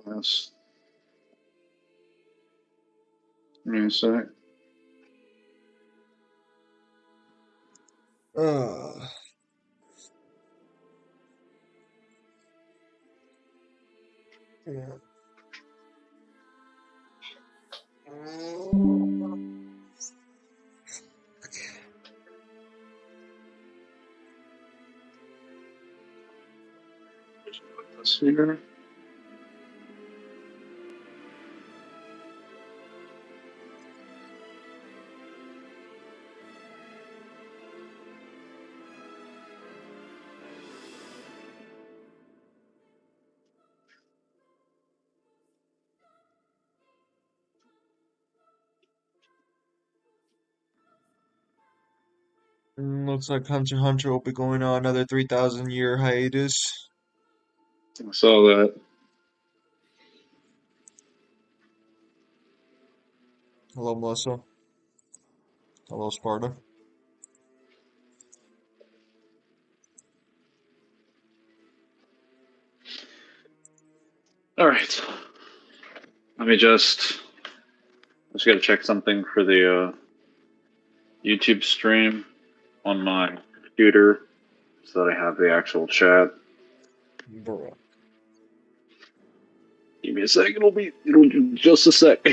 Yes. Give me a sec. Uh, yeah. This here. Looks like Hunter x Hunter will be going on another 3,000-year hiatus. I saw that. Hello, Melissa. Hello, Sparta. All right. Let me just gotta check something for the YouTube stream on my computer so that I have the actual chat. Bruh. Give me a sec. It'll just a sec.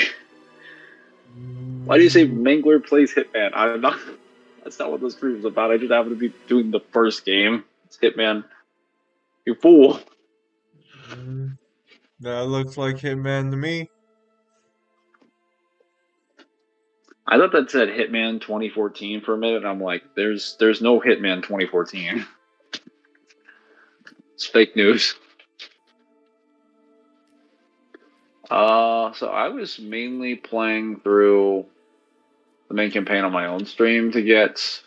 Why do you say Mangler plays Hitman? I'm not. That's not what the stream is about. I just happen to be doing the first game. It's Hitman. You fool. That looks like Hitman to me. I thought that said Hitman 2014 for a minute. And I'm like, there's no Hitman 2014. It's fake news. So I was mainly playing through the main campaign on my own stream to get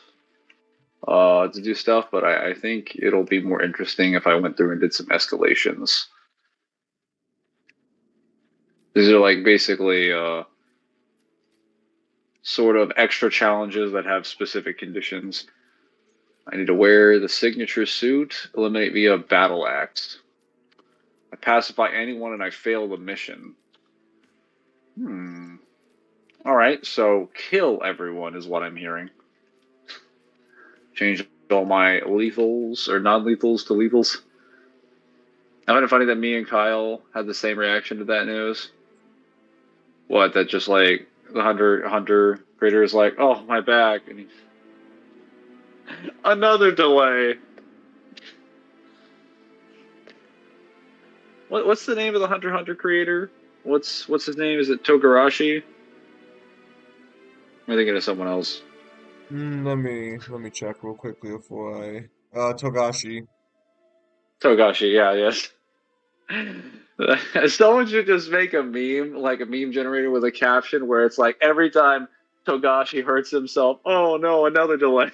to do stuff, but I think it'll be more interesting if I went through and did some escalations. These are like basically sort of extra challenges that have specific conditions. I need to wear the signature suit, eliminate via battle axe. I pacify anyone and I fail the mission. All right, so kill everyone is what I'm hearing. Change all my lethals or non-lethals to lethals. I find it funny that me and Kyle had the same reaction to that news. What? That just like the hunter creator is like, oh my back, and he... another delay. What's the name of the Hunter creator? What's his name? Is it Togarashi? Am I thinking of someone else? Let me check real quickly before I Togashi. Togashi, yeah, yes. Someone should just make a meme, like a meme generator with a caption where it's like every time Togashi hurts himself, oh no, another delay.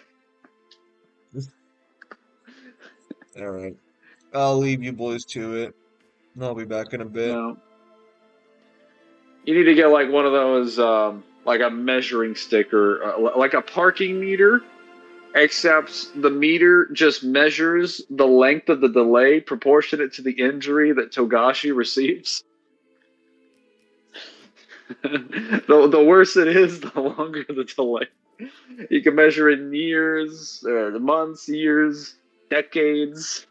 All right. I'll leave you boys to it. I'll be back in a bit. No. You need to get like one of those, like a measuring stick or like a parking meter, except the meter just measures the length of the delay proportionate to the injury that Togashi receives. The worse it is, the longer the delay. You can measure it in years, months, years, decades.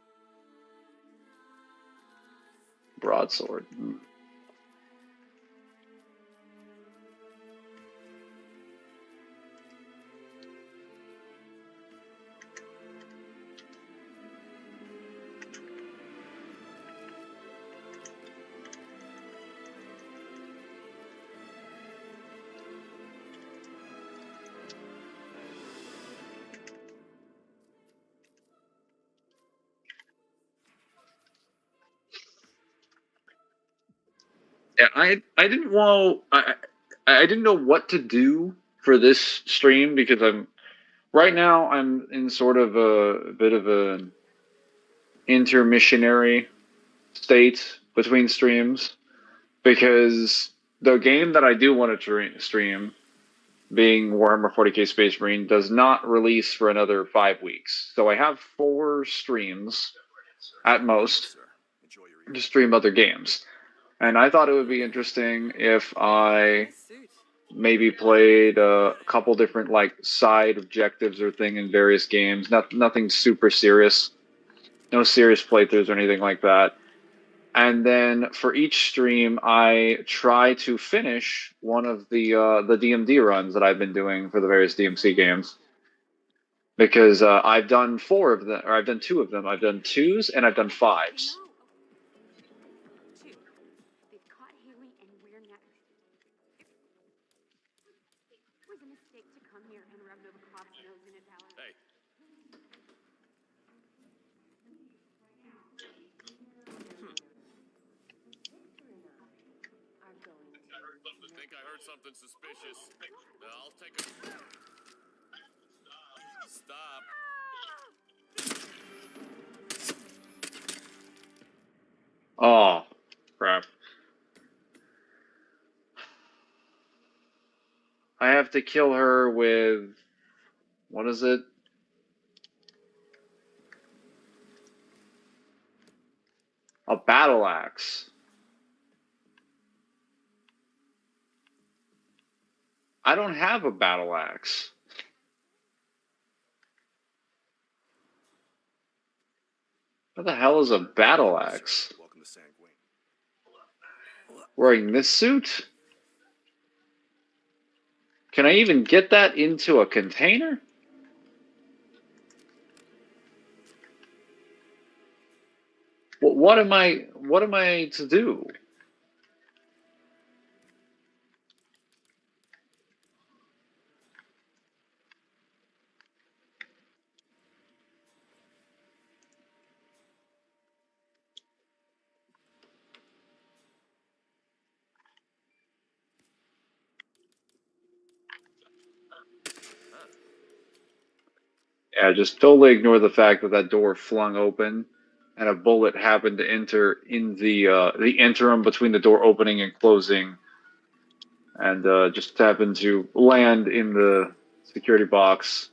Broadsword. Yeah, I didn't want I didn't know what to do for this stream because I'm in sort of a bit of an intermissionary state between streams because the game that I do want to stream, being Warhammer 40k Space Marine, does not release for another 5 weeks. So I have 4 streams at most to stream other games. And I thought it would be interesting if I maybe played a couple different like side objectives or thing in various games. Nothing super serious, no serious playthroughs or anything like that. And then for each stream, I try to finish one of the DMD runs that I've been doing for the various DMC games. Because I've done 4 of them, or I've done 2 of them. I've done 2s and I've done 5s. I think I heard something suspicious. I'll take a... Stop. Oh, crap. I have to kill her with... What is it? A battle axe. I don't have a battle axe. What the hell is a battle axe? Wearing this suit? Can I even get that into a container? What am I to do? Yeah, just totally ignore the fact that that door flung open and a bullet happened to enter in the interim between the door opening and closing, and just happened to land in the security box.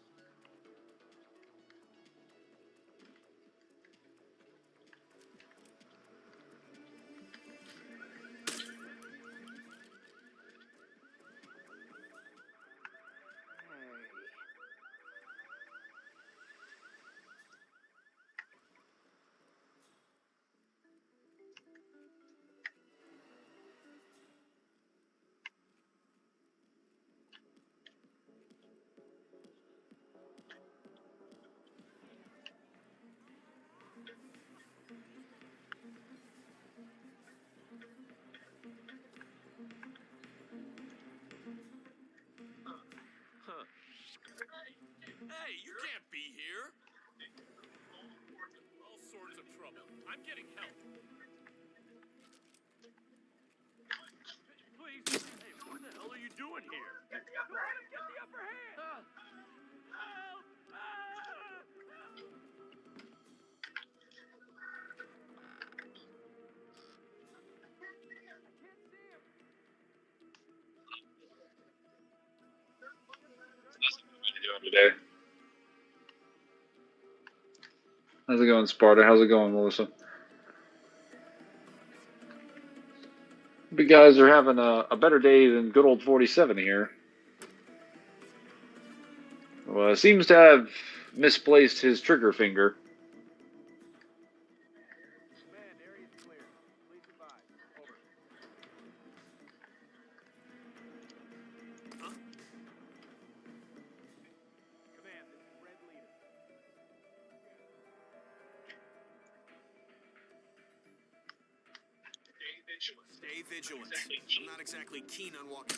Hey, you can't be here. All sorts of trouble. I'm getting help. Please. Hey, what the hell are you doing here? Don't let him get the upper hand. Help! Today. How's it going, Sparta? How's it going, Melissa? Hope you guys are having a better day than good old 47 here. Well, seems to have misplaced his trigger finger. Command, area is clear. Please advise. Over. Huh? Command, this is Red Leader. Stay vigilant. I'm not exactly keen on walking.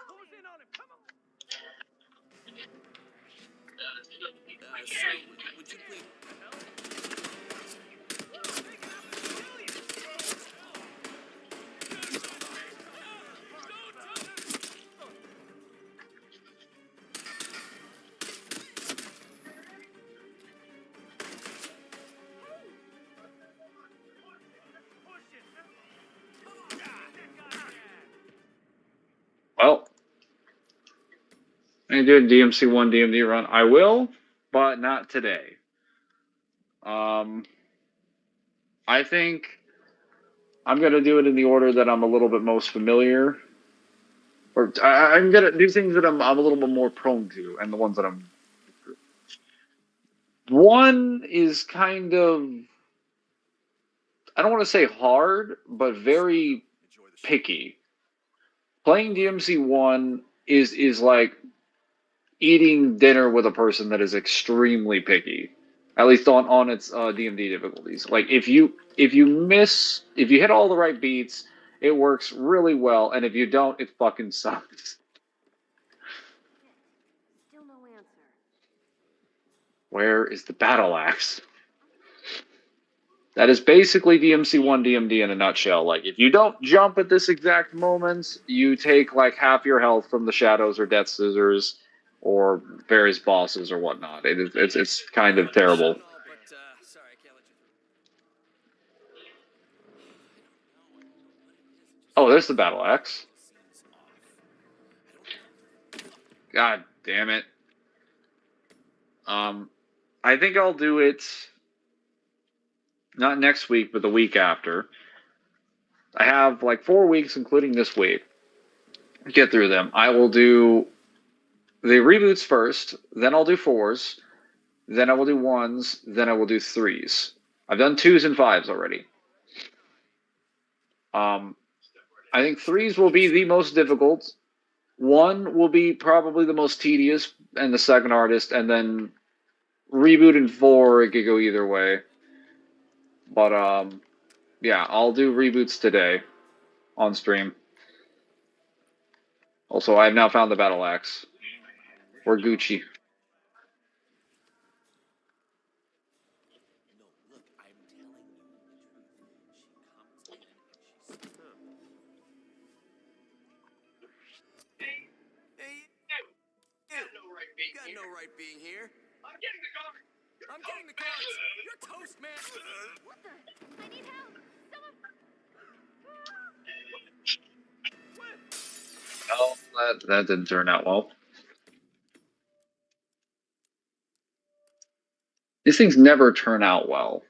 Close in on him. Come on. Sir, would you please? Well, I ain't doing DMC1 DMD run. I will. but not today. I think I'm gonna do it in the order that I'm a little bit most familiar, or I'm gonna do things that I'm a little bit more prone to, and the ones that I'm. One is kind of, I don't want to say hard, but very picky. Playing DMC1 is like eating dinner with a person that is extremely picky. At least on its DMD difficulties. Like if you hit all the right beats, it works really well, and if you don't, it fucking sucks. Still no answer. Where is the battle axe? That is basically DMC1 DMD in a nutshell. Like, if you don't jump at this exact moment, you take like half your health from the shadows or death scissors or various bosses or whatnot. It's kind of terrible. Oh, there's the battle axe. God damn it. I think I'll do it not next week, but the week after. I have like 4 weeks, including this week. Get through them. I will do the reboots first, then I'll do 4s, then I will do 1s, then I will do 3s. I've done 2s and 5s already. I think 3s will be the most difficult. 1 will be probably the most tedious and the second hardest, and then reboot and 4, it could go either way. But yeah, I'll do reboots today on stream. Also, I have now found the battle axe. Or Gucci. You got no right being here. I'm getting the cards. I'm getting the cards. You're toast, man. What the? I need help. Someone. Oh, that didn't turn out well. These things never turn out well.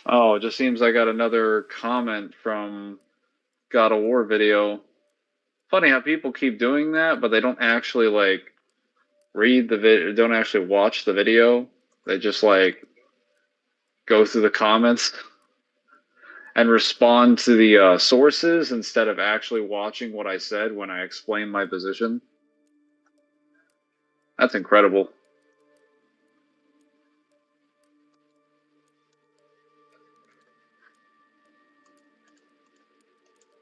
Oh, it just seems I got another comment from God of War video. Funny how people keep doing that, but they don't actually like read the video, don't actually watch the video. They just like go through the comments and respond to the sources instead of actually watching what I said when I explained my position. That's incredible.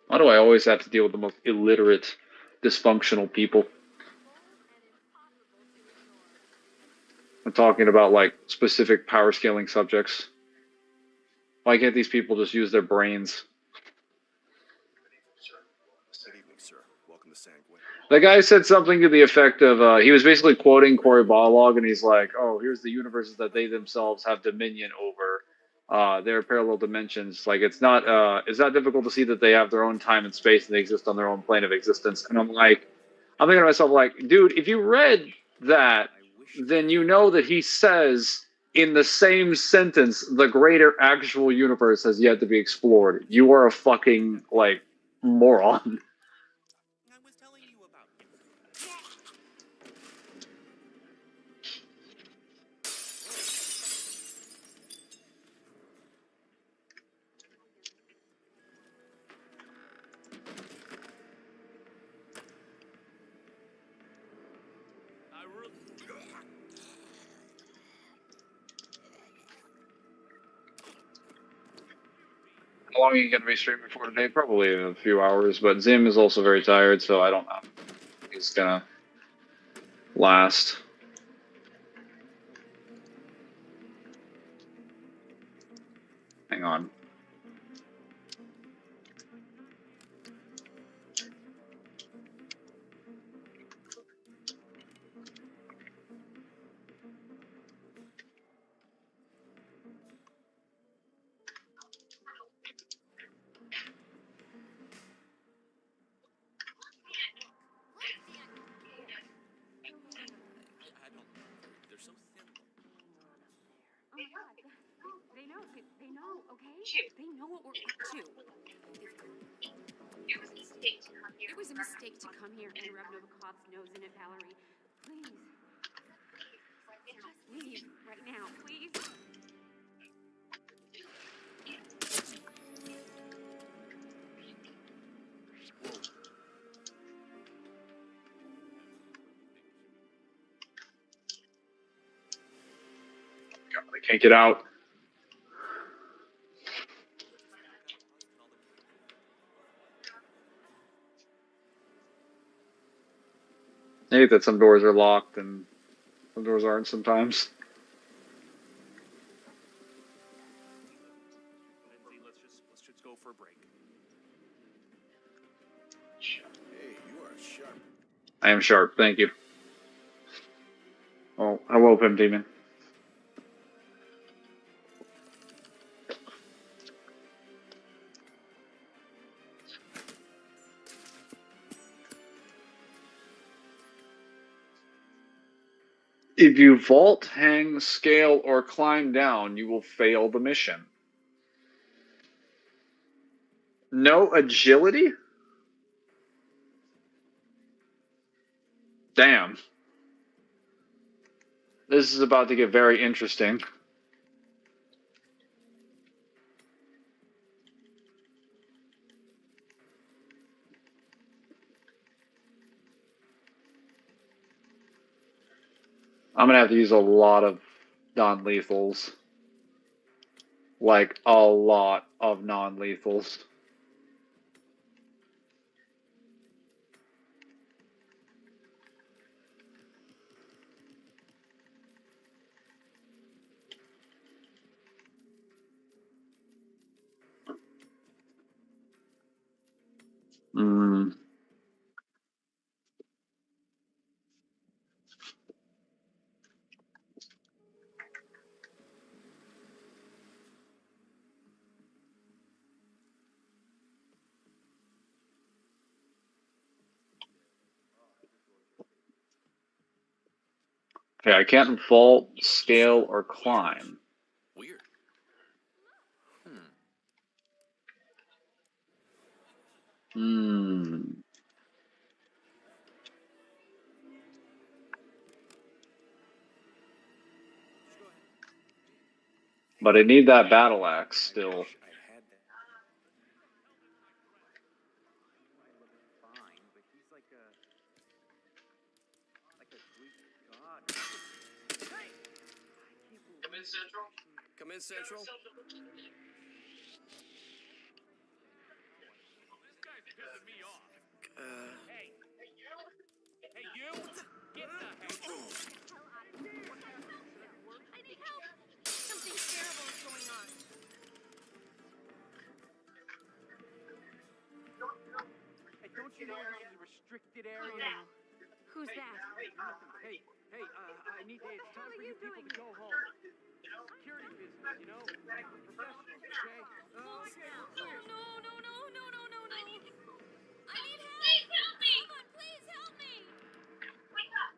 Why do I always have to deal with the most illiterate, dysfunctional people? I'm talking about like specific power scaling subjects. Why can't these people just use their brains? Good evening, sir. Welcome to Sanguine. The guy said something to the effect of, he was basically quoting Cory Barlog, and he's like, oh, here's the universes that they themselves have dominion over. Their parallel dimensions. Like, it's not difficult to see that they have their own time and space and they exist on their own plane of existence. And I'm thinking to myself, like, dude, if you read that, then you know that he says in the same sentence, the greater actual universe has yet to be explored. You are a fucking, like, moron. I was telling you about him. How long are you going to be streaming for today? Probably a few hours, but Zim is also very tired, so I don't know. He's gonna last. Hang on. I don't. They're so thin. Oh my God. They know. They know. Okay. They know what we're up to. It was a mistake to come here and rub Novikov's nose in it, Valerie. Please. Just leave right now, please. God, I can't get out. Maybe that some doors are locked and some doors aren't sometimes. Lindsay, let's just go for a break. Hey, you are sharp. I am sharp, thank you. Oh, hello, Pim Demon. If you vault, hang, scale, or climb down, you will fail the mission. No agility? Damn. This is about to get very interesting. I'm gonna have to use a lot of non-lethals. Like, a lot of non-lethals. Hmm. Okay, I can't vault, scale, or climb. Weird. Hmm. But I need that battle axe still. I had that. Fine, but he's like a Greek god. Hey! Come in, Central. Come in, Central. This guy's pissing me off. Hey! Hey, you! Get the heck Hell out of here. I need help. Something terrible is going on. Hey, don't you know this is a restricted area? Who's that? Hey, I need. It's time for you people to go home. Security business, you know? Like we're professionals, okay? Oh, Clear. no. I need help. Please help me! Someone, please help me. Wake up!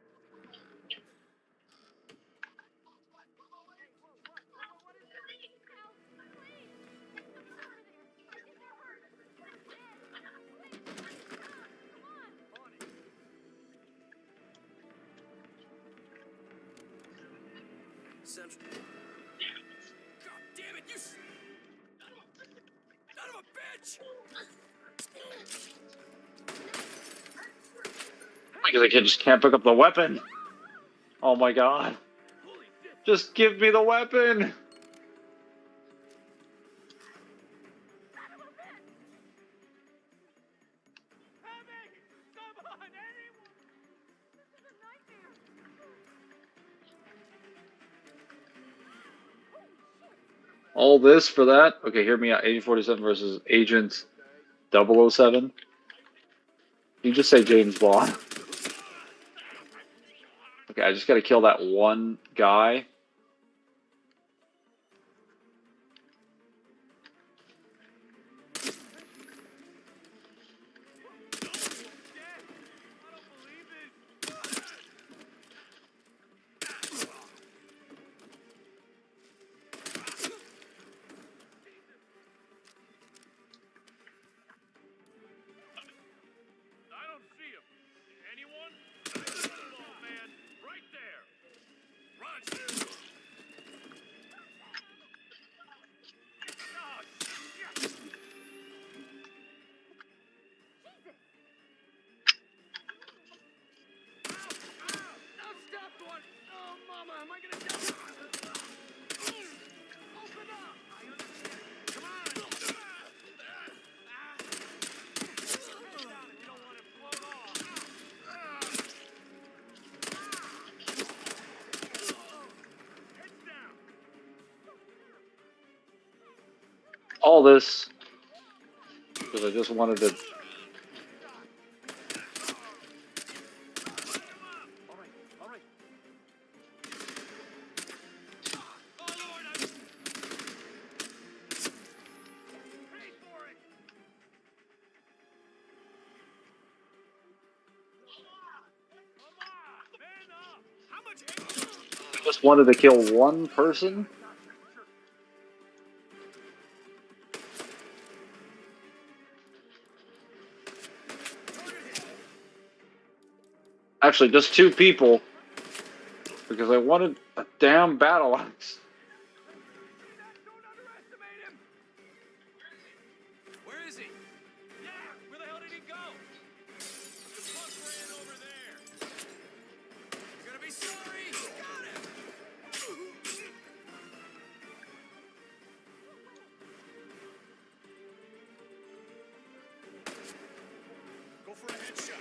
Help, please. Someone over there. If they're hurt, they're dead. Please, come on. On it. Central. God damn it, you son of a bitch! Because the kid just can't pick up the weapon. Oh my god. Holy shit! Just give me the weapon. Come on, anyone! This is a nightmare. All this for that? Okay, hear me out. Agent 47 versus Agent 007. You just say James Bond. Okay, I just gotta kill that one guy. I don't see him. Anyone? Oh, man. Right there. Roger. Oh, shit. Now stop one. Oh, mama, am I gonna die? Open up. I understand. Come on. Head down if you don't want to float off. Heads down. All this because I just wanted to. All right, all right. Oh, Lord, I'm... Pay for it. Come on, man up. How much... Just wanted to kill one person. Actually, just two people. Because I wanted a damn battle axe. Don't underestimate him. Where is he? Yeah, where the hell did he go? The punk ran over there. You're gonna be sorry. Got him. Go for a headshot.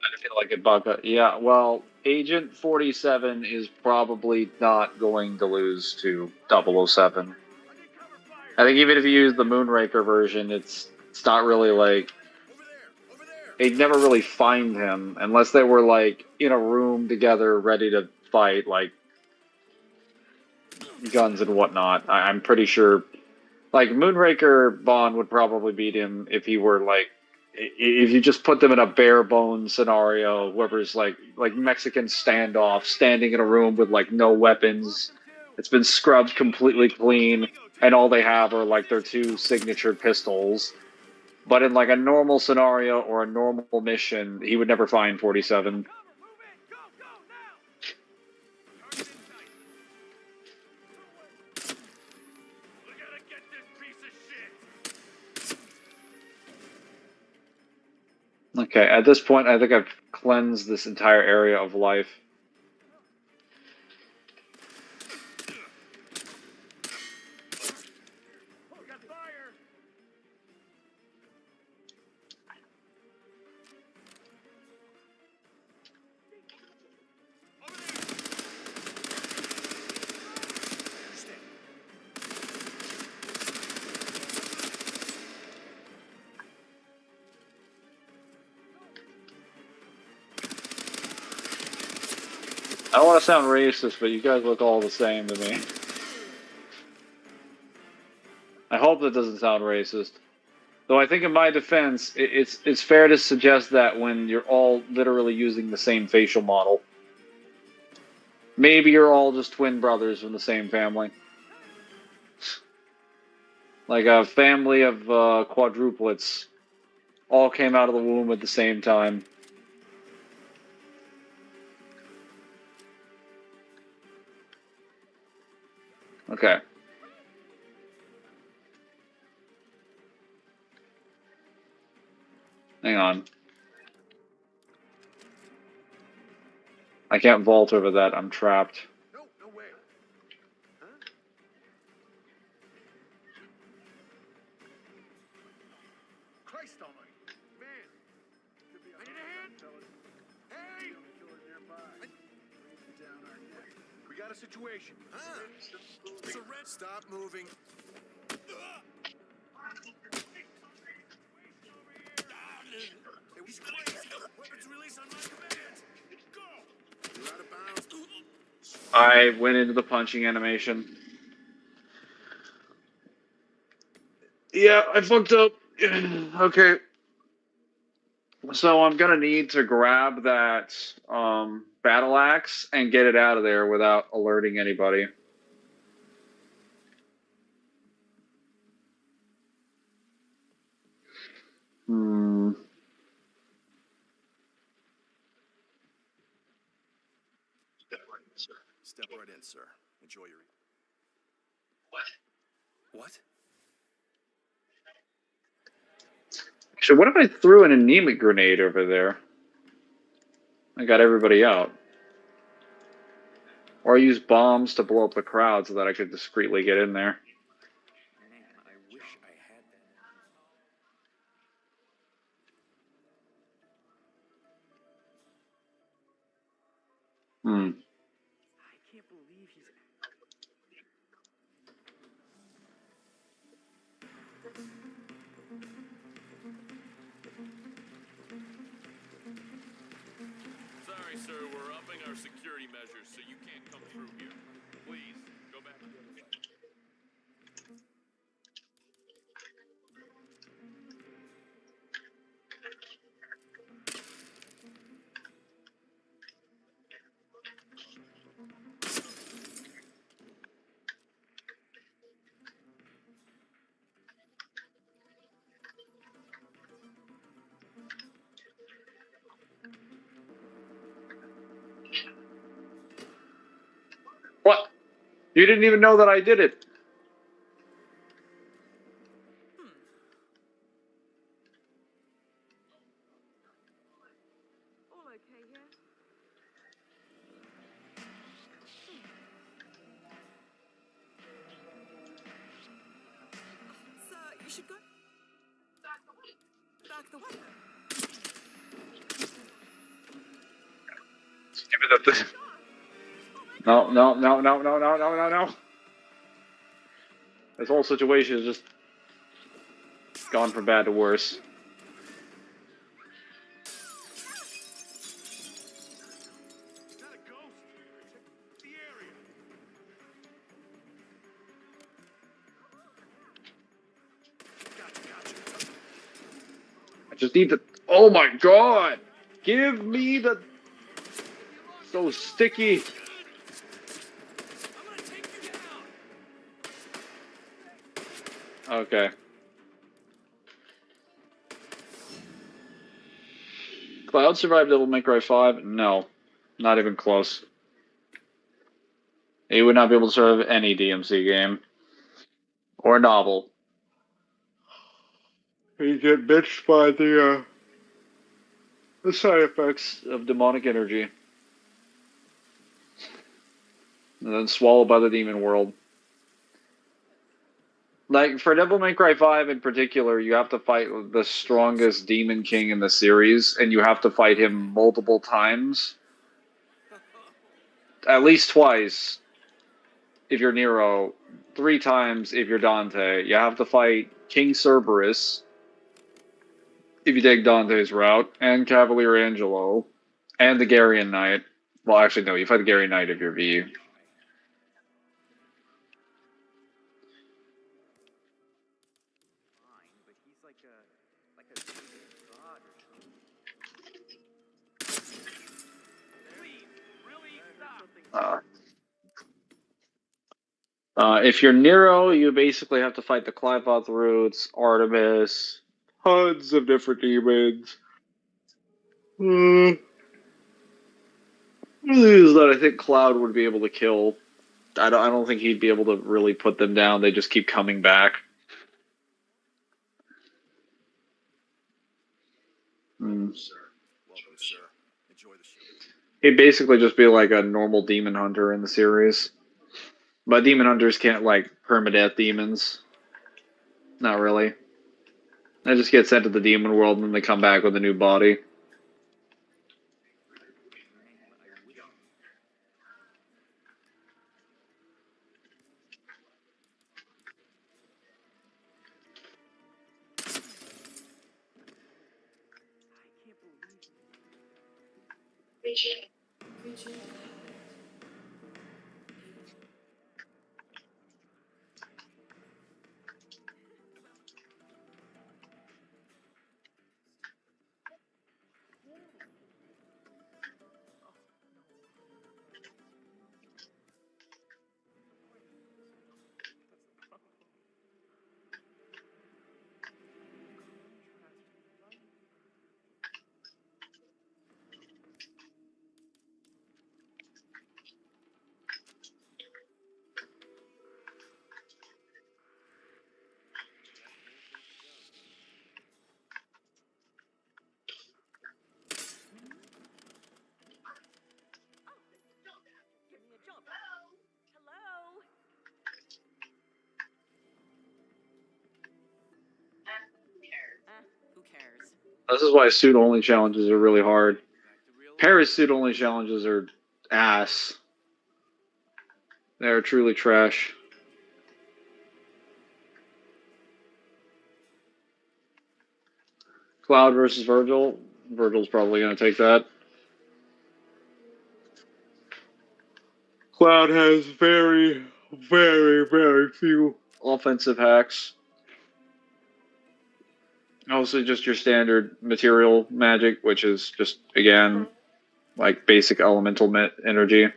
I feel like it, Baka. Yeah, well, Agent 47 is probably not going to lose to 007. I think even if you use the Moonraker version, it's not really like Over there. Over there. they'd never really find him unless they were like in a room together, ready to fight, like guns and whatnot. I'm pretty sure, like Moonraker Bond would probably beat him if he were like if you just put them in a bare bones scenario, whoever's like Mexican standoff, standing in a room with like no weapons, it's been scrubbed completely clean, and all they have are like their two signature pistols. But in like a normal scenario or a normal mission, he would never find 47. Cover, move in. Go, go, now. Target in sight. We gotta get this piece of shit. Okay, at this point, I think I've cleansed this entire area of life. We got fire. Over there. Stay. I don't want to sound racist, but you guys look all the same to me. I hope that doesn't sound racist. Though I think in my defense, it's fair to suggest that when you're all literally using the same facial model, maybe you're all just twin brothers from the same family. Like a family of quadruplets all came out of the womb at the same time. Okay. Hang on. I can't vault over that. I'm trapped. No, no way. Huh? Christ almighty. Man. I need a hand. Hey. Down our neck. got a situation. Huh? Surrender. Stop moving. Hey, he's crazy. Weapons release on my command. Go. You're out of bounds. I went into the punching animation. Yeah, I fucked up. Okay. So I'm gonna need to grab that battle axe and get it out of there without alerting anybody. Hmm. Step right in, sir. Enjoy your. What? Actually, what if I threw an anemic grenade over there? I got everybody out. Or I use bombs to blow up the crowd so that I could discreetly get in there. Man, I wish I had that. Hmm. I can't believe he's. Sorry, sir. We're upping our security measures, so you can't come through here. Please go back to the other side. What? You didn't even know that I did it. All okay, yeah? Sir, you should go back the weapon. Give me that. No, no, no, no, no, no, no, no, no. This whole situation has just gone from bad to worse. Is that a ghost? Check the area. Gotcha. I just need to. Oh my god! Give me the. So sticky. I'm gonna take you down. Okay. Cloud survived Devil May Cry 5? No. Not even close. He would not be able to survive any DMC game. Or novel. He'd get bitched by the side effects of demonic energy. And then swallowed by the demon world. Like, for Devil May Cry 5 in particular, you have to fight the strongest demon king in the series, and you have to fight him multiple times. At least twice if you're Nero, 3 times if you're Dante. You have to fight King Cerberus if you take Dante's route, and Cavalier Angelo, and the Garian Knight. Well, actually, no, you fight the Garian Knight if you're V. Fine, but he's like a god or something. Please, really stop. If you're Nero, you basically have to fight the Clipoth Roots, Artemis, tons of different demons. These that I think Cloud would be able to kill. I don't think he'd be able to really put them down. They just keep coming back. Welcome, sir. Enjoy the show. He'd basically just be like a normal demon hunter in the series. But demon hunters can't, like, permadeath demons. Not really. They just get sent to the demon world and then they come back with a new body. Give me a jump. Hello? Who cares? This is why suit only challenges are really hard. Back to real life. Paris suit only challenges are ass. They are truly trash. Cloud versus Virgil. Virgil's probably going to take that. Cloud has very, very, very few offensive hacks. Also, just your standard material magic, which is just, again, like basic elemental energy.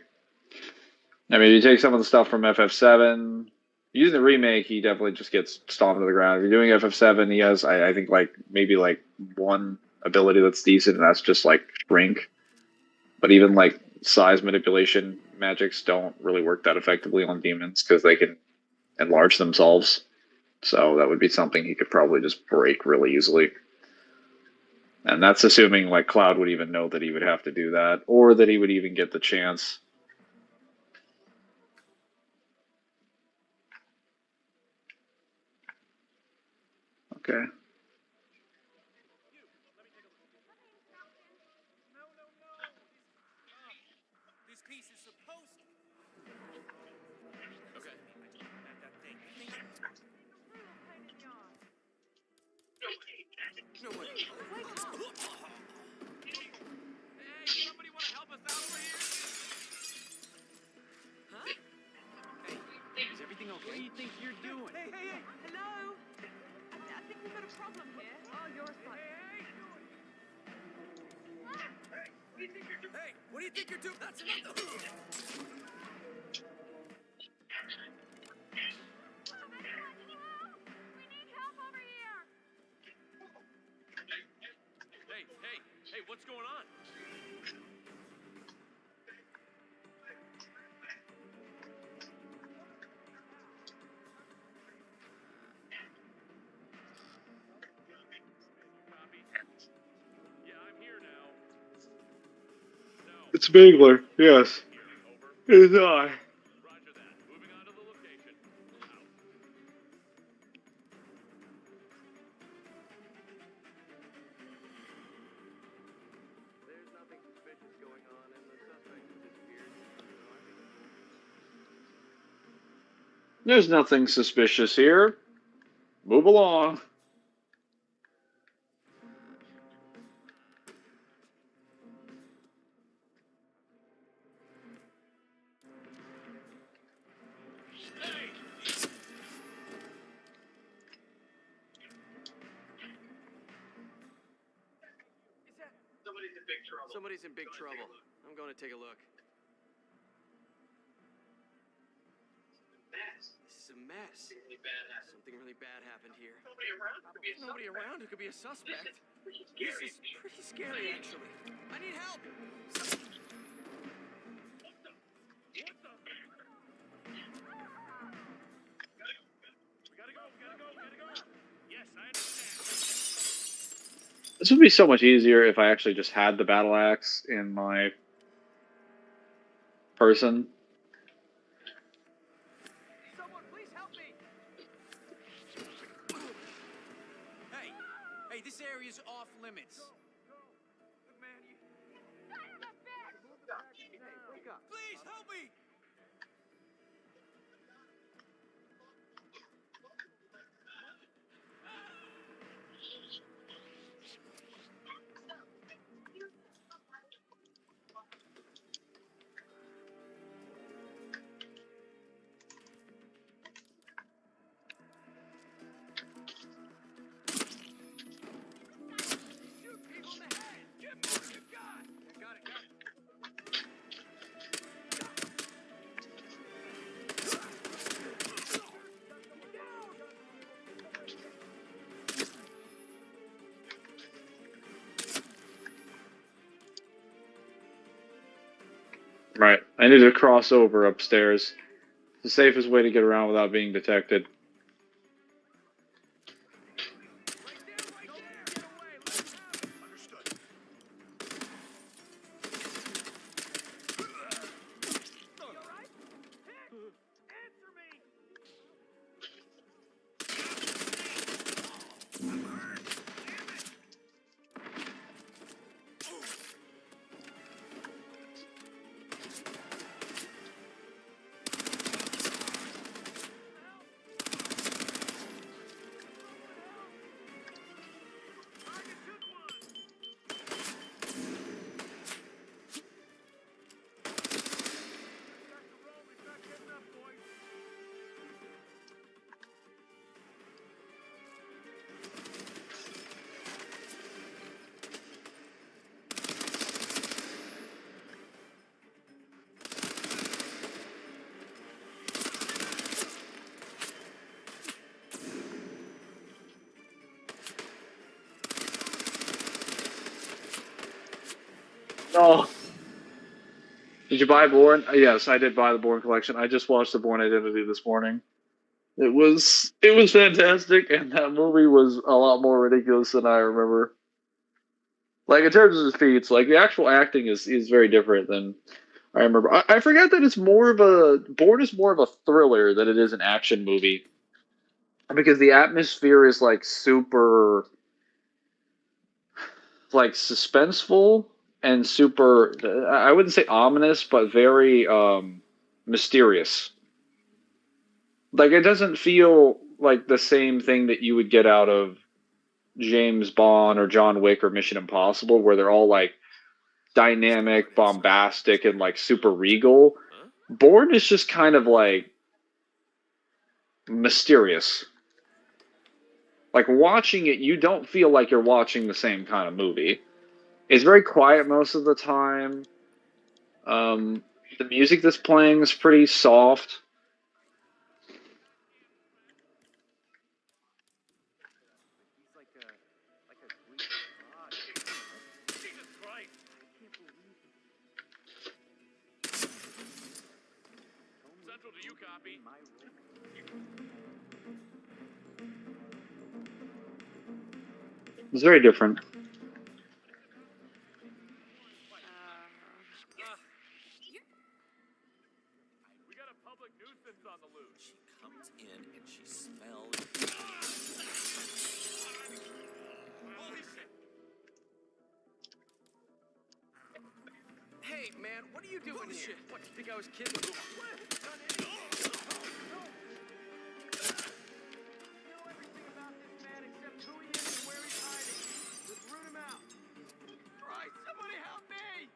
I mean, you take some of the stuff from FF7. Using the remake, he definitely just gets stomped to the ground. If you're doing FF7, he has, I think, like maybe like one ability that's decent, and that's just like shrink. But even like size manipulation magics don't really work that effectively on demons because they can enlarge themselves. So that would be something he could probably just break really easily. And that's assuming like Cloud would even know that he would have to do that, or that he would even get the chance. Okay. This piece is supposed to. Okay. That thing. No way. Hey, somebody want to help us out over here? Huh? Hey, is everything okay? What do you think you're doing? Hey, hey, hey! Hello? I think we've got a problem here. Oh, you're a slut. Hey, what do you think you're doing? That's enough. We need help over here. Hey, what's going on? Copy. Yeah, I'm here now. No. It's Mangler, yes. Here, over. It is I. Roger that. Moving on to the location. Out. There's nothing suspicious going on, and the suspect has disappeared. So I think There's nothing suspicious here. Move along. Is that... Somebody's in big trouble. I'm going to take a look. This is a mess. Something really bad happened here. There's nobody around who could be a suspect. This is pretty scary, actually. I need help! We gotta go. Yes, I understand. This would be so much easier if I actually just had the battle axe in my person. Someone, please help me! Hey, this area's off limits. Good man, you... Son of a bitch! Hey, wake up. Please help me. Right. I need to cross over upstairs. It's the safest way to get around without being detected. Oh. Did you buy Bourne? Yes, I did buy the Bourne collection. I just watched the Bourne Identity this morning. It was fantastic, and that movie was a lot more ridiculous than I remember. Like in terms of defeats, like the actual acting is very different than I remember. I forget that it's more of a Bourne is more of a thriller than it is an action movie, because the atmosphere is like super like suspenseful and super. I wouldn't say ominous, but very mysterious. Like it doesn't feel like the same thing that you would get out of James Bond or John Wick or Mission Impossible, where they're all like dynamic, bombastic, and like super regal. Bourne is just kind of like mysterious. Like watching it, you don't feel like you're watching the same kind of movie. It's very quiet most of the time. The music that's playing is pretty soft. He's like a Greek god. Jesus Christ! I can't believe it. Central, do you copy? My role. It's very different. We got a public nuisance on the loose. She comes in and she smells. Holy shit! Hey, man, what are you doing here? What, you think I was kidding? What? Done anything? No. Know everything about this man except who he is and where he's hiding. Let's root him out. Christ, somebody help me!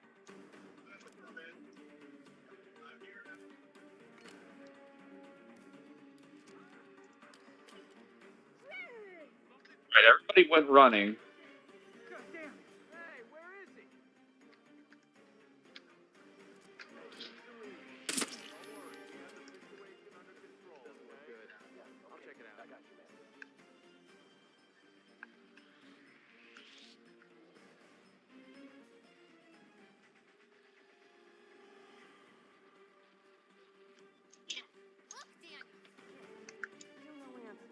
Right, everybody went running. God damn it. Hey, where is he? Don't worry, we have the situation under control. Doesn't look good. I'll check it out. I got you, man. Look, Daniel. Still no answer.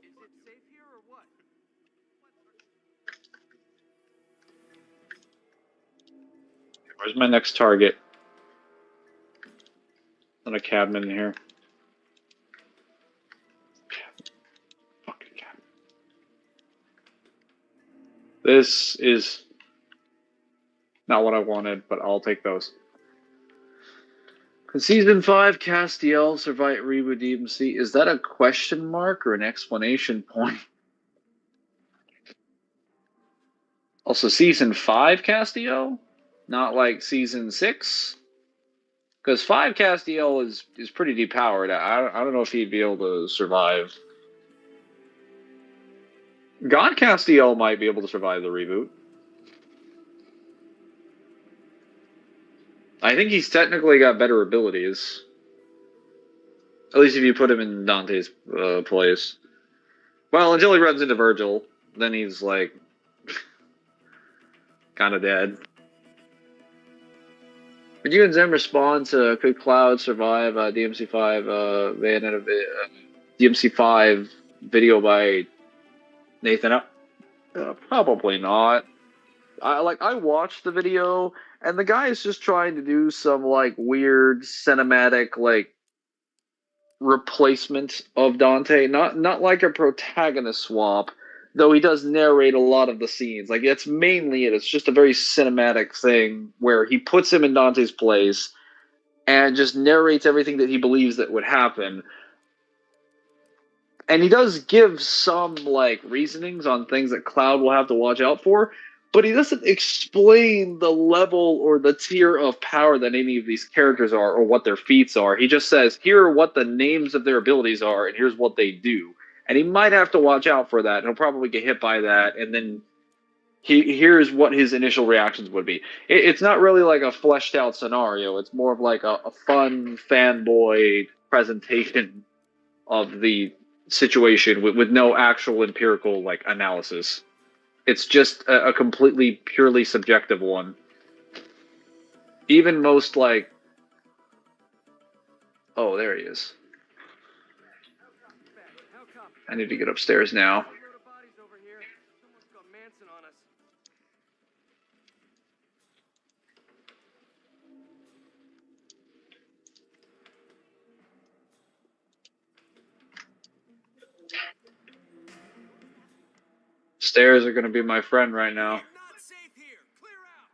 Is it safe here or what? Where's my next target? Not a cabinet in here. Fucking cabinet. This is not what I wanted, but I'll take those. Season 5, Castiel, Survive Reboot DMC. Is that a question mark or an explanation point? Also, Season 5, Castiel? Not like Season 6? Because 5 Castiel is pretty depowered. I don't know if he'd be able to survive. God Castiel might be able to survive the reboot. I think he's technically got better abilities. At least if you put him in Dante's place. Well, until he runs into Virgil, then he's like kind of dead. Did you and Zem respond to could Cloud survive DMC5 DMC5 video by Nathan? Probably not. I watched the video and the guy is just trying to do some like weird cinematic like replacement of Dante, not like a protagonist swap, though he does narrate a lot of the scenes. Like that's mainly it. It's just a very cinematic thing where he puts him in Dante's place and just narrates everything that he believes that would happen. And he does give some like reasonings on things that Cloud will have to watch out for, but he doesn't explain the level or the tier of power that any of these characters are or what their feats are. He just says, here are what the names of their abilities are, and here's what they do. And he might have to watch out for that, and he'll probably get hit by that, and then here's what his initial reactions would be. It's not really like a fleshed out scenario. It's more of like a fun fanboy presentation of the situation with no actual empirical like analysis. It's just a completely purely subjective one. Even most like, oh, there he is. I need to get upstairs now. Stairs are going to be my friend right now. Not safe here. Clear out.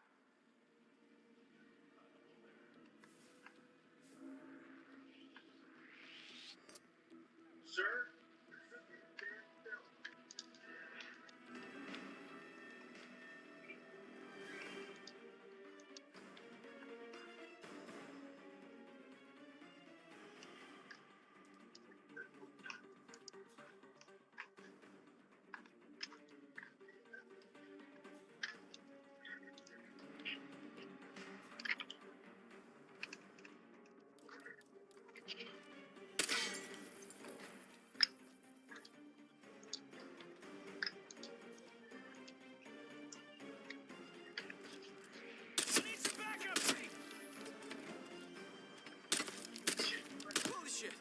Holy shit.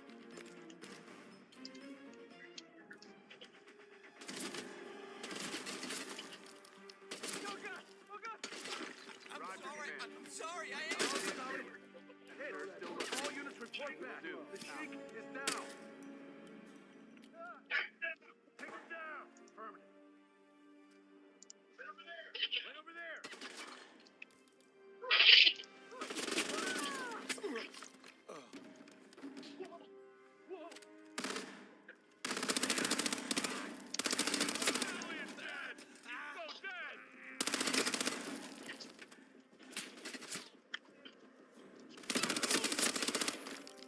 Oh god! Oh god! I'm sorry, I am. All units report back. The Sheik is down. Take him down. Permanent. Right over there.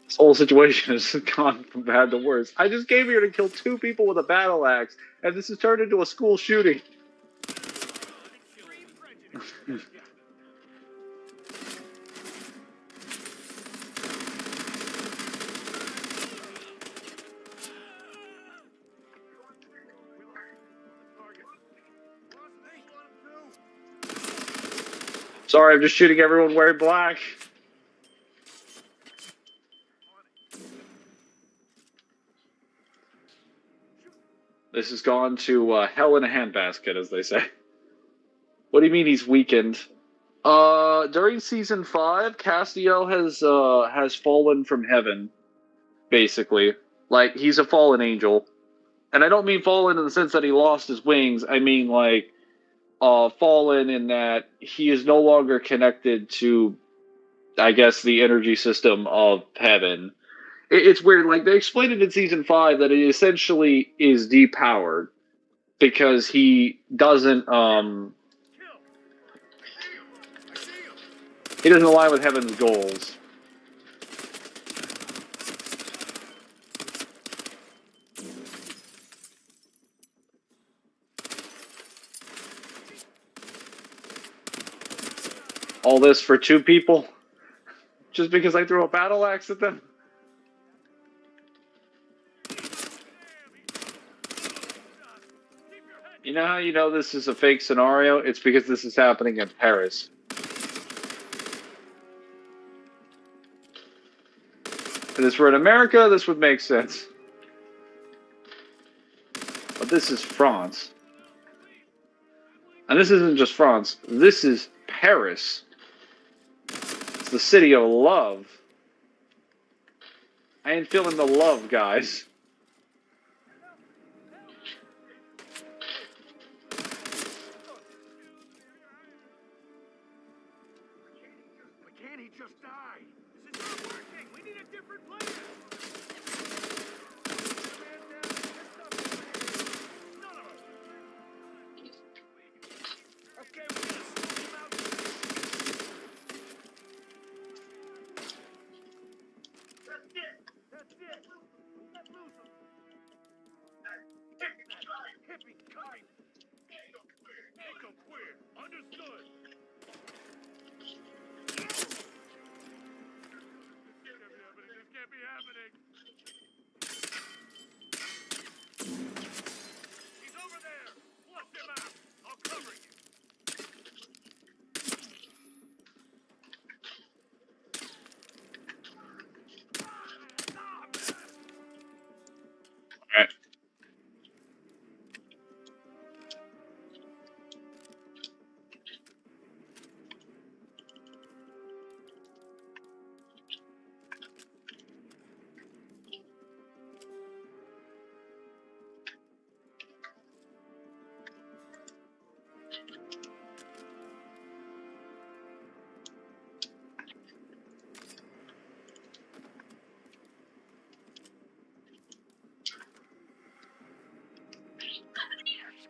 This whole situation has gone from bad to worse. I just came here to kill 2 people with a battle axe, and this has turned into a school shooting. Sorry, I'm just shooting everyone wearing black. This has gone to hell in a handbasket, as they say. What do you mean he's weakened? During season 5, Castiel has fallen from heaven, basically. Like, he's a fallen angel. And I don't mean fallen in the sense that he lost his wings. I mean, like, fallen in that he is no longer connected to, I guess, the energy system of heaven. It's weird. Like, they explained it in season 5 that it essentially is depowered because he doesn't he doesn't align with heaven's goals. All this for 2 people? Just because I threw a battle axe at them? You know how you know this is a fake scenario? It's because this is happening in Paris. If this were in America, this would make sense. But this is France. And this isn't just France. This is Paris. It's the city of love. I ain't feeling the love, guys. Why can't he just die? This is not working. We need a different plan. Man down. There's stuff over here. None of us. Okay, we gotta smoke him out. That's it. That's it. Let loose him. Hippie kind. Make him queer. Understood. This can't be happening. He's over there. Flush him out. I'll cover you. Alright.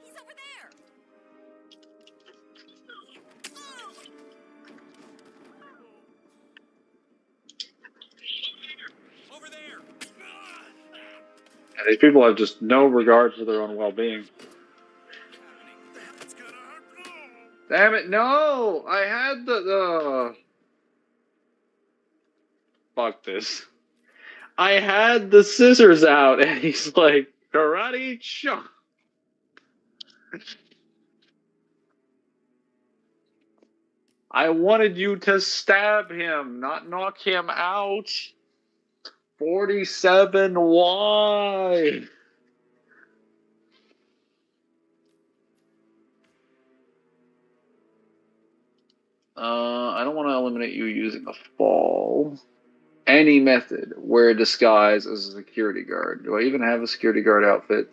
He's over there. Over there. And these people have just no regard for their own well-being. It's gonna hurt. Damn it, no! I had the... Fuck this. I had the scissors out, and he's like, karate chop. I wanted you to stab him, not knock him out. 47, why? I don't want to eliminate you using a fall. Any method. Wear a disguise as a security guard. Do I even have a security guard outfit?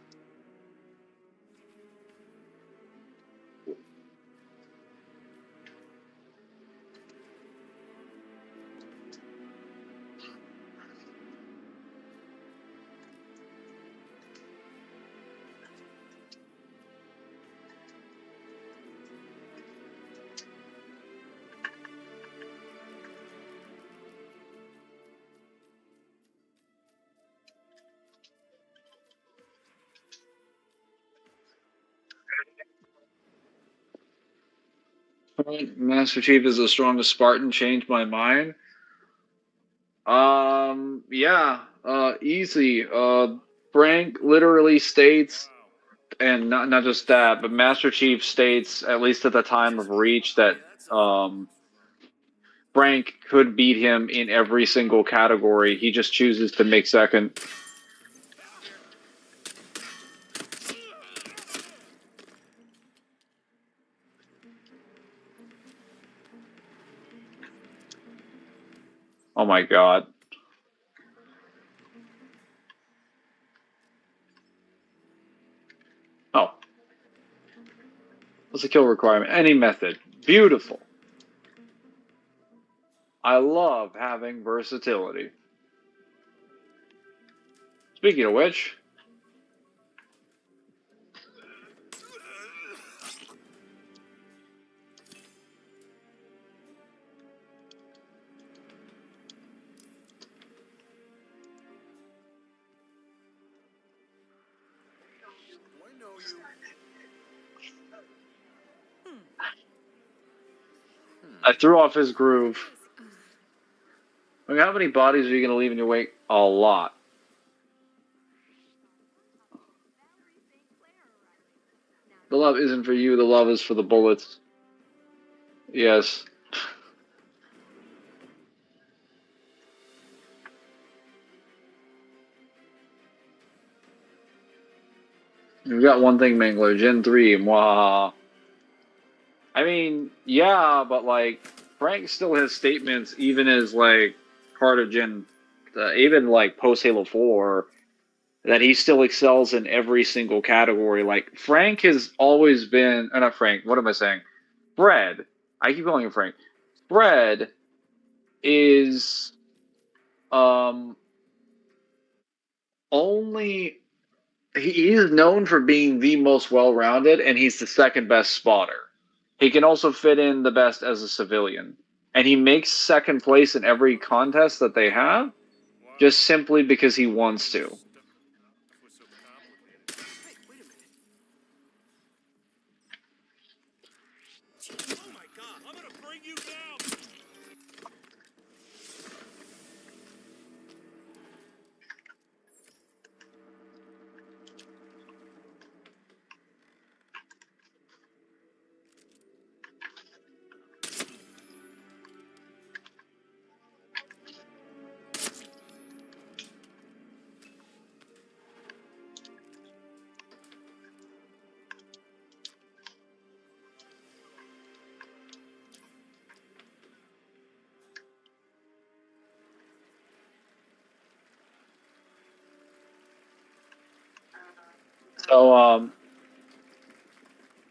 Master Chief is the strongest Spartan. Changed my mind. Yeah. Easy. Frank literally states, and not just that, but Master Chief states, at least at the time of Reach, that Frank could beat him in every single category. He just chooses to make second. Oh my god. Oh. What's the kill requirement? Any method. Beautiful. I love having versatility. Speaking of which... Do I know you? I threw off his groove. I mean, how many bodies are you going to leave in your wake? A lot. The love isn't for you, the love is for the bullets. Yes. We've got one thing, Mangler. Gen 3, mwah. I mean, yeah, but like, Frank still has statements, even as like part of Gen, even like post Halo 4, that he still excels in every single category. Like, Frank has always been, not Frank, what am I saying? Fred. I keep calling him Frank. Fred is only he is known for being the most well-rounded, and he's the second best spotter. He can also fit in the best as a civilian, and he makes second place in every contest that they have, just simply because he wants to. Stuff was so complicated. Hey, wait a minute. Oh my god, I'm gonna bring you down! So,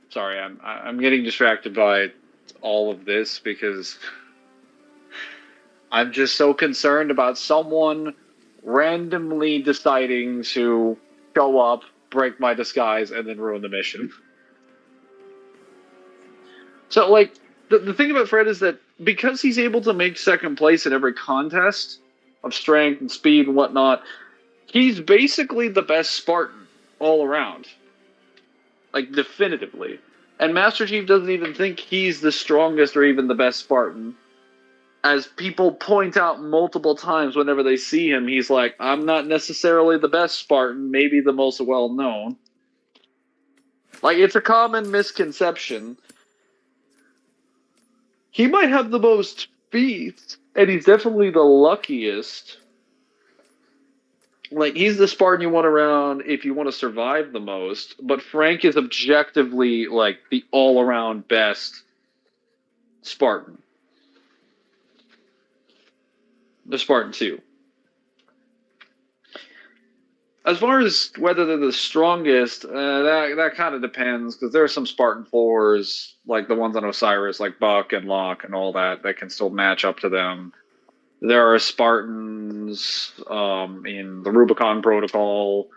sorry, I'm getting distracted by all of this because I'm just so concerned about someone randomly deciding to show up, break my disguise, and then ruin the mission. So, like, the thing about Fred is that because he's able to make second place in every contest of strength and speed and whatnot, he's basically the best Spartan all around. Like, definitively. And Master Chief doesn't even think he's the strongest or even the best Spartan. As people point out multiple times whenever they see him, he's like, I'm not necessarily the best Spartan, maybe the most well-known. Like, it's a common misconception. He might have the most feats, and he's definitely the luckiest. Like, he's the Spartan you want around if you want to survive the most, but Frank is objectively, like, the all-around best Spartan. The Spartan 2. As far as whether they're the strongest, that kind of depends, because there are some Spartan 4s, like the ones on Osiris, like Buck and Locke and all that, that can still match up to them. There are Spartans in the Rubicon Protocol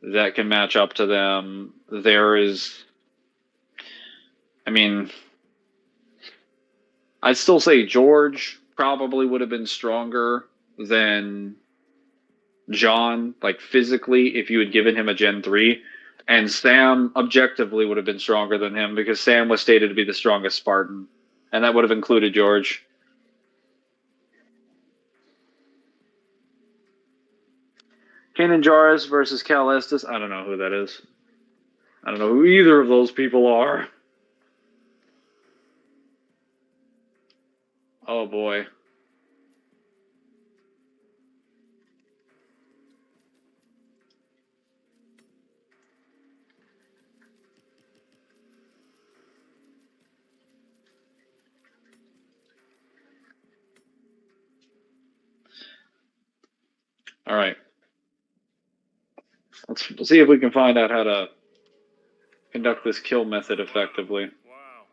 that can match up to them. There is, I mean, I'd still say George probably would have been stronger than John, like physically, if you had given him a Gen 3. And Sam objectively would have been stronger than him because Sam was stated to be the strongest Spartan. And that would have included George. Kanan Jarrus versus Cal Estes. I don't know who that is. I don't know who either of those people are. Oh boy. All right. Let's see if we can find out how to conduct this kill method effectively. Wow.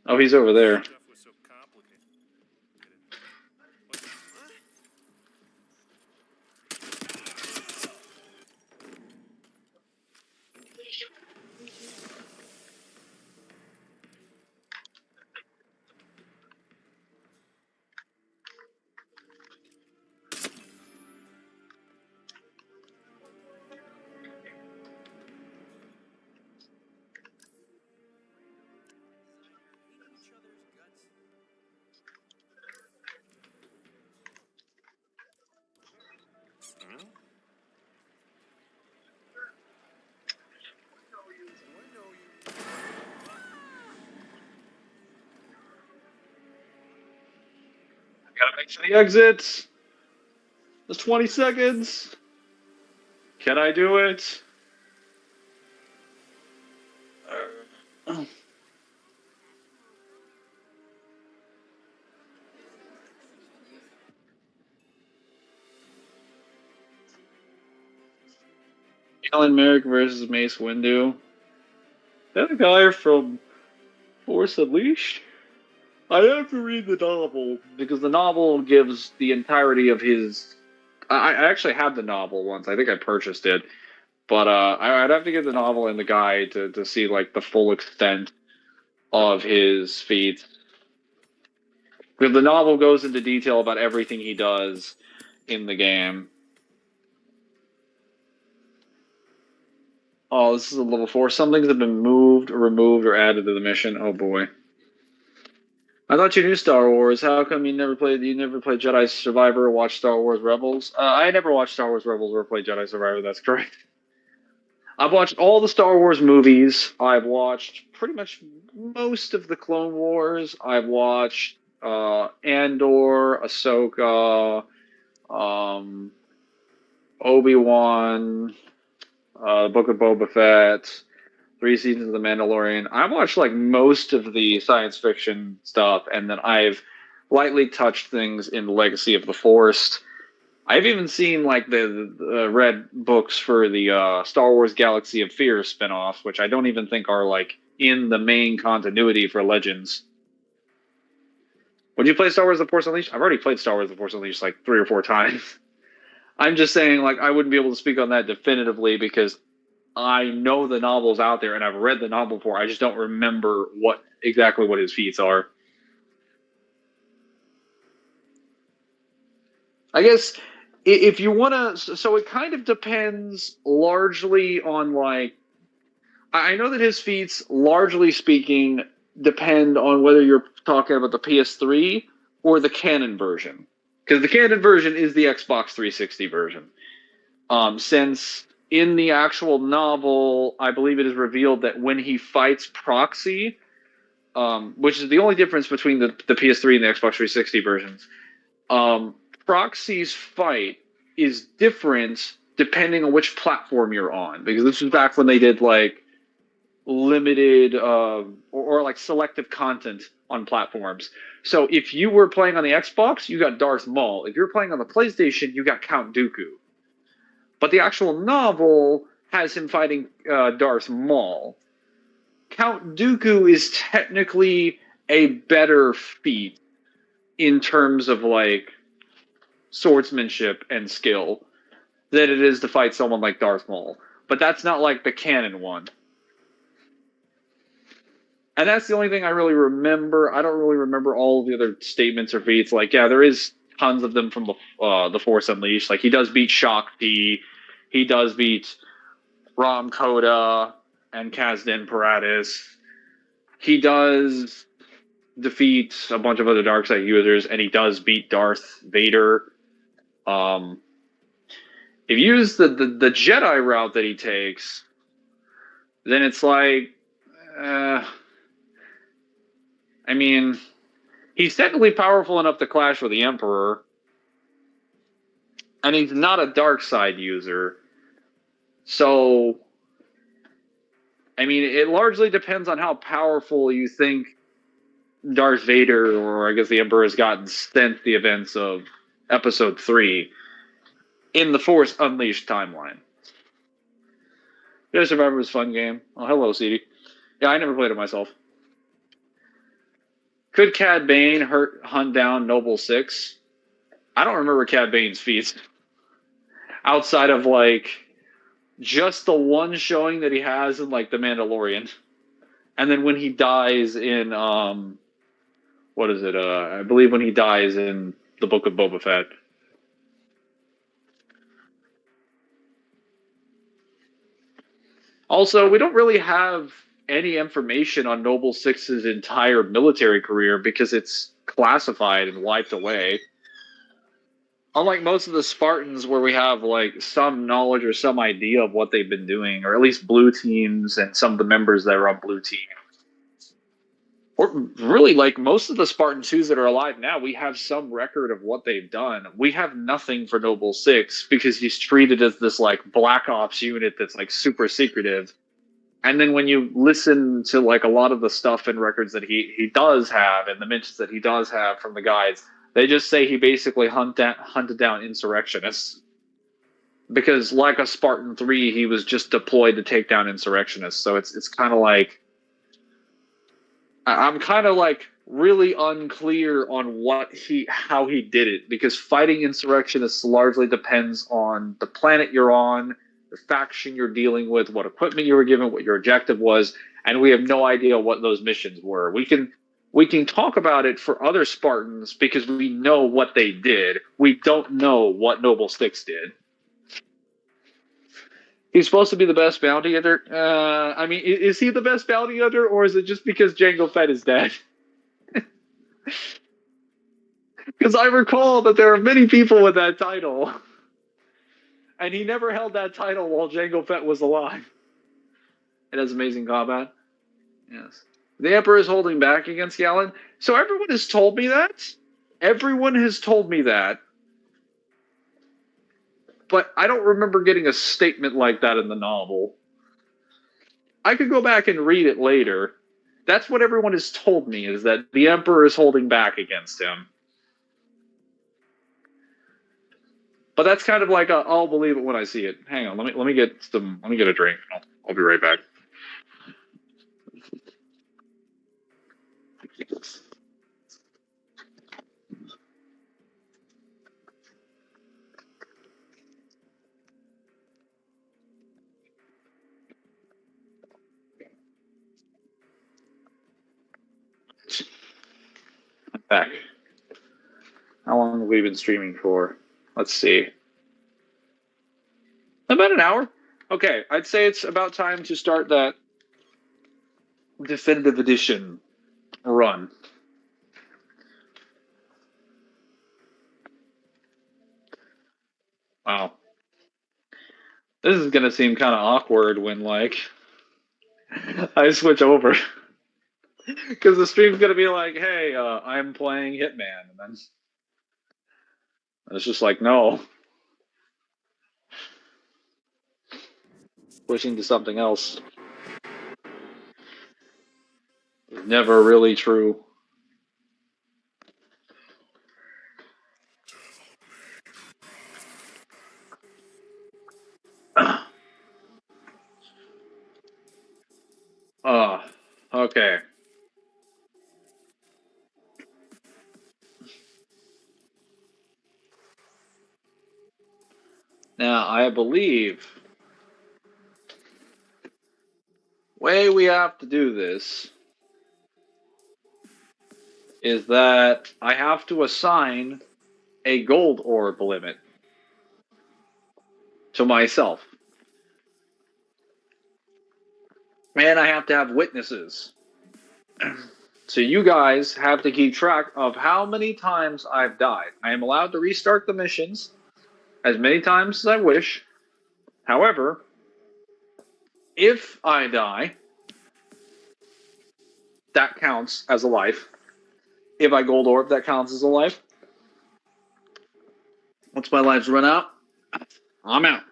Oh, he's over there. Stuff was so complicated. Each other's guts gotta make sure the exit. There's 20 seconds. Can I do it? Alan Merrick versus Mace Windu. That the guy from Force Unleashed? I have to read the novel because the novel gives the entirety of his. I actually had the novel once. I think I purchased it, but I'd have to get the novel and the guide to see like the full extent of his feats. Because the novel goes into detail about everything he does in the game. Oh, this is a level 4. Some things have been moved, or removed, or added to the mission. Oh boy. I thought you knew Star Wars. How come you never played Jedi Survivor or watched Star Wars Rebels? I never watched Star Wars Rebels or played Jedi Survivor, that's correct. I've watched all the Star Wars movies. I've watched pretty much most of the Clone Wars. I've watched Andor, Ahsoka, Obi-Wan, Book of Boba Fett, 3 seasons of The Mandalorian. I've watched like most of the science fiction stuff, and then I've lightly touched things in Legacy of the Force. I've even seen like the read books for the Star Wars Galaxy of Fear spinoff, which I don't even think are like in the main continuity for Legends. Would you play Star Wars The Force Unleashed? I've already played Star Wars The Force Unleashed like 3 or 4 times. I'm just saying, like, I wouldn't be able to speak on that definitively because I know the novel's out there and I've read the novel before. I just don't remember exactly what his feats are. I guess if you want to, so it kind of depends largely on like, I know that his feats, largely speaking, depend on whether you're talking about the PS3 or the canon version. Because the canon version is the Xbox 360 version. Since in the actual novel, I believe it is revealed that when he fights Proxy, which is the only difference between the PS3 and the Xbox 360 versions, Proxy's fight is different depending on which platform you're on. Because this was back when they did like limited or like selective content on platforms. So if you were playing on the Xbox, you got Darth Maul. If you're playing on the PlayStation, you got Count Dooku. But the actual novel has him fighting Darth Maul. Count Dooku is technically a better feat in terms of like swordsmanship and skill than it is to fight someone like Darth Maul. But that's not like the canon one. And that's the only thing I really remember. I don't really remember all of the other statements or feats. Like, yeah, there is tons of them from the Force Unleashed. Like, he does beat Shakti. He does beat Ram Koda and Kazdan Paratus. He does defeat a bunch of other Darkseid users, and he does beat Darth Vader. If you use the Jedi route that he takes, then it's like... I mean, he's technically powerful enough to clash with the Emperor, and he's not a dark side user. So, I mean, it largely depends on how powerful you think Darth Vader, or I guess the Emperor, has gotten since the events of Episode 3 in the Force Unleashed timeline. Jedi Survivor was a fun game. Oh, hello, CD. Yeah, I never played it myself. Could Cad Bane hunt down Noble Six? I don't remember Cad Bane's feats. Outside of, like, just the one showing that he has in, like, The Mandalorian. And then when he dies in, what is it? I believe when he dies in the Book of Boba Fett. Also, we don't really have any information on Noble Six's entire military career because it's classified and wiped away. Unlike most of the Spartans, where we have like some knowledge or some idea of what they've been doing, or at least blue teams and some of the members that are on blue team. or really, like most of the Spartan 2s that are alive now, we have some record of what they've done. We have nothing for Noble 6 because he's treated as this like black ops unit that's like super secretive. And then when you listen to like a lot of the stuff and records that he does have and the mentions that he does have from the guides, they just say he basically hunted down insurrectionists. Because like a Spartan 3, he was just deployed to take down insurrectionists. So it's kind of like I'm kind of like really unclear on how he did it, because fighting insurrectionists largely depends on the planet you're on, the faction you're dealing with, what equipment you were given, what your objective was, and we have no idea what those missions were. We can talk about it for other Spartans because we know what they did. We don't know what Noble Six did. He's supposed to be the best bounty hunter. I mean, is he the best bounty hunter, or is it just because Jango Fett is dead? Because I recall that there are many people with that title, and he never held that title while Jango Fett was alive. It has amazing combat. Yes. The Emperor is holding back against Galen. So everyone has told me that. Everyone has told me that. But I don't remember getting a statement like that in the novel. I could go back and read it later. That's what everyone has told me, is that the Emperor is holding back against him. But that's kind of like I'll believe it when I see it. Hang on, let me get a drink. I'll be right back. I'm back. How long have we been streaming for? Let's see. About an hour. Okay, I'd say it's about time to start that definitive edition run. Wow. This is going to seem kind of awkward when, like, I switch over. Because the stream's going to be like, hey, I'm playing Hitman. And then it's just like, no. Switching to something else is never really true. Okay. Now, I believe way we have to do this is that I have to assign a gold orb limit to myself. And I have to have witnesses. So you guys have to keep track of how many times I've died. I am allowed to restart the missions as many times as I wish. However, if I die, that counts as a life. If I gold orb, that counts as a life. Once my lives run out, I'm out.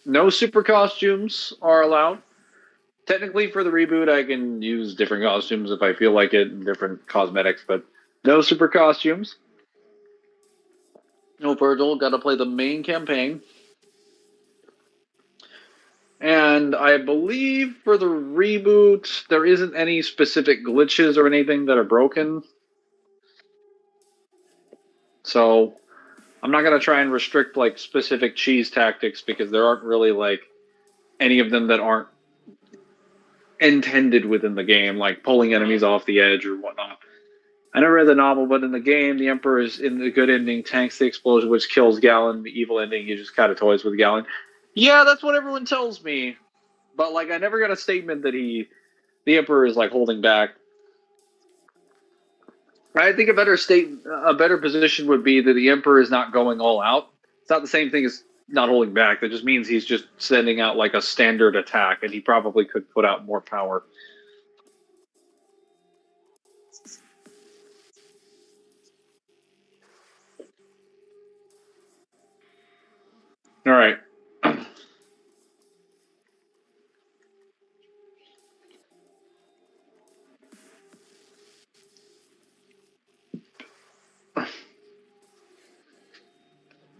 No super costumes are allowed. Technically, for the reboot, I can use different costumes if I feel like it, and different cosmetics, but no super costumes. No Virgil, gotta play the main campaign. And I believe for the reboot, there isn't any specific glitches or anything that are broken. So I'm not gonna try and restrict like specific cheese tactics, because there aren't really like any of them that aren't intended within the game, like pulling enemies off the edge or whatnot. I never read the novel, but in the game, the Emperor is in the good ending, tanks the explosion, which kills Galen. The evil ending, he just kind of toys with Galen. Yeah, that's what everyone tells me. But like, I never got a statement that the Emperor is like holding back. I think a better position would be that the Emperor is not going all out. It's not the same thing as not holding back. That just means he's just sending out like a standard attack, and he probably could put out more power. All right.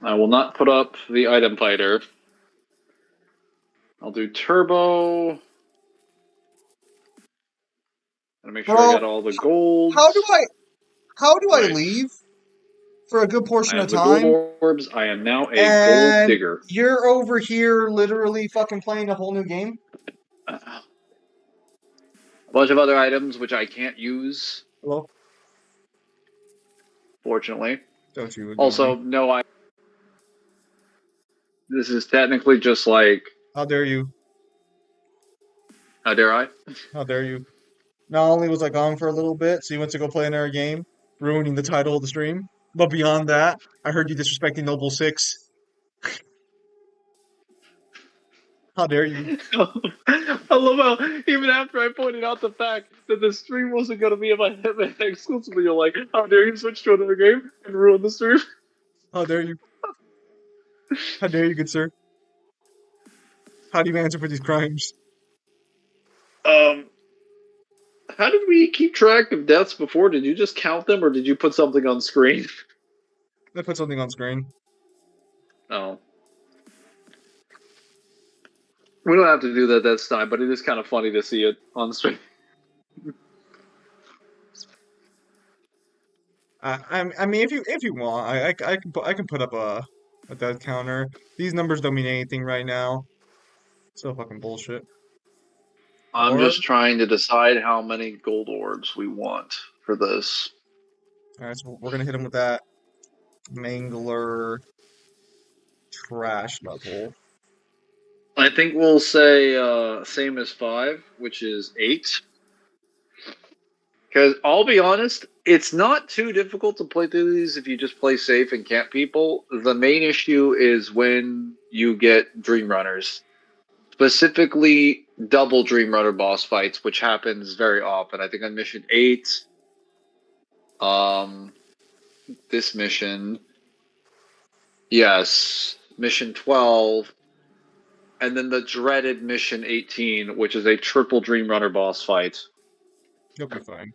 I will not put up the item fighter. I'll do turbo. Gotta make sure I got all the golds. How do I Nice. leave for a good I portion of have the gold time? orbs. I am now a gold And digger. you're over here literally fucking playing a whole new game? A bunch of other items which I can't use, Hello? fortunately. Don't you ignore Also, me. no, this is technically just like, How dare you? how dare I? How dare you? Not only was I gone for a little bit, so you went to go play another game, ruining the title of the stream, but beyond that, I heard you disrespecting Noble 6. How dare you? I love how even after I pointed out the fact that the stream wasn't going to be about Hitman exclusively, you're like, how dare you switch to another game and ruin the stream? How dare you? How dare you, good sir? How do you answer for these crimes? How did we keep track of deaths before? Did you just count them, or did you put something on screen? I put something on screen. Oh. We don't have to do that this time, but it is kind of funny to see it on screen. I mean, if you want, I can put up a death counter. These numbers don't mean anything right now. So fucking bullshit. I'm Or just trying to decide how many gold orbs we want for this. all right, so we're gonna hit him with that Mangler trash level. I think we'll say same as 5, which is 8. Because I'll be honest, it's not too difficult to play through these if you just play safe and camp people. The main issue is when you get Dream Runners. Specifically, double Dream Runner boss fights, which happens very often. I think on mission 8, this mission, yes, mission 12, and then the dreaded mission 18, which is a triple Dream Runner boss fight. You'll be fine.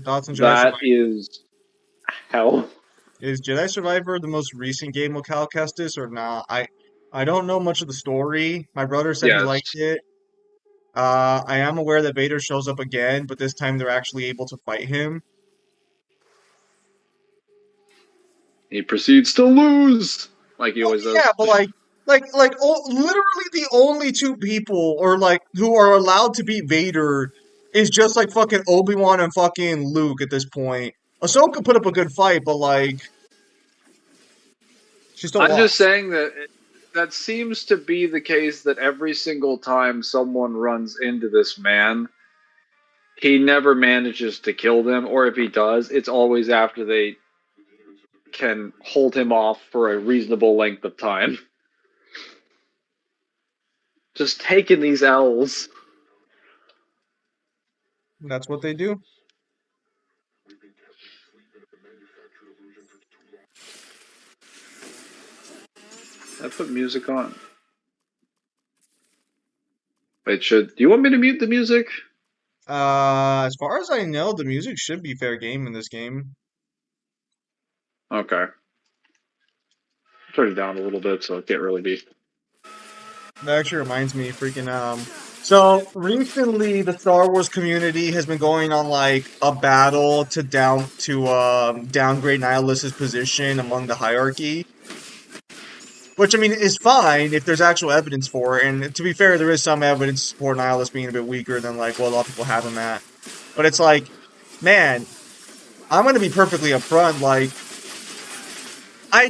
Thoughts on Jedi That Survivor? is hell. Is Jedi Survivor the most recent game of Cal Kestis or not? I don't know much of the story. My brother said he liked Yes. it. I am aware that Vader shows up again, but this time they're actually able to fight him. He proceeds to lose, like he always does. Yeah, but literally the only two people or like who are allowed to beat Vader is just like fucking Obi-Wan and fucking Luke at this point. Ahsoka put up a good fight, but like she still I'm lost. just saying that seems to be the case that every single time someone runs into this man, he never manages to kill them, or if he does, it's always after they can hold him off for a reasonable length of time. Just taking these L's. That's what they do. I put music on. Wait, do you want me to mute the music? As far as I know, the music should be fair game in this game. Okay. Turn it down a little bit so it can't really be. That actually reminds me, freaking So recently, the Star Wars community has been going on like a battle to downgrade Nihilus's position among the hierarchy. Which, I mean, is fine if there's actual evidence for it. And to be fair, there is some evidence to support Nihilus being a bit weaker than, like, what a lot of people have him at. But it's like, man, I'm going to be perfectly upfront. Like, I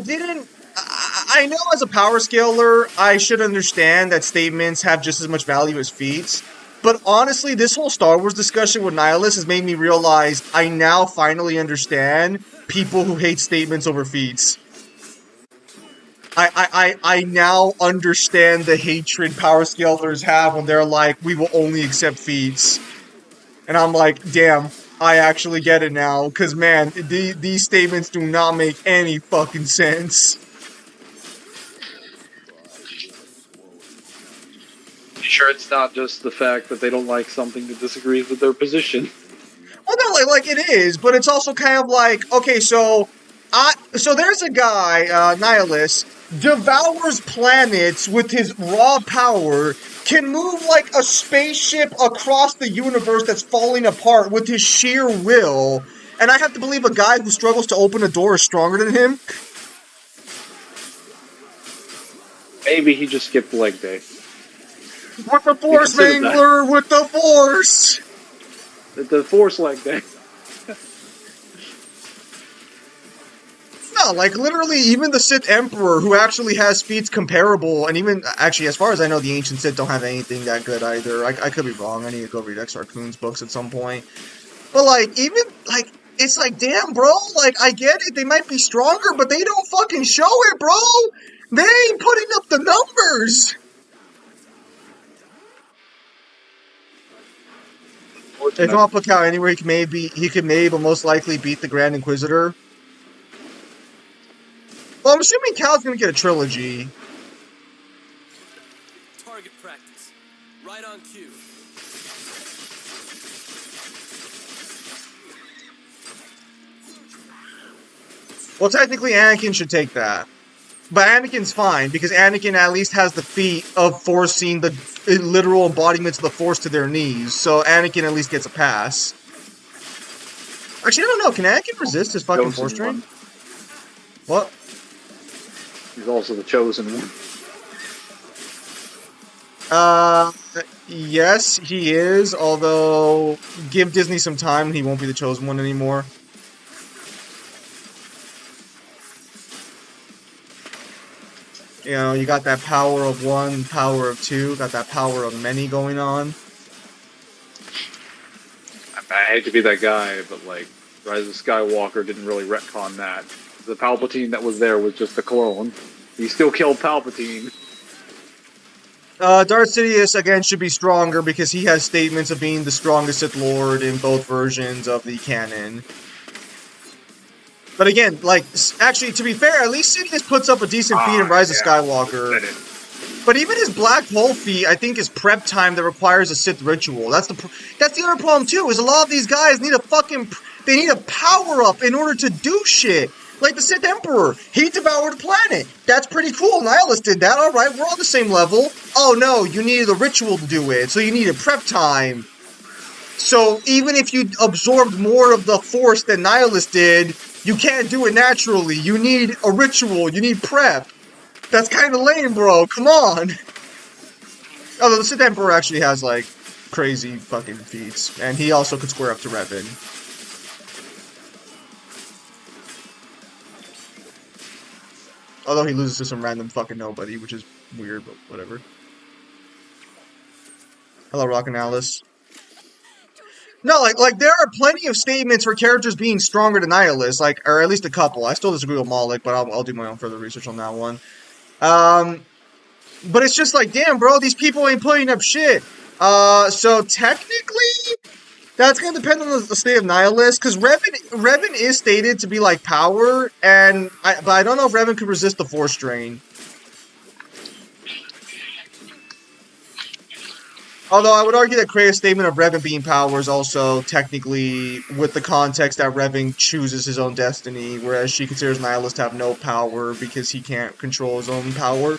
know as a power scaler, I should understand that statements have just as much value as feats. But honestly, this whole Star Wars discussion with Nihilus has made me realize I now finally understand people who hate statements over feats. I now understand the hatred power scalers have when they're like, we will only accept feats. And I'm like, damn, I actually get it now. Because, man, these statements do not make any fucking sense. You sure it's not just the fact that they don't like something that disagrees with their position? Well, no, like it is, but it's also kind of like, okay, so there's a guy, Nihilus, devours planets with his raw power, can move like a spaceship across the universe that's falling apart with his sheer will, and I have to believe a guy who struggles to open a door is stronger than him? Maybe he just skipped leg day. With the Force, considered that. Mangler, with the Force! The Force leg day. No, like literally even the Sith Emperor, who actually has feats comparable, and even, actually, as far as I know, the Ancient Sith don't have anything that good either. I could be wrong, I need to go read X. Raccoon's books at some point. But like, even, like, it's like, damn, bro, like, I get it, they might be stronger, but they don't fucking show it, bro! They ain't putting up the numbers! If you want to put Cal anywhere, he could maybe, but most likely beat the Grand Inquisitor. Well, I'm assuming Cal's gonna get a trilogy. Target practice. Right on cue. Well, technically, Anakin should take that. But Anakin's fine, because Anakin at least has the feat of forcing the literal embodiments of the Force to their knees, so Anakin at least gets a pass. Actually, I don't know, can Anakin resist his fucking Force drain? What? He's also the chosen one. Yes, he is, although, give Disney some time and he won't be the chosen one anymore. You know, you got that power of one, power of two, got that power of many going on. I hate to be that guy, but like, Rise of Skywalker didn't really retcon that. The Palpatine that was there was just a clone. He still killed Palpatine. Darth Sidious, again, should be stronger because he has statements of being the strongest Sith Lord in both versions of the canon. But again, actually, to be fair, at least Sidious puts up a decent feat in Rise of Skywalker. But even his black hole feat, I think, is prep time that requires a Sith ritual. That's the other problem too. Is a lot of these guys need they need a power up in order to do shit. Like the Sith Emperor, he devoured a planet. That's pretty cool. Nihilus did that. All right, we're on the same level. Oh no, you needed a ritual to do it, so you needed prep time. So even if you absorbed more of the Force than Nihilus did, you can't do it naturally. You need a ritual. You need prep. That's kind of lame, bro. Come on. Although the Sith Emperor actually has, like, crazy fucking feats. And he also could square up to Revan. Although he loses to some random fucking nobody, which is weird, but whatever. Hello, Rockin' Alice. No, like there are plenty of statements for characters being stronger than Nihilus, like, or at least a couple. I still disagree with Malik, but I'll do my own further research on that one. But it's just like, damn, bro, these people ain't putting up shit. So technically, that's gonna depend on the state of Nihilus, because Revan is stated to be like power, but I don't know if Revan could resist the Force drain. Although I would argue that Krea's statement of Revan being power is also technically with the context that Revan chooses his own destiny, whereas she considers Nihilus to have no power because he can't control his own power.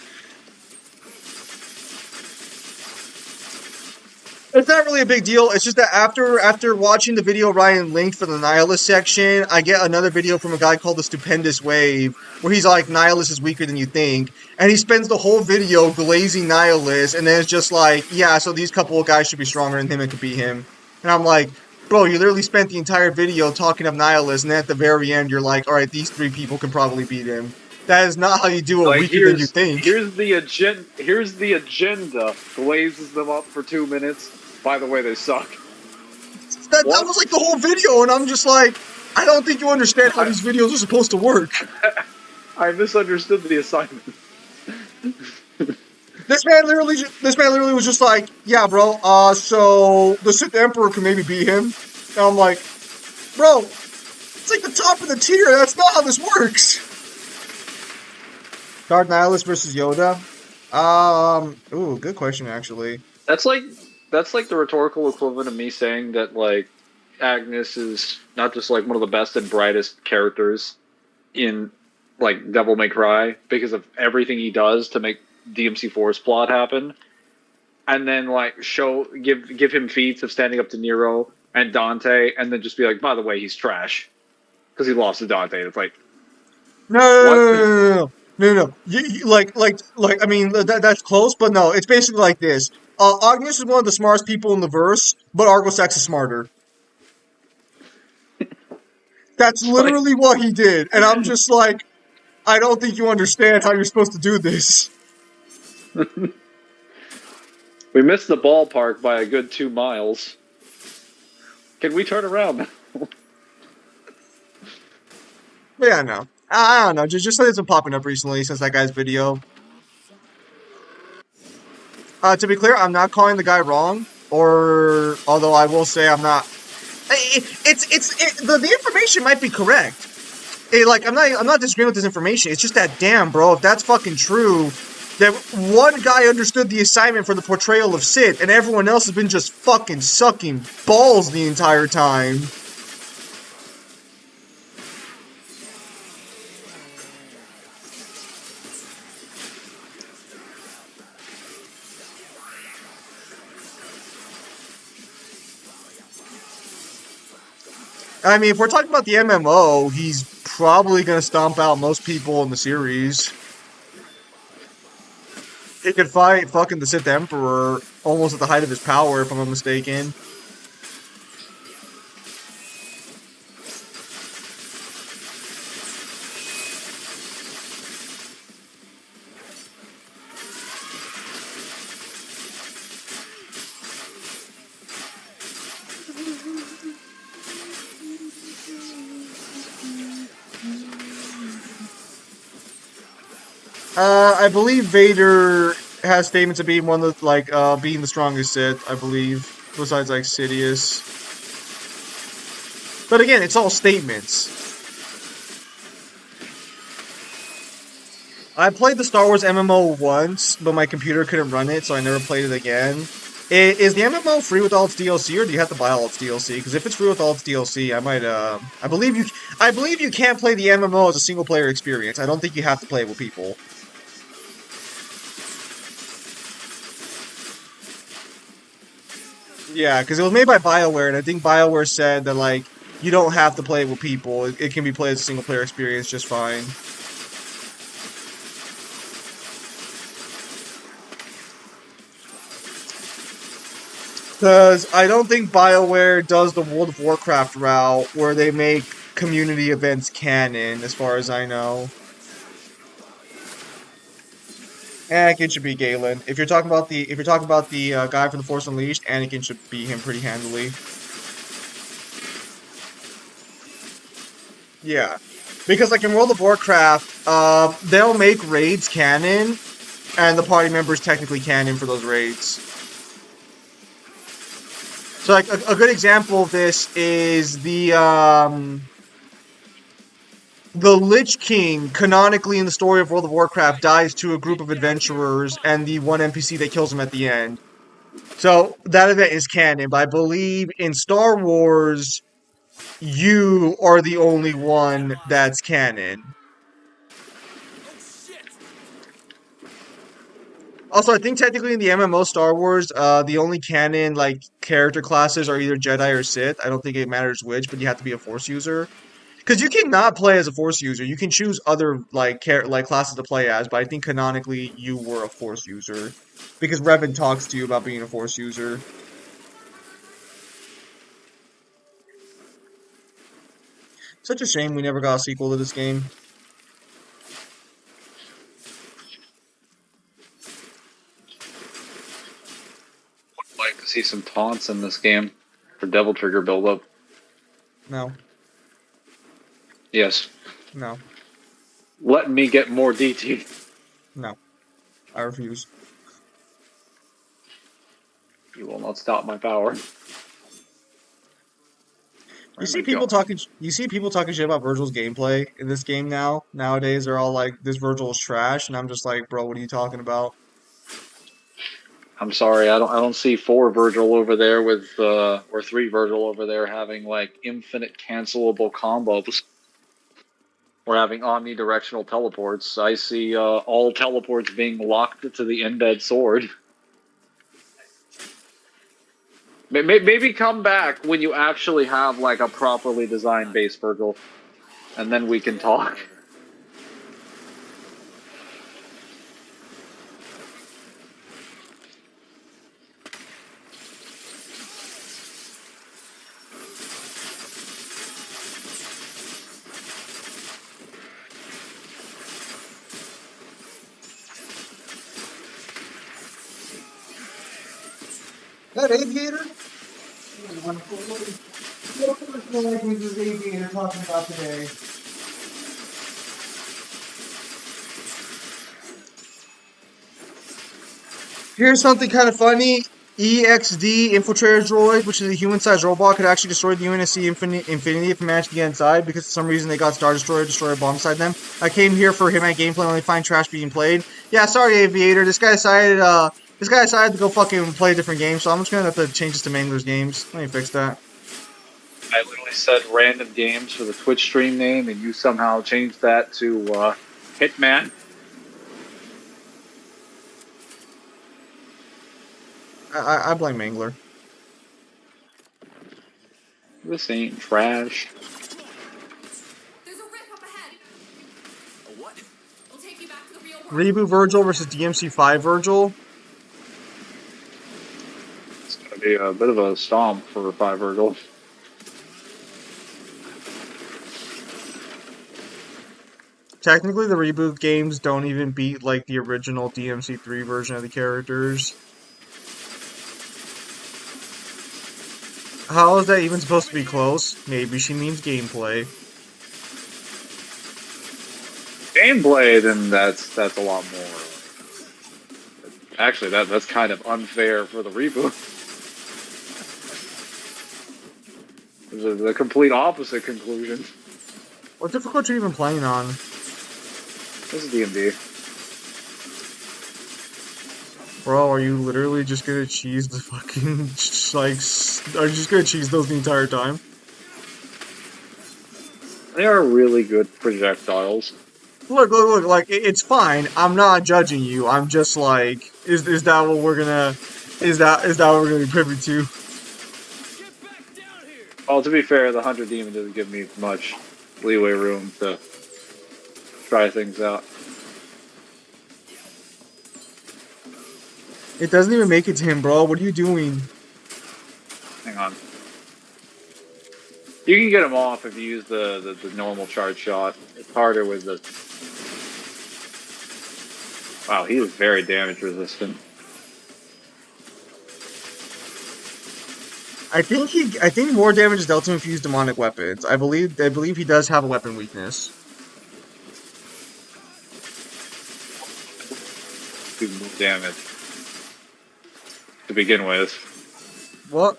It's not really a big deal. It's just that after watching the video Ryan linked for the Nihilus section, I get another video from a guy called The Stupendous Wave, where he's like, Nihilus is weaker than you think, and he spends the whole video glazing Nihilus, and then it's just like, yeah, so these couple of guys should be stronger than him and could beat him. And I'm like, bro, you literally spent the entire video talking of Nihilus, and then at the very end, you're like, alright, these three people can probably beat him. That is not how you do it weaker than you think. Here's the agenda. Glazes them up for 2 minutes. By the way, they suck. That was like the whole video, and I'm just like, I don't think you understand how these videos are supposed to work. I misunderstood the assignment. This man literally was just like, yeah, bro. So the Sith Emperor can maybe beat him. And I'm like, bro, it's like the top of the tier. That's not how this works. Dark Nihilist versus Yoda. Ooh, good question actually. That's like the rhetorical equivalent of me saying that like Agnes is not just like one of the best and brightest characters in like Devil May Cry because of everything he does to make DMC4's plot happen, and then like give him feats of standing up to Nero and Dante, and then just be like, by the way, he's trash because he lost to Dante. It's like No, what? no. Like. I mean, that's close, but no. It's basically like this. Agnes is one of the smartest people in the verse, but Argosax is smarter. That's It's like literally what he did, and I'm just like, I don't think you understand how you're supposed to do this. we missed the ballpark by a good 2 miles. Can we turn around? But yeah, no. I don't know. Just something's been popping up recently since that guy's video. To be clear, I'm not calling the guy wrong, or although I will say I'm not. The information might be correct. Like I'm not disagreeing with this information. It's just that damn, bro. If that's fucking true, that one guy understood the assignment for the portrayal of Sid, and everyone else has been just fucking sucking balls the entire time. I mean, if we're talking about the MMO, he's probably gonna stomp out most people in the series. He could fight fucking the Sith Emperor almost at the height of his power, if I'm not mistaken. I believe Vader has statements of being one of the, like, being the strongest Sith, I believe, besides, like, Sidious. But again, it's all statements. I played the Star Wars MMO once, but my computer couldn't run it, so I never played it again. Is the MMO free with all its DLC, or do you have to buy all its DLC? Because if it's free with all its DLC, I might, I believe you can't play the MMO as a single-player experience. I don't think you have to play it with people. Yeah, because it was made by BioWare, and I think BioWare said that, like, you don't have to play it with people. It can be played as a single-player experience just fine. Because I don't think BioWare does the World of Warcraft route, where they make community events canon, as far as I know. Anakin should be Galen. If you're talking about the guy from the Force Unleashed, Anakin should beat him pretty handily. Yeah, because like in World of Warcraft, they'll make raids canon, and the party members technically canon for those raids. So like a good example of this is the Lich King, canonically in the story of World of Warcraft, dies to a group of adventurers and the one NPC that kills him at the end. So that event is canon, but I believe in Star Wars, you are the only one that's canon. Also, I think technically in the MMO Star Wars, the only canon like character classes are either Jedi or Sith. I don't think it matters which, but you have to be a Force user. Because you cannot play as a Force user. You can choose other like classes to play as, but I think canonically you were a Force user because Revan talks to you about being a Force user. Such a shame we never got a sequel to this game. I'd like to see some taunts in this game for Devil Trigger buildup. No, Yes. no, Let me get more DT. no. I refuse. You will not stop my power. Where You am see I people going? talking. You see people talking shit about Virgil's gameplay in this game now. Nowadays, they're all like, "This Virgil is trash," and I'm just like, "Bro, what are you talking about?" I'm sorry, I don't see 4 Virgil over there with or 3 Virgil over there having like infinite cancelable combos. We're having omnidirectional teleports. I see all teleports being locked to the embed sword. Maybe come back when you actually have like a properly designed base Virgil, and then we can talk. That aviator? What language is aviator talking about today? Here's something kind of funny. EXD Infiltrator Droid, which is a human-sized robot, could actually destroy the UNSC Infinity if it managed to get inside, because for some reason they got Star Destroyer to destroy a bomb beside them. I came here for him at gameplay, only find trash being played. Yeah, sorry, Aviator. This guy decided to go fucking play a different game, so I'm just gonna have to change this to Mangler's games. Let me fix that. I literally said random games for the Twitch stream name, and you somehow changed that to Hitman. I blame Mangler. This ain't trash. There's a rip up ahead. A what? We'll take you back to the real world. Reboot Virgil versus DMC5 Virgil. It's gonna be a bit of a stomp for 5 Virgil. Technically, the reboot games don't even beat like the original DMC3 version of the characters. How is that even supposed to be close? Maybe she means gameplay. Gameplay, then that's a lot more. Actually, that's kind of unfair for the reboot. The complete opposite conclusion. What difficulty are you even playing on? This is D&D. Bro, are you literally just gonna cheese the fucking, like, are you just gonna cheese those the entire time? They are really good projectiles. Look, like, it's fine. I'm not judging you. I'm just like, is that what we're gonna, is that what we're gonna be privy to? Get back down here! Well, to be fair, the Hunter Demon doesn't give me much leeway room to try things out. It doesn't even make it to him, bro. What are you doing? Hang on. You can get him off if you use the normal charge shot. It's harder with the... Wow, he is very damage resistant. I think more damage is dealt to him if you use demonic weapons. I believe he does have a weapon weakness. Do more damage to begin with. What?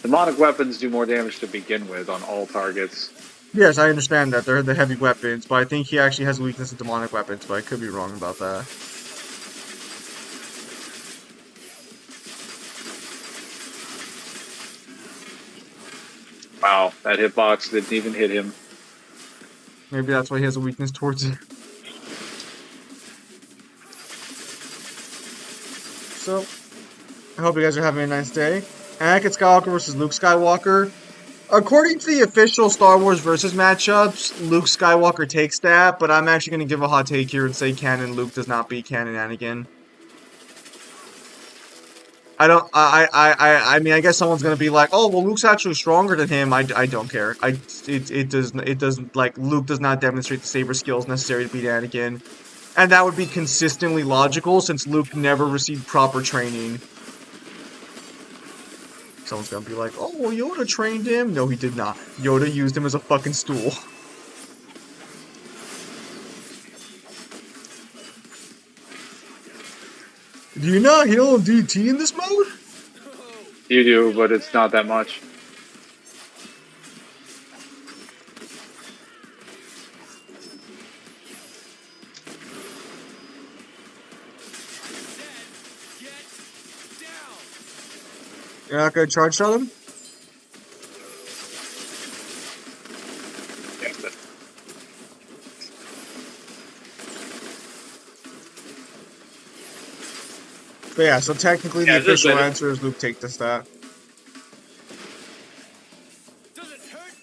Demonic weapons do more damage to begin with on all targets. Yes, I understand that they're the heavy weapons, but I think he actually has a weakness to demonic weapons, but I could be wrong about that. Wow, that hitbox didn't even hit him. Maybe that's why he has a weakness towards it. So, I hope you guys are having a nice day. Anakin Skywalker versus Luke Skywalker. According to the official Star Wars versus matchups, Luke Skywalker takes that, but I'm actually going to give a hot take here and say canon Luke does not beat canon Anakin. I mean, I guess someone's going to be like, oh, well, Luke's actually stronger than him. I don't care. It doesn't, like, Luke does not demonstrate the saber skills necessary to beat Anakin. And that would be consistently logical since Luke never received proper training. Someone's gonna be like, oh, well, Yoda trained him. No, he did not. Yoda used him as a fucking stool. Do you not heal DT in this mode? You do, but it's not that much. Get down. You're not gonna charge shot him? But yeah, so technically the Yeah, just official better. answer is Luke take the stat. Does it hurt?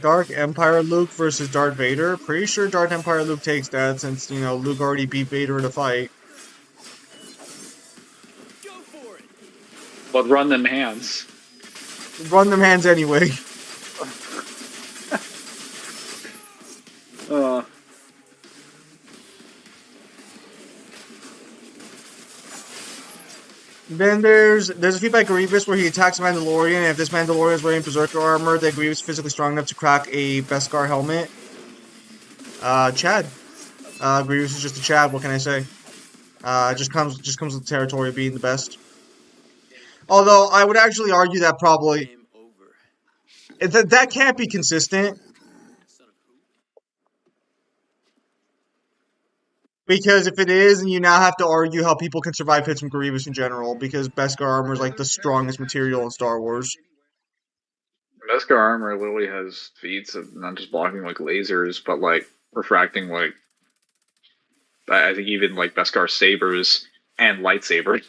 Dark Empire Luke versus Darth Vader. Pretty sure Dark Empire Luke takes that since, you know, Luke already beat Vader in a fight. Go for it. But run them hands. Run them hands anyway. Then there's a feat by Grievous where he attacks a Mandalorian, and if this Mandalorian is wearing Berserker armor, then Grievous is physically strong enough to crack a Beskar helmet. Chad. Grievous is just a Chad, what can I say? Just comes with the territory of being the best. Although I would actually argue that probably Game over. that can't be consistent. Son of who? Because if it is, then you now have to argue how people can survive hits from Grievous in general, because Beskar armor is like the strongest material in Star Wars. Beskar armor literally has feats of not just blocking like lasers, but like refracting like I think even like Beskar sabers and lightsabers.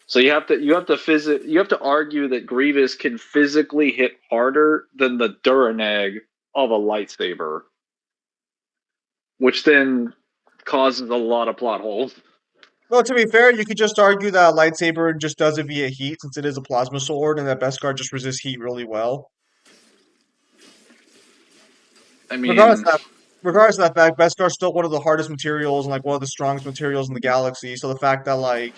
So you have to argue that Grievous can physically hit harder than the Duranag of a lightsaber, which then causes a lot of plot holes. Well, to be fair, you could just argue that a lightsaber just does it via heat, since it is a plasma sword, and that Beskar just resists heat really well. I mean, Regardless of that fact, Beskar's still one of the hardest materials and like one of the strongest materials in the galaxy. So the fact that like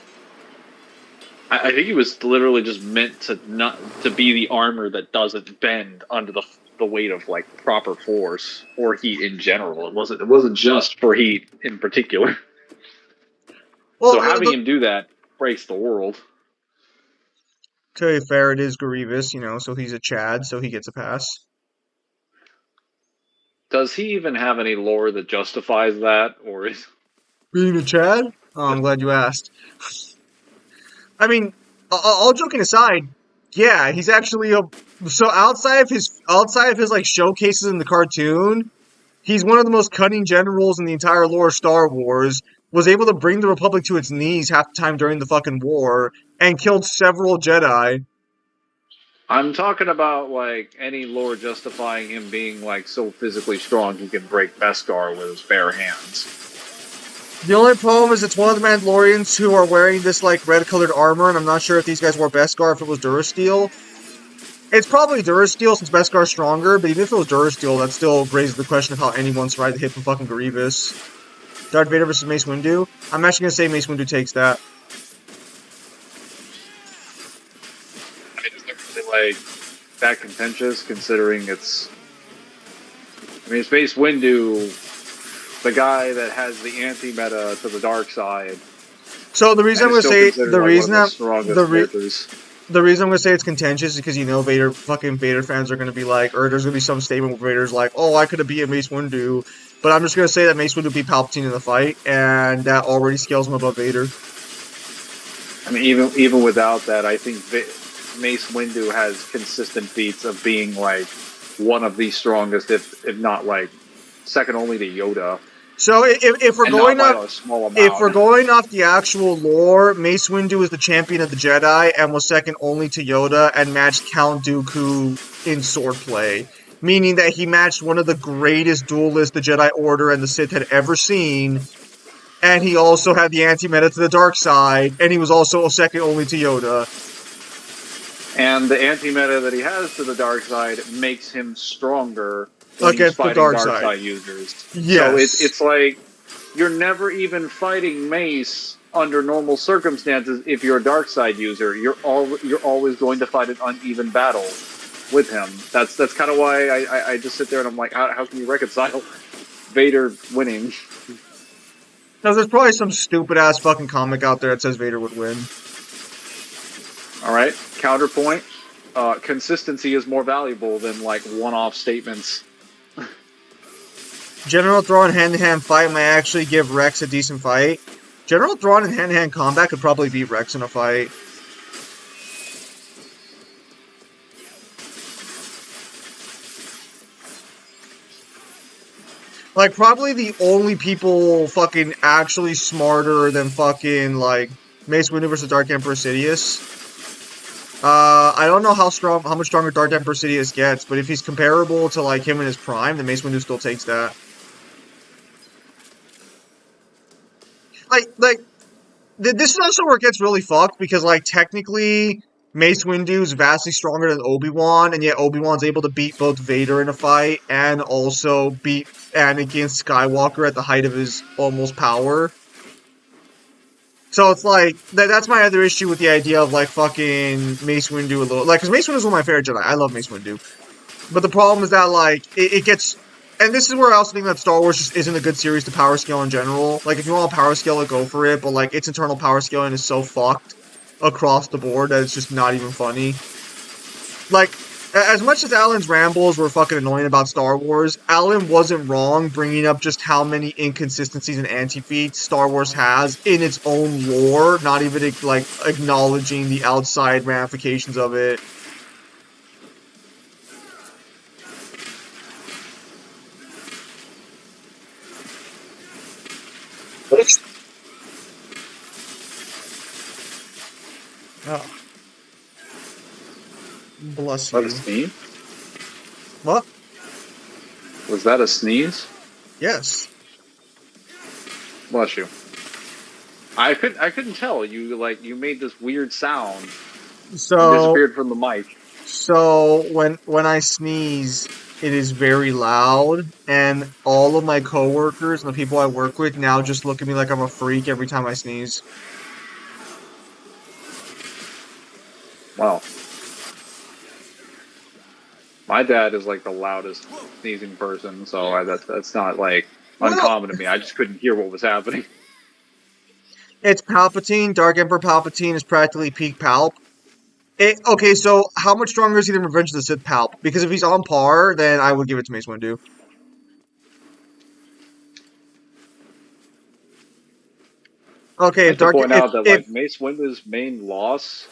I think it was literally just meant to not to be the armor that doesn't bend under the weight of like proper force or heat in general. It wasn't just for heat in particular. well, So having him do that breaks the world. to be fair, it is Grievous, you know, so he's a Chad, so he gets a pass. Does he even have any lore that justifies that, or is Being a Chad? Oh, I'm glad you asked. I mean, all joking aside, yeah, he's actually a so outside of his like showcases in the cartoon, he's one of the most cunning generals in the entire lore of Star Wars. Was able to bring the Republic to its knees half the time during the fucking war, and killed several Jedi. I'm talking about like any lore justifying him being like so physically strong he can break Beskar with his bare hands. The only problem is it's one of the Mandalorians who are wearing this like red-colored armor, and I'm not sure if these guys wore Beskar, if it was Durasteel. It's probably Durasteel since Beskar's stronger, but even if it was Durasteel, that still raises the question of how anyone survived the hit from fucking Grievous. Darth Vader versus Mace Windu. I'm actually gonna say Mace Windu takes that. I mean, it's not really like that contentious considering it's. I mean, it's Mace Windu, the guy that has the anti-meta to the dark side. So the reason I'm gonna say the reason I'm gonna say it's contentious is because you know Vader fans are gonna be like, or there's gonna be some statement where Vader's like, oh, I could have beat Mace Windu, but I'm just gonna say that Mace Windu beat Palpatine in the fight, and that already scales him above Vader. I mean, even without that, I think Mace Windu has consistent feats of being like one of the strongest, if not like second only to Yoda. So if we're going off the actual lore, Mace Windu is the champion of the Jedi and was second only to Yoda and matched Count Dooku in swordplay, meaning that he matched one of the greatest duelists the Jedi Order and the Sith had ever seen, and he also had the anti-meta to the dark side, and he was also second only to Yoda. And the anti-meta that he has to the dark side makes him stronger when against he's fighting the dark side users. Yes. So it's like you're never even fighting Mace under normal circumstances if you're a dark side user. You're always going to fight an uneven battle with him. That's kind of why I just sit there and I'm like, how can you reconcile Vader winning? No, there's probably some stupid ass fucking comic out there that says Vader would win. All right. Counterpoint. Consistency is more valuable than like one-off statements. General Thrawn hand-to-hand fight might actually give Rex a decent fight. General Thrawn in hand-to-hand combat could probably beat Rex in a fight. Like, probably the only people fucking actually smarter than fucking, like, Mace Windu versus Dark Emperor Sidious. I don't know how much stronger Dark Emperor Sidious gets, but if he's comparable to, like, him in his prime, then Mace Windu still takes that. This is also where it gets really fucked, because, like, technically, Mace Windu is vastly stronger than Obi-Wan, and yet Obi-Wan's able to beat both Vader in a fight, and also beat Anakin Skywalker at the height of his almost power. So it's like, that's my other issue with the idea of, like, fucking Mace Windu a little, like, because Mace Windu is one of my favorite Jedi. I love Mace Windu. But the problem is that, like, it gets, and this is where I also think that Star Wars just isn't a good series to power scale in general. Like, if you want to power scale it, go for it, but, like, its internal power scaling is so fucked across the board that it's just not even funny. Like, as much as Alan's rambles were fucking annoying about Star Wars, Alan wasn't wrong bringing up just how many inconsistencies and anti-feats Star Wars has in its own lore, not even, like, acknowledging the outside ramifications of it. Oh. Bless Was that you. a sneeze? What? Was that a sneeze? Yes. Bless you. I couldn't tell. You made this weird sound. You So disappeared from the mic. when I sneeze, it is very loud, and all of my coworkers and the people I work with now just look at me like I'm a freak every time I sneeze. Wow. My dad is like the loudest sneezing person, so that's not like uncommon to me. I just couldn't hear what was happening. It's Palpatine. Dark Emperor Palpatine is practically peak Palp. Okay, so how much stronger is he than Revenge of the Sith Palp? Because if he's on par, then I would give it to Mace Windu. Okay, I if have to Dark point out that if like Mace Windu's main loss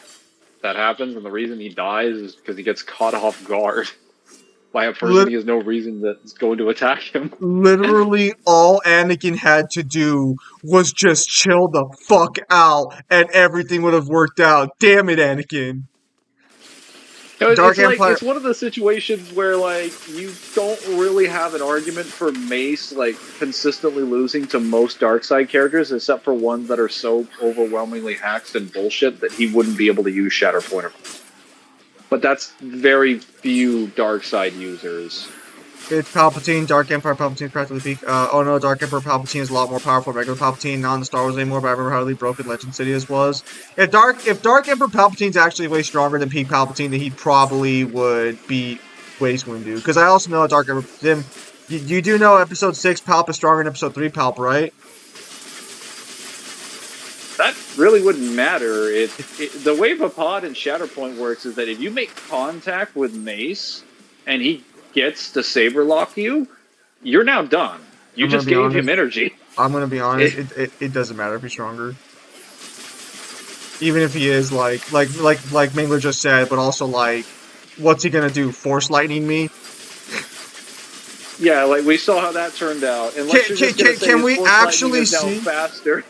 that happens, and the reason he dies is because he gets caught off guard by a person he has no reason that's going to attack him. literally all Anakin had to do was just chill the fuck out, and everything would have worked out. Damn it, Anakin. Dark Empire. It's one of the situations where like you don't really have an argument for Mace like consistently losing to most dark side characters, except for ones that are so overwhelmingly hacked and bullshit that he wouldn't be able to use Shatterpoint. But that's very few dark side users. It's Palpatine. Dark Empire Palpatine is practically peak. Oh no, Dark Emperor Palpatine is a lot more powerful than regular Palpatine. Not in the Star Wars anymore, but I remember how really broken Legend Sidious was. If Dark Emperor Palpatine's actually way stronger than peak Palpatine, then he probably would beat Mace Windu. Because I also know Dark Emperor. Then you do know Episode 6 Palp is stronger than Episode 3 Palp, right? That really wouldn't matter. The way Vapod and Shatterpoint works is that if you make contact with Mace and he gets to saber lock you, you're now done. You just gave him energy. I'm gonna be honest. It doesn't matter if he's stronger, even if he is like Mangler just said. But also like, what's he gonna do? Force lightning me? Yeah, like we saw how that turned out. Can we actually see faster?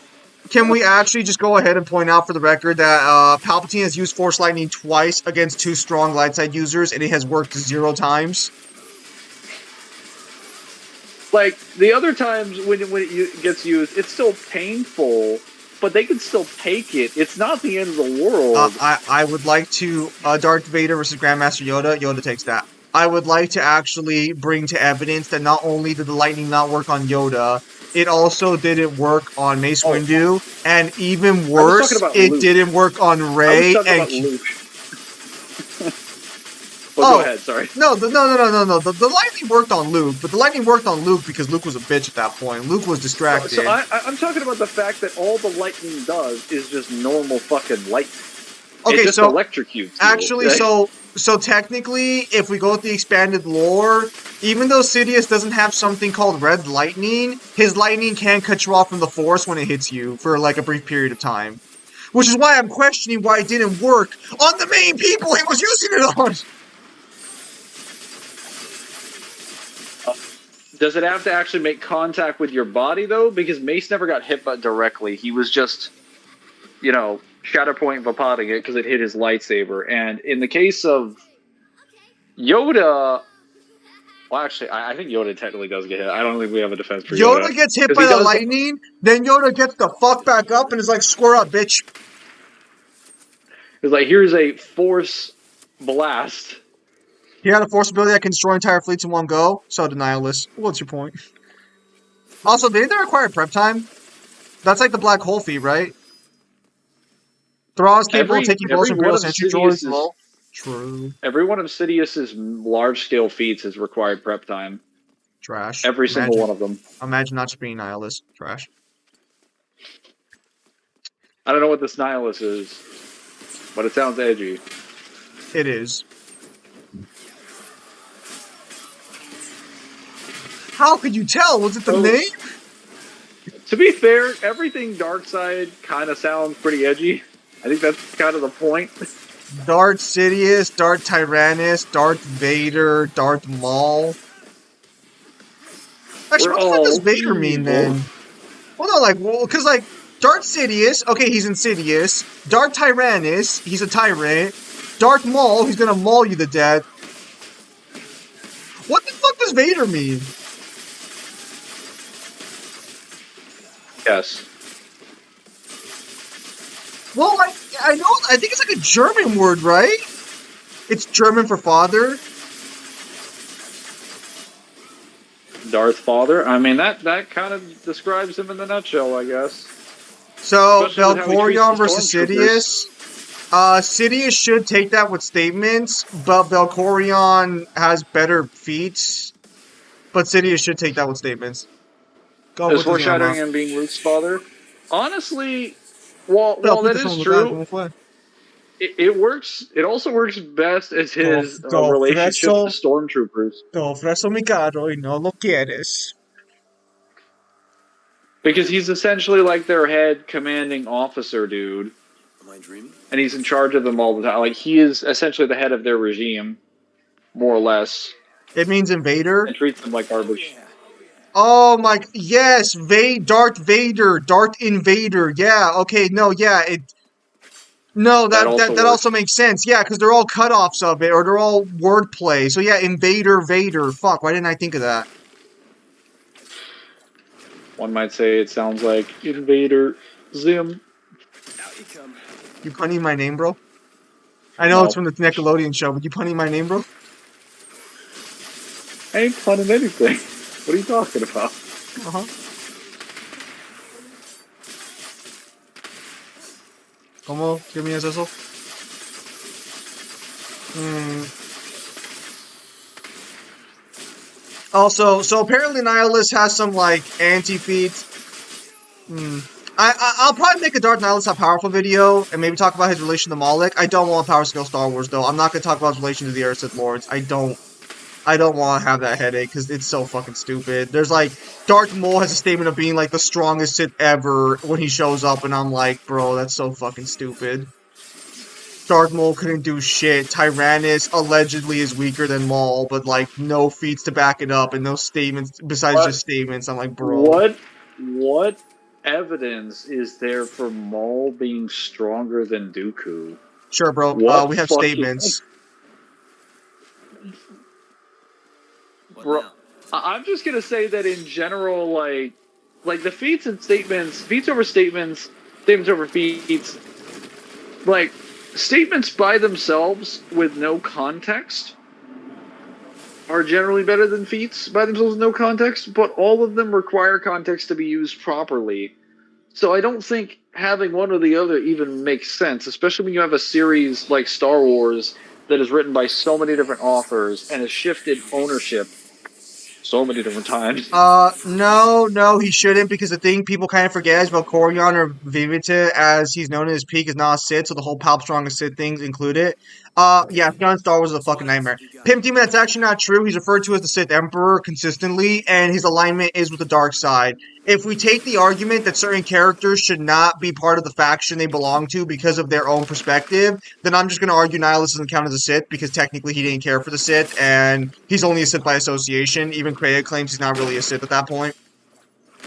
Can we actually just go ahead and point out for the record that Palpatine has used Force Lightning twice against 2 strong light side users, and it has worked 0 times? Like, the other times when it gets used, it's still painful, but they can still take it. It's not the end of the world. I would like to, Darth Vader versus Grandmaster Yoda. Yoda takes that. I would like to actually bring to evidence that not only did the lightning not work on Yoda, it also didn't work on Mace Windu, and even worse, it didn't work on Rey. I was talking about Luke. Well, go ahead. Sorry. No. The lightning worked on Luke, but the lightning worked on Luke because Luke was a bitch at that point. Luke was distracted. So I'm talking about the fact that all the lightning does is just normal fucking lightning. Okay, it just so electrocutes you. actually, so technically, if we go with the expanded lore, even though Sidious doesn't have something called red lightning, his lightning can cut you off from the force when it hits you for like a brief period of time. Which is why I'm questioning why it didn't work on the main people he was using it on. Does it have to actually make contact with your body though? Because Mace never got hit but directly. He was just, Shatterpoint Vapoting it because it hit his lightsaber. And in the case of Yoda, well, actually, I think Yoda technically does get hit. I don't think we have a defense for Yoda. Yoda gets hit by the lightning, then Yoda gets the fuck back up and is like, square up, bitch. It's like, here's a force blast. He had a force ability that can destroy entire fleets in one go. So did Nihilus. What's your point? Also, did they require prep time? That's like the black hole feat, right? Thrawn is capable of taking blows from Imperial Sentry droids. Well, true. Every one of Sidious's large-scale feats has required prep time. Trash. Every single one of them. Imagine not just being Nihilus. Trash. I don't know what this Nihilus is, but it sounds edgy. It is. How could you tell? Was it the name? To be fair, everything Darkseid kind of sounds pretty edgy. I think that's kind of the point. Darth Sidious, Darth Tyrannus, Darth Vader, Darth Maul. Actually, what the fuck does Vader mean then? Well, no, because Darth Sidious, okay, he's insidious. Darth Tyrannus, he's a tyrant. Darth Maul, he's gonna maul you to death. What the fuck does Vader mean? Yes. Well, I know, I think it's like a German word, right? It's German for father. Darth Father? I mean, that kind of describes him in a nutshell, I guess. So, Belcorion versus Sidious. Sidious should take that with statements, but Belcorion has better feats. But Sidious should take that with statements. Go As foreshadowing him being Luke's father? Honestly, while that is true, it works. It also works best as his relationship to stormtroopers. Ofrezo mi caro y no lo quieres. Because he's essentially like their head commanding officer, dude. Am I dreaming? And he's in charge of them all the time. Like, he is essentially the head of their regime, more or less. It means invader? And treats them like garbage. Oh my, yes, Darth Vader, Darth Invader, yeah, okay, no, yeah, that also makes sense, yeah, because they're all cutoffs of it, or they're all wordplay, so yeah, Invader, Vader, fuck, why didn't I think of that? One might say it sounds like Invader Zim. Out you come. You punning my name, bro? I know it's from the Nickelodeon show, but you punning my name, bro? I ain't punning anything. What are you talking about? ¿Cómo? ¿Qué mío es eso? Also, so apparently Nihilus has some, anti-feats. I'll probably make a Darth Nihilus How Powerful video, and maybe talk about his relation to Malik. I don't want Power Scale Star Wars, though. I'm not going to talk about his relation to the Sith Lords. I don't want to have that headache, because it's so fucking stupid. There's, Darth Maul has a statement of being, the strongest Sith ever when he shows up, and I'm like, bro, that's so fucking stupid. Darth Maul couldn't do shit. Tyrannus allegedly is weaker than Maul, but, no feats to back it up, and no statements besides just statements. I'm like, bro. What evidence is there for Maul being stronger than Dooku? Sure, bro. We have statements. Bro, I'm just gonna say that in general, like the feats and statements, feats over statements, statements over feats, statements by themselves with no context are generally better than feats by themselves with no context, but all of them require context to be used properly. So I don't think having one or the other even makes sense, especially when you have a series like Star Wars that is written by so many different authors and has shifted ownership so many different times. No, he shouldn't, because the thing people kind of forget is Valkorion, or Vivita, as he's known in his peak, is not a Sith, so the whole Palpstrong and Sith things included. Yeah, John Star Wars is a fucking nightmare. Pimp Demon, that's actually not true. He's referred to as the Sith Emperor consistently, and his alignment is with the dark side. If we take the argument that certain characters should not be part of the faction they belong to because of their own perspective, then I'm just going to argue Nihilus doesn't count as a Sith, because technically he didn't care for the Sith, and he's only a Sith by association. Even Kreia claims he's not really a Sith at that point.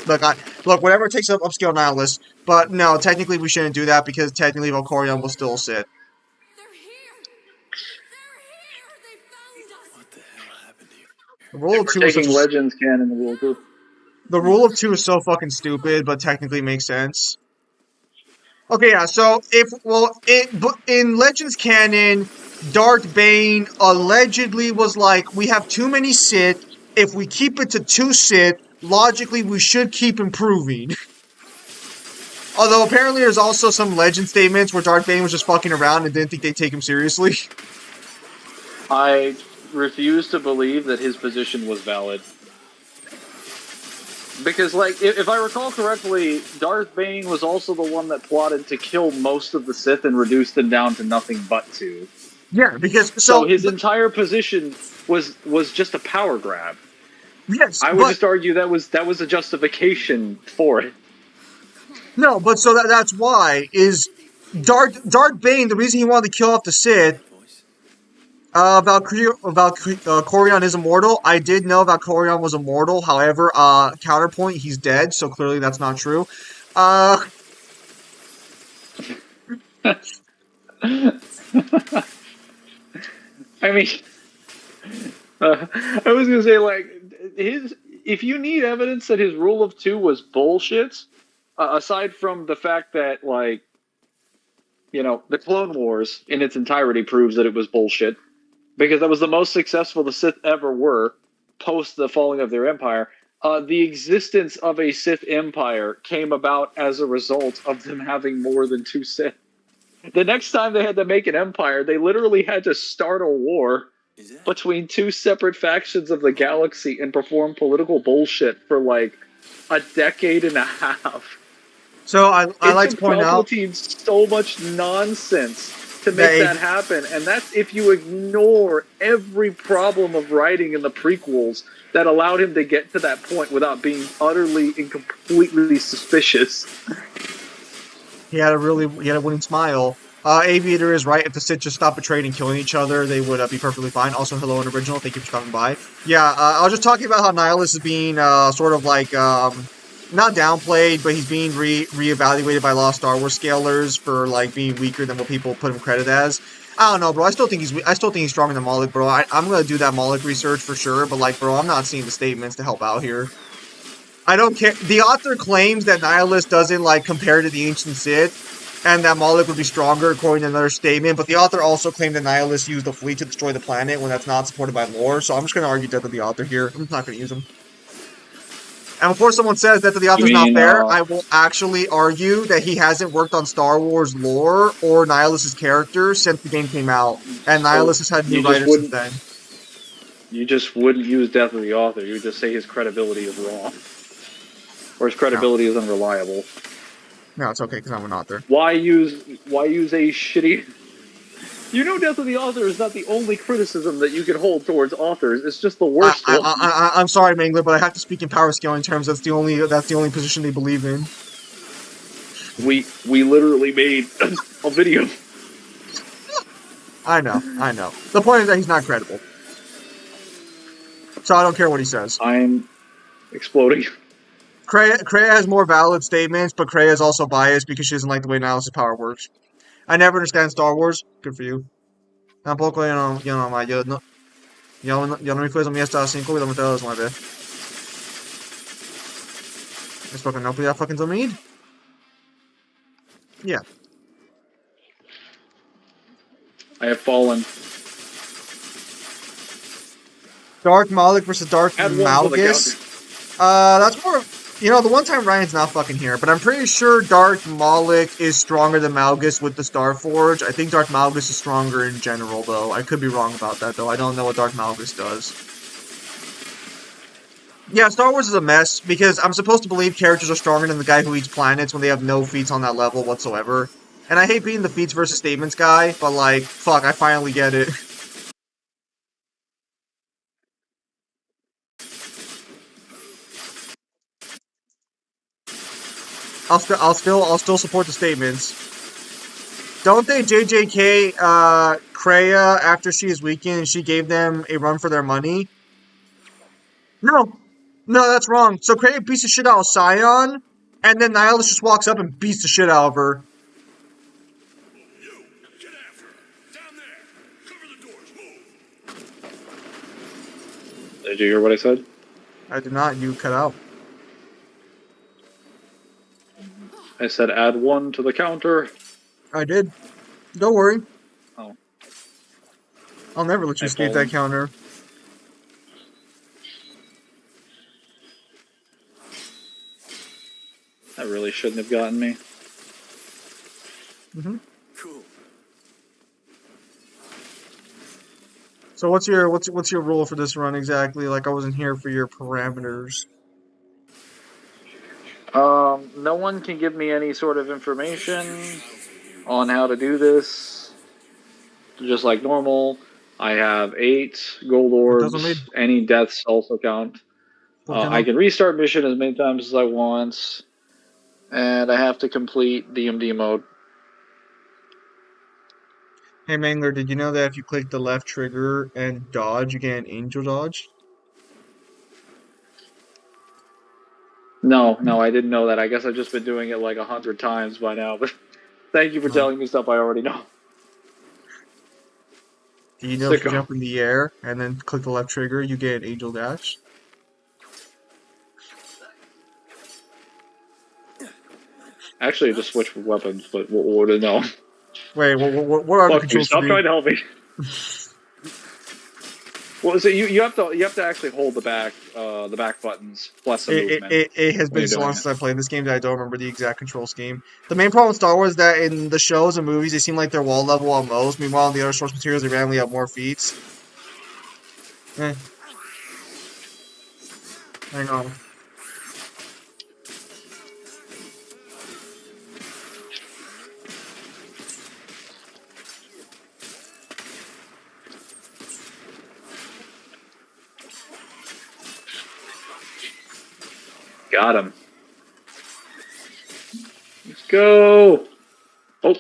Look, whatever it takes to upscale Nihilus, but no, technically we shouldn't do that, because technically Valkorion was still a Sith. They're here! They found us! What the hell happened here? The rule of We're two is such taking a, Legends canon the rule too. the rule of two is so fucking stupid, but technically makes sense. Okay, yeah, so in Legends canon, Darth Bane allegedly was like, we have too many Sith. If we keep it to 2 Sith, logically we should keep improving. Although apparently there's also some legend statements where Darth Bane was just fucking around and didn't think they'd take him seriously. I refuse to believe that his position was valid. Because, like, if I recall correctly, Darth Bane was also the one that plotted to kill most of the Sith and reduce them down to nothing but 2. Yeah, because So his entire position was just a power grab. yes, I would just argue that was a justification for it. no, but so that's why is Darth Bane, the reason he wanted to kill off the Sith. Valkorion is immortal. I did know Valkorion was immortal. However, counterpoint, he's dead, so clearly that's not true. I mean, I was gonna say, like, if you need evidence that his rule of 2 was bullshit, aside from the fact that, like, you know, the Clone Wars in its entirety proves that it was bullshit, because that was the most successful the Sith ever were post the falling of their empire. The existence of a Sith empire came about as a result of them having more than 2 Sith. The next time they had to make an empire, they literally had to start a war between 2 separate factions of the galaxy and perform political bullshit for like a decade and a half. So I like to point out so much nonsense to make that happen, and that's if you ignore every problem of writing in the prequels that allowed him to get to that point without being utterly and completely suspicious. he had a winning smile. Aviator is right. If the Sith just stopped betraying and killing each other, they would be perfectly fine. Also, hello and original. Thank you for stopping by. Yeah, I was just talking about how Nihilus is being sort of like not downplayed, but he's being reevaluated by a lot of Star Wars scalers for like being weaker than what people put him credit as. I don't know, bro. I still think he's stronger than Moloch, bro. I'm gonna do that Moloch research for sure, but like, bro, I'm not seeing the statements to help out here. I don't care. The author claims that Nihilus doesn't like compare to the ancient Sith, and that Moloch would be stronger according to another statement. But the author also claimed that Nihilus used the fleet to destroy the planet when that's not supported by lore. So I'm just gonna argue death of the author here. I'm just not gonna use him. And before someone says that the author's not fair, I will actually argue that he hasn't worked on Star Wars lore or Nihilus's character since the game came out. And Nihilus has had new writers since then. You just wouldn't use Death of the Author. You would just say his credibility is wrong. Or his credibility is unreliable. No, it's okay, because I'm an author. Why use a shitty... You know, Death of the Author is not the only criticism that you can hold towards authors. It's just the worst one. I'm sorry, Mangler, but I have to speak in power scaling terms. That's the only position they believe in. We literally made a video. I know. The point is that he's not credible. So I don't care what he says. I'm exploding. Kreia has more valid statements, but Kreia is also biased because she doesn't like the way Nihilus' power works. I never understand Star Wars. Good for you. Tampoco yo no me fui a mi hasta 5 y lo metí a las 9. Es porque no podía fucking dormir. Yeah. I have fallen. Darth Moloch versus Darth Malgus. That's more. You know, the one time Ryan's not fucking here, but I'm pretty sure Darth Malik is stronger than Malgus with the Star Forge. I think Darth Malgus is stronger in general, though. I could be wrong about that, though. I don't know what Darth Malgus does. Yeah, Star Wars is a mess, because I'm supposed to believe characters are stronger than the guy who eats planets when they have no feats on that level whatsoever. And I hate being the feats versus statements guy, but like, fuck, I finally get it. I'll still support the statements. Don't they JJK Kreia after she is weakened and she gave them a run for their money? No, no, that's wrong. So Kreia beats the shit out of Scion, and then Nihilus just walks up and beats the shit out of her. You, get after her. Down there. Cover the doors. Move. Did you hear what I said? I did not. You cut out. I said add 1 to the counter. I did. Don't worry. Oh. I'll never let you escape that counter. That really shouldn't have gotten me. Mm-hmm. Cool. So what's your rule for this run exactly? Like, I wasn't here for your parameters. No one can give me any sort of information on how to do this. Just like normal, I have 8 gold orbs. Any deaths also count. I can restart mission as many times as I want, and I have to complete DMD mode. Hey Mangler, did you know that if you click the left trigger and dodge, you get an angel dodge? No, I didn't know that. I guess I've just been doing it like 100 times by now, but thank you for telling me stuff I already know. Do you know if you jump in the air and then click the left trigger, you get an angel dash? Actually, I just switched weapons, but what do know? Wait, what are the controls? Stop trying to help me. Well, so you have to actually hold the back buttons plus the movement. It has been so long since I played this game that I don't remember the exact control scheme. The main problem with Star Wars is that in the shows and movies they seem like they're wall level on most. Meanwhile, in the other source materials they randomly have more feats. Hang on. Got him. Let's go. Oh.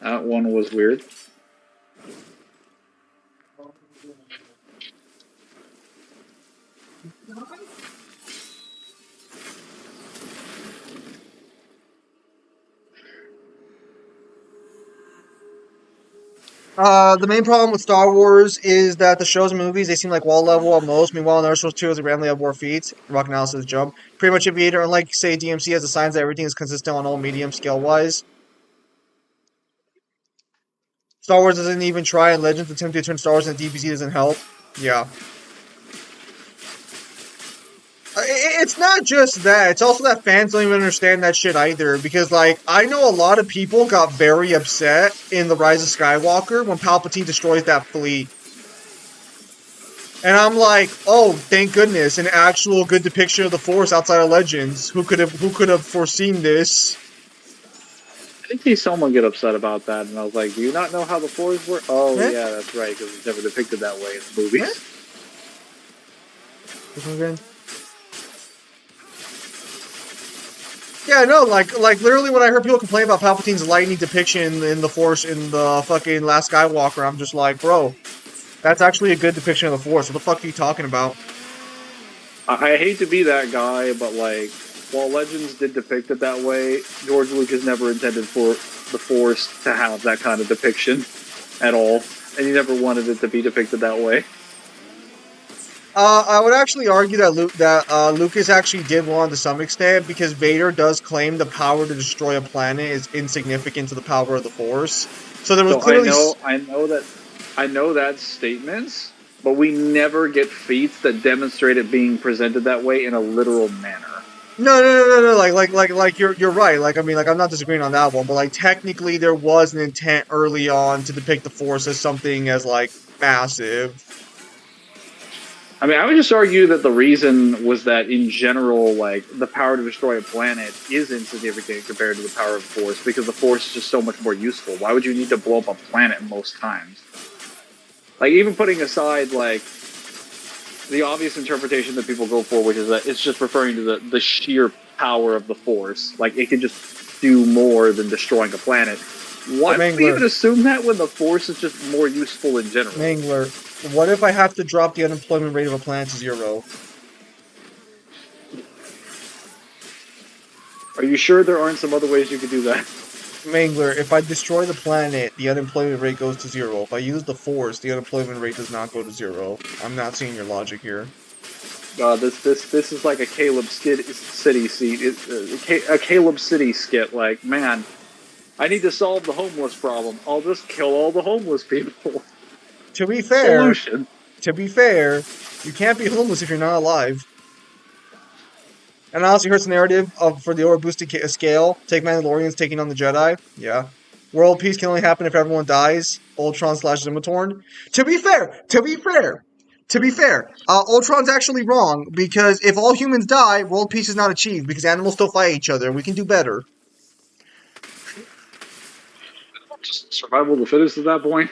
That one was weird. The main problem with Star Wars is that the shows and movies, they seem like wall level at most. Meanwhile, in other source materials, they randomly have more feats. Rock analysis jump. Pretty much Aviator, unlike, say, DMC, has the signs that everything is consistent on all medium scale-wise. Star Wars doesn't even try, and Legends attempt to turn Star Wars into DBZ doesn't help. Yeah. It's not just that. It's also that fans don't even understand that shit either. Because, like, I know a lot of people got very upset in The Rise of Skywalker when Palpatine destroys that fleet. And I'm like, oh, thank goodness, an actual good depiction of the Force outside of Legends. Who could have foreseen this? I think see someone get upset about that, and I was like, do you not know how the Force work? Oh, yeah, that's right, because it's never depicted that way in the movies. This one again? Yeah, no, like literally when I heard people complain about Palpatine's lightning depiction in the Force in the fucking Last Skywalker, I'm just like, bro, that's actually a good depiction of the Force. What the fuck are you talking about? I hate to be that guy, but like, while Legends did depict it that way, George Lucas never intended for the Force to have that kind of depiction at all, and he never wanted it to be depicted that way. I would actually argue that Lucas actually did want to some extent, because Vader does claim the power to destroy a planet is insignificant to the power of the Force. So there was clearly. I know that statement, but we never get feats that demonstrate it being presented that way in a literal manner. No. Like you're right. Like I mean, like I'm not disagreeing on that one, but like technically there was an intent early on to depict the Force as something as like massive. I mean, I would just argue that the reason was that in general, like the power to destroy a planet is insignificant compared to the power of the Force because the Force is just so much more useful. Why would you need to blow up a planet most times? Like even putting aside like the obvious interpretation that people go for, which is that it's just referring to the sheer power of the Force. Like it can just do more than destroying a planet. Why would we even assume that when the Force is just more useful in general? Mangler, what if I have to drop the unemployment rate of a planet to 0? Are you sure there aren't some other ways you could do that? Mangler, if I destroy the planet, the unemployment rate goes to 0. If I use the Force, the unemployment rate does not go to 0. I'm not seeing your logic here. This is like a Caleb City seat. A Caleb City skit. Like, man, I need to solve the homeless problem. I'll just kill all the homeless people. To be fair, Solution. You can't be homeless if you're not alive. And I also heard the narrative for the boosted scale. Take Mandalorians taking on the Jedi. Yeah. World peace can only happen if everyone dies. Ultron / Zimitorn. To be fair, Ultron's actually wrong because if all humans die, world peace is not achieved because animals still fight each other and we can do better. Survival of the fittest at that point.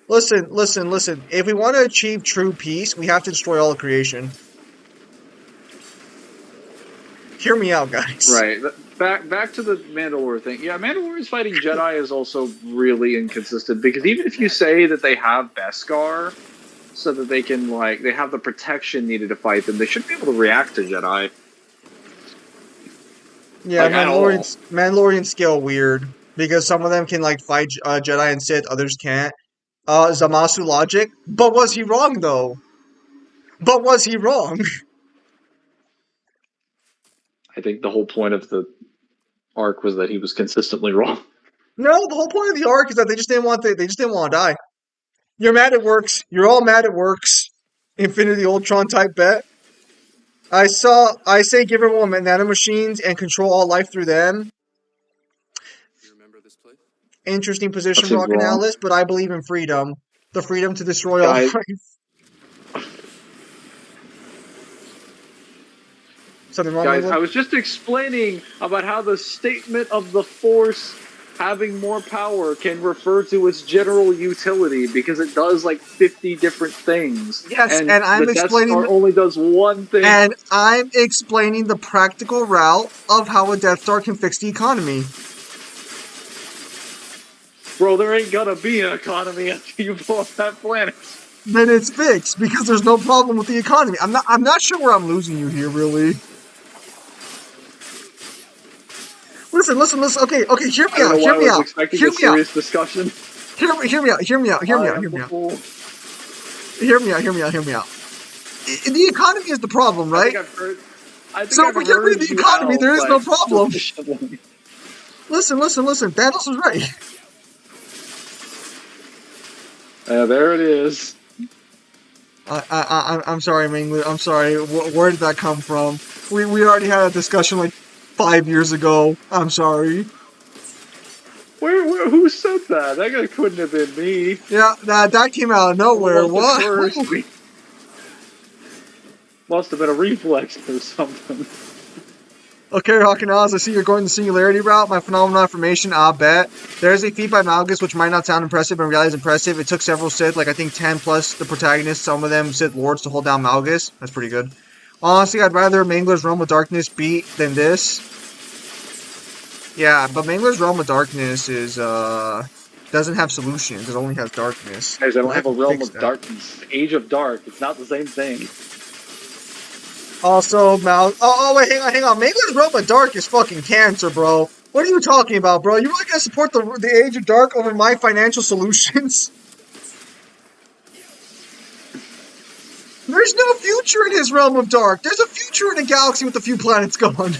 Listen. If we want to achieve true peace, we have to destroy all of creation. Hear me out, guys. Right. Back to the Mandalore thing. Yeah, Mandalorians fighting Jedi is also really inconsistent because even if you say that they have Beskar so that they can they have the protection needed to fight them, they should be able to react to Jedi. Yeah, Mandalorian scale weird because some of them can fight Jedi and Sith, others can't. Zamasu logic, but was he wrong though? I think the whole point of the arc was that he was consistently wrong. No, the whole point of the arc is that they just didn't want to die. You're mad it works. You're all mad it works. Infinity Ultron type bet. I say give everyone nanomachines and control all life through them. You remember this place? Interesting position, Seems Rock and wrong. Alice, but I believe in freedom. The freedom to destroy all Guys- life. Something wrong, Guys, Mangler? I was just explaining about how the statement of the Force having more power can refer to its general utility because it does 50 different things. Yes, and I'm the explaining Death Star only does one thing. And I'm explaining the practical route of how a Death Star can fix the economy. Bro, there ain't gonna be an economy after you blow up that planet. Then it's fixed because there's no problem with the economy. I'm not sure where I'm losing you here, really. Listen. Okay, hear me out. Hear me out. Hear me out. Discussion. Hear me out. Hear me out. The economy is the problem, right? So if we get rid of the economy, there is no problem. Listen. Thanos was right. There it is. I'm sorry, Mangler. I'm sorry. Where did that come from? We already had a discussion 5 years ago. I'm sorry. Who said that? That guy couldn't have been me. Yeah, that came out of nowhere. What? Must have been a reflex or something. Okay, Hawk and Oz, I see you're going the singularity route. My phenomenal affirmation, I bet. There's a feat by Malgus, which might not sound impressive, but in reality is impressive. It took several Sith, I think 10 plus the protagonists, some of them Sith Lords, to hold down Malgus. That's pretty good. Honestly, I'd rather Mangler's Realm of Darkness beat than this. Yeah, but Mangler's Realm of Darkness is, doesn't have solutions. It only has darkness. Guys, I don't have a Realm of Darkness. Age of Dark. It's not the same thing. Also, wait, hang on. Mangler's Realm of Dark is fucking cancer, bro. What are you talking about, bro? You really gonna support the Age of Dark over my financial solutions? There's no future in his Realm of Dark. There's a future in a galaxy with a few planets gone.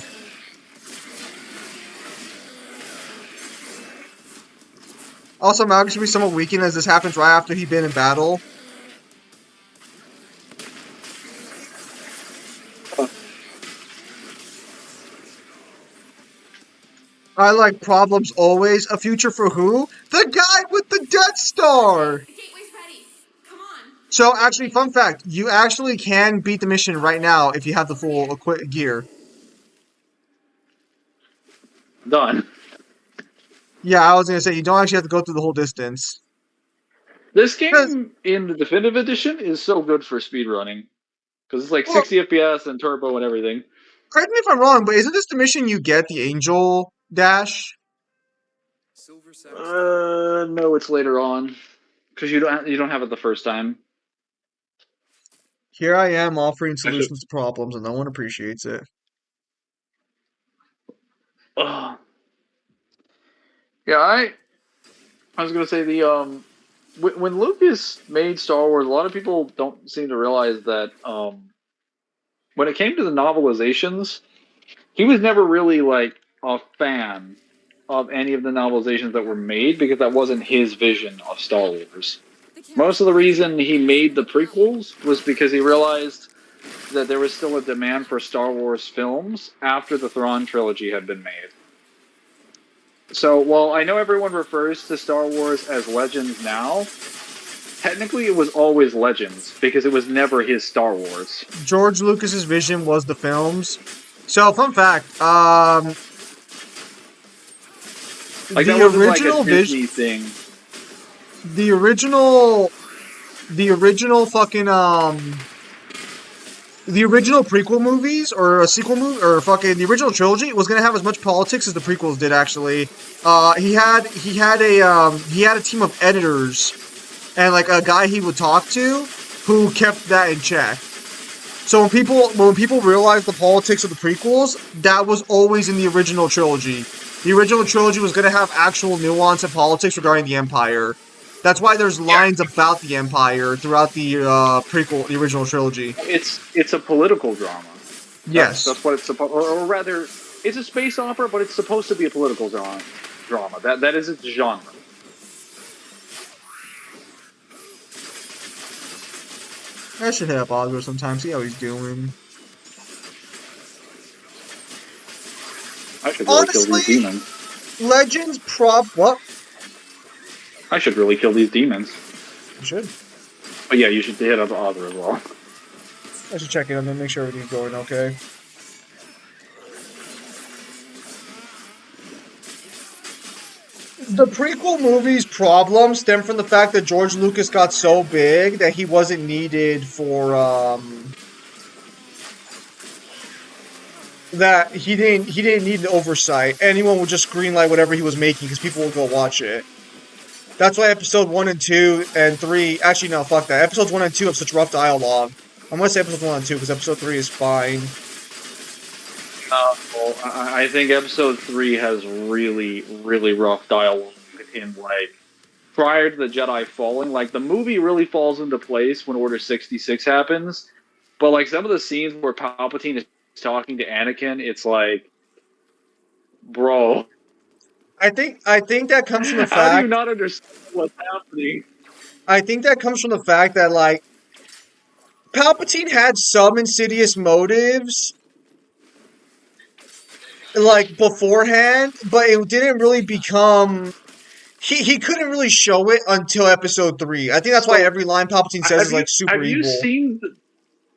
Also, Malgus should be somewhat weakened as this happens right after he'd been in battle. I like problems always. A future for who? The guy with the Death Star! The gateway's ready. Come on. So, actually, fun fact, you actually can beat the mission right now if you have the full gear. Done. Yeah, I was gonna say, you don't actually have to go through the whole distance. This Because, game in the definitive edition is so good for speedrunning because it's like well, 60 FPS and turbo and everything. correct me if I'm wrong, but isn't this the mission you get the Angel Dash? Silver satisfied. No, it's later on because you don't have it the first time. Here I am offering Actually, solutions to problems, and no one appreciates it. uh, yeah, I was gonna say the when Lucas made Star Wars, a lot of people don't seem to realize that when it came to the novelizations, he was never really like a fan of any of the novelizations that were made because that wasn't his vision of Star Wars. Most of the reason he made the prequels was because he realized that there was still a demand for Star Wars films after the Thrawn trilogy had been made. So while I know everyone refers to Star Wars as Legends now, technically it was always Legends because it was never his Star Wars. George Lucas's vision was the films. So, fun fact, Like that the wasn't like a original vision, Disney thing. the original fucking the original prequel movies or a sequel movie or fucking the original trilogy was gonna have as much politics as the prequels did. Actually, he had a team of editors and like a guy he would talk to who kept that in check. So when people realized the politics of the prequels, that was always in the original trilogy. The original trilogy was gonna have actual nuance and politics regarding the Empire. That's why there's lines about the Empire throughout the prequel, the original trilogy. It's a political drama. Yes. That's what it's supposed, or rather, it's a space opera, but it's supposed to be a political drama. That is its genre. I should hit up Oscar sometime, see how he's doing. I should really kill Honestly, these demons. Legends what? I should really kill these demons. You should. But yeah, you should hit up Other as well. I should check in on them, make sure everything's going okay. The prequel movie's problem stemmed from the fact that George Lucas got so big that he wasn't needed for that he didn't need an oversight. Anyone would just greenlight whatever he was making because people would go watch it. That's why episode 1 and 2 and 3... Actually, no, fuck that. Episodes 1 and 2 have such rough dialogue. I'm gonna say episodes 1 and 2 because episode 3 is fine. Well, I think episode 3 has really, really rough dialogue in, like, prior to the Jedi falling. Like, the movie really falls into place when Order 66 happens. But, like, some of the scenes where Palpatine is talking to Anakin, it's like, bro... I think that comes from the How do you fact... not understand what's happening? I think that comes from the fact that, like, Palpatine had some insidious motives, like, beforehand, but it didn't really become... He couldn't really show it until episode 3. I think that's why every line Palpatine says is, like, super evil.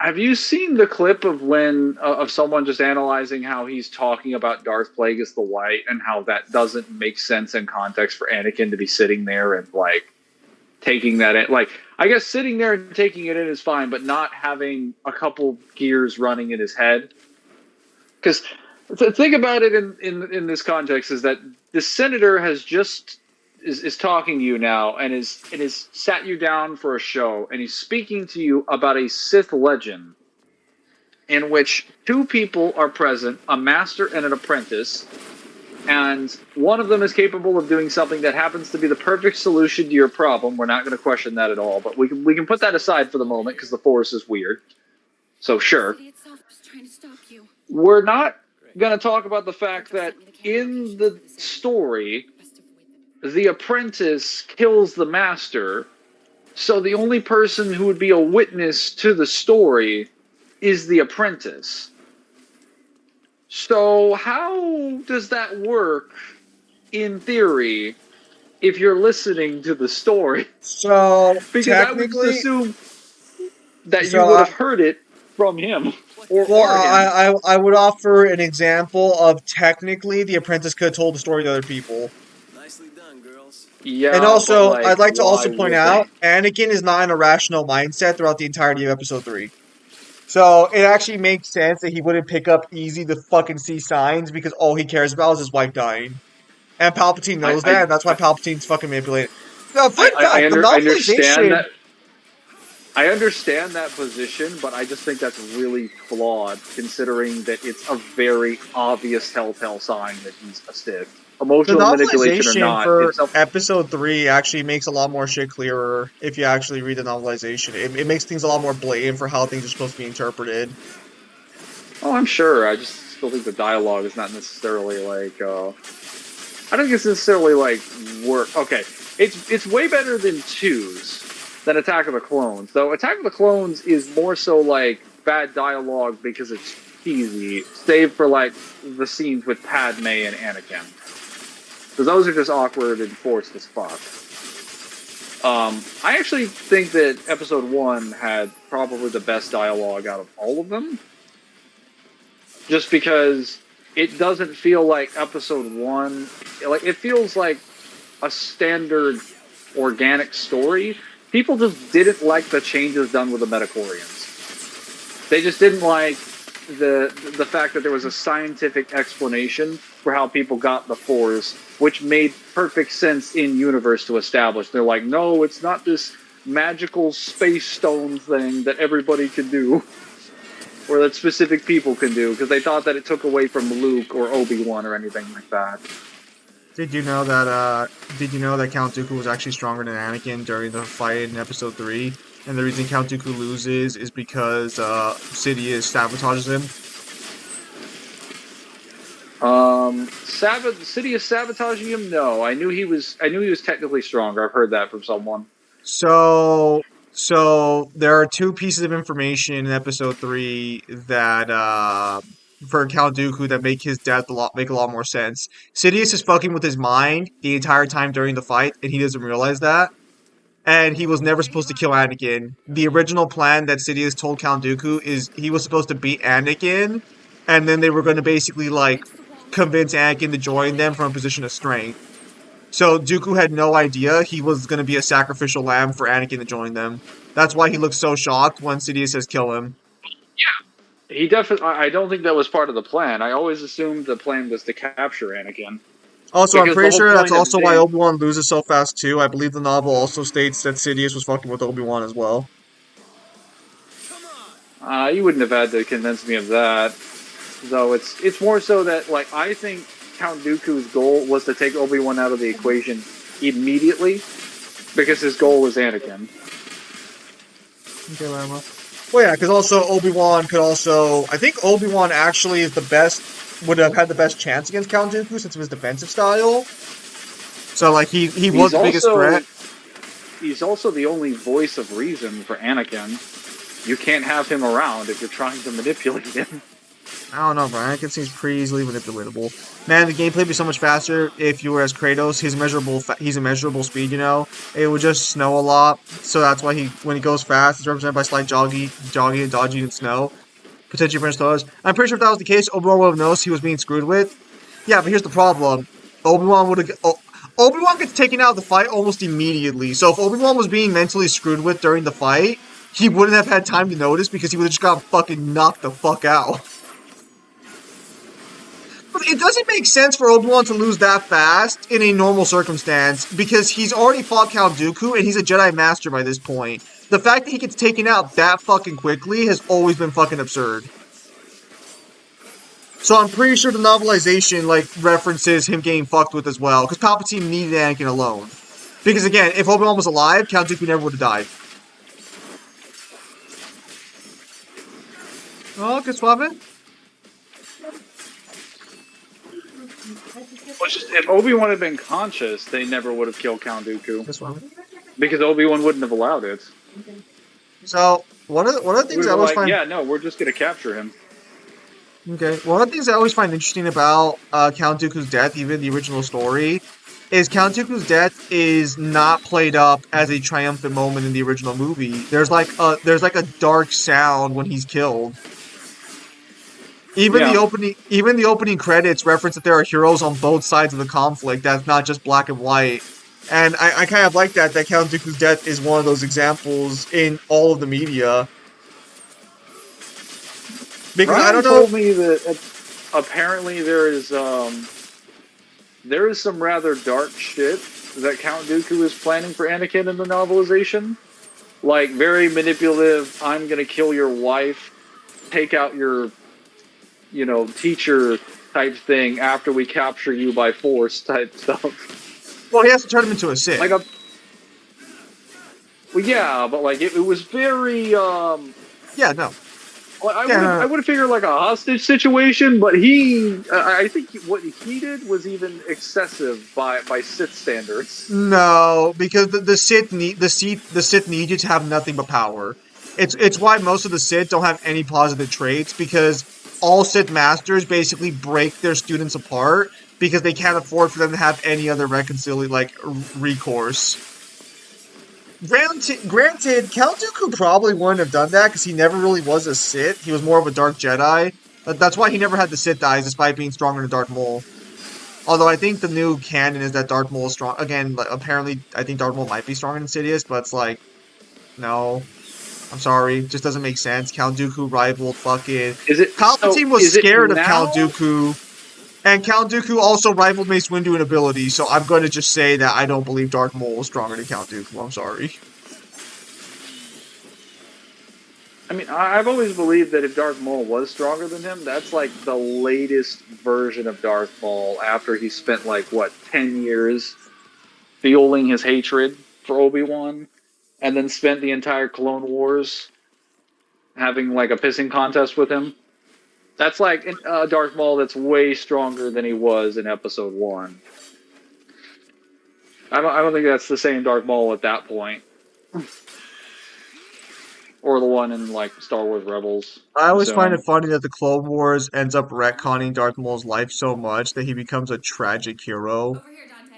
Have you seen the clip of when of someone just analyzing how he's talking about Darth Plagueis the White and how that doesn't make sense in context for Anakin to be sitting there and like taking that in? Like, I guess sitting there and taking it in is fine, but not having a couple gears running in his head. Because the thing about it in this context is that the senator has just is talking to you now and is sat you down for a show and he's speaking to you about a Sith legend in which two people are present, a master and an apprentice, and one of them is capable of doing something that happens to be the perfect solution to your problem. We're not going to question that at all, but we can put that aside for the moment because the Force is weird. So sure. The city itself was trying to stop you. We're not going to talk about the fact that in the story, the apprentice kills the master, so the only person who would be a witness to the story is the apprentice. So how does that work in theory if you're listening to the story? So Because I would just technically, assume that you so would I, have heard it from him well, or him. I would offer an example of technically the apprentice could have told the story to other people. Nicely done, girls. And Yeah, but also, like, I'd like to why also point would they? out, Anakin is not in a rational mindset throughout the entirety of Episode 3. So it actually makes sense that he wouldn't pick up easy to fucking see signs because all he cares about is his wife dying. And Palpatine I knows that, I and that's why I, Palpatine's fucking manipulated. Now, fun I fact, the understand novelization. that. I understand that position, but I just think that's really flawed, considering that it's a very obvious telltale sign that he's a Sith. The Emotional manipulation or novelization not, for it's a. episode 3 actually makes a lot more shit clearer if you actually read the novelization. It makes things a lot more blatant for how things are supposed to be interpreted. Oh, I'm sure. I just still think the dialogue is not necessarily like. I don't think it's necessarily like work. Okay, it's way better than twos than Attack of the Clones. Though Attack of the Clones is more so like bad dialogue because it's cheesy, save for like the scenes with Padme and Anakin, because those are just awkward and forced as fuck. I actually think that Episode 1 had probably the best dialogue out of all of them, just because it doesn't feel like Episode 1. Like, it feels like a standard organic story. People just didn't like the changes done with the Metachlorians. They just didn't like the fact that there was a scientific explanation for how people got the Force, which made perfect sense in universe to establish. They're like, no, it's not this magical space stone thing that everybody can do, or that specific people can do, because they thought that it took away from Luke or Obi-Wan or anything like that. Did you know that Count Dooku was actually stronger than Anakin during the fight in episode 3? And the reason Count Dooku loses is because Sidious sabotages him. Sidious sabotaging him? No, I knew he was technically stronger. I've heard that from someone. So there are two pieces of information in episode 3 that for Count Dooku that make his death make a lot more sense. Sidious is fucking with his mind the entire time during the fight, and he doesn't realize that. And he was never supposed to kill Anakin. The original plan that Sidious told Count Dooku is he was supposed to beat Anakin, and then they were going to basically like convince Anakin to join them from a position of strength. So Dooku had no idea he was going to be a sacrificial lamb for Anakin to join them. That's why he looks so shocked when Sidious says kill him. He definitely. I don't think that was part of the plan. I always assumed the plan was to capture Anakin. Also, I'm Because the pretty whole sure that's point of also why being, Obi-Wan loses so fast too. I believe the novel also states that Sidious was fucking with Obi-Wan as well. you wouldn't have had to convince me of that. Though it's more so that like I think Count Dooku's goal was to take Obi-Wan out of the equation immediately, because his goal was Anakin. Okay, Lama. Well, yeah, because also Obi-Wan could also. I think Obi-Wan actually is the best. Would have had the best chance against Count Dooku since of his defensive style. So like he was the biggest threat. He's also the only voice of reason for Anakin. You can't have him around if you're trying to manipulate him. I don't know, bro. Anakin seems pretty easily manipulatable. Man, the gameplay would be so much faster if you were as Kratos. He's immeasurable speed, you know? It would just snow a lot, so that's why when he goes fast, it's represented by slight jogging and dodging in snow. Potentially for stars. I'm pretty sure if that was the case, Obi-Wan would have noticed he was being screwed with. Yeah, but here's the problem. Obi-Wan gets taken out of the fight almost immediately, so if Obi-Wan was being mentally screwed with during the fight, he wouldn't have had time to notice because he would have just got fucking knocked the fuck out. It doesn't make sense for Obi-Wan to lose that fast in a normal circumstance because he's already fought Count Dooku and he's a Jedi Master by this point. The fact that he gets taken out that fucking quickly has always been fucking absurd. So I'm pretty sure the novelization like references him getting fucked with as well, because Palpatine needed Anakin alone. Because again, if Obi-Wan was alive, Count Dooku never would have died. Oh, que suave. If Obi-Wan had been conscious, they never would have killed Count Dooku. Que suave. Because Obi-Wan wouldn't have allowed it. So one of the things I always find yeah, no, we're just gonna capture him. Okay. One of the things I always find interesting about Count Dooku's death, even the original story, is Count Dooku's death is not played up as a triumphant moment in the original movie. There's like a dark sound when he's killed. Yeah. Even the opening credits reference that there are heroes on both sides of the conflict. That's not just black and white. And I kind of like that Count Dooku's death is one of those examples in all of the media. Because I Ryan don't know. told me that apparently there is some rather dark shit that Count Dooku is planning for Anakin in the novelization. Like, very manipulative, I'm gonna kill your wife, take out your, teacher type thing after we capture you by force type stuff. Well, he has to turn him into a Sith. Well, yeah, but like it was very Yeah, no. Well, I would have figured like a hostage situation, but I think what he did was even excessive by Sith standards. No, because the Sith need you to have nothing but power. It's why most of the Sith don't have any positive traits, because all Sith masters basically break their students apart because they can't afford for them to have any other recourse. Granted, Count Dooku probably wouldn't have done that because he never really was a Sith. He was more of a Dark Jedi. That's why he never had the Sith eyes, despite being stronger than Darth Maul. Although I think the new canon is that Darth Maul is strong. Again, apparently, I think Darth Maul might be stronger than Sidious, but it's like, no. I'm sorry. It just doesn't make sense. Count Dooku rivaled fucking... Palpatine was scared of Count Dooku. And Count Dooku also rivaled Mace Windu in ability, so I'm going to just say that I don't believe Darth Maul is stronger than Count Dooku. I'm sorry. I mean, I've always believed that if Darth Maul was stronger than him, that's like the latest version of Darth Maul after he spent 10 years fueling his hatred for Obi-Wan, and then spent the entire Clone Wars having a pissing contest with him. That's like Darth Maul that's way stronger than he was in Episode 1. I don't think that's the same Darth Maul at that point. Or the one in Star Wars Rebels. I always find it funny that the Clone Wars ends up retconning Darth Maul's life so much that he becomes a tragic hero. Over here, Dante.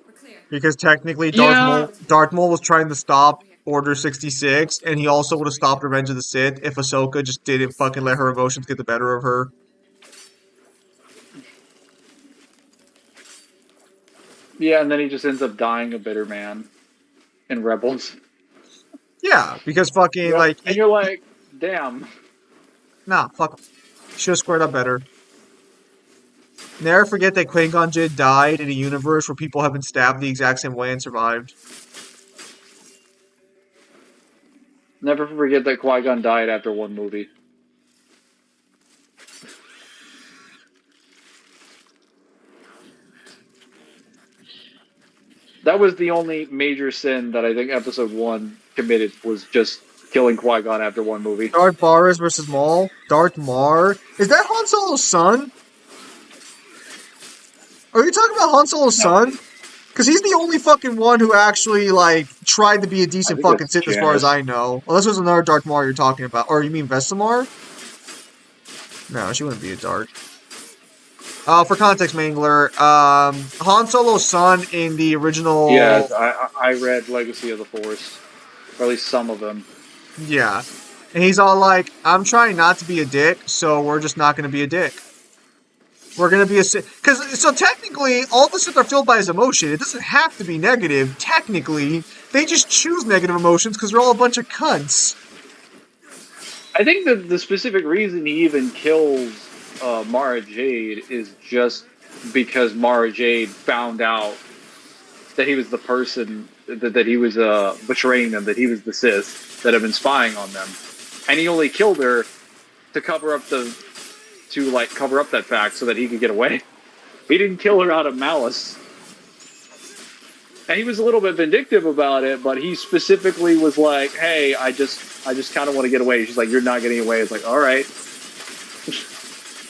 We're clear. Because technically Darth Maul was trying to stop Order 66, and he also would have stopped Revenge of the Sith if Ahsoka just didn't fucking let her emotions get the better of her. Yeah, and then he just ends up dying a bitter man in Rebels. Yeah, because fucking, and you're like, damn. Nah, fuck him. Should've squared up better. Never forget that Qui-Gon Jinn died in a universe where people have been stabbed the exact same way and survived. Never forget that Qui-Gon died after one movie. That was the only major sin that I think Episode 1 committed, was just killing Qui-Gon after one movie. Darth Varas versus Maul? Darth Mar? Is that Han Solo's son? Are you talking about Han Solo's son? Because he's the only fucking one who actually, tried to be a decent fucking Sith as far as I know. Unless there's another Darth Maul you're talking about. Or you mean Vesemar? No, she wouldn't be a Darth. For context, Mangler, Han Solo's son in the original... Yes, I read Legacy of the Force. Or at least some of them. Yeah. And he's all like, I'm trying not to be a dick, so we're just not going to be a dick. We're going to be a... So technically, all the Sith are filled by his emotion. It doesn't have to be negative. Technically, they just choose negative emotions because they're all a bunch of cunts. I think that the specific reason he even kills Mara Jade is just because Mara Jade found out that he was the person, that he was betraying them, that he was the Sith that had been spying on them. And he only killed her to cover up that fact so that he could get away. He didn't kill her out of malice. And he was a little bit vindictive about it, but he specifically was like, hey, I just kind of want to get away. She's like, you're not getting away. It's like, all right.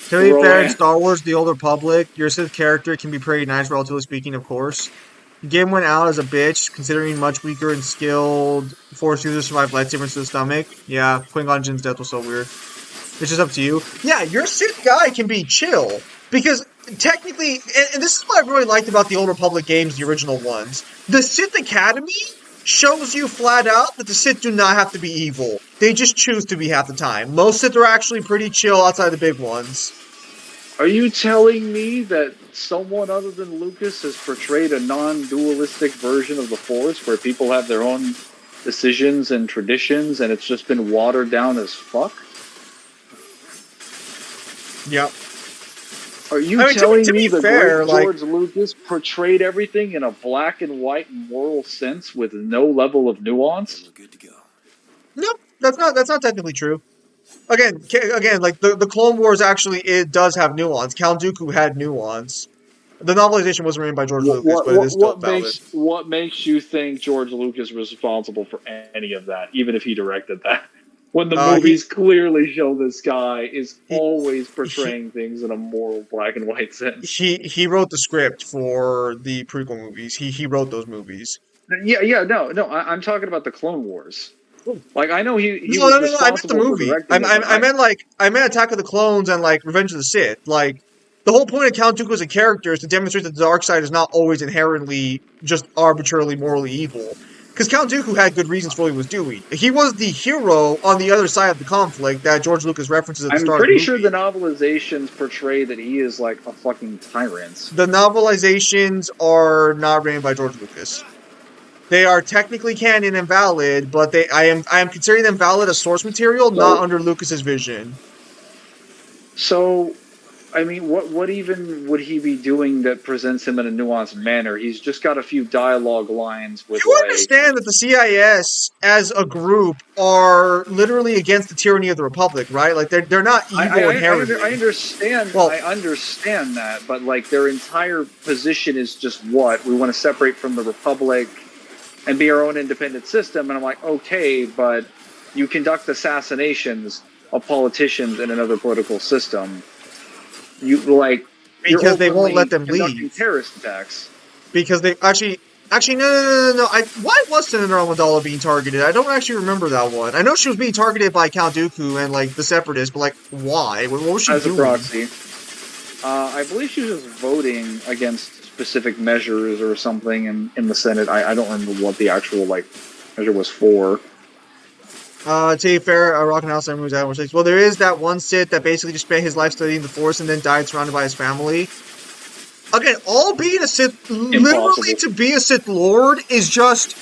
To be fair, in Star Wars The Old Republic, your Sith character can be pretty nice, relatively speaking, of course. Game went out as a bitch, considering much weaker and skilled Force users survived lightsabers to the stomach. Yeah, Qui-Gon Jinn's death was so weird. It's just up to you. Yeah, your Sith guy can be chill because technically, and this is what I really liked about the Old Republic games, the original ones. The Sith Academy shows you flat out that the Sith do not have to be evil. They just choose to be half the time. Most Sith are actually pretty chill outside the big ones. Are you telling me that someone other than Lucas has portrayed a non-dualistic version of the Force where people have their own decisions and traditions and it's just been watered down as fuck? Yep. Are you I mean, telling to me be the fair, great like, George Lucas portrayed everything in a black and white moral sense with no level of nuance? We're good to go. nope, that's not technically true. Again, like the Clone Wars actually it does have nuance. Count Dooku had nuance. The novelization wasn't written by George Lucas, but it is still valid. What makes you think George Lucas was responsible for any of that, even if he directed that? When the He movies clearly show this guy is he always he portraying things in a moral black and white sense. he wrote the script for the prequel movies. He wrote those movies. No, I'm talking about the Clone Wars. Like, I know he No, was no. I meant the responsible for movie. directing it, but I meant Attack of the Clones and like Revenge of the Sith. Like the whole point of Count Dooku as a character is to demonstrate that the dark side is not always inherently just arbitrarily morally evil. Because Count Dooku had good reasons for what he was doing. He was the hero on the other side of the conflict that George Lucas references at the I'm start of the pretty movie. sure the novelizations portray that he is like a fucking tyrant. The novelizations are not written by George Lucas. They are technically canon and valid, but I am considering them valid as source material, not So, under Lucas's vision. so I mean, what even would he be doing that presents him in a nuanced manner? He's just got a few dialogue lines with You like, understand that the CIS as a group are literally against the tyranny of the Republic, right? Like they're not evil inherently. Well, I understand that, but like their entire position is just what we want to separate from the Republic and be our own independent system. And I'm like, okay, but you conduct assassinations of politicians in another political system. You're because they won't let openly them conducting leave. terrorist attacks. Because they actually no. Why was Senator Amidala being targeted? I don't actually remember that one. I know she was being targeted by Count Dooku and like the Separatists, but like why? What was she As a doing? proxy. I believe she was just voting against specific measures or something in the Senate. I don't remember what the actual like measure was for. To be fair, Rock and House moves out. Well, there is that one Sith that basically just spent his life studying the Force and then died surrounded by his family. Again, all being a Sith, literally to be a Sith Lord is just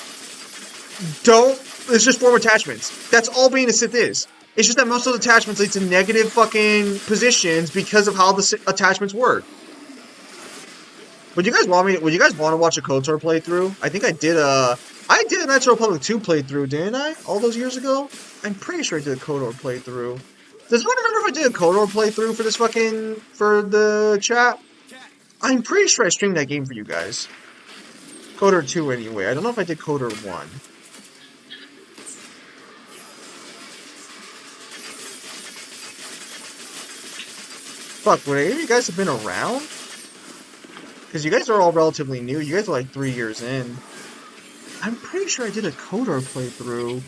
it's just form attachments. That's all being a Sith is. It's just that most of the attachments lead to negative fucking positions because of how the attachments work. Would you guys want to watch a KOTOR playthrough? I think I did a Knights of the Republic 2 playthrough, didn't I? All those years ago? I'm pretty sure I did a KOTOR playthrough. Does anyone remember if I did a KOTOR playthrough for the chat? I'm pretty sure I streamed that game for you guys. KOTOR 2 anyway. I don't know if I did KOTOR 1. Fuck, would any of you guys have been around? Because you guys are all relatively new. You guys are like 3 years in. I'm pretty sure I did a KOTOR playthrough.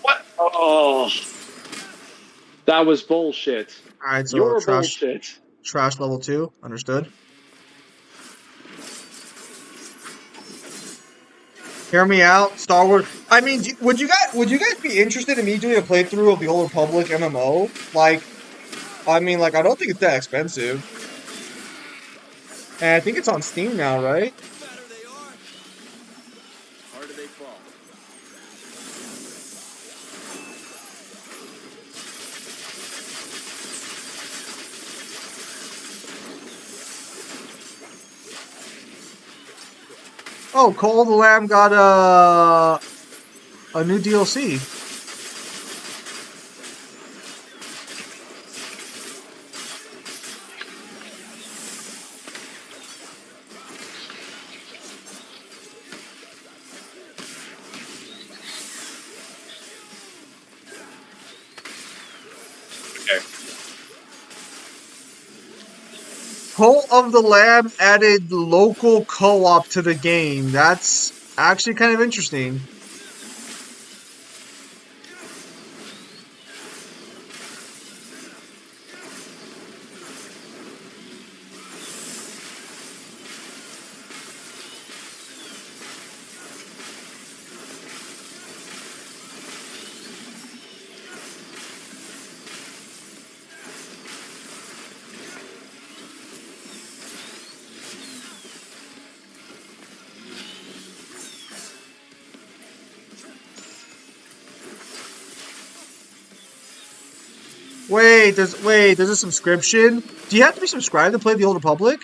What? Oh, that was bullshit. Alright, so You're trash bullshit. level 2. Understood. Hear me out, Star Wars. I mean, would you guys be interested in me doing a playthrough of the Old Republic MMO? Like, I mean, like, I don't think it's that expensive. And I think it's on Steam now, right? The fatter they are, the harder they fall. Oh, Call of the Lamb got a new DLC. Okay. Cult of the Lamb added local co-op to the game. That's actually kind of interesting. There's a subscription. Do you have to be subscribed to play the Old Republic?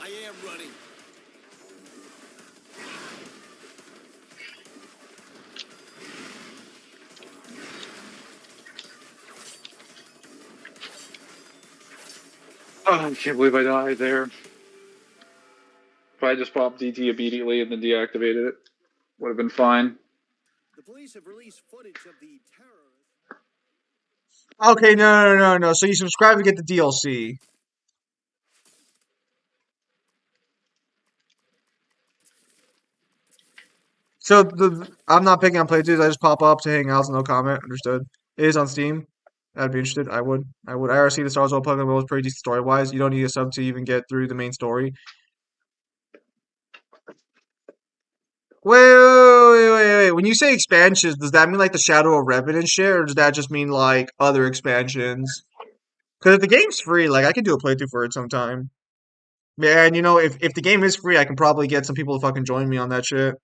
I am running. Oh, I can't believe I died there. If I just popped DT immediately and then deactivated it, would have been fine. The police have released footage of the terrorist. Okay, no. So you subscribe to get the DLC. So I'm not picking on playthroughs. I just pop up to hang out, so no comment. Understood. It is on Steam. I'd be interested. I would. I already see the Star Wars Old Pokemon was pretty decent story wise. You don't need a sub to even get through the main story. Wait. When you say expansions, does that mean like the Shadow of Revenant shit, or does that just mean like other expansions? Because if the game's free, like I can do a playthrough for it sometime. Yeah, and if the game is free, I can probably get some people to fucking join me on that shit.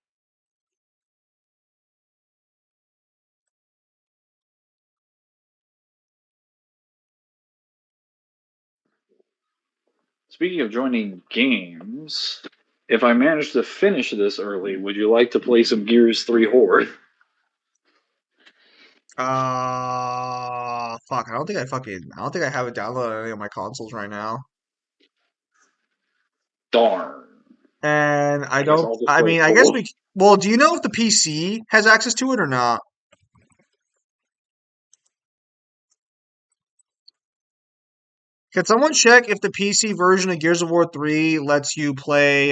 Speaking of joining games, if I manage to finish this early, would you like to play some Gears 3 Horde? Fuck. I don't think I have it downloaded on any of my consoles right now. Darn. And I I guess don't. I'll just I play mean, I guess Horde. Well, do you know if the PC has access to it or not? Can someone check if the PC version of Gears of War 3 lets you play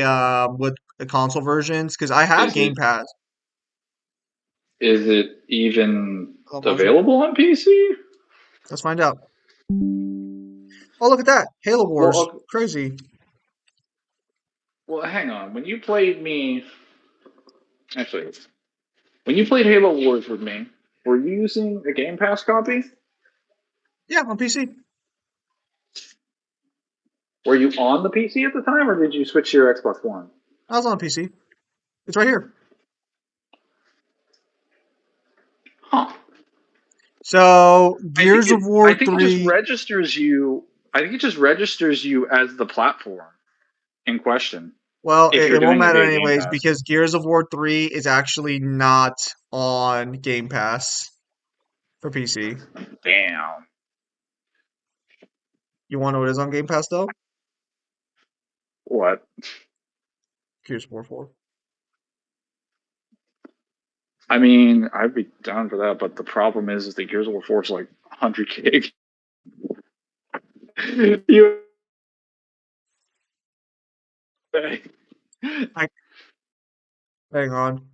with the console versions? Because I have Is Game it Pass. is it even Hello, Bonzo. available on PC? Let's find out. Oh, look at that. Halo Well, Wars. okay, Crazy. well, hang on. When you played me, actually, when you played Halo Wars with me, were you using a Game Pass copy? Yeah, on PC. Were you on the PC at the time, or did you switch to your Xbox One? I was on PC. It's right here. Huh. So, I think Gears of War I think it just 3. registers you. I think it just registers you as the platform in question Well, if you're it won't doing it matter via Game anyways Pass. because Gears of War 3 is actually not on Game Pass for PC. Damn. You want to know what is on Game Pass though? What? Gears of War 4. I mean, I'd be down for that, but the problem is the Gears of War 4 is like 100 gig. you. I Hang on.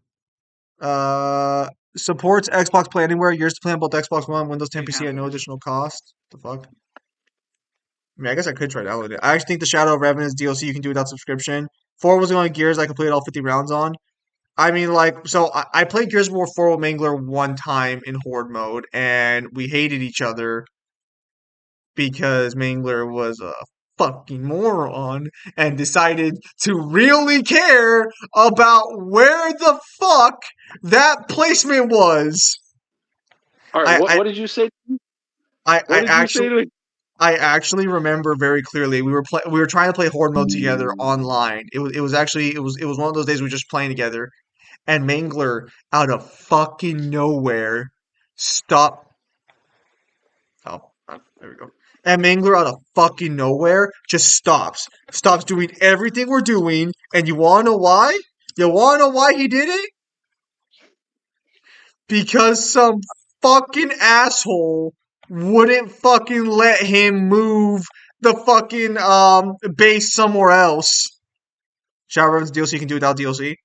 Uh, Supports Xbox Play Anywhere. Yours to play on both Xbox One, Windows 10 PC at no additional cost. The fuck? I mean, I guess I could try to download it. I actually think the Shadow of Revenant's DLC you can do without subscription. 4 was the only Gears I completed all 50 rounds on. I mean, like, so I played Gears of War 4 with Mangler one time in Horde mode, and we hated each other because Mangler was a fucking moron and decided to really care about where the fuck that placement was. All right, I, what I, what did you say? I, What I did you say actually. to me? I actually remember very clearly. We were trying to play horde mode together online. It was one of those days we were just playing together, and Mangler out of fucking nowhere stopped. There we go. And Mangler out of fucking nowhere just stops doing everything we're doing. And you wanna know why? You wanna know why he did it? Because some fucking asshole wouldn't fucking let him move the fucking base somewhere else. Shower Reference DLC you can do without DLC.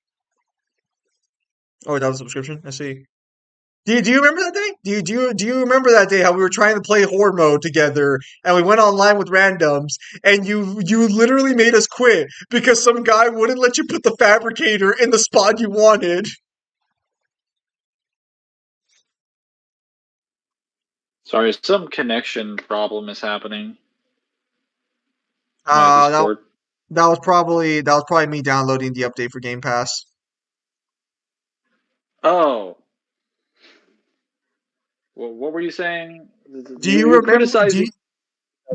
Oh, without a subscription? I see. Do you remember that day? Do you remember that day how we were trying to play horde mode together and we went online with randoms and you literally made us quit because some guy wouldn't let you put the fabricator in the spot you wanted. Sorry, some connection problem is happening. My Uh that Discord. that was probably me downloading the update for Game Pass. Oh, well, what were you saying? Do you You're remember criticizing.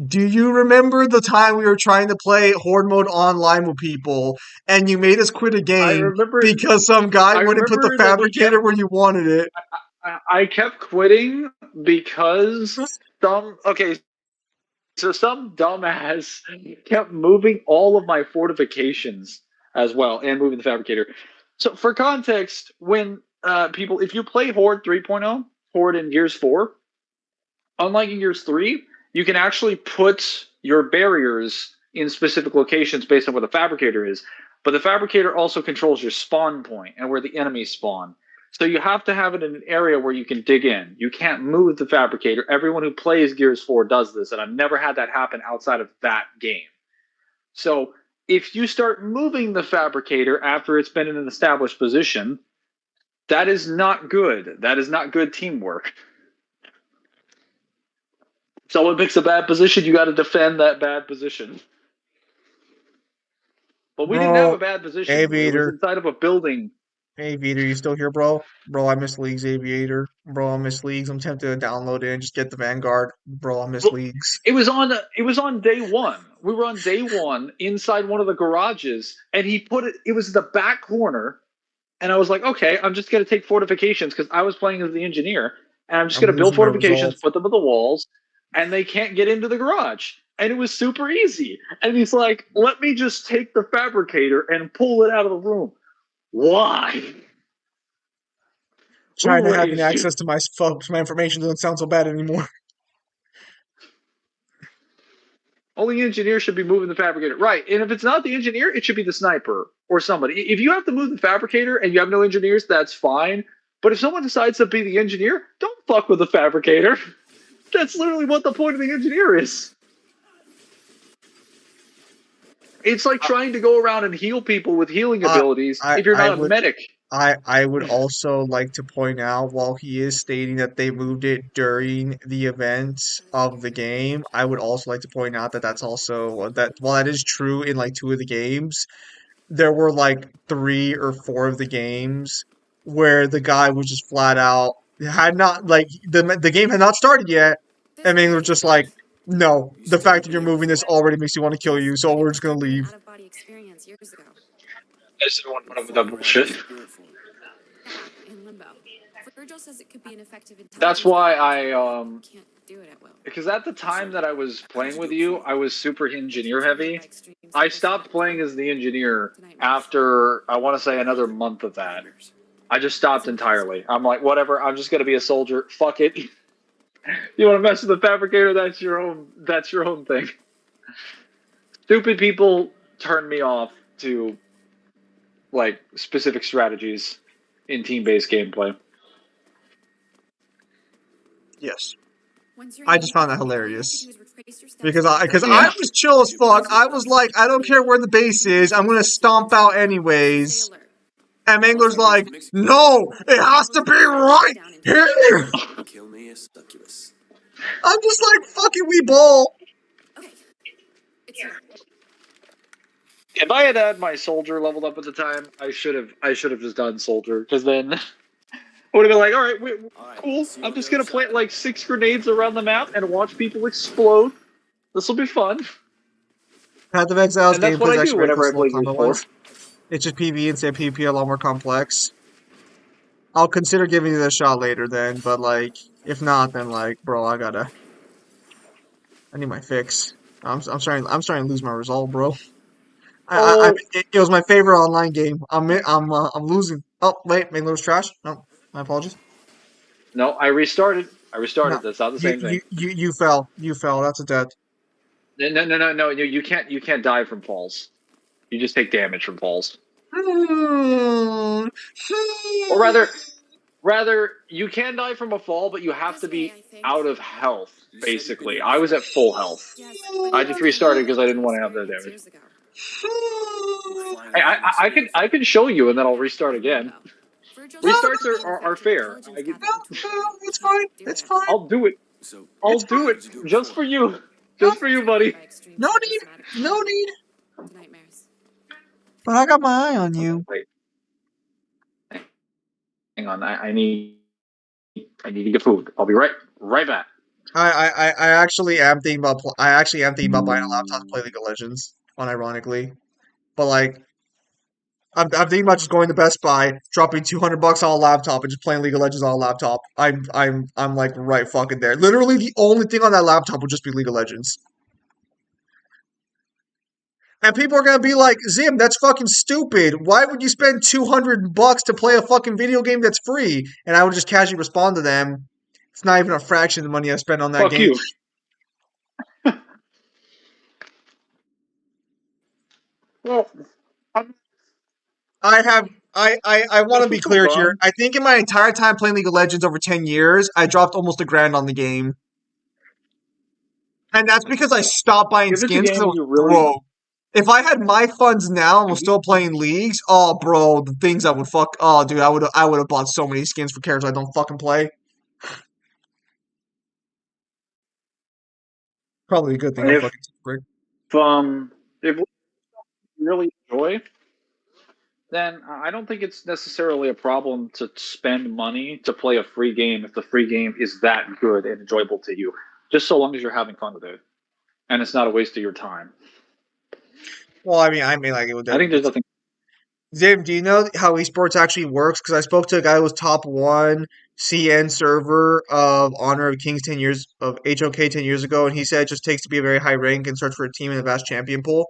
do you remember the time we were trying to play horde mode online with people and you made us quit a I game remember. because some guy I wouldn't put the remember that we kept. fabricator where you wanted it? I kept quitting because some. Okay, so some dumbass kept moving all of my fortifications as well and moving the fabricator. So for context, when people, if you play Horde 3.0, Horde in Gears 4, unlike in Gears 3, you can actually put your barriers in specific locations based on where the fabricator is. But the fabricator also controls your spawn point and where the enemies spawn. So you have to have it in an area where you can dig in. You can't move the fabricator. Everyone who plays Gears 4 does this, and I've never had that happen outside of that game. So if you start moving the fabricator after it's been in an established position, that is not good. That is not good teamwork. Someone picks a bad position, you got to defend that bad position. But we didn't have a Bro, bad position. It was Aviator. inside of a building. Aviator, you still here, bro? Bro, I miss Leagues, Aviator. Bro, I miss Leagues. I'm tempted to download it and just get the Vanguard. Bro, I miss But Leagues. it was on day one. We were on day one inside one of the garages, and he put it. It was the back corner, and I was like, okay, I'm just gonna take fortifications because I was playing as the engineer, and I'm just I'm gonna build losing my fortifications, resolve. put them on the walls, and they can't get into the garage. And it was super easy. And he's like, let me just take the fabricator and pull it out of the room. Why? China Who having raised you? access to my information doesn't sound so bad anymore. Only engineer should be moving the fabricator. Right. And if it's not the engineer, it should be the sniper or somebody. If you have to move the fabricator and you have no engineers, that's fine. But if someone decides to be the engineer, don't fuck with the fabricator. That's literally what the point of the engineer is. It's like trying to go around and heal people with healing I abilities I if you're I not a would medic. I would also like to point out, while he is stating that they moved it during the events of the game, I would also like to point out that that's also that while that is true in like two of the games, there were like three or four of the games where the guy was just flat out had not like the game had not started yet, and they were just like, no, You the still fact don't that you're believe moving this already makes you want to kill you, so we're just gonna leave. Out of body experience years ago. I just don't want to put up with that Father had the bullshit. spirit for it. Yeah, in limbo. Virgil says it could be an effective That's intelligence why weapon. Can't do it at will. because at the time that I was How did playing you with do it you, before? I was super engineer Treated heavy. by extreme I skills stopped playing as the engineer to nightmares. after, I want to say, another month of that. Nightmares. I just stopped entirely. I'm like, whatever. I'm just gonna be a soldier. Fuck it. You want to mess with the fabricator? That's your own. That's your own thing. Stupid people turn me off to like specific strategies in team-based gameplay. Yes. Once you're I in, just found that all you have to hilarious. do is retrace your steps Because I Yeah. was chill as You fuck. believe I in was us? like, I don't care where the base is. I'm gonna stomp out Stay anyways. alert. And Once Mangler's I leave like, from Mexico, no, it has to be right here. kill me a succubus. I'm just like, fucking we ball. Okay, it's here. If I had had my soldier leveled up at the time, I should have. I should have just done soldier because then I would have been like, all right, All right, cool. see you I'm on the just other gonna side. plant like 6 grenades around the map and watch people explode. This will be fun, Path of Exile's and that's what gameplay is I do actually very whenever close I to play Gears combat 4. wise. It's just PvE instead of PvP, a lot more complex. I'll consider giving it a shot later then, but like, if not, then like, bro, I need my fix. I'm starting to lose my resolve, bro. Oh It was my favorite online game. I'm losing. Oh wait, Mangler's trash. No, my apologies. no, I restarted. No, That's not the same thing. you fell. You fell. That's a dead. No. You can't die from falls. You just take damage from falls. Or rather, you can die from a fall, but you have to This way, be I think. out of health. You said you've been Basically, eating I was at fresh. full health. Yes, but I it just was a restarted because I learning didn't want to have the experience damage. years ago. We're flying Hey, over the next wave. I can show you, and then I'll restart Limbo. again. Virgil No, says no, it Restarts could be an are effective fair. intelligence gathering tool. no, it's Just fine. do It's it. fine. I'll do it. So, I'll It's fine. do it how'd you do it just before? for you. No, Just for you, buddy. By extreme no need. psychosomatic No need. nightmares. But I got my eye on Okay, you. wait. Hang on. I need to get food. I'll be right back. I actually am thinking about. I actually am thinking about buying a laptop to play League of Legends. Unironically, but like. I'm thinking about just going to Best Buy, dropping $200 on a laptop, and just playing League of Legends on a laptop. I'm like right fucking there. Literally, the only thing on that laptop would just be League of Legends. And people are gonna be like, Zim, that's fucking stupid. Why would you spend $200 to play a fucking video game that's free? And I would just casually respond to them. It's not even a fraction of the money I spent on that Fuck game. you. Well, I'm I have I want to just be for some clear here. fun. I think in my entire time playing League of Legends over 10 years, I dropped almost $1,000 on the game. And that's because I stopped buying If it's a skins because I game was you really broke. If I had my funds now and was still playing leagues, oh bro, the things I would fuck oh dude, I would have bought so many skins for characters I don't fucking play. Probably a good thing I if fucking took a break. if we really enjoy, then I don't think it's necessarily a problem to spend money to play a free game if the free game is that good and enjoyable to you. Just so long as you're having fun with it and it's not a waste of your time. Well, I mean like it would I think there's nothing. Zim, do you know how esports actually works? Because I spoke to a guy who was top one CN server of Honor of Kings 10 years of HOK 10 years ago, and he said it just takes to be a very high rank and search for a team in the vast champion pool.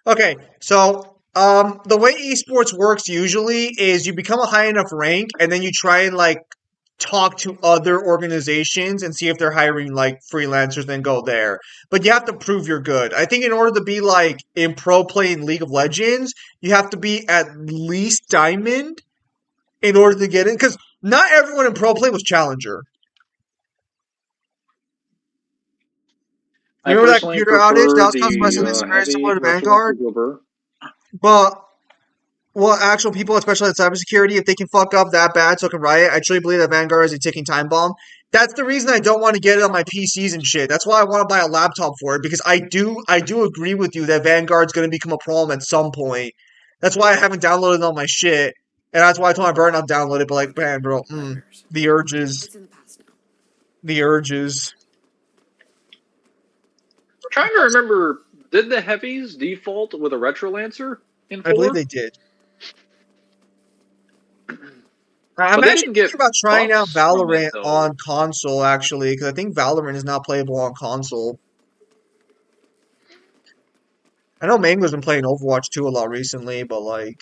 Okay, so the way esports works usually is you become a high enough rank, and then you try and like talk to other organizations and see if they're hiring like freelancers, then go there. But you have to prove you're good. I think in order to be like in pro play in League of Legends, you have to be at least diamond in order to get in. Because not everyone in pro play was challenger. You I remember that personally computer outage? That prefer was caused by the something very heavy similar to virtual Vanguard. Uber. But well, actual people, especially in cybersecurity, if they can fuck up that bad, so can Riot. I truly believe that Vanguard is a ticking time bomb. That's the reason I don't want to get it on my PCs and shit. That's why I want to buy a laptop for it because I do agree with you that Vanguard's going to become a problem at some point. That's why I haven't downloaded it on my shit, and that's why I told my brother not to download it. But like, man, bro, Nightmares. the urges, It's in the past now. the urges. I'm trying to remember, did the heavies default with a retro lancer in I believe 4? they did. I'm But they actually didn't thinking get about trying out buffs from it Valorant though. on console actually because I think Valorant is not playable on console. I know Mangler's been playing Overwatch 2 a lot recently, but like,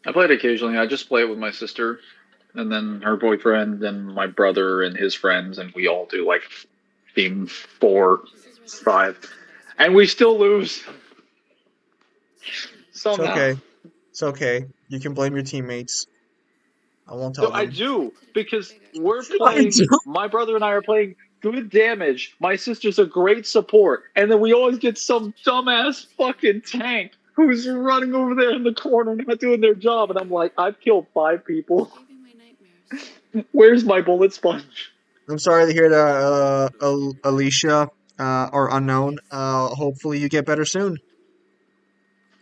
I play it occasionally. I just play it with my sister and then her boyfriend and my brother and his friends, and we all do like team 4, This is where the 5, come back. and we still lose it's somehow. okay. It's okay. You can blame your teammates. I won't No, tell I them. do because we're I playing. do. My brother and I are playing good damage. My sister's a great support, and then we always get some dumbass fucking tank who's running over there in the corner, not doing their job, and I'm like, I've killed 5 people. Saving my nightmares. Where's my bullet sponge? I'm sorry to hear that, Alicia, or unknown. Hopefully you get better soon.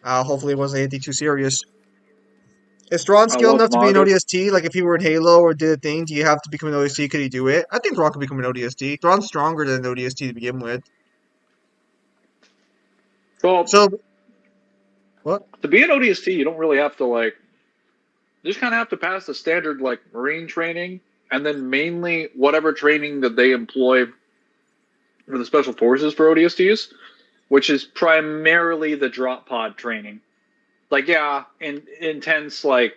Hopefully it wasn't anything too serious. Is Thrawn I skilled lost enough to be an Margaret. ODST? Like if he were in Halo or did a thing, do you have to become an ODST? Could he do it? I think Thrawn could become an ODST. Thrawn's stronger than an ODST to begin with. Well, So what? to be an ODST, you don't really have to like. You just kind of have to pass the standard like Marine training, and then mainly whatever training that they employ for the special forces for ODSTs. which is primarily the drop pod training. Like, yeah, intense, like,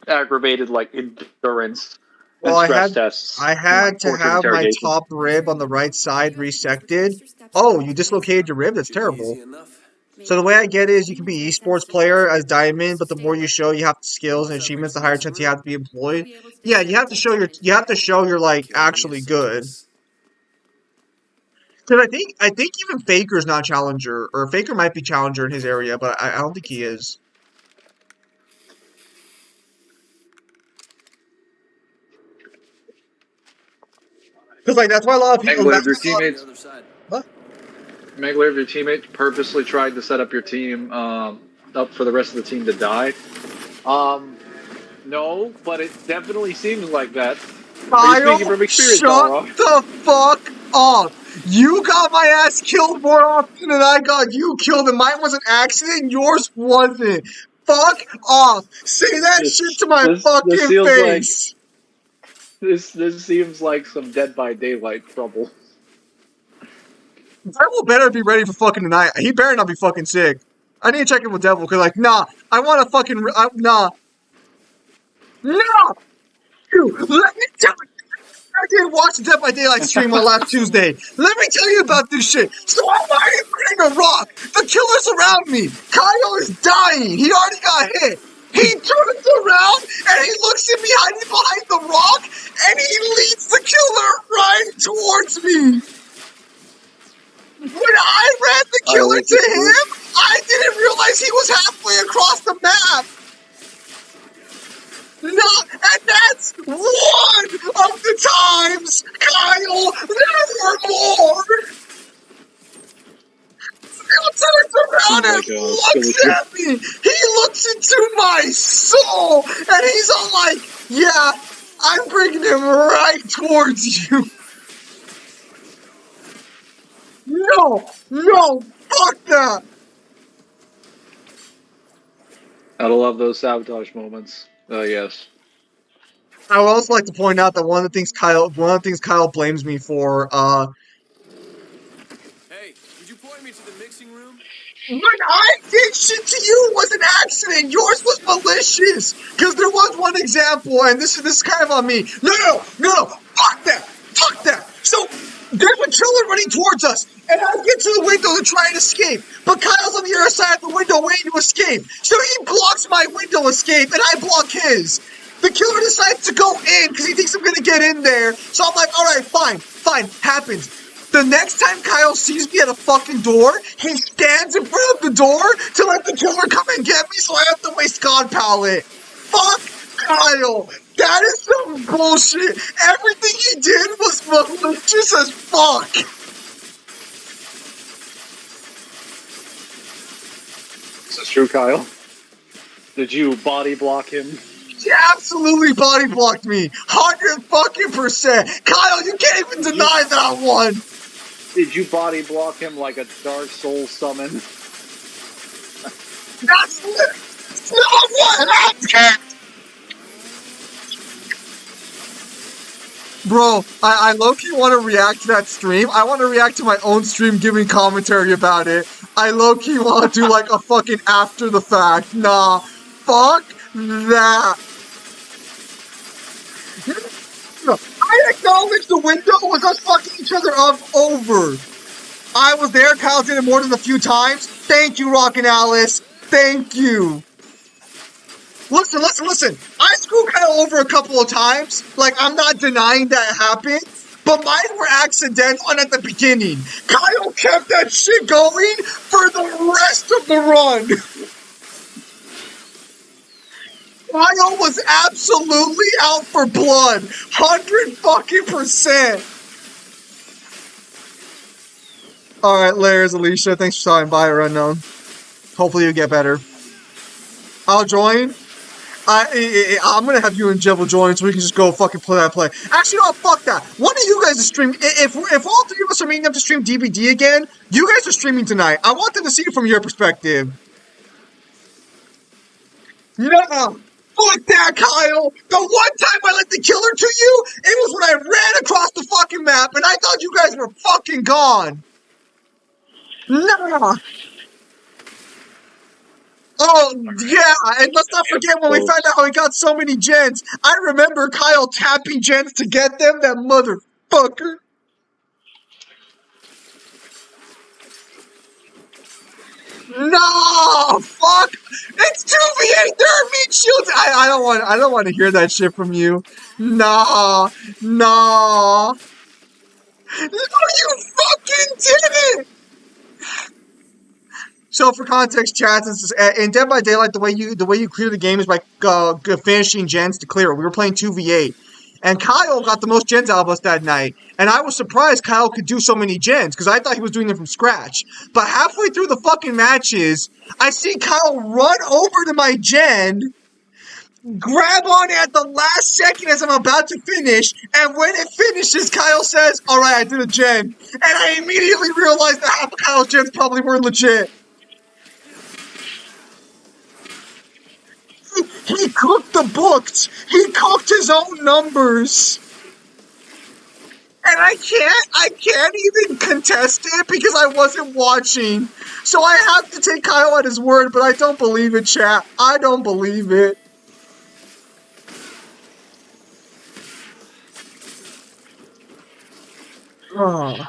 aggravated, like, endurance and Well, stress tests I and, had like, to torture have my interrogation. top rib on the right side You have to go through resected. extra steps Oh, to you get dislocated your rib? That's Should be terrible. easy enough. So the way I get it is you can be esports player as diamond, but the more you show you have skills and achievements, the higher chance you have to be employed. Yeah, you have to show you're like Killing me actually is good. succubus. Because I think even Faker's not challenger, or Faker might be challenger in his area, but I don't think he is. Because like that's why a lot of people. Mangler, That's if your why a lot On the teammates, other side. what? Mangler, if your teammate purposely tried to set up your team up for the rest of the team to die, no, but it definitely seems like that. Are you Kyle, speaking from experience, shut Balrog? the fuck up. You got my ass killed more often than I got you killed, and mine was an accident. Yours wasn't. Fuck off. Say that shit to my This fucking feels like face. this seems like some Dead by Daylight trouble. Devil better be ready for fucking tonight. He better not be fucking sick. I need to check in with Devil because, like, nah, I want to fucking, nah, nah, dude, let me tell you. I did watch the Dead by Daylight stream on last Tuesday. Let me tell you about this shit. So I'm already hitting a rock. The killer's around me. Kyle is dying. He already got hit. He turns around and he looks at me hiding behind the rock and he leads the killer right towards me. When I ran the I killer like it to too. him, I didn't realize he was halfway across the map. No, and that's one of the times, Kyle. There were more. Kyle turns Oh around my and god, looks silly shit. at me. He looks into my soul, and he's all like, "Yeah, I'm bringing him right towards you." No, no, fuck that. Gotta love those sabotage moments. Oh yes. I would also like to point out that one of the things Kyle blames me for, Hey, could you point me to the mixing room? when I did shit to you was an accident. Yours was malicious. Because there was one example, and this is kind of on me. No. Fuck that. Fuck that. So there's a killer running towards us, and I get to the window to try and escape. But Kyle's on the other side of the window waiting to escape. So he blocks my window escape, and I block his. The killer decides to go in because he thinks I'm gonna get in there. So I'm like, all right, fine, happens. The next time Kyle sees me at a fucking door, he stands in front of the door to let the killer come and get me so I have to waste God palette. Fuck Kyle. That is some bullshit. Everything he did was malicious as fuck. This is true, Kyle. Did you body block him? He absolutely body blocked me. 100% Kyle, you can't even deny that one. Did you body block him like a Dark Souls summon? That's not what happened. Bro, I low-key want to react to that stream. I want to react to my own stream giving commentary about it. I low-key want to do like a fucking after the fact. Nah, fuck that. I acknowledge the window was us fucking each other up over. I was there. Kyle did it more than a few times. Thank you, Rockin' Alice. Thank you. Listen. I screwed Kyle over a couple of times. Like, I'm not denying that it happened. But mine were accidental and at the beginning. Kyle kept that shit going for the rest of the run. Kyle was absolutely out for blood. 100%. Alright, Layers, Alicia, thanks for stopping by, or Unknown. Hopefully you get better. I'll join. I'm gonna have you and Jebel join so we can just go fucking play that play. Actually, no, fuck that. One of you guys is streaming. If all three of us are meeting up to stream DBD again, you guys are streaming tonight. I want them to see it from your perspective. No, fuck that, Kyle. The one time I let the killer to you, it was when I ran across the fucking map and I thought you guys were fucking gone. Nah. Oh, yeah, and let's not forget when we found out how he got so many gens. I remember Kyle tapping gens to get them, that motherfucker. No, fuck! It's 2v8. There are meat shields. I don't want to hear that shit from you. Nah, nah. No, you fucking did it. So for context, chat, in Dead by Daylight, the way you clear the game is by finishing gens to clear it. We were playing 2v8, and Kyle got the most gens out of us that night. And I was surprised Kyle could do so many gens because I thought he was doing them from scratch. But halfway through the fucking matches, I see Kyle run over to my gen, grab on it at the last second as I'm about to finish, and when it finishes, Kyle says, "All right, I did a gen," and I immediately realized that half of Kyle's gens probably weren't legit. He cooked the books. He cooked his own numbers. And I can't even contest it because I wasn't watching. So I have to take Kyle at his word, but I don't believe it, chat. I don't believe it. Oh.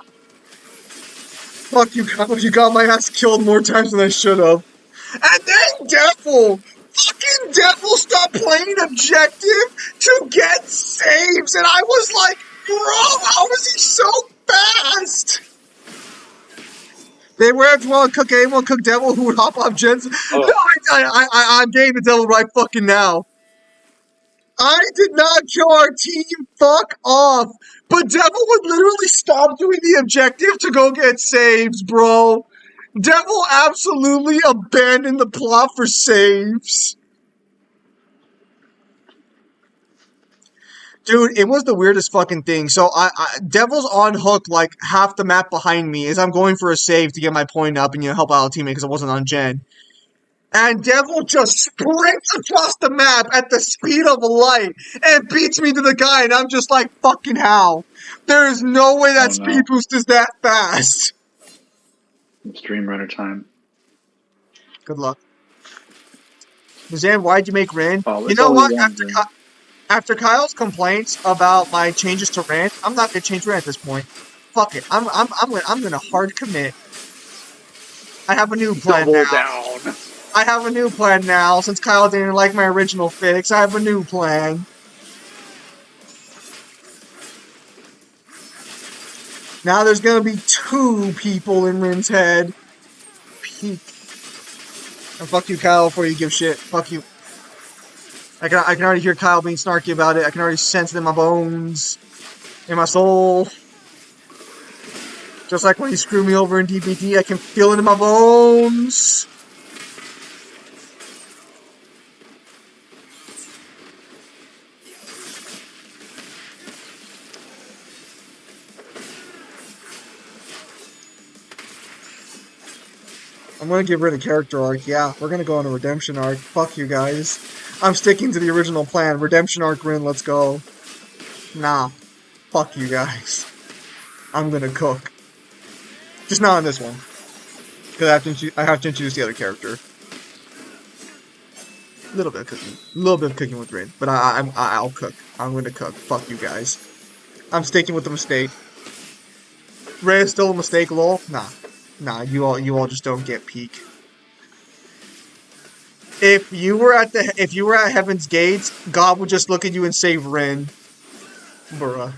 Fuck you, Kyle. You got my ass killed more times than I should have. And then Devil! Fucking Devil stopped playing objective to get saves! And I was like, bro, how is he so fast? They were everyone cook anyone cook Devil who would hop off gens. Oh. No, I'm getting the Devil right fucking now. I did not kill our team. Fuck off. But Devil would literally stop doing the objective to go get saves, bro. Devil absolutely abandoned the plot for saves. Dude, it was the weirdest fucking thing. So Devil's on hook like half the map behind me as I'm going for a save to get my point up and help out a teammate because I wasn't on gen. And Devil just sprints across the map at the speed of light and beats me to the guy, and I'm just like, fucking how? There is no way that speed boost is that fast. It's Dream Runner time. Good luck. Zan, why'd you make Rin? Oh, you know what? After Kyle's complaints about my changes to Rin, I'm not gonna change Rin at this point. Fuck it. I'm gonna hard commit. I have a new plan now. Down. I have a new plan now. Since Kyle didn't like my original fix, I have a new plan. Now there's gonna be 2 people in Rin's head. Peak. And fuck you, Kyle, before you give shit. Fuck you. I can already hear Kyle being snarky about it. I can already sense it in my bones. In my soul. Just like when he screwed me over in DBD, I can feel it in my bones. I'm gonna get rid of character arc. Yeah, we're gonna go on a redemption arc. Fuck you guys. I'm sticking to the original plan. Redemption arc Rin, let's go. Nah. Fuck you guys. I'm gonna cook. Just not on this one. Because I have to introduce the other character. A little bit of cooking. A little bit of cooking with Rin. But I'll cook. I'm gonna cook. Fuck you guys. I'm sticking with the mistake. Ray is still a mistake, lol? Nah, you all just don't get peak. If you were at Heaven's Gates, God would just look at you and say Rin. Bruh.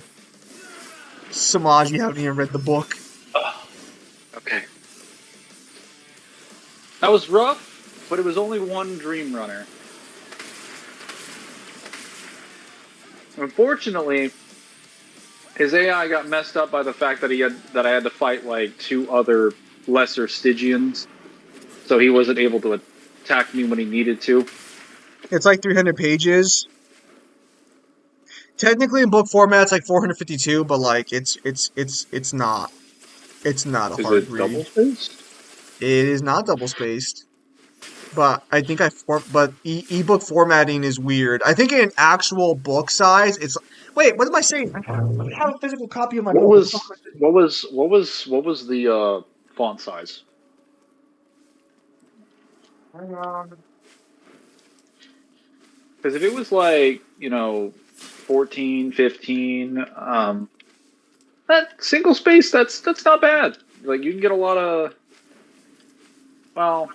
Samaj, you haven't even read the book. Okay. That was rough, but it was only one Dream Runner. Unfortunately, his AI got messed up by the fact that I had to fight like 2 other lesser Stygians, so he wasn't able to attack me when he needed to. It's like 300 pages. Technically, in book format, it's like 452, but like it's not. It's not a hard read. Is it double spaced? It is not double spaced. But I think ebook formatting is weird. I think in actual book size, it's. Wait, what am I saying? I have a physical copy of my book. What was the font size? Hang on. Because if it was like, 14, 15, that single space, that's not bad. Like you can get a lot of, well,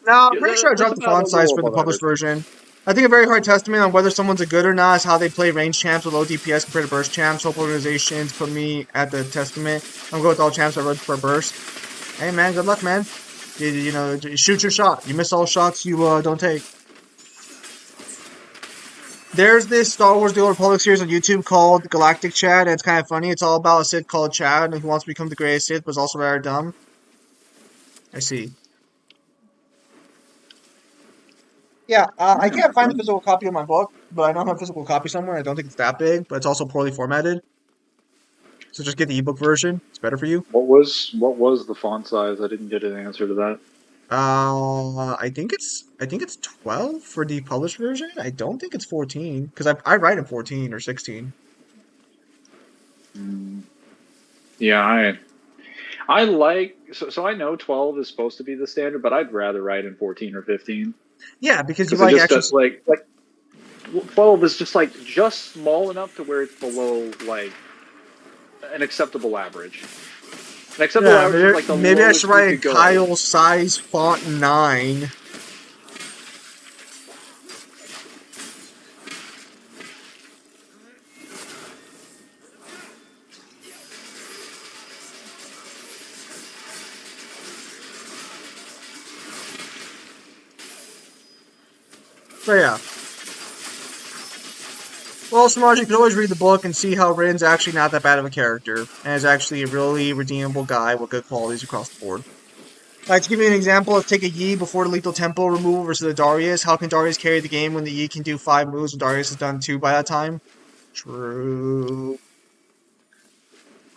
No, I'm yeah, pretty sure I that's dropped the about a font size little for the above published average. version. I think a very hard testament on whether someone's a good or not is how they play range champs with low DPS compared to burst champs. Hope organizations put me at the testament. I'm going with all champs that run for burst. Hey man, good luck, man. Shoot your shot. You miss all shots you don't take. There's this Star Wars The Old Republic series on YouTube called Galactic Chad, and it's kind of funny. It's all about a Sith called Chad who wants to become the greatest Sith, but is also rather dumb. I see. Yeah, I can't find the physical copy of my book, but I know I have a physical copy somewhere. I don't think it's that big, but it's also poorly formatted. So just get the ebook version. It's better for you. What was the font size? I didn't get an answer to that. I think it's 12 for the published version. I don't think it's 14 because I write in 14 or 16. Mm, yeah, I like so I know 12 is supposed to be the standard, but I'd rather write in 14 or 15 Yeah, because you because it like just actually. does like 12 is just small enough to where it's below like an acceptable average. An acceptable Yeah, average is maybe, like the maybe I should lowest you write could go. Kyle size font 9. But yeah. Well, Samaj, you can always read the book and see how Rin's actually not that bad of a character, and is actually a really redeemable guy with good qualities across the board. Like, to give you an example, let's take a Yi before the Lethal Tempo removal versus the Darius. How can Darius carry the game when the Yi can do 5 moves and Darius has done 2 by that time? True.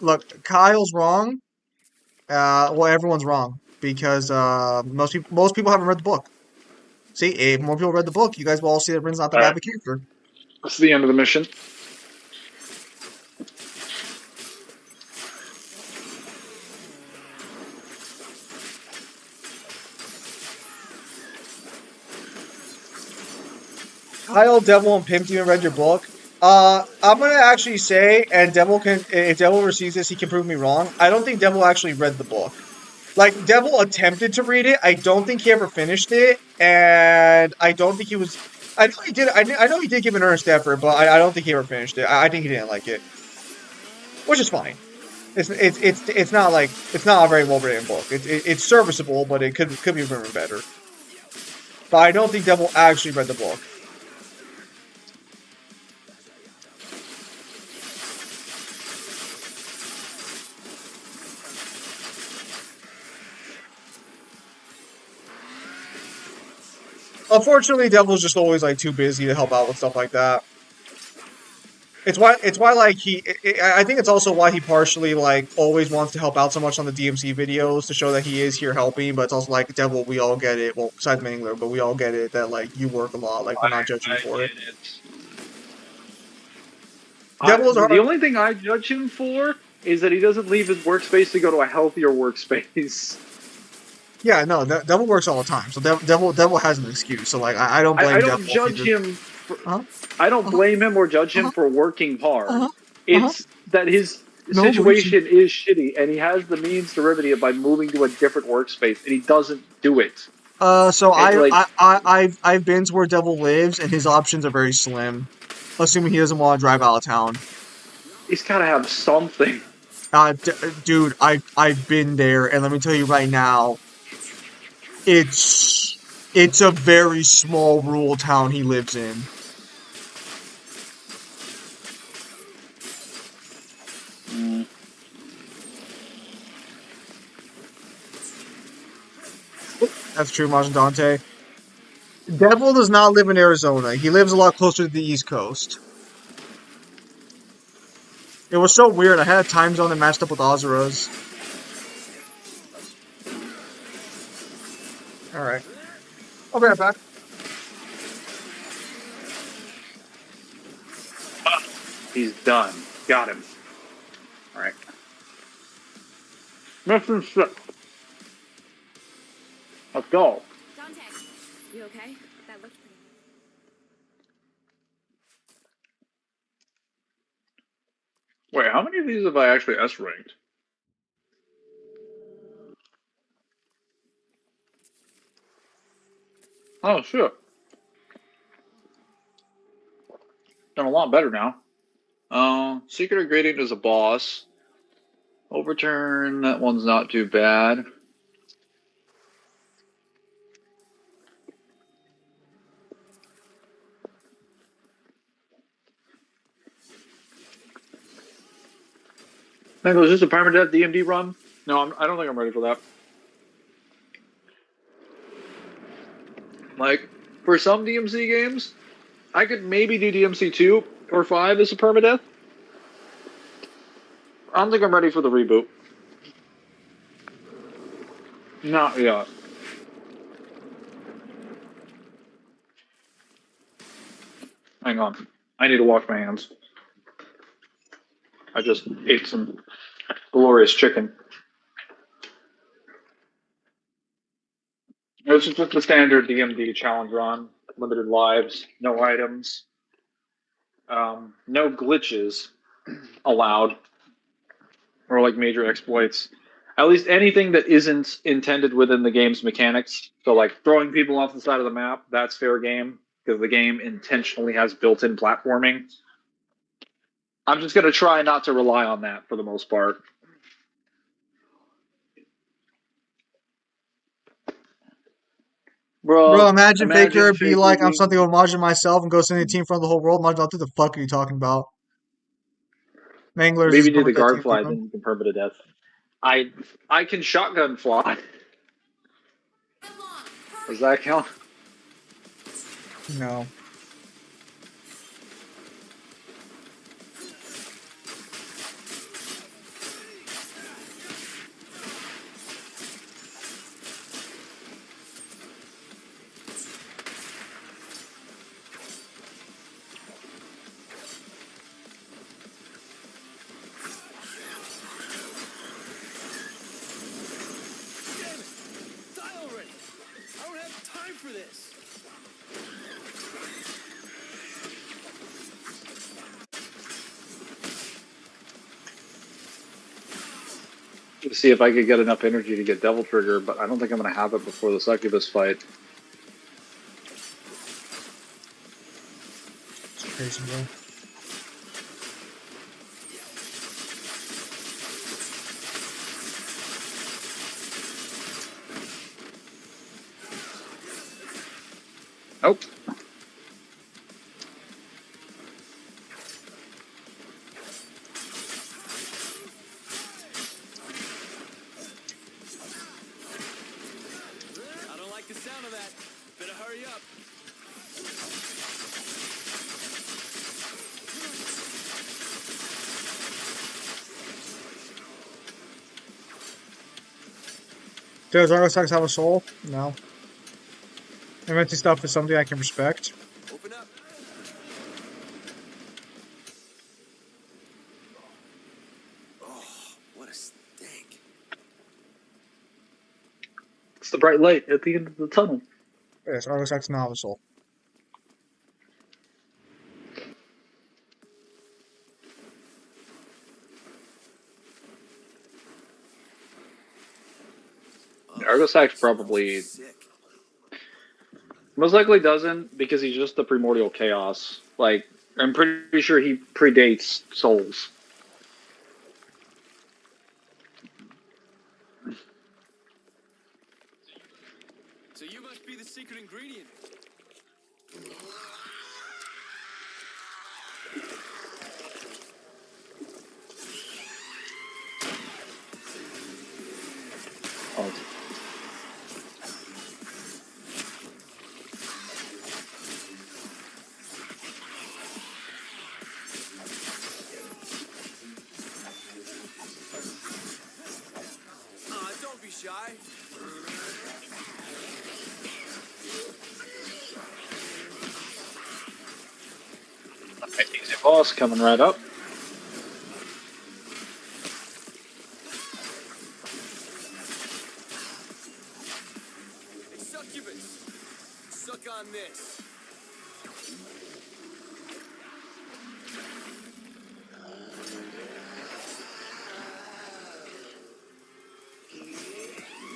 Look, Kyle's wrong. Well, everyone's wrong because most people haven't read the book. See, if more people read the book, you guys will all see that Rin's not that All bad of right, a character. that's the end of the mission. Kyle, Devil, and Pimp even read your book. I'm gonna actually say, and Devil can, if Devil receives this, he can prove me wrong. I don't think Devil actually read the book. Like, Devil attempted to read it. I don't think he ever finished it, and I don't think he was. I know he did. I know he did give an earnest effort, but I don't think he ever finished it. I think he didn't like it, which is fine. It's not like it's not a very well written book. It's serviceable, but it could be written better. But I don't think Devil actually read the book. Unfortunately, Devil's just always like too busy to help out with stuff like that. It's why like I think it's also why he partially like always wants to help out so much on the DMC videos to show that he is here helping. But it's also like Devil, we all get it. Well, besides Mangler, but we all get it that like you work a lot. Like we're not judging you I for it. get it. Devil's The hard. only thing I judge him for is that he doesn't leave his workspace to go to a healthier workspace. Yeah, no, Devil works all the time. So Devil has an excuse. So like I don't I blame don't Devil if he judge just. him. Uh I don't huh. blame him or judge Uh him huh. for working Uh hard. huh. Uh huh. It's that his No, Luigi. situation is shitty, and he has the means to remedy it by moving to a different workspace, and he doesn't do it. So And like I've been to where Devil lives, and his options are very slim. Assuming he doesn't want to drive out of town. he's got to have something. Dude, I've been there, and let me tell you right now, it's a very small rural town he lives in. Mm. That's true, Majin Dante. Devil does not live in Arizona. He lives a lot closer to the East Coast. It was so weird. I had a time zone that matched up with Azura's. All right, I'll be right back. He's done. Got him. All right. Mission 6. Let's go. Dante, You okay? That looked pretty. Wait, how many of these have I actually S ranked? Oh shit, done a lot better now. Secret Ingredient is a boss. Overturn, that one's not too bad. Man, was this a permadeath DMD run? No, I don't think I'm ready for that. Like, for some DMC games, I could maybe do DMC 2 or 5 as a permadeath. I don't think I'm ready for the reboot. Not yet. Hang on. I need to wash my hands. I just ate some glorious chicken. This is just the standard DMD challenge run. Limited lives, no items, no glitches allowed, or like major exploits. At least anything that isn't intended within the game's mechanics. So, like throwing people off the side of the map, that's fair game because the game intentionally has built-in platforming. I'm just going to try not to rely on that for the most part. Bro, imagine Faker be Faker like, I'm being- something of Majin myself and go send a team from the whole world. Majin, what the fuck are you talking about? Mangler is Maybe just do the perfect guard team fly, for him. then you can perma to death. I can shotgun fly. Does that count? No. Die already! I don't have time for this! To see if I could get enough energy to get Devil Trigger, but I don't think I'm going to have it before the Succubus fight. It's crazy, bro. Nope. I don't like the sound of that. Better hurry up. Does Argosax have a soul? No. Inventing stuff is something I can respect. Open up. Oh, what a stink. It's the bright light at the end of the tunnel. Yes, Argosax does not have a soul. Argosax probably Sick. most likely doesn't because he's just the primordial chaos. Like, I'm pretty sure he predates souls. So you must be the secret ingredient. Oh, Don't be shy. easy boss coming right up. Hey, Succubus. Suck on this.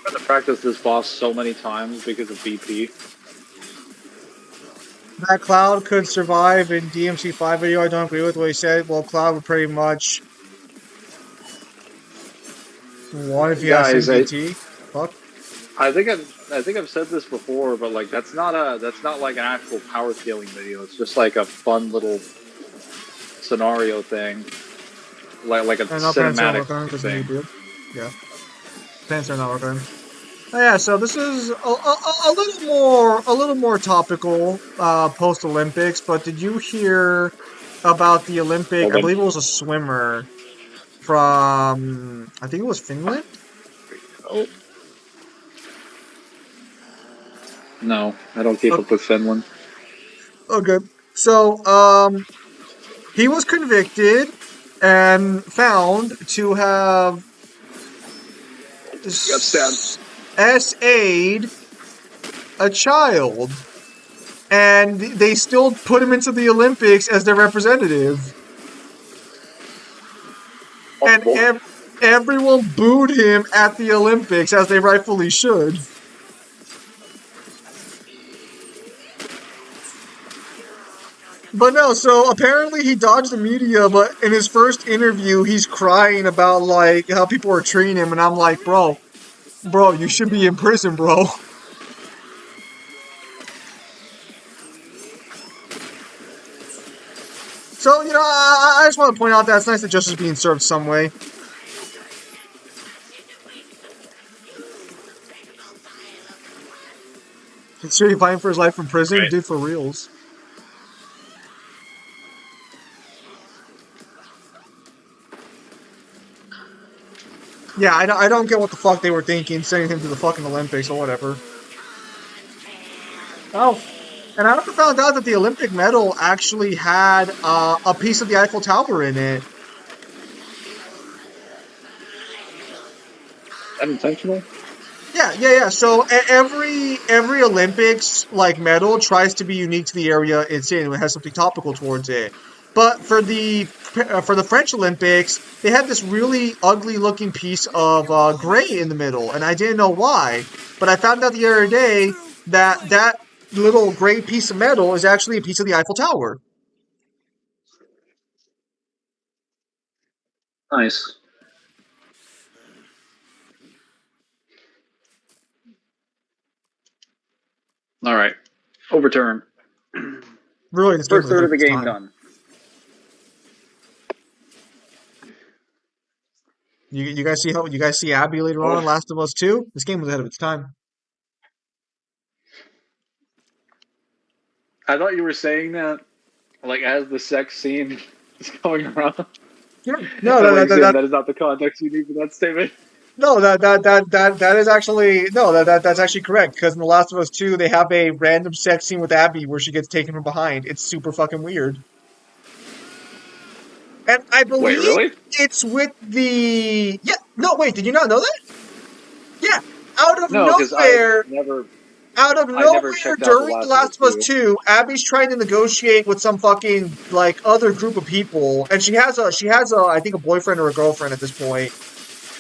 I've had to practice this boss so many times because of BP. That Cloud could survive in DMC5 video. I don't agree with what he said. Well, Cloud would pretty much one if he has Guys, CBT. Fuck. I think I've said this before, but like that's not like an actual power scaling video. It's just like a fun little scenario thing, like a And no pants are cinematic working because thing. you do. Yeah, pants are not working. Oh, yeah, so this is a little more topical post Olympics. But did you hear about the Olympic? Well, I then, believe it was a swimmer from I think it was Finland. oh. No, I don't keep up with Finland. Okay, so he was convicted and found to have Got stabbed. SA'd a child, and they still put him into the Olympics as their representative. And everyone booed him at the Olympics, as they rightfully should. But no, so apparently he dodged the media, but in his first interview, he's crying about, like, how people are treating him, and I'm like, bro, you should be in prison, bro. So, you know, I just want to point out that it's nice that justice is being served some way. Considering fighting for his life in prison, Right. dude, for reals. Yeah, I don't get what the fuck they were thinking, sending him to the fucking Olympics or whatever. Oh, and I also found out that the Olympic medal actually had a piece of the Eiffel Tower in it. Unintentional? Yeah. So every Olympics like medal tries to be unique to the area it's in. It has something topical towards it. But for the French Olympics, they had this really ugly looking piece of gray in the middle, and I didn't know why. But I found out the other day that little gray piece of metal is actually a piece of the Eiffel Tower. Nice. All right. Overturn. Really, this game First was ahead third of of the its game time. done. You guys see Abby later on in Last of Us 2? This game was ahead of its time. I thought you were saying that, like, as the sex scene is going around. Yeah. No, That is not the context you need for that statement. No, that is actually that's actually correct, because in The Last of Us 2 they have a random sex scene with Abby where she gets taken from behind. It's super fucking weird. And I Wait, believe really? it's with the wait, did you not know that? Yeah. Out of No, because nowhere I never checked out during The Last of Us 2, Abby's trying to negotiate with some fucking like other group of people, and she has a I think a boyfriend or a girlfriend at this point.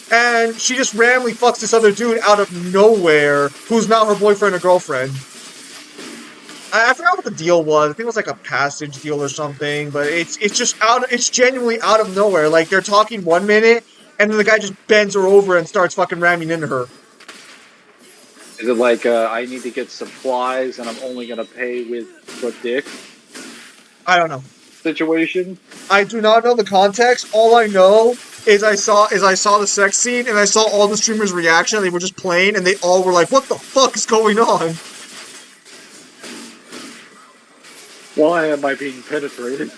And she just randomly fucks this other dude out of nowhere, who's not her boyfriend or girlfriend. I forgot what the deal was. I think it was like a passage deal or something. But it's just it's genuinely out of nowhere. Like they're talking 1 minute, and then the guy just bends her over and starts fucking ramming into her. Is it like I need to get supplies and I'm only gonna pay with the dick I don't know. situation? I do not know the context. All I know is I saw the sex scene, and I saw all the streamers' reaction. They were just playing, and they all were like, "What the fuck is going on?" Why am I being penetrated?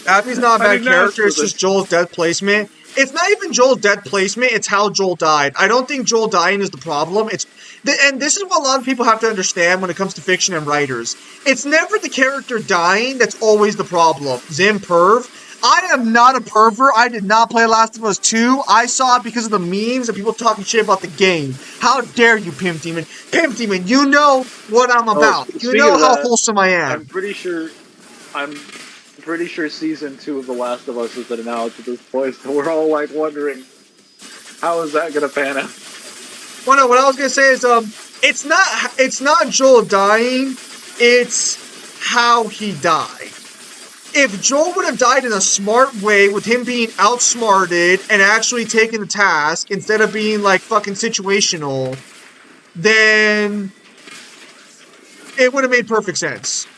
Abby's not a I bad didn't ask character. for It's this. just Joel's dead placement. It's not even Joel's dead placement. It's how Joel died. I don't think Joel dying is the problem. And this is what a lot of people have to understand when it comes to fiction and writers. It's never the character dying that's always the problem. Zim Perv. I am not a pervert. I did not play Last of Us 2. I saw it because of the memes and people talking shit about the game. How dare you, Pimp Demon? Pimp Demon, you know what I'm Oh, about. You speaking know of how that, wholesome I am. I'm pretty sure season 2 of The Last of Us has been announced at this point, so we're all like wondering how is that gonna pan out. Well, no, what I was gonna say is, it's not Joel dying. It's how he died. If Joel would have died in a smart way, with him being outsmarted and actually taking the task instead of being like fucking situational, then it would have made perfect sense.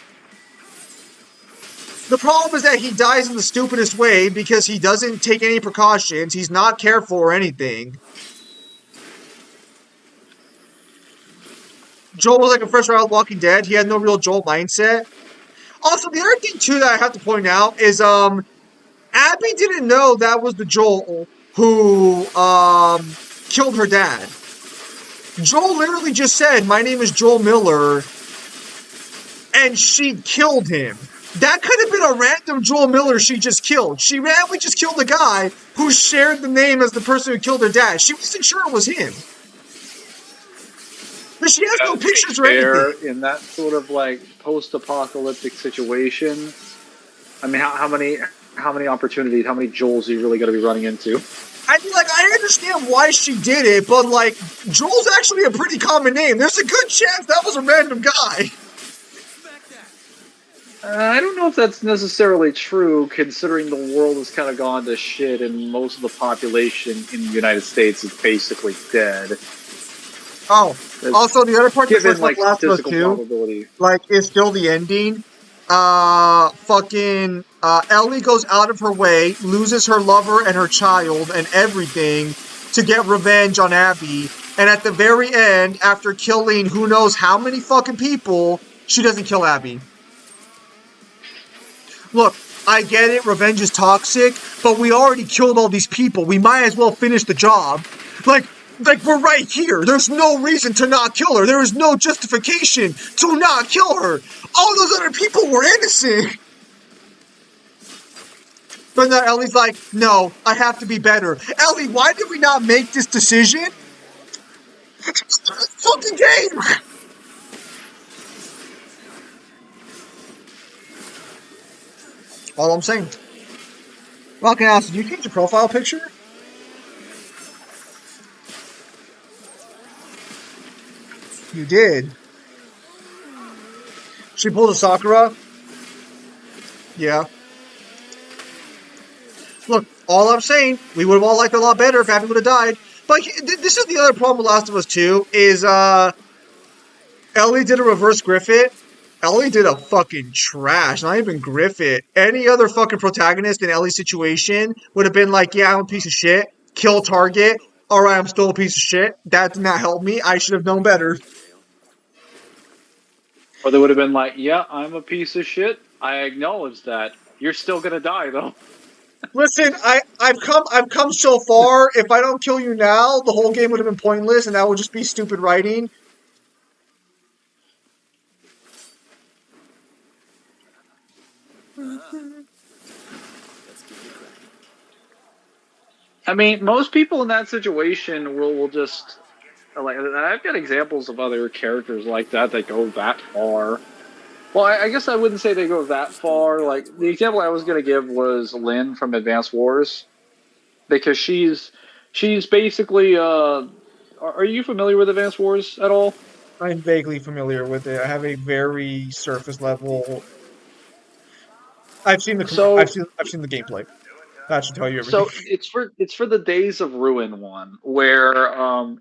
The problem is that he dies in the stupidest way because he doesn't take any precautions. He's not careful or anything. Joel was like a fresh out Walking Dead. He had no real Joel mindset. Also, the other thing too that I have to point out is Abby didn't know that was the Joel who killed her dad. Joel literally just said, "My name is Joel Miller," and she killed him. That could have been a random Joel Miller she just killed. She randomly just killed a guy who shared the name as the person who killed her dad. She wasn't sure it was him. But she has no pictures or anything. In that sort of like post-apocalyptic situation, I mean, how many opportunities, how many Joels are you really going to be running into? I mean, like, I understand why she did it, but, like, Joel's actually a pretty common name. There's a good chance that was a random guy. I don't know if that's necessarily true, considering the world has kind of gone to shit and most of the population in the United States is basically dead. Oh, also, the other part Given, like, Last of Us 2, probability. like, is still the ending. Ellie goes out of her way, loses her lover and her child and everything to get revenge on Abby. And at the very end, after killing who knows how many fucking people, she doesn't kill Abby. Look, I get it, revenge is toxic, but we already killed all these people. We might as well finish the job. Like, we're right here. There's no reason to not kill her. There is no justification to not kill her. All those other people were innocent. But now Ellie's like, no, I have to be better. Ellie, why did we not make this decision? Fucking game! All I'm saying. Well, can I ask, did you change your profile picture? You did. She pulled a Sakura? Yeah. Look, all I'm saying, we would have all liked it a lot better if Abby would have died. But this is the other problem with Last of Us 2, is Ellie did a reverse Griffith. Ellie did a fucking trash, not even Griffith. Any other fucking protagonist in Ellie's situation would have been like, yeah, I'm a piece of shit, kill target, alright, I'm still a piece of shit. That did not help me, I should have known better. Or they would have been like, yeah, I'm a piece of shit, I acknowledge that. You're still gonna die, though. Listen, I've come so far. If I don't kill you now, the whole game would have been pointless, and that would just be stupid writing. I mean, most people in that situation will just like. I've got examples of other characters like that go that far. Well, I guess I wouldn't say they go that far. Like the example I was going to give was Lynn from Advanced Wars, because she's basically. Are you familiar with Advanced Wars at all? I'm vaguely familiar with it. I have a very surface level. I've seen the gameplay. That should tell you everything. So it's for the Days of Ruin one, where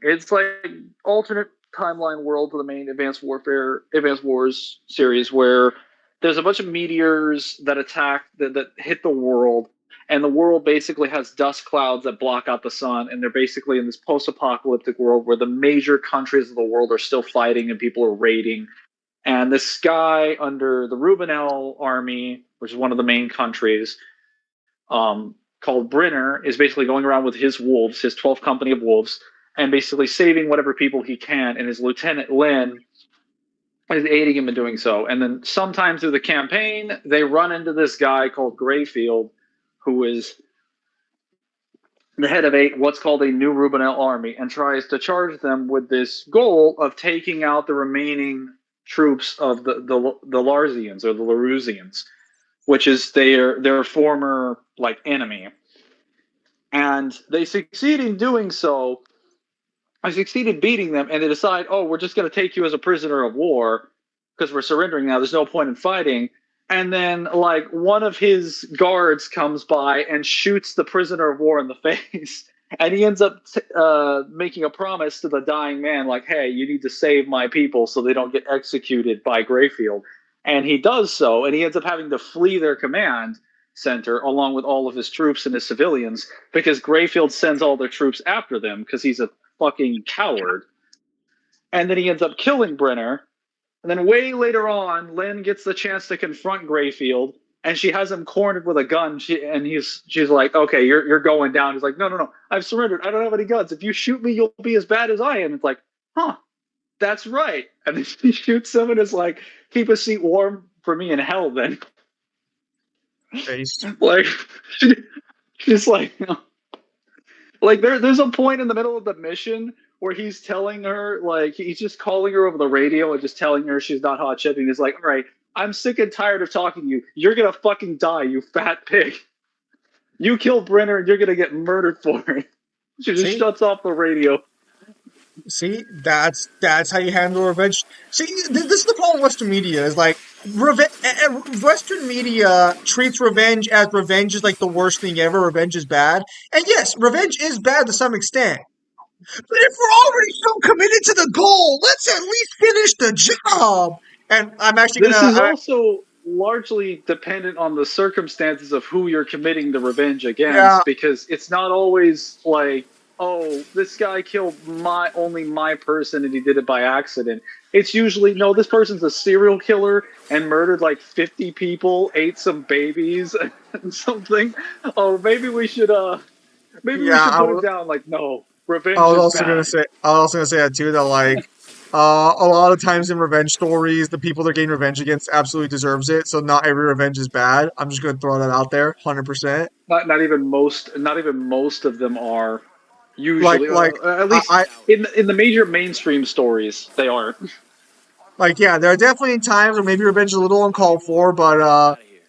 it's like alternate timeline world to the main Advanced Wars series, where there's a bunch of meteors that attack that hit the world, and the world basically has dust clouds that block out the sun, and they're basically in this post-apocalyptic world where the major countries of the world are still fighting and people are raiding. And this guy under the Rubenel army, which is one of the main countries, called Brenner, is basically going around with his wolves, his 12th company of wolves, and basically saving whatever people he can. And his lieutenant Lynn is aiding him in doing so. And then sometime through the campaign, they run into this guy called Grayfield, who is the head of what's called a New Rubenel army, and tries to charge them with this goal of taking out the remaining troops of the Larsians or the Larusians, which is their former like enemy. And they succeed in doing so. I succeeded beating them, and they decide, oh, we're just going to take you as a prisoner of war because we're surrendering now. There's no point in fighting. And then, like, one of his guards comes by and shoots the prisoner of war in the face. And he ends up making a promise to the dying man, like, hey, you need to save my people so they don't get executed by Greyfield. And he does so, and he ends up having to flee their command center along with all of his troops and his civilians because Greyfield sends all their troops after them because he's a fucking coward. And then he ends up killing Brenner. And then way later on, Lynn gets the chance to confront Greyfield, and she has him cornered with a gun. She's like, okay, you're going down. He's like, no, I've surrendered. I don't have any guns. If you shoot me, you'll be as bad as I am. It's like, huh, that's right. And then she shoots him and is like, keep a seat warm for me in hell then. Based. Like, she's like, like there's a point in the middle of the mission where he's telling her, like, he's just calling her over the radio and just telling her she's not hot shit. And he's like, all right, I'm sick and tired of talking to you. You're going to fucking die, you fat pig. You kill Brenner and you're going to get murdered for it. She just shuts off the radio. See, that's how you handle revenge. See, this is the problem with Western media is like Western media treats revenge as revenge is like the worst thing ever. Revenge is bad, and yes, revenge is bad to some extent. But if we're already so committed to the goal, let's at least finish the job. And I'm actually This is gonna, also largely dependent on the circumstances of who you're committing the revenge against, yeah, because it's not always like, oh, this guy killed only my person and he did it by accident. It's usually, no, this person's a serial killer and murdered like 50 people, ate some babies and something. Oh, maybe we should yeah. put it down. Like, no, I revenge was is also gonna bad. say, I was also gonna say that too. That like, a lot of times in revenge stories, the people they're getting revenge against absolutely deserves it. So not every revenge is bad. I'm just gonna throw that out there, 100%. Not even most of them are. Like, Usually, like, at I, least I in the major mainstream stories, they aren't. like, yeah, there are definitely times where maybe revenge is a little uncalled for, but Out of here.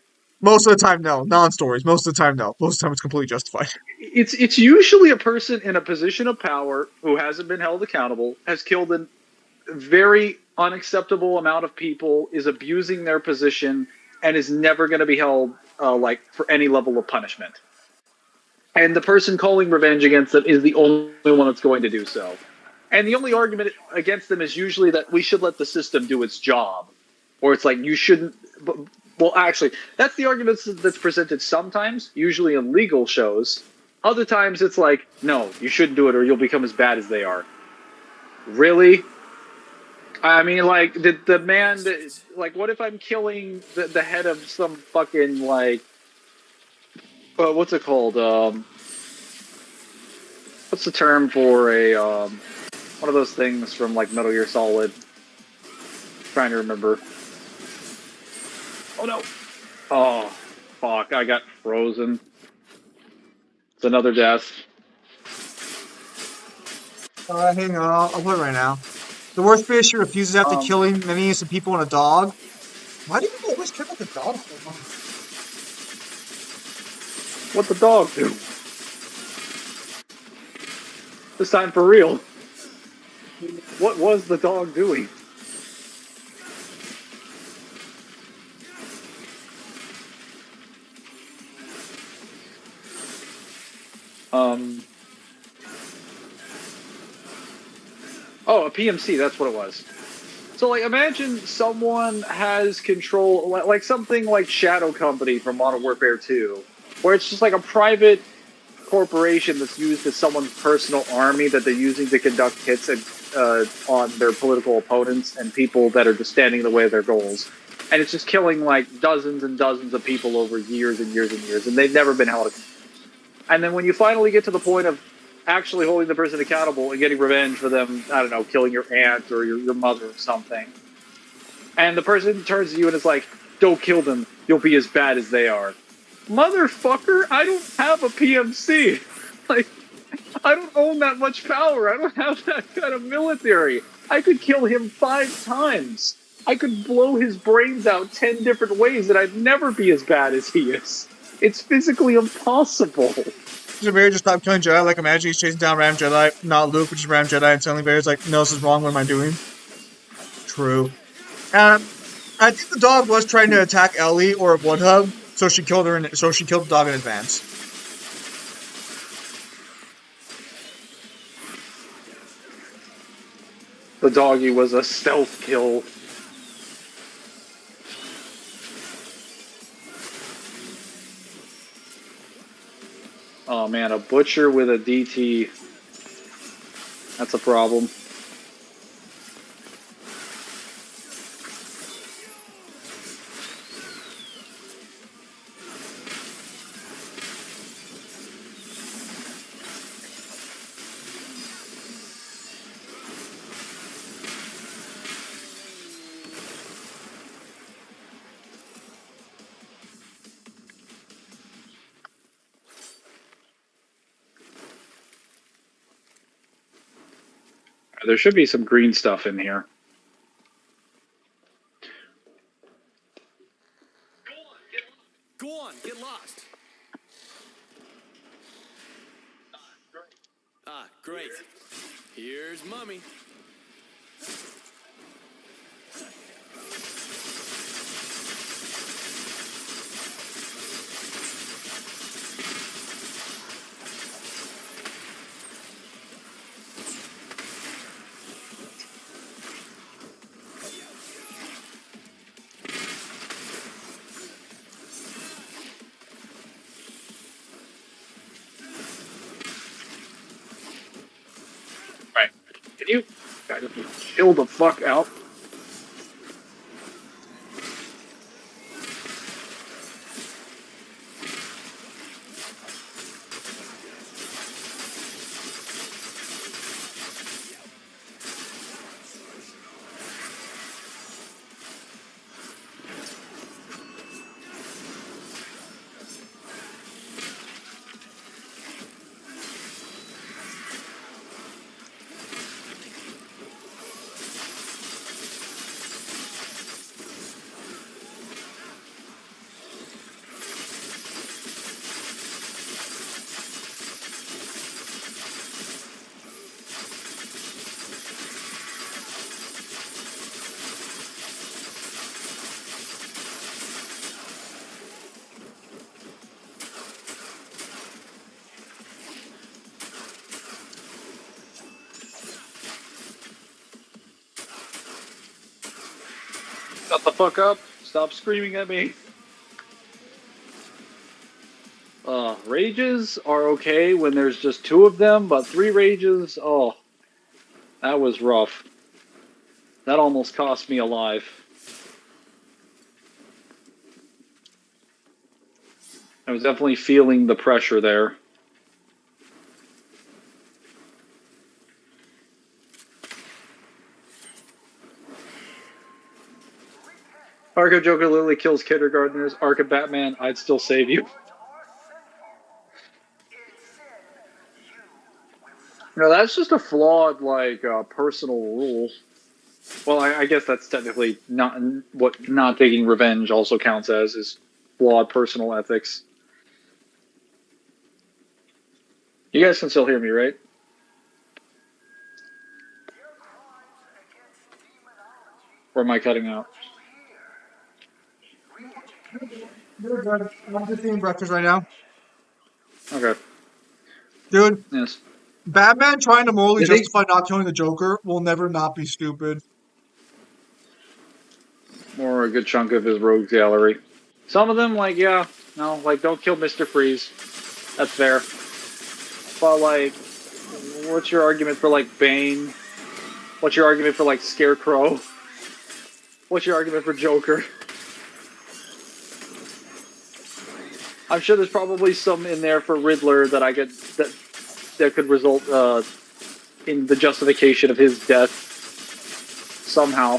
most of the time, no. Non-stories, most of the time, no. Most of the time, it's completely justified. It's usually a person in a position of power who hasn't been held accountable, has killed a very unacceptable amount of people, is abusing their position, and is never going to be held like for any level of punishment. And the person calling revenge against them is the only one that's going to do so. And the only argument against them is usually that we should let the system do its job, or it's like you shouldn't. Well, actually, that's the argument that's presented sometimes, usually in legal shows. Other times, it's like, no, you shouldn't do it, or you'll become as bad as they are. Really? I mean, like, the man that, like, what if I'm killing the head of some fucking like, what's it called? What's the term for a one of those things from like Metal Gear Solid? Trying to remember. Oh no! Oh, fuck! I got frozen. It's another death. Hang on, I'll put it right now. The worst fish who refuses after Um, killing many innocent people and a dog. Why do people always care about the dog so much? what the dog do? This time for real. What was the dog doing? Oh, a PMC. That's what it was. So, like, imagine someone has control, like something like Shadow Company from Modern Warfare 2, where it's just like a private corporation that's used as someone's personal army that they're using to conduct hits on their political opponents and people that are just standing in the way of their goals. And it's just killing, like, dozens and dozens of people over years and years and years, and they've never been held accountable. And then when you finally get to the point of actually holding the person accountable and getting revenge for them, I don't know, killing your aunt or your mother or something, and the person turns to you and is like, don't kill them, you'll be as bad as they are. motherfucker, I don't have a PMC. Like, I don't own that much power. I don't have that kind of military. I could kill him 5 times. I could blow his brains out 10 different ways and I'd never be as bad as he is. It's physically impossible. So Vader just stopped killing Jedi. Like, imagine he's chasing down Ram Jedi, not Luke, which is Ram Jedi, and suddenly Vader's like, no, this is wrong. What am I doing? True. I think the dog was trying to attack Ellie, or it would have, so she killed her. So she killed the dog in advance. The doggy was a stealth kill. Oh man, a butcher with a DT. That's a problem. There should be some green stuff in here. Go on, get lost. Ah, great. Here's Mummy. Right. Can you guys chill the fuck out? Shut the fuck up. Stop screaming at me. Rages are okay when there's just 2 of them, but 3 rages, oh, that was rough. That almost cost me a life. I was definitely feeling the pressure there. Arc of Joker literally kills kindergartners. Arc of Batman, I'd still save you. No, that's just a flawed, like, personal rule. Well, I guess that's technically not what not taking revenge also counts as, is flawed personal ethics. You guys can still hear me, right? Or am I cutting out? You're good. I'm just eating breakfast right now. Okay. Dude, Yes. Batman trying to morally You think- justify not killing the Joker will never not be stupid. Or a good chunk of his rogues gallery. Some of them, like, yeah, no, like, don't kill Mr. Freeze. That's fair. But, like, what's your argument for, like, Bane? What's your argument for, like, Scarecrow? What's your argument for Joker? I'm sure there's probably some in there for Riddler that I could that could result in the justification of his death somehow.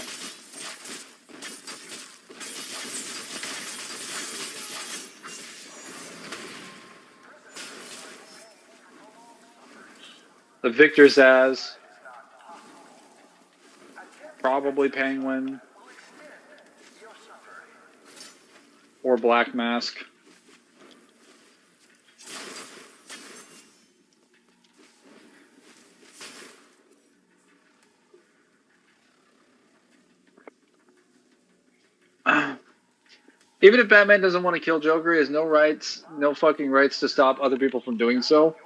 The Victor Zaz. Probably Penguin. Or Black Mask. Even if Batman doesn't want to kill Joker, he has no rights, no fucking rights to stop other people from doing so.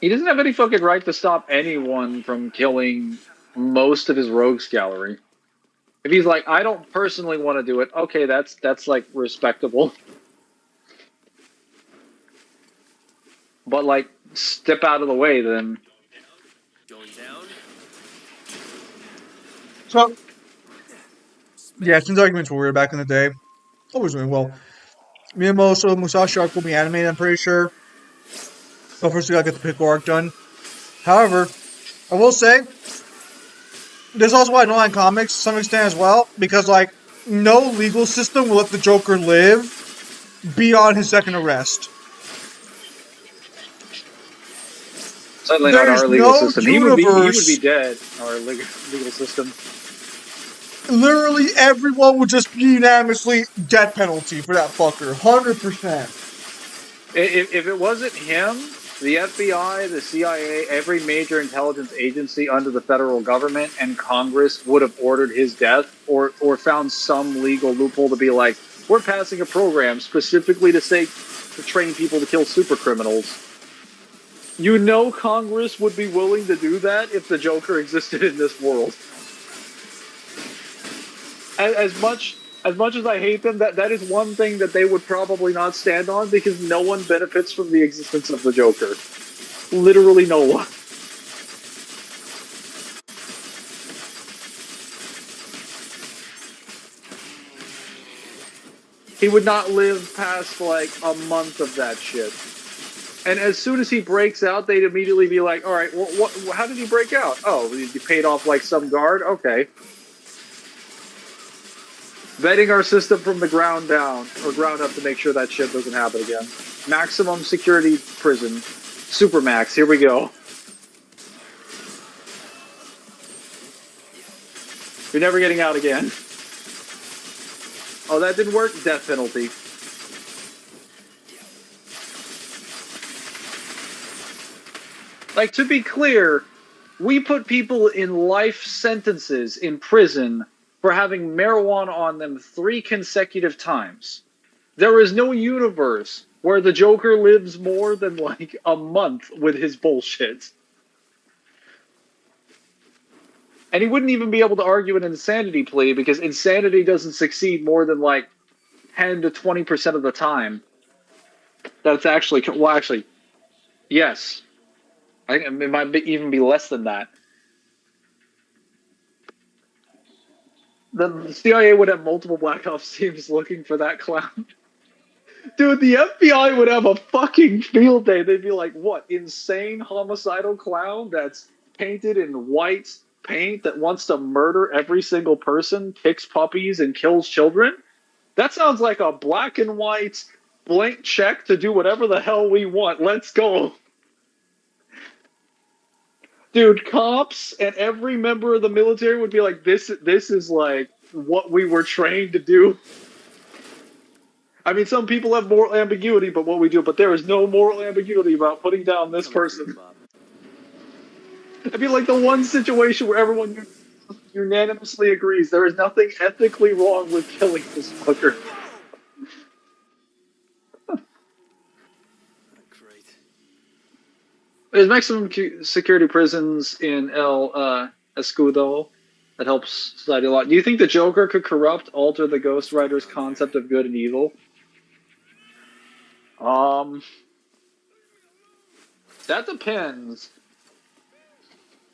He doesn't have any fucking right to stop anyone from killing most of his rogues gallery. If he's like, I don't personally want to do it, okay, that's like respectable. But like, step out of the way then. Going down. So, yeah, since arguments were weird back in the day, always doing well. Miyamoto Musashi arc will be animated, I'm pretty sure. But first, we gotta get the Pickle arc done. However, I will say, there's also why I don't like comics to some extent as well, because, like, no legal system will let the Joker live beyond his second arrest. Certainly not There's our legal no system. He would universe. be dead. Our legal system. Literally everyone would just be unanimously death penalty for that fucker. 100%. If it wasn't him, the FBI, the CIA, every major intelligence agency under the federal government and Congress would have ordered his death or found some legal loophole to be like, we're passing a program specifically to train people to kill super criminals. You know Congress would be willing to do that if the Joker existed in this world. As much as I hate them, that is one thing that they would probably not stand on because no one benefits from the existence of the Joker. Literally no one. He would not live past like a month of that shit. And as soon as he breaks out, they'd immediately be like, all right, well, how did he break out? Oh, he paid off like some guard? Okay. Vetting our system from the ground down, or ground up to make sure that shit doesn't happen again. Maximum security prison. Supermax, here we go. You're never getting out again. Oh, that didn't work? Death penalty. Like, to be clear, we put people in life sentences in prison for having marijuana on them 3 consecutive times. There is no universe where the Joker lives more than like a month with his bullshit. And he wouldn't even be able to argue an insanity plea because insanity doesn't succeed more than like 10 to 20% of the time. That's actually, well, actually, yes. I think it might even be less than that. The CIA would have multiple Black Ops teams looking for that clown. Dude, the FBI would have a fucking field day. They'd be like, what, insane homicidal clown that's painted in white paint that wants to murder every single person, kicks puppies, and kills children? That sounds like a black and white blank check to do whatever the hell we want. Let's go. Dude, cops and every member of the military would be like, this is like what we were trained to do. I mean, some people have moral ambiguity about what we do, but there is no moral ambiguity about putting down this person. I mean, like the one situation where everyone unanimously agrees there is nothing ethically wrong with killing this fucker. Great. There's maximum security prisons in El Escudo that helps society a lot. Do you think the Joker could alter the Ghost Rider's concept of good and evil? That depends.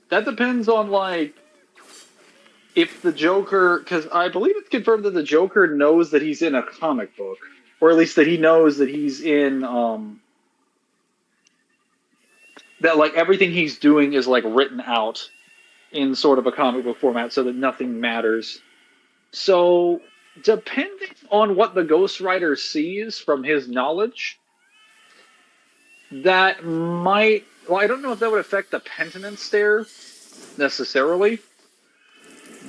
That depends on, like, if the Joker... Because I believe it's confirmed that the Joker knows that he's in a comic book. Or at least that he knows that he's in, that, like, everything he's doing is, like, written out in sort of a comic book format so that nothing matters. So, depending on what the Ghost Rider sees from his knowledge, that might Well, I don't know if that would affect the penitence stare necessarily,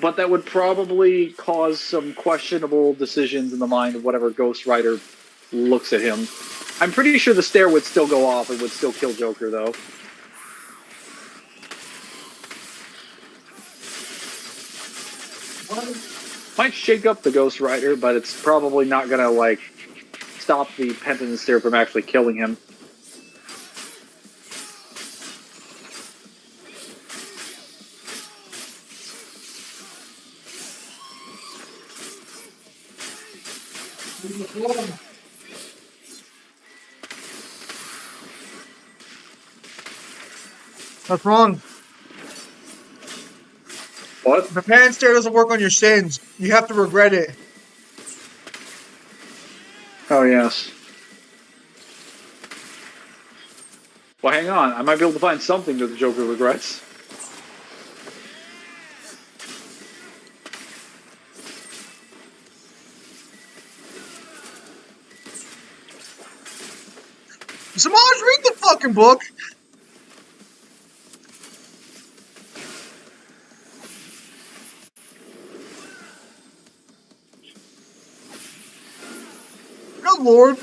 but that would probably cause some questionable decisions in the mind of whatever Ghost Rider looks at him. I'm pretty sure the stare would still go off and would still kill Joker, though. Might shake up the Ghost Rider, but it's probably not gonna, like, stop the penitence stare from actually killing him. That's wrong. What? If the pan stare doesn't work on your sins, you have to regret it. Oh, yes. Well, hang on. I might be able to find something that the Joker regrets. Samaj, read the fucking book. Good lord.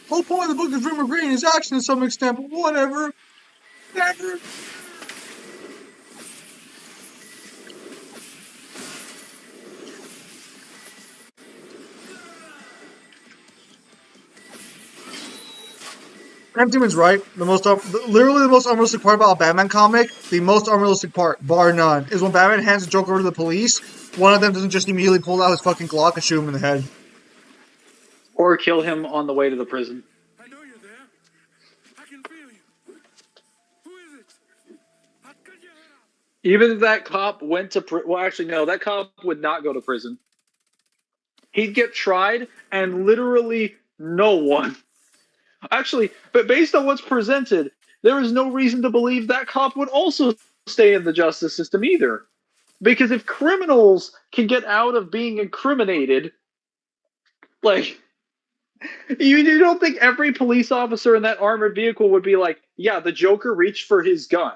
Whole point of the book is Rimmer Green is action to some extent, but whatever. Whatever. Timon's right. Literally the most unrealistic part about a Batman comic, the most unrealistic part, bar none, is when Batman hands the Joker over to the police, one of them doesn't just immediately pull out his fucking Glock and shoot him in the head. Or kill him on the way to the prison. I know you're there. I can feel you. Who is it? Cut your head off. Even if that cop went to prison... Well, actually, no. That cop would not go to prison. He'd get tried, and literally no one... Actually, but based on what's presented, there is no reason to believe that cop would also stay in the justice system either. Because if criminals can get out of being incriminated, like, you don't think every police officer in that armored vehicle would be like, yeah, the Joker reached for his gun.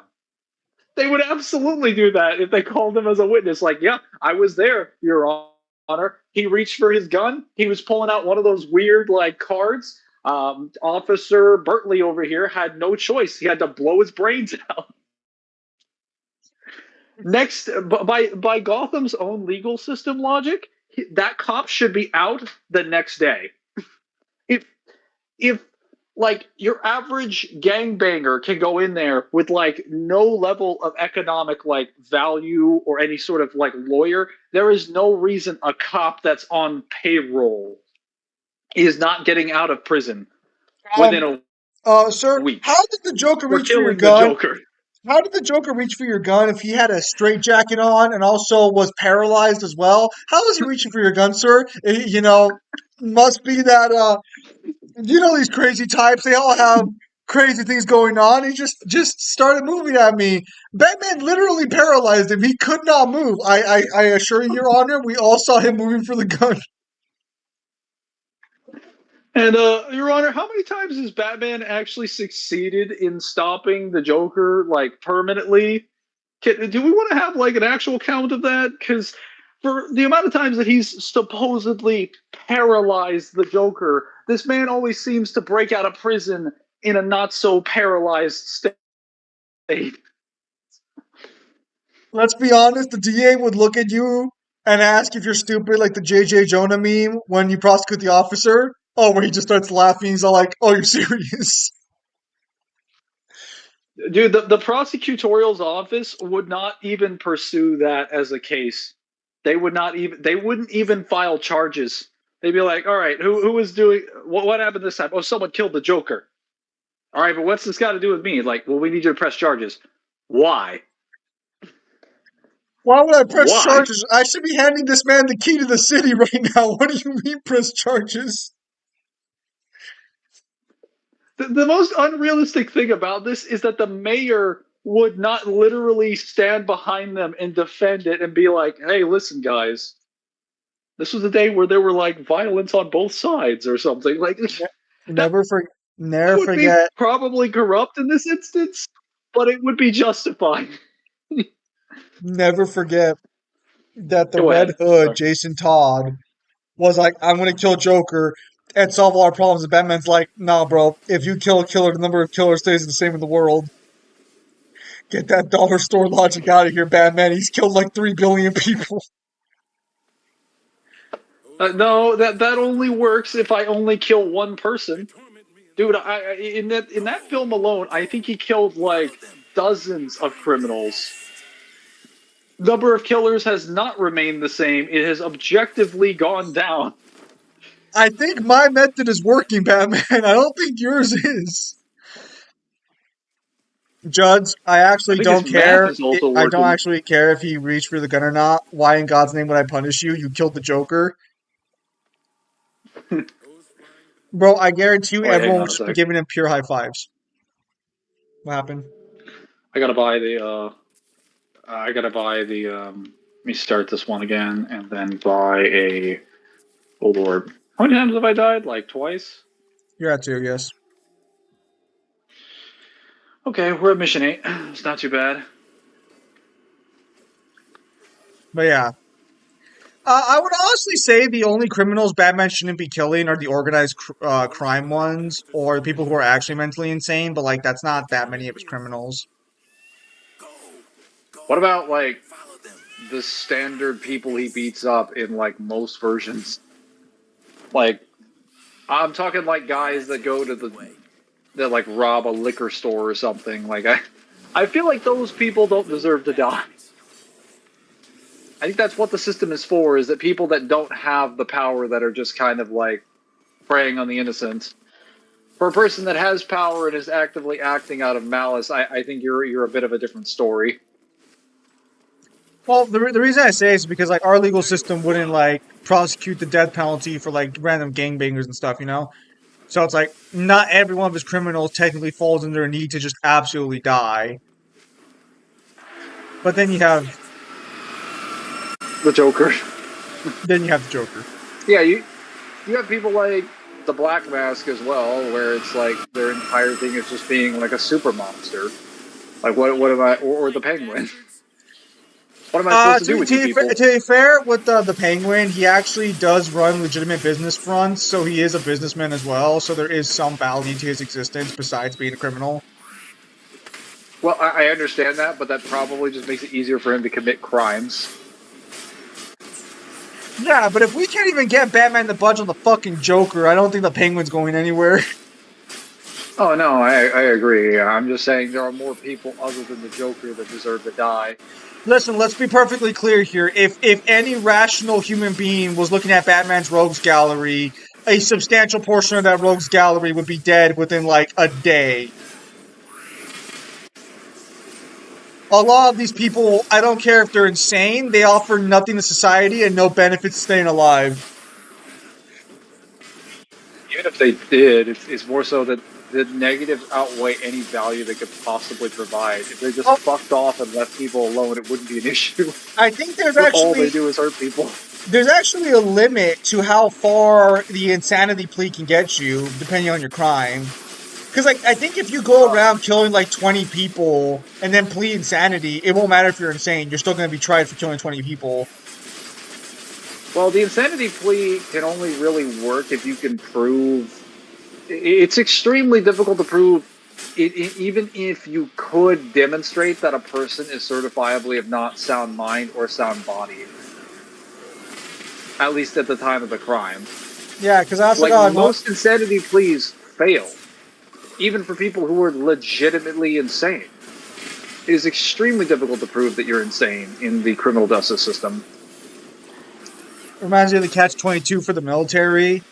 They would absolutely do that if they called him as a witness. Like, yeah, I was there, Your Honor. He reached for his gun. He was pulling out one of those weird, like, cards. Officer Bertley over here had no choice. He had to blow his brains out. Next, by Gotham's own legal system logic, that cop should be out the next day. If like your average gangbanger can go in there with like no level of economic like value or any sort of like lawyer, there is no reason a cop that's on payroll is not getting out of prison within a Sir, week how did the Joker for reach for your killing the gun? Joker. How did the Joker reach for your gun if he had a straitjacket on and also was paralyzed as well? How was he reaching for your gun, sir? Must be that these crazy types. They all have crazy things going on. He just started moving at me. Batman literally paralyzed him. He could not move. I assure you, Your Honor, we all saw him moving for the gun. And, Your Honor, how many times has Batman actually succeeded in stopping the Joker, like, permanently? Do we want to have, like, an actual count of that? Because for the amount of times that he's supposedly paralyzed the Joker, this man always seems to break out of prison in a not-so-paralyzed state. Let's be honest, the DA would look at you and ask if you're stupid, like the J.J. Jonah meme when you prosecute the officer. Oh, where he just starts laughing. He's all like, oh, you're serious? Dude, the prosecutorial's office would not even pursue that as a case. They wouldn't even file charges. They'd be like, all right, who was doing, what happened this time? Oh, someone killed the Joker. All right, but what's this got to do with me? Like, well, we need you to press charges. Why? Why would I press Why? charges? I should be handing this man the key to the city right now. What do you mean press charges? The most unrealistic thing about this is that the mayor would not literally stand behind them and defend it and be like, hey, listen, guys, This was a day where there were like violence on both sides or something. Like that Never for, never would be forget, probably corrupt in this instance, but it would be justified. never forget that the Go Red ahead. Hood, Sorry. Jason Todd, was like, I'm gonna kill Joker and solve all our problems. And Batman's like, nah, bro, if you kill a killer, the number of killers stays the same in the world. Get that dollar store logic out of here, Batman. He's killed like 3 billion people. No, that only works if I only kill one person. Dude, in that film alone, I think he killed like dozens of criminals. Number of killers has not remained the same. It has objectively gone down. I think my method is working, Batman. I don't think yours is. Judge, I I actually think his don't math care. is also I don't working. actually care if he reached for the gun or not. Why in God's name would I punish you? You killed the Joker. Bro, I guarantee you Oh, wait, hang everyone on would a just be sec. giving him pure high fives. What happened? I gotta buy the. I gotta buy the. Let me start this one again, and then buy a gold orb. How many times have I died? Like twice. You're at 2, yes. Okay, we're at mission 8. It's not too bad. But yeah. I would honestly say the only criminals Batman shouldn't be killing are the organized crime ones, or the people who are actually mentally insane, but like that's not that many of his criminals. What about like the standard people he beats up in like most versions? Like, I'm talking like guys that go to that like rob a liquor store or something. Like I feel like those people don't deserve to die. I think that's what the system is for, is that people that don't have the power, that are just kind of like preying on the innocent. For a person that has power and is actively acting out of malice, I think you're a bit of a different story. Well, the reason I say is because like our legal system wouldn't like prosecute the death penalty for like random gangbangers and stuff, you know. So it's like not every one of his criminals technically falls under a need to just absolutely die. But then you have The Joker. the Joker. Yeah, you have people like the Black Mask as well, where it's like their entire thing is just being like a super monster. Like what am I, or the Penguin? What am I supposed to do with you people? To be fair, with the Penguin, he actually does run legitimate business fronts, so he is a businessman as well. So there is some value to his existence besides being a criminal. Well, I understand that, but that probably just makes it easier for him to commit crimes. Yeah, but if we can't even get Batman to budge on the fucking Joker, I don't think the Penguin's going anywhere. Oh no, I agree. I'm just saying there are more people other than the Joker that deserve to die. Listen, let's be perfectly clear here. If any rational human being was looking at Batman's rogues gallery, a substantial portion of that rogues gallery would be dead within like a day. A lot of these people, I don't care if they're insane, they offer nothing to society and no benefits to staying alive. Even if they did, it's more so that the negatives outweigh any value they could possibly provide. If they just fucked off and left people alone, it wouldn't be an issue. I think there's All they actually do is hurt people. there's actually a limit to how far the insanity plea can get you, depending on your crime. Because like I think if you go around killing like 20 people and then plead insanity, it won't matter if you're insane. You're still going to be tried for killing 20 people. Well, the insanity plea can only really work if you can prove. It's extremely difficult to prove, even if you could demonstrate that a person is certifiably of not sound mind or sound body. At least at the time of the crime. Yeah, because I also like most insanity pleas fail, even for people who are legitimately insane. It is extremely difficult to prove that you're insane in the criminal justice system. Reminds me of the Catch-22 for the military.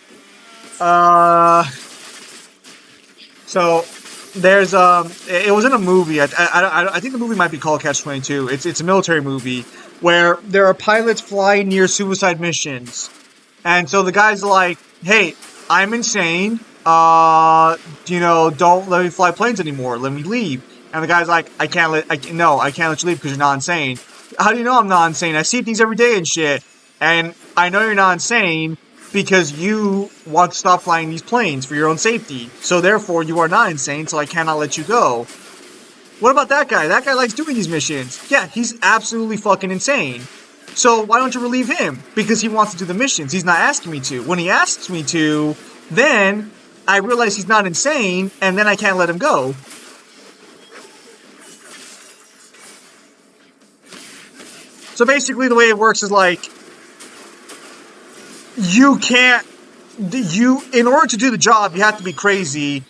So there's it was in a movie. I think the movie might be called Catch-22. It's a military movie where there are pilots flying near suicide missions, and so the guy's like, "Hey, I'm insane. Don't let me fly planes anymore. Let me leave." And the guy's like, I can't let you leave because you're not insane. How do you know I'm not insane? I see things every day and shit. And I know you're not insane because you want to stop flying these planes for your own safety. So therefore, you are not insane, so I cannot let you go. What about that guy? That guy likes doing these missions. Yeah, he's absolutely fucking insane. So why don't you relieve him? Because he wants to do the missions. He's not asking me to. When he asks me to, then I realize he's not insane, and then I can't let him go. So basically the way it works is like, you can't, in order to do the job, you have to be crazy.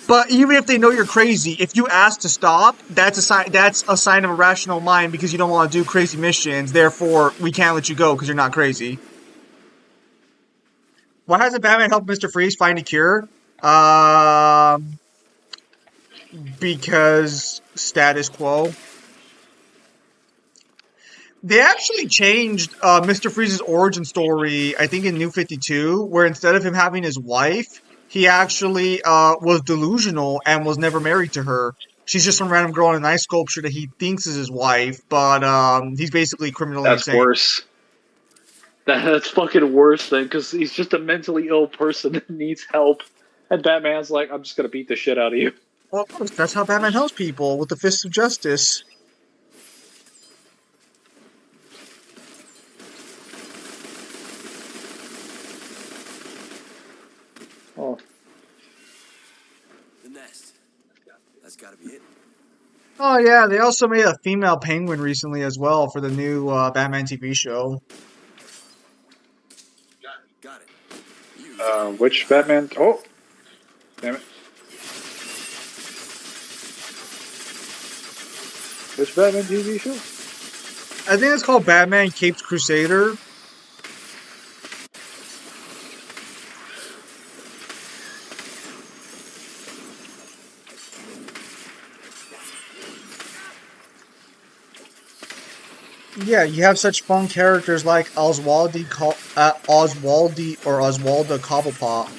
But even if they know you're crazy, if you ask to stop, that's a sign of a rational mind because you don't want to do crazy missions. Therefore, we can't let you go because you're not crazy. Why hasn't Batman helped Mr. Freeze find a cure? Because status quo. They actually changed Mr. Freeze's origin story, I think in New 52, where instead of him having his wife, he actually was delusional and was never married to her. She's just some random girl in an ice sculpture that he thinks is his wife, but he's basically criminally That's insane. worse. That's fucking worse then, because he's just a mentally ill person that needs help. And Batman's like, I'm just gonna beat the shit out of you. Well, of course, that's how Batman helps people, with the fists of justice. Oh, The nest. That's gotta be it. Oh yeah, they also made a female penguin recently as well for the new Batman TV show. Got it. You which Batman? Oh, damn it. Which Batman TV show? I think it's called Batman Caped Crusader. Yeah, you have such fun characters like Oswaldi or Oswalda Cobblepot.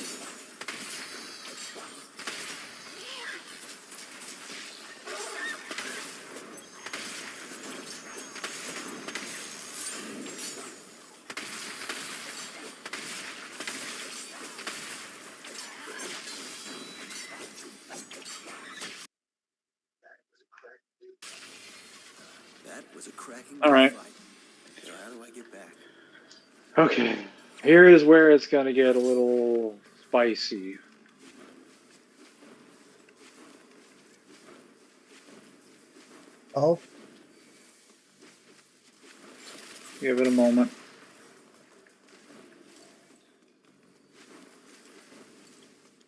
That was a cracking All right. fight. Now how do I get back? Okay. Here is where it's gonna get a little spicy. Oh, Give it a moment.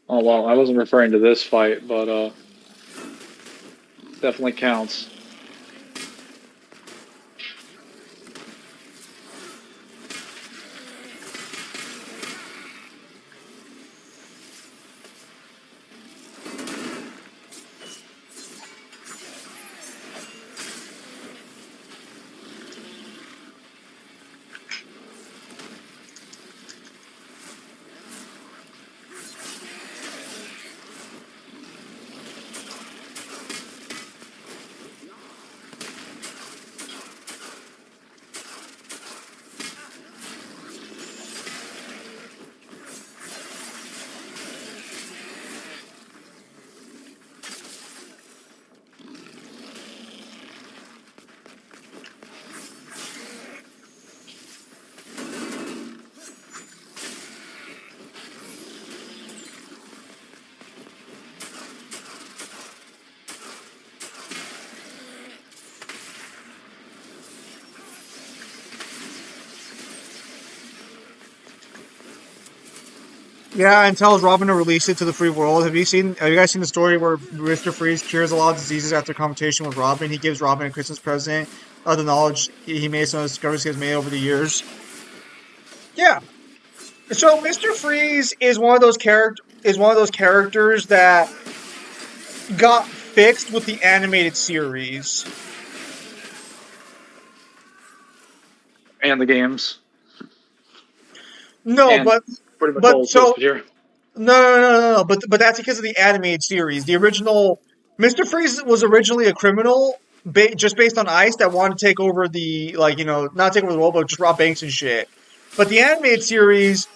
Oh well, I wasn't referring to this fight, but definitely counts. yeah, and tells Robin to release it to the free world. Have you guys seen the story where Mr. Freeze cures a lot of diseases after confrontation with Robin? He gives Robin a Christmas present of the knowledge he made, some of the discoveries he has made over the years. Yeah. So Mr. Freeze is one of those characters that got fixed with the animated series. And the games. No, And but pretty much all but the source so material. no. But that's because of the animated series. The original Mr. Freeze was originally a criminal, just based on ice that wanted to take over the not take over the world, but just rob banks and shit. But the animated series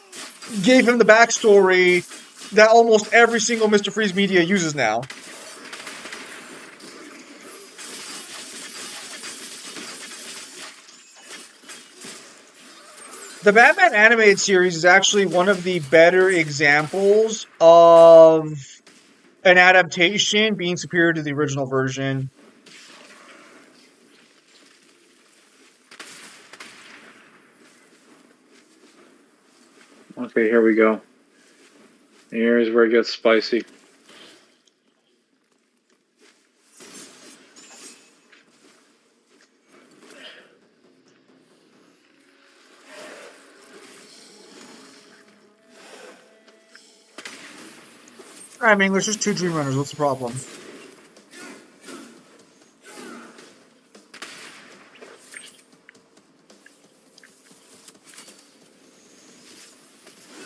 gave him the backstory that almost every single Mr. Freeze media uses now. The Batman animated series is actually one of the better examples of an adaptation being superior to the original version. Okay, here we go. Here's where it gets spicy. Alright, Mangler, there's just two Dream Runners. What's the problem?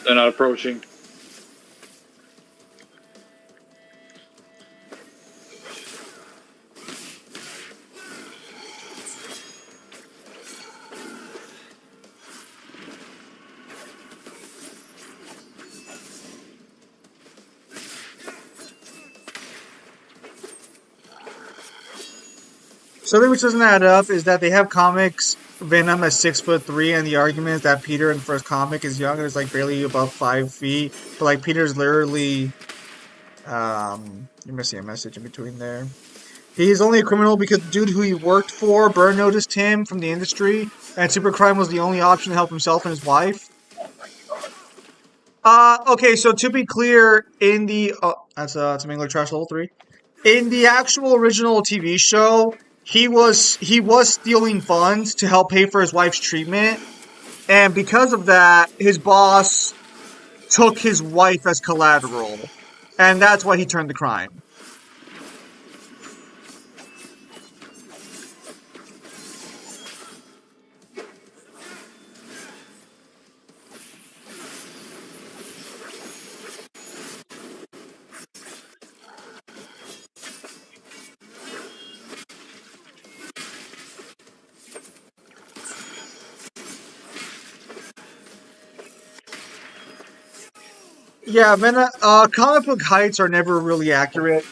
They're not approaching. Something which doesn't add up is that they have comics Venom at 6'3", and the argument is that Peter in the first comic is young and is like barely above 5 feet. But like Peter's literally, you're missing a message in between there. He's only a criminal because the dude who he worked for, Byrne, noticed him from the industry, and supercrime was the only option to help himself and his wife. Okay, so to be clear, in the that's a Mangler Trash Level 3. In the actual original TV show, he was stealing funds to help pay for his wife's treatment, and because of that, his boss took his wife as collateral, and that's why he turned the crime. Yeah, comic book heights are never really accurate.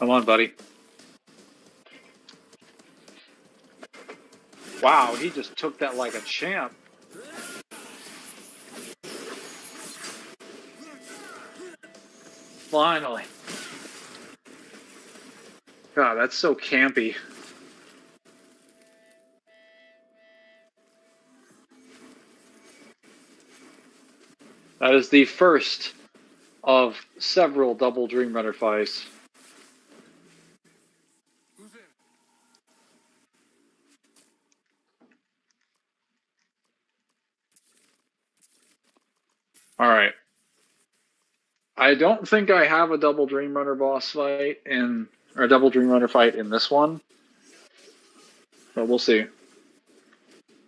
Come on, buddy. Wow, he just took that like a champ. Finally. God, that's so campy. That is the first of several double Dream Runner fights. Who's there? Alright. I don't think I have a double Dream Runner boss fight or a double Dream Runner fight in this one. But we'll see.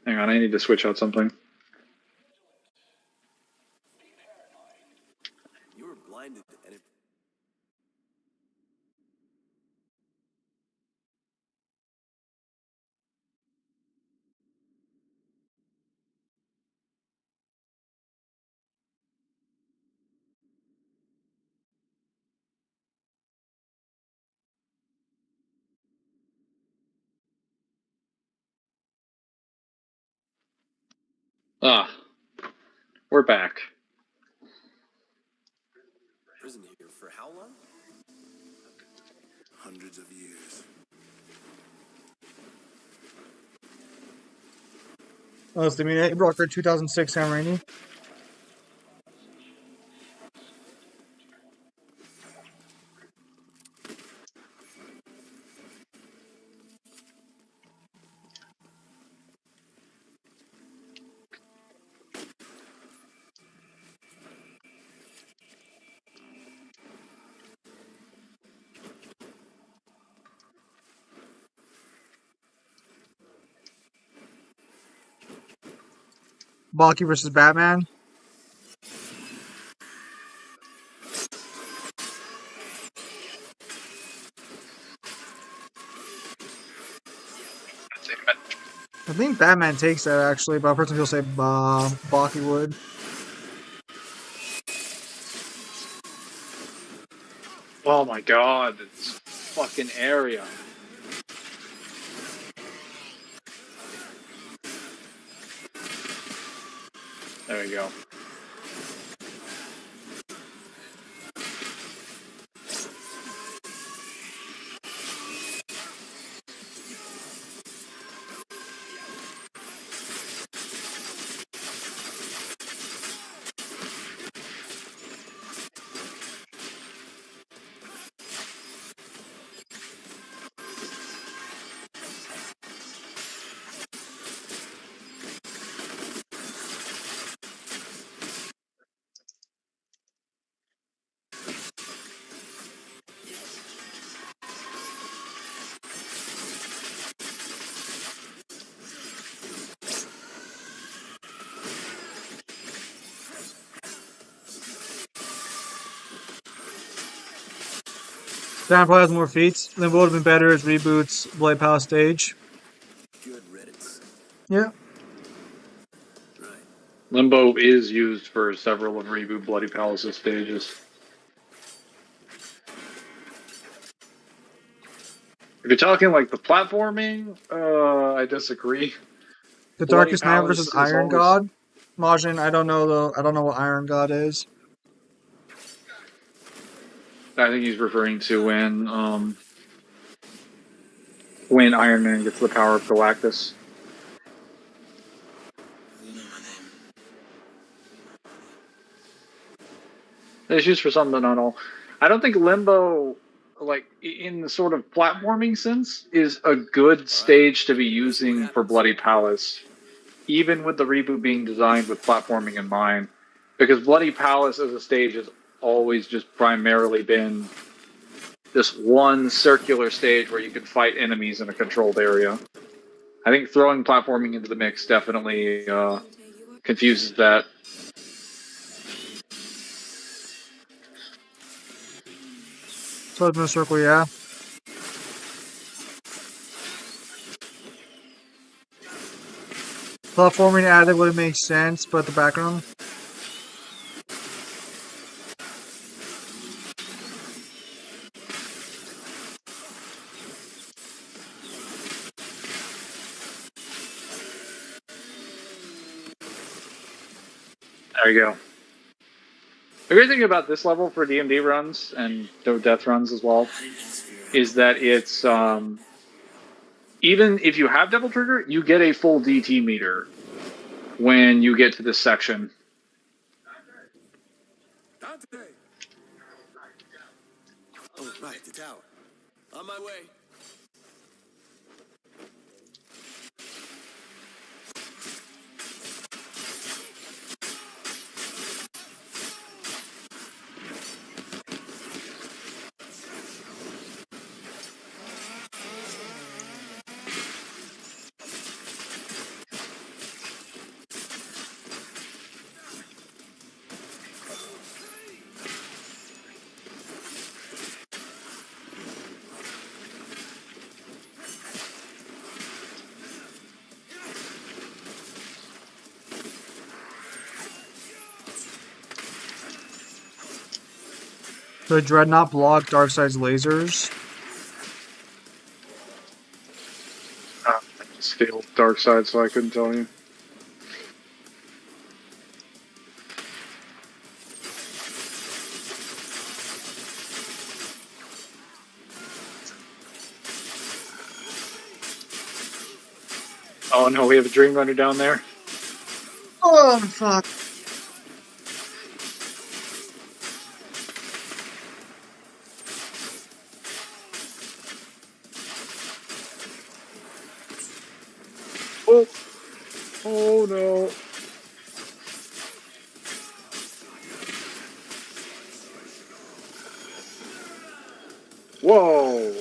Hang on, I need to switch out something. You were blinded and it Ah, we're back. Prison here for how long? Hundreds of years. Oh, it's the Munich Broker 2006 Sam Raimi. Baki versus Batman. I think Batman takes that actually, but personally will say Baki would. Oh my god, this fucking area. There we go. Batman probably has more feats. Limbo would have been better as reboots Blade Palace stage. Good riddance. Yeah. Right. Limbo is used for several of Reboot Bloody Palace's stages. If you're talking like the platforming, I disagree. The Bloody Darkest Night versus Palace is Iron always... God. Majin, I don't know though. I don't know what Iron God is. I think he's referring to when Iron Man gets the power of Galactus. It's used for some, but not all. I don't think Limbo, like in the sort of platforming sense, is a good stage to be using for Bloody Palace, even with the reboot being designed with platforming in mind, because Bloody Palace as a stage has always just primarily been this one circular stage where you can fight enemies in a controlled area. I think throwing platforming into the mix definitely confuses that. So it's in a circle, yeah. Platforming added would have made sense, but the background. There you go. The great thing about this level for DMD runs and Death runs as well is that it's even if you have Devil Trigger, you get a full DT meter when you get to this section. Dante! Oh, right, the tower. On my way. The Dreadnought block Darkseid's lasers. I just failed Dark Side, so I couldn't tell you. Oh no, we have a Dream Runner down there. Oh, fuck. Oh, oh no. Whoa.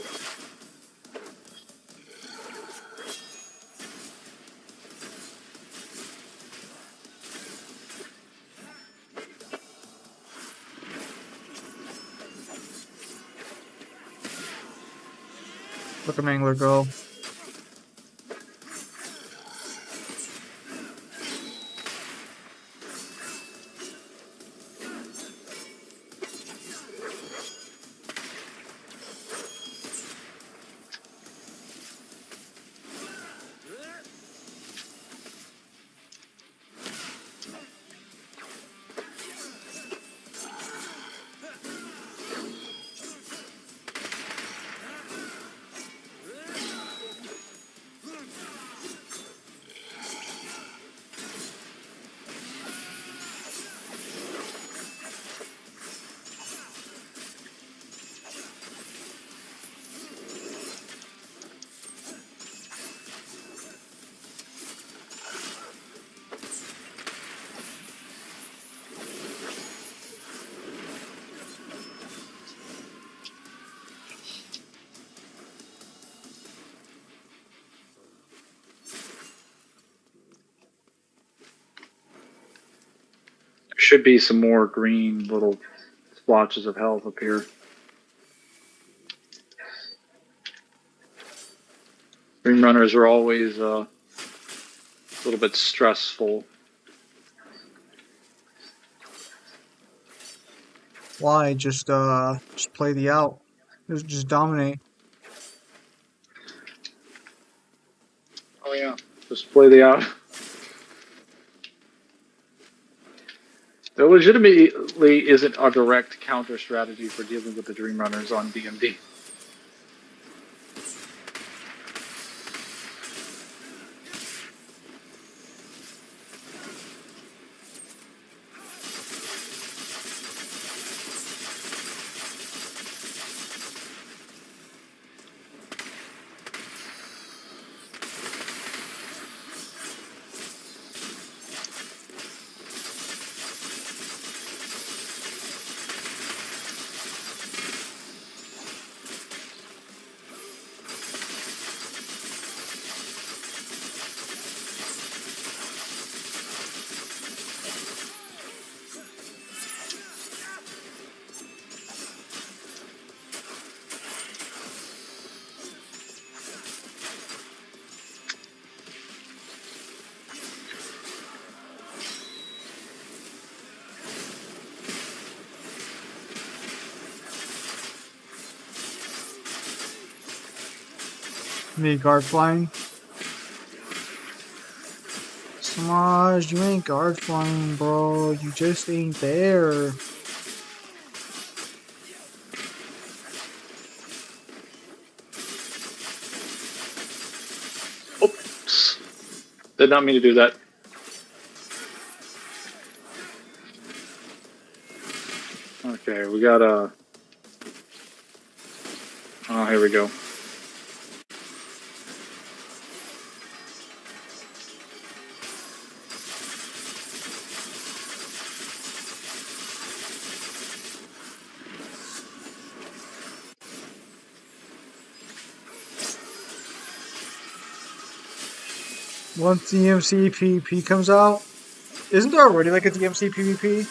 Look at Mangler go. There should be some more green little splotches of health up here. Dream Runners are always a little bit stressful. Why? Just play the out. Just dominate. Oh yeah, just play the out. There legitimately isn't a direct counter strategy for dealing with the Dream Runners on DMD. Me guard flying. Samaj, you ain't guard flying, bro. You just ain't there. Oops. Did not mean to do that. Okay, we got a... Oh, here we go. Once DMC PvP comes out, isn't there already like a DMC PvP?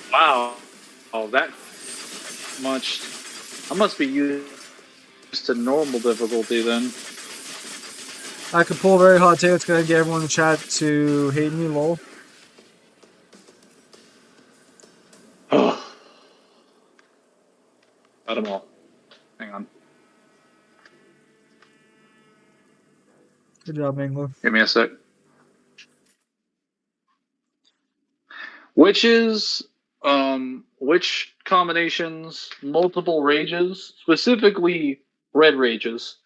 Wow. Oh, that much. I must be used to normal difficulty then. I could pull a very hot take. It's gonna get everyone in the chat to hate me, lol. Got them all. Hang on. Good job, Mangler. Give me a sec. Which combinations, multiple rages, specifically red rages,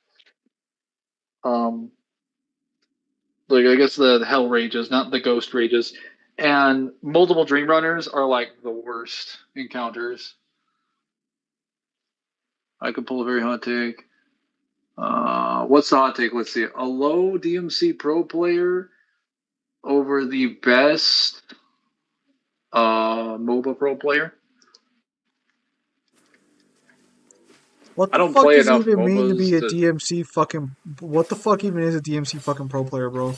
like I guess the hell rages, not the ghost rages, and multiple dream runners are like the worst encounters. I could pull a very hot take. What's the hot take? Let's see. A low DMC pro player over the best MOBA pro player. What I the don't fuck play does it enough even mean to be MOBAs a to. DMC fucking? What the fuck even is a DMC fucking pro player, bro?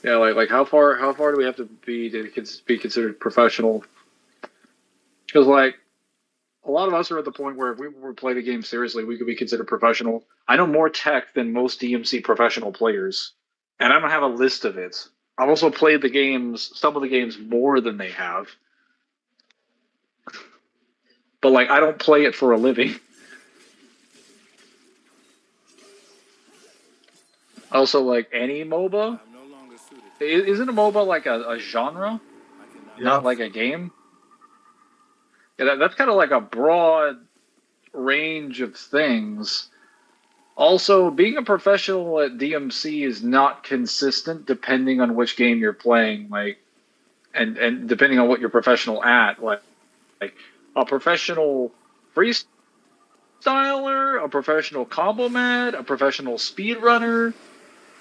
Yeah, like how far do we have to be considered professional? Because like a lot of us are at the point where if we were to play the game seriously, we could be considered professional. I know more tech than most DMC professional players, and I don't have a list of it. I've also played some of the games more than they have, but like I don't play it for a living. Also, like any MOBA, I'm no longer suited. isn't a MOBA like a genre, I cannot. Yeah. not like a game? Yeah, that's kind of like a broad range of things. Also, being a professional at DMC is not consistent depending on which game you're playing, like, and depending on what you're professional at. Like a professional freestyler, a professional combo mat, a professional speedrunner.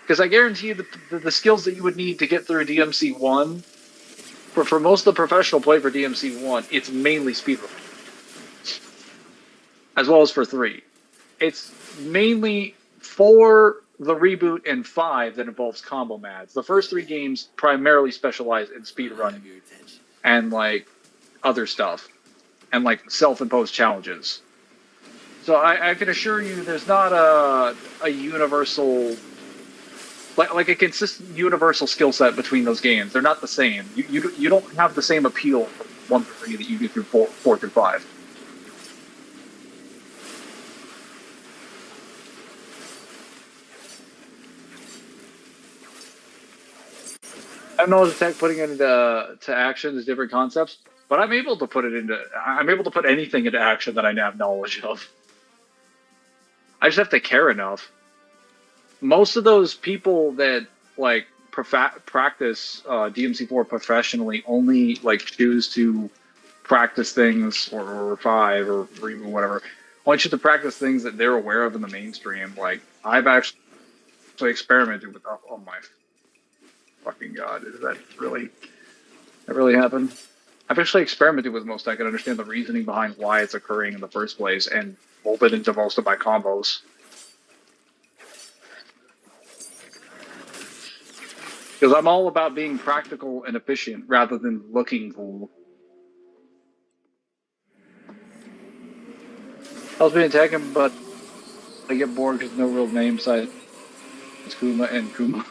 Because I guarantee you the skills that you would need to get through DMC one, for most of the professional play for DMC one, it's mainly speedrunning, as well as for 3. It's mainly 4, the reboot, and 5 that involves combo mats. The first 3 games primarily specialize in speedrunning and like other stuff and like self-imposed challenges. So I can assure you, there's not a universal, like a consistent universal skill set between those games. They're not the same. You don't have the same appeal from 1 through 3 that you do through 4 through 5. I don't know the tech putting it into action is different concepts, but I'm able to put anything into action that I have knowledge of. I just have to care enough. Most of those people that like practice DMC4 professionally only like choose to practice things or 5 or even whatever. Only choose to practice things that they're aware of in the mainstream. Like I've actually experimented with. Oh my fucking god! Is that really happened? I've actually experimented with most. I can understand the reasoning behind why it's occurring in the first place and mold it into most of my combos. Because I'm all about being practical and efficient rather than looking cool. I was being taken, but I get bored because no real name side. It's Kuma and Kuma.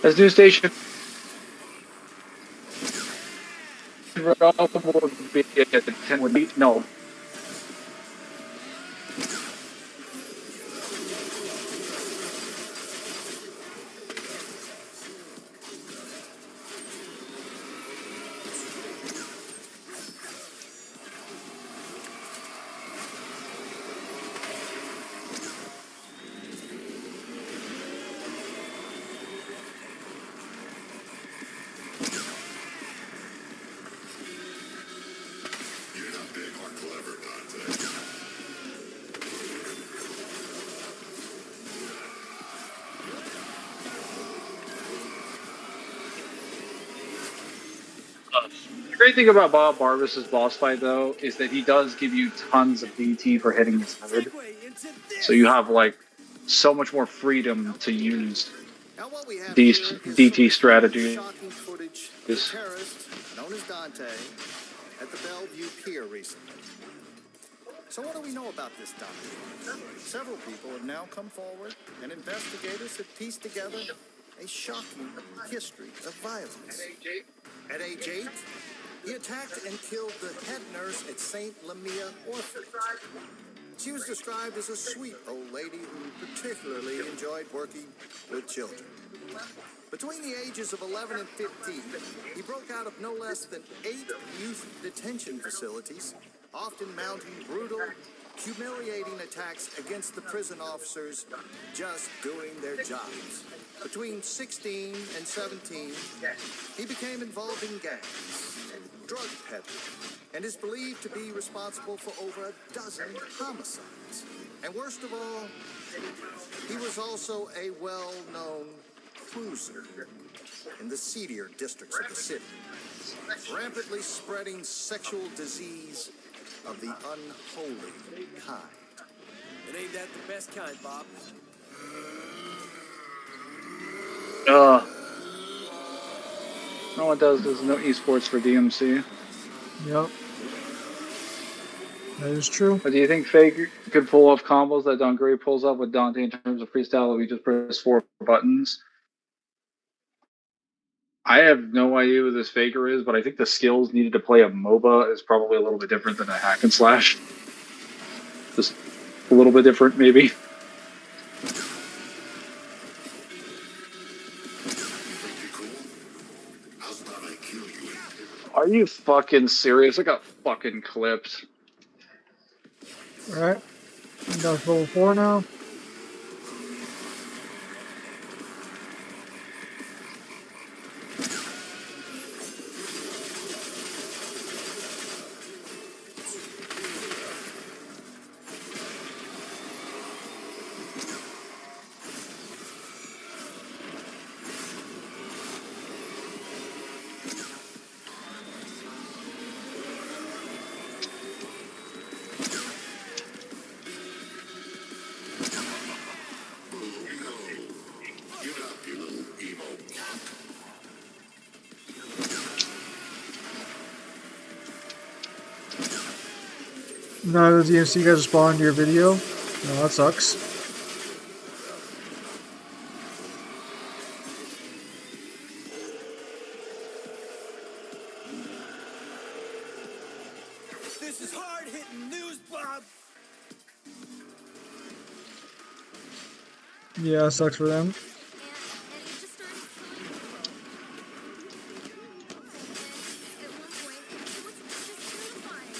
This new station would be at 10 would be no. The great thing about Bob Barvis's boss fight, though, is that he does give you tons of DT for hitting his head. So you have like so much more freedom to use Now what we have these here is DT some strategies. shocking footage of a terrorist known as Dante at the Bellevue Pier recently. So what do we know about this Dante? Several people have now come forward, and investigators have pieced together a shocking history of violence. At age 8, he attacked and killed the head nurse at St. Lamia Orphanage. She was described as a sweet old lady who particularly enjoyed working with children. Between the ages of 11 and 15, he broke out of no less than 8 youth detention facilities, often mounting brutal, humiliating attacks against the prison officers just doing their jobs. Between 16 and 17, he became involved in gangs, drug peddling, and is believed to be responsible for over a dozen homicides. And worst of all, he was also a well-known cruiser in the seedier districts of the city, rampantly spreading sexual disease of the unholy kind. And ain't that the best kind, Bob? No one does. There's no esports for DMC. Yep. That is true. But do you think Faker could pull off combos that Don Gray pulls off with Dante in terms of freestyle if he just press 4 buttons? I have no idea who this Faker is, but I think the skills needed to play a MOBA is probably a little bit different than a hack and slash. Just a little bit different, maybe. Are you fucking serious? I got fucking clipped. Alright. I'm down to level 4 now. None of the DMC guys respond to your video. No, that sucks. This is hard-hitting news, Bob. Yeah, it sucks for them. And he just started crying. At one point, it was just terrifying.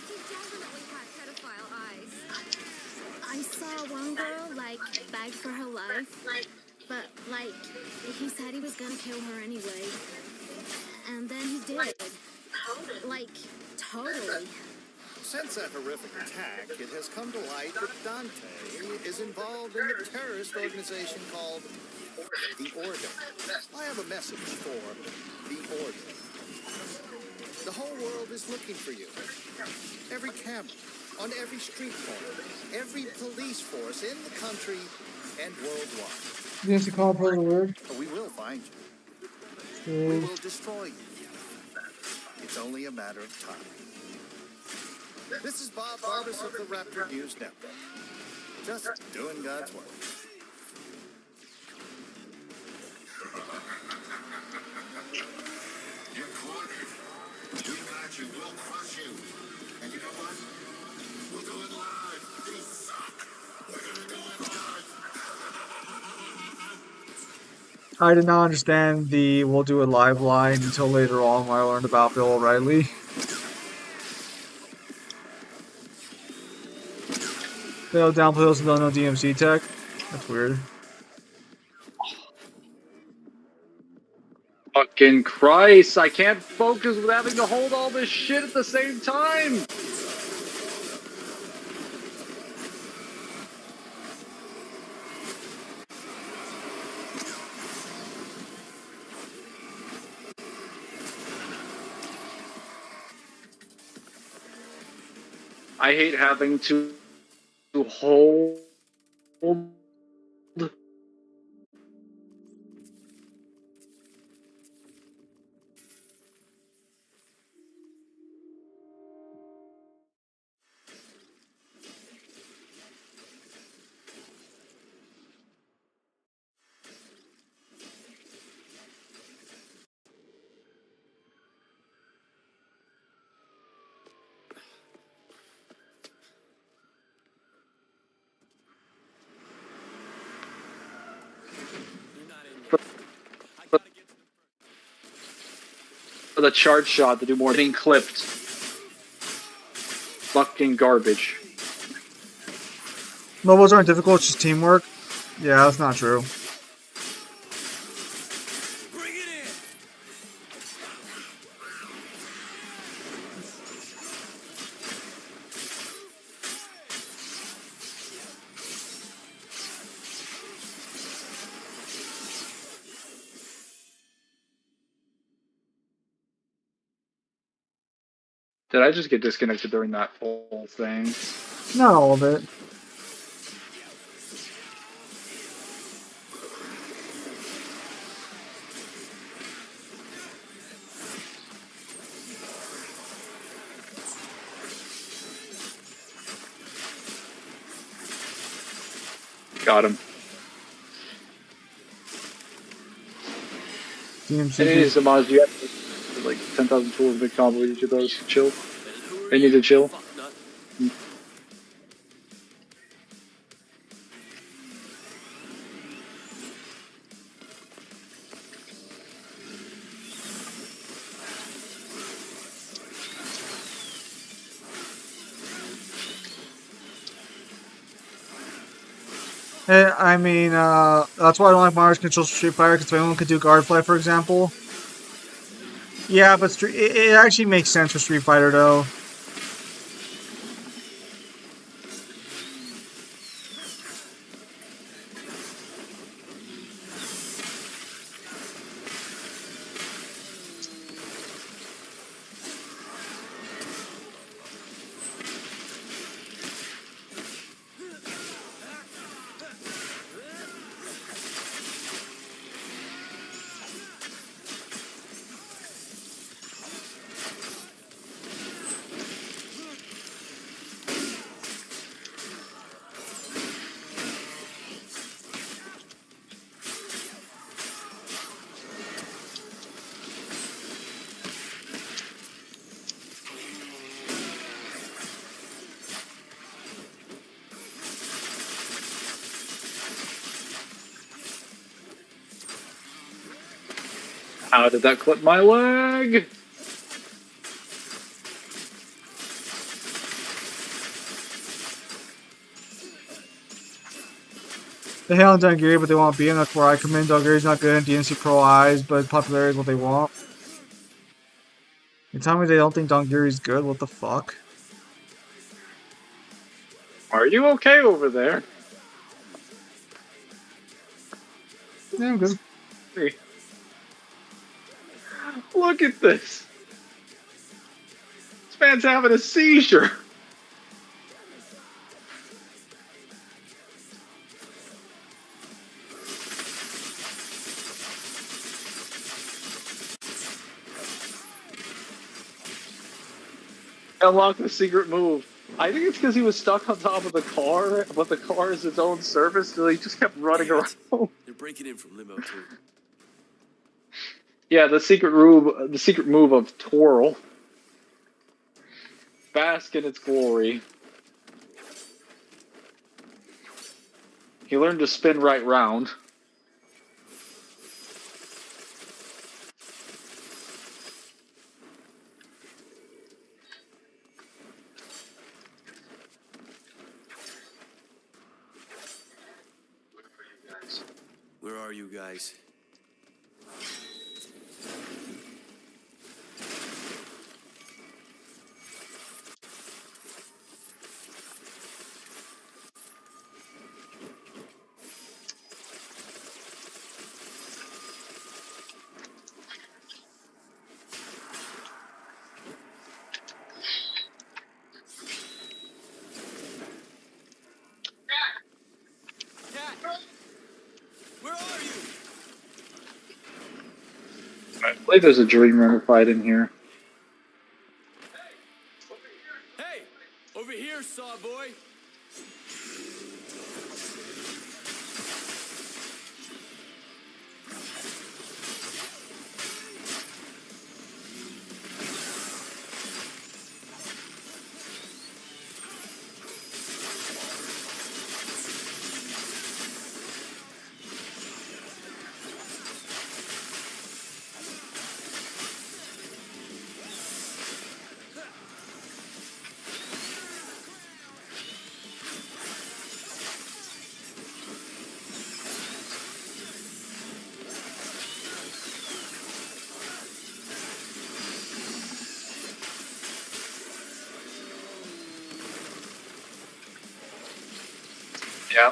He definitely had pedophile eyes. I saw one girl, like, beg for her life, but, like, he said he was gonna kill her anyway. And then he did. Like, totally. Since that horrific attack, it has come to light that Dante is involved in a terrorist organization called The Order. I have a message for The Order. The whole world is looking for you. Every camera, on every street corner, every police force in the country and worldwide. DMC call for the word. We will find you. We will destroy you. It's only a matter of time. This is Bob Barbas of the Raptor News Network. Just doing God's work. You're cornered. We got you. We'll crush you. And you know what? We'll do it live. You suck. We're gonna do it live. I did not understand the "we'll do it live" line until later on when I learned about Bill O'Reilly. They'll downplay those who don't know DMC tech. That's weird. Fucking Christ, I can't focus with having to hold all this shit at the same time! I hate having to hold for the charge shot to do more being clipped. Fucking garbage. Levels aren't difficult, it's just teamwork. Yeah, that's not true. Bring it in. Did I just get disconnected during that whole thing? Not all of it. Got him. DMC. Hey, Samaj, you have like 10,000 tools, big combo with each of those. Chill. They need to chill. I mean, that's why I don't like Mario Control Street Fighter, because if anyone could do guard play, for example. Yeah, but it actually makes sense for Street Fighter, though. How did that clip my leg? They hate on Dungiri, but they want B, and that's where I come in. Dungiri's not good in DNC Pro eyes, but popularity is what they want. You tell me they don't think Dungiri's good? What the fuck? Are you okay over there? Yeah, I'm good. Hey. Look at this. This man's having a seizure. Unlock the secret move. I think it's because he was stuck on top of the car, but the car is its own service, so he just kept running around. They're breaking in from limo too. Yeah, the secret move of Twirl. Bask in its glory. He learned to spin right round. Where are you guys? Cat! Where are you? I believe there's a Dream Runner fight in here. Hey! Over here, Saw Boy! Yeah.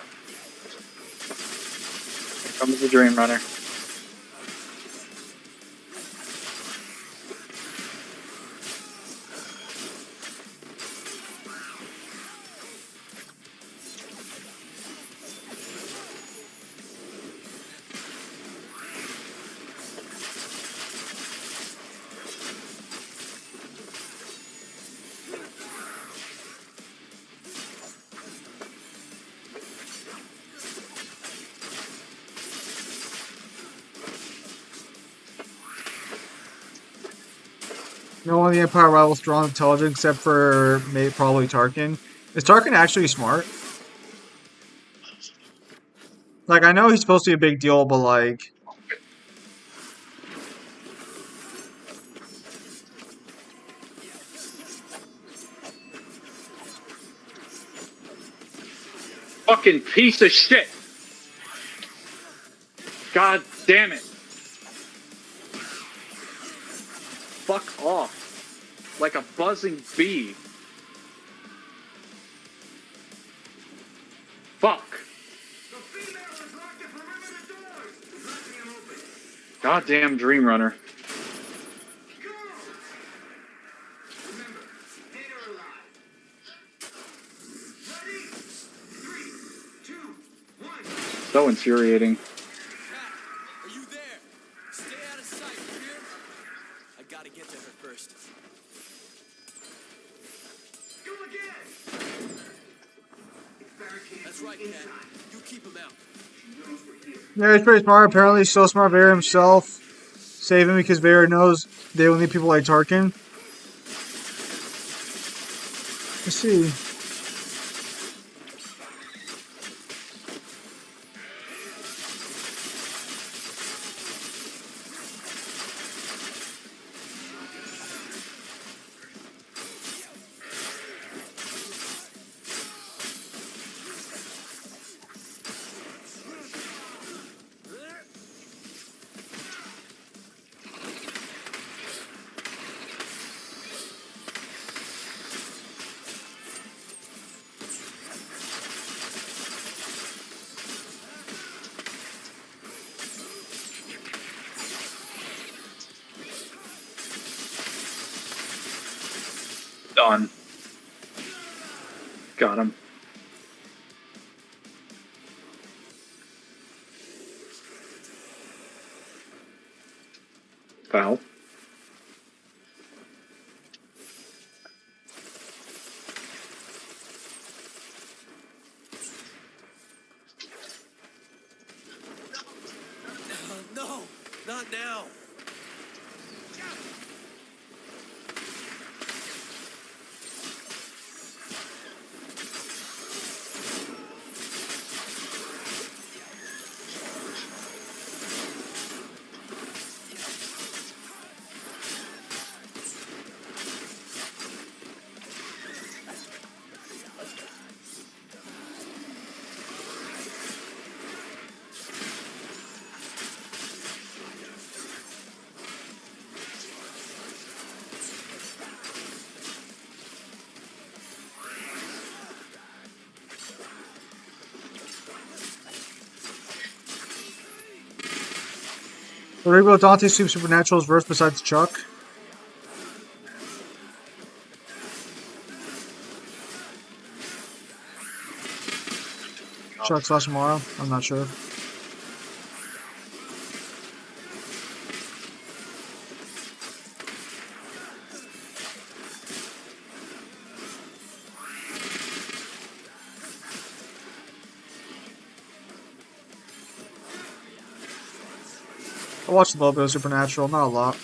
Here comes the Dream Runner. No one in the Empire rivals strong intelligence except for probably Tarkin. Is Tarkin actually smart? Like, I know he's supposed to be a big deal, but like, Fucking piece of shit. God damn it. Fuck off. Like a buzzing bee. Fuck. Goddamn Dream Runner. So infuriating. Cat, are you there? Stay out of sight, you hear? I gotta get to her first. Go again! That's right, Cat. You keep him out. yeah, he's pretty smart. Apparently, he's so smart. Vader himself saved him because Vader knows they will need people like Tarkin. Let's see. Done. Got him. Foul. No, not now. Rodrigo Dante's Supernatural's verse besides Chuck. Chuck slash Mara. I'm not sure. I watched a little bit of Supernatural, not a lot.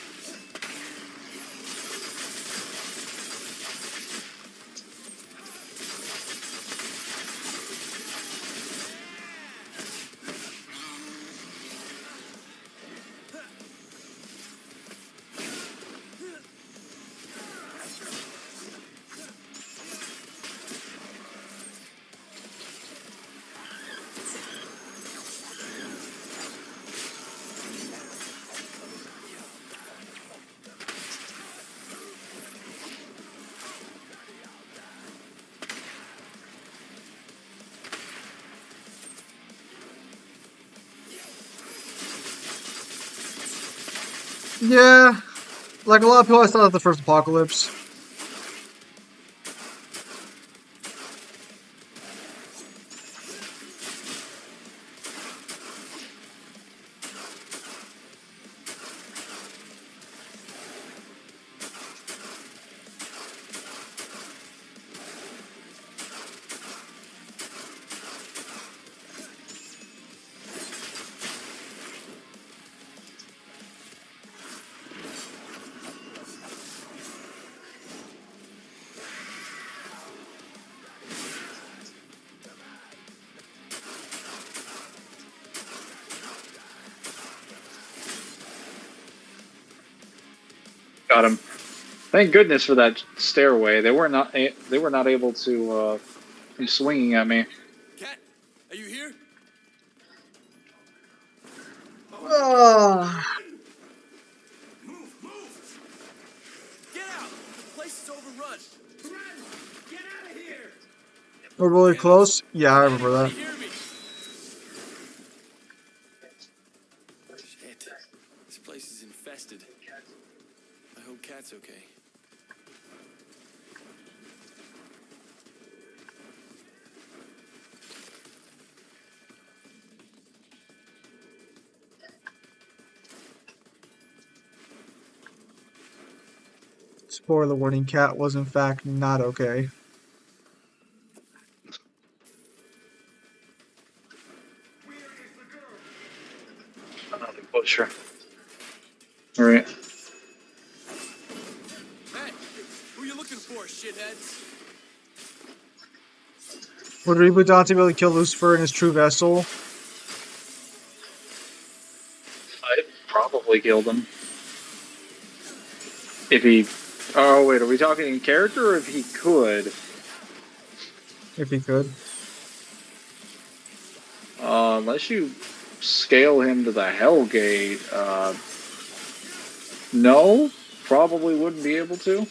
Yeah, like a lot of people, I thought of the first Apocalypse. Got him. Thank goodness for that stairway. They were not able to be swinging at me. Cat, are you here? Ah, Move, move! Get out! The place is overrun. Get out of here! we're really close. Yeah, I remember Anybody that. hear me? Shit. This place is infested. I hope Cat's okay. Spoiler warning: Cat was in fact not okay. Another butcher. All right. Hey, who you looking for, shitheads? Would Reboot Dante be able to kill Lucifer in his true vessel? I probably killed him if he. Oh wait, are we talking in character or if he could? If he could. Unless you scale him to the Hellgate, no, probably wouldn't be able to.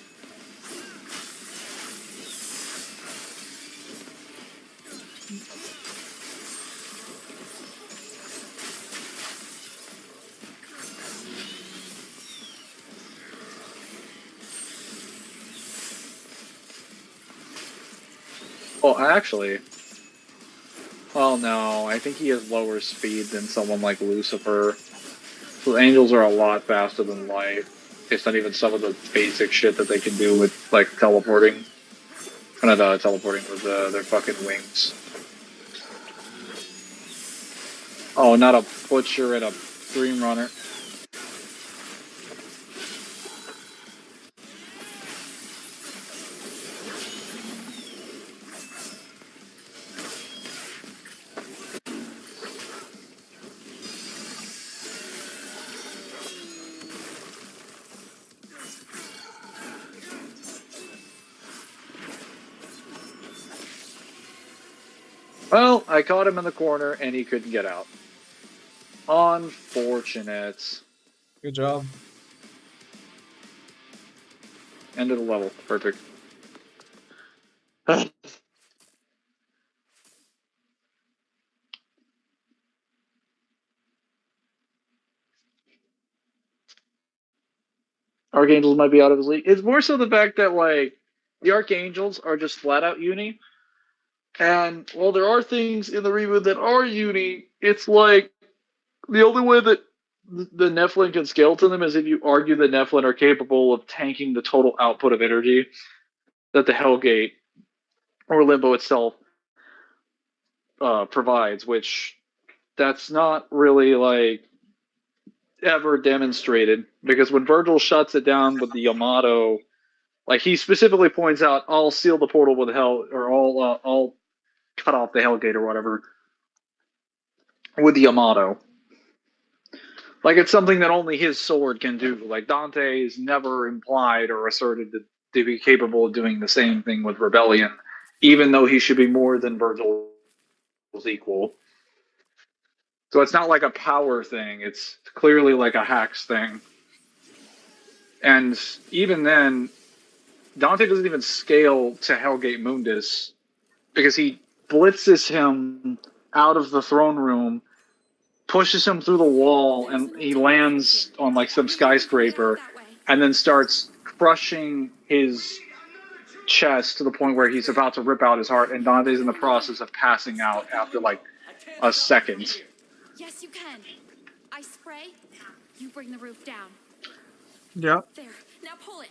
Well, actually, well, no, I think he has lower speed than someone like Lucifer. So angels are a lot faster than light. It's not even some of the basic shit that they can do with like teleporting. Not teleporting with their fucking wings. Oh, not a butcher and a dream runner. Well, I caught him in the corner and he couldn't get out. Unfortunate. Good job. End of the level. Perfect. Archangels might be out of his league. It's more so the fact that like the Archangels are just flat out uni. And while there are things in the reboot that are uni, it's like the only way that the Nephilim can scale to them is if you argue the Nephilim are capable of tanking the total output of energy that the Hellgate or Limbo itself provides, which that's not really like ever demonstrated because when Virgil shuts it down with the Yamato, like he specifically points out, "I'll seal the portal with hell, or I'll cut off the Hellgate or whatever with the Yamato." Like it's something that only his sword can do. Like Dante is never implied or asserted to be capable of doing the same thing with Rebellion, even though he should be more than Virgil's equal. So it's not like a power thing. It's clearly like a hacks thing. And even then, Dante doesn't even scale to Hellgate Mundus because he blitzes him out of the throne room pushes him through the wall, and he lands on like some skyscraper, and then starts crushing his chest to the point where he's about to rip out his heart, and Dante's in the process of passing out after like a second. Yes, you can. I spray. You bring the roof down. Yeah. There. Now pull it.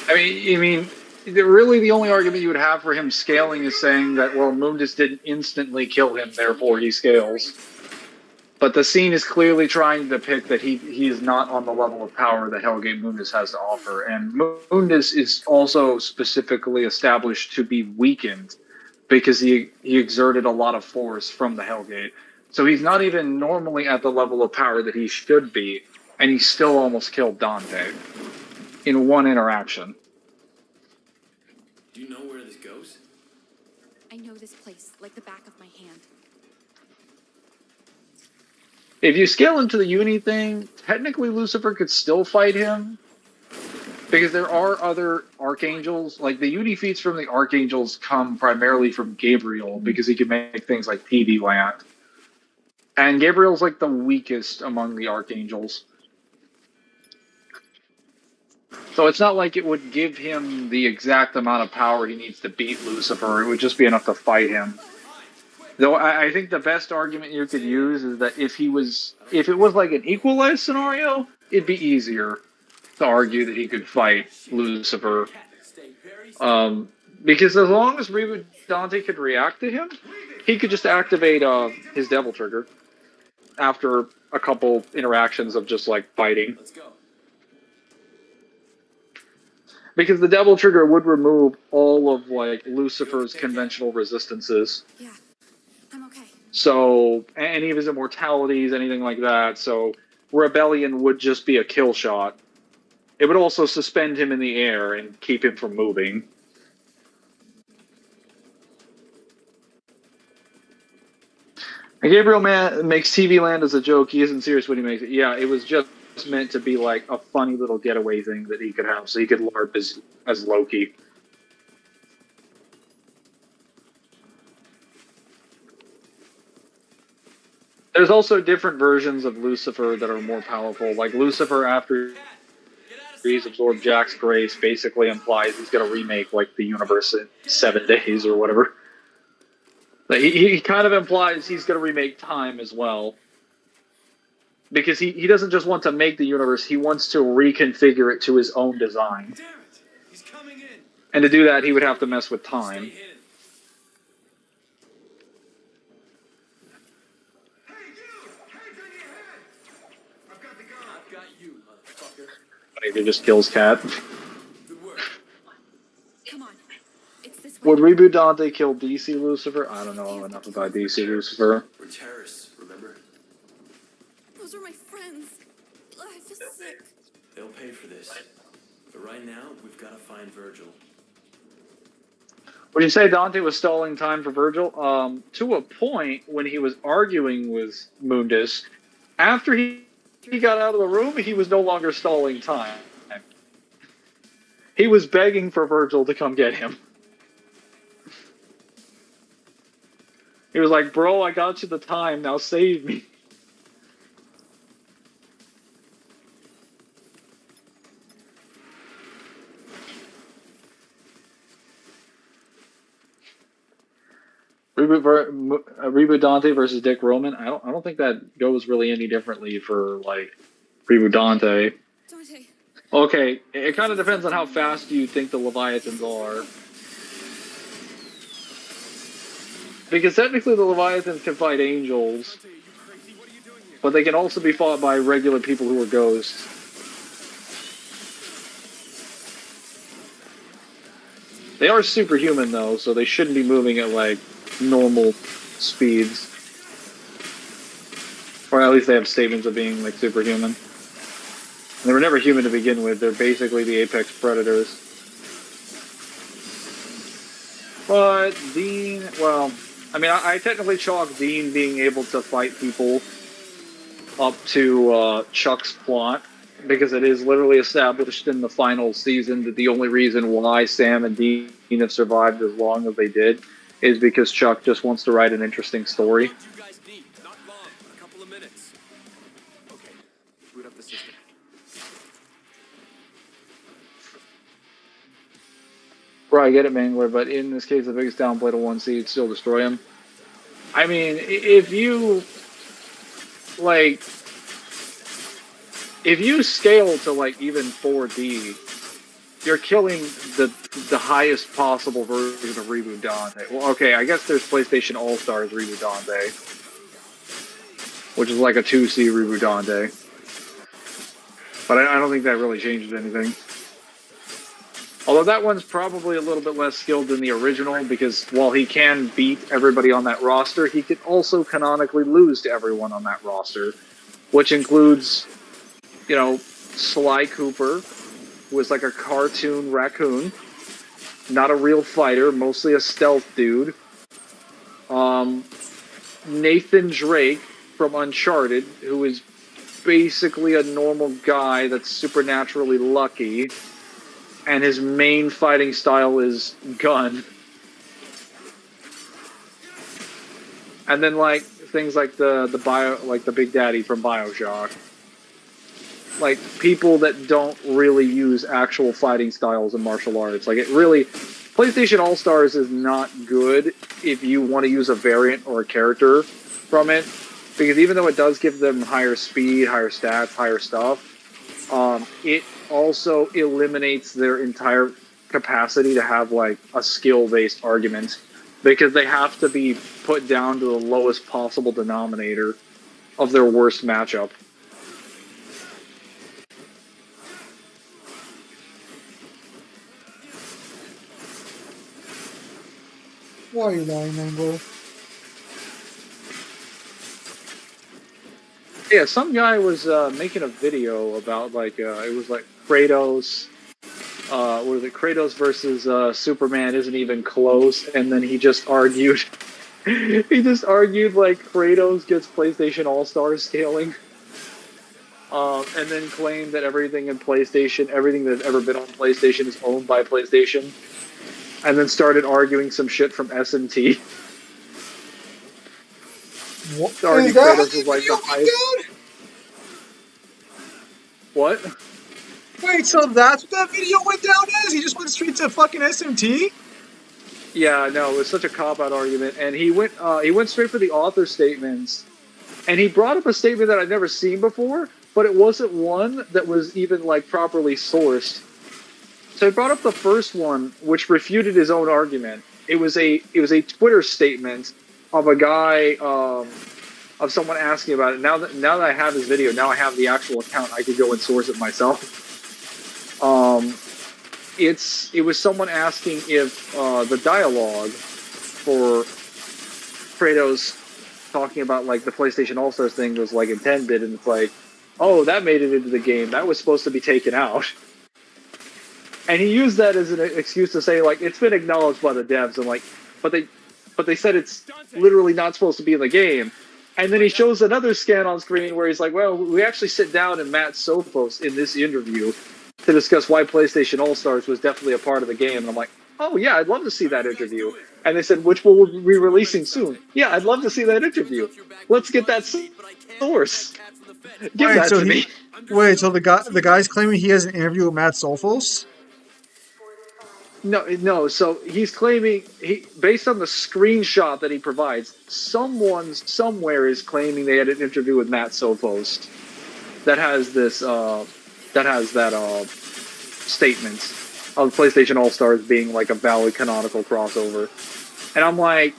I mean, really the only argument you would have for him scaling is saying that, well, Mundus didn't instantly kill him, therefore he scales. But the scene is clearly trying to depict that he is not on the level of power that Hellgate Mundus has to offer. And Mundus is also specifically established to be weakened because he exerted a lot of force from the Hellgate. So he's not even normally at the level of power that he should be, and he still almost killed Dante in one interaction. Do you know where this goes? I know this place like the back of my hand. If you scale into the Uni thing, technically Lucifer could still fight him, because there are other Archangels. Like, the Uni feats from the Archangels come primarily from Gabriel, because he can make things like TV land. And Gabriel's like the weakest among the Archangels. So it's not like it would give him the exact amount of power he needs to beat Lucifer. It would just be enough to fight him. Though I think the best argument you could use is that if it was like an equalized scenario, it'd be easier to argue that he could fight Lucifer. Because as long as Reboot Dante could react to him, he could just activate his Devil Trigger after a couple interactions of just like fighting. Let's go. Because the Devil Trigger would remove all of like Lucifer's conventional resistances. Yeah, I'm okay. So, any of his immortalities, anything like that. So, Rebellion would just be a kill shot. It would also suspend him in the air and keep him from moving. And Gabriel makes TV Land as a joke. He isn't serious when he makes it. Yeah, it was just meant to be like a funny little getaway thing that he could have, so he could LARP as Loki. There's also different versions of Lucifer that are more powerful. Like Lucifer, after he's absorbed Jack's grace, basically implies he's going to remake like the universe in 7 days or whatever. Like, he kind of implies he's going to remake time as well. Because he doesn't just want to make the universe, he wants to reconfigure it to his own design. Damn it! He's coming in. And to do that, he would have to mess with time. Stay hidden. I've got you, motherfucker. He just kills Cat. Good work. Come on. It's this way. Would Reboot Dante kill DC Lucifer? I don't know enough about DC Lucifer. We're terrorists, remember? Those are my friends. Life is sick. They'll pay for this. But right now, we've got to find Virgil. Would you say Dante was stalling time for Virgil? To a point when he was arguing with Mundus, after he got out of the room, he was no longer stalling time. He was begging for Virgil to come get him. He was like, bro, I got you the time, now save me. Reboot Dante versus Dick Roman. I don't think that goes really any differently for like Reboot Dante. Dante. Okay, it kind of depends on how fast you think the Leviathans are. Because technically the Leviathans can fight angels, but they can also be fought by regular people who are ghosts. They are superhuman though, so they shouldn't be moving at like normal speeds. Or at least they have statements of being like superhuman. And they were never human to begin with, they're basically the apex predators. But Dean, well, I mean, I technically chalk Dean being able to fight people up to Chuck's plot, because it is literally established in the final season that the only reason why Sam and Dean have survived as long as they did is because Chuck just wants to write an interesting story. the system. Right, I get it, Mangler, but in this case, the biggest downplay to 1C, it'd still destroy him. I mean, if you scale to like even 4D, you're killing the highest possible version of Reboot Dante. Well, okay, I guess there's PlayStation All Stars Reboot Dante, which is like a 2C Reboot Dante. But I don't think that really changes anything. Although that one's probably a little bit less skilled than the original, because while he can beat everybody on that roster, he can also canonically lose to everyone on that roster, which includes, you know, Sly Cooper, who is like a cartoon raccoon, not a real fighter, mostly a stealth dude. Nathan Drake from Uncharted, who is basically a normal guy that's supernaturally lucky, and his main fighting style is gun. And then like things like the Big Daddy from BioShock. Like people that don't really use actual fighting styles in martial arts. Like it really, PlayStation All Stars is not good if you want to use a variant or a character from it, because even though it does give them higher speed, higher stats, higher stuff, it also eliminates their entire capacity to have like a skill-based argument, because they have to be put down to the lowest possible denominator of their worst matchup. Why are you lying, Mangler? Yeah, some guy was making a video about like it was like Kratos. What was it? Kratos versus Superman isn't even close, and then he just argued. He just argued like Kratos gets PlayStation All Stars scaling, and then claimed that everything in PlayStation, everything that's ever been on PlayStation, is owned by PlayStation, and then started arguing some shit from SMT. What? Starting Kratos was like the highest. What? Wait, so that's what that video went down as? He just went straight to fucking SMT? Yeah, no, it was such a cop-out argument, and he went straight for the author statements, and he brought up a statement that I'd never seen before, but it wasn't one that was even like properly sourced. So he brought up the first one, which refuted his own argument. It was a Twitter statement of a guy, of someone asking about it. Now that I have his video, now I have the actual account, I could go and source it myself. It was someone asking if the dialogue for Kratos talking about like the PlayStation All Stars thing was like in 10-bit, and it's like, oh, that made it into the game. That was supposed to be taken out. And he used that as an excuse to say like it's been acknowledged by the devs, and like, but they said it's literally not supposed to be in the game. And then he shows another scan on screen where he's like, well, we actually sit down in Matt Sophos in this interview to discuss why PlayStation All Stars was definitely a part of the game. And I'm like, oh yeah, I'd love to see that interview. And they said, which we'll be releasing soon. Yeah, I'd love to see that interview. Let's get that source. Give that to me. Wait, so the guy's claiming he has an interview with Matt Sophos? No. So he's claiming based on the screenshot that he provides, someone somewhere is claiming they had an interview with Matt Sophos that has this statement of PlayStation All Stars being like a valid canonical crossover, and I'm like,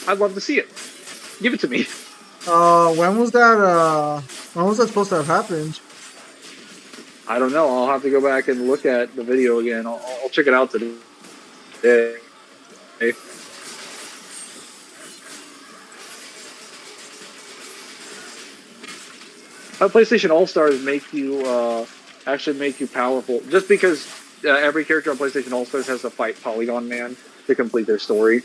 I'd love to see it. Give it to me. When was that supposed to have happened? I don't know. I'll have to go back and look at the video again. I'll check it out today. PlayStation All Stars actually make you powerful, just because every character on PlayStation All Stars has to fight Polygon Man to complete their story.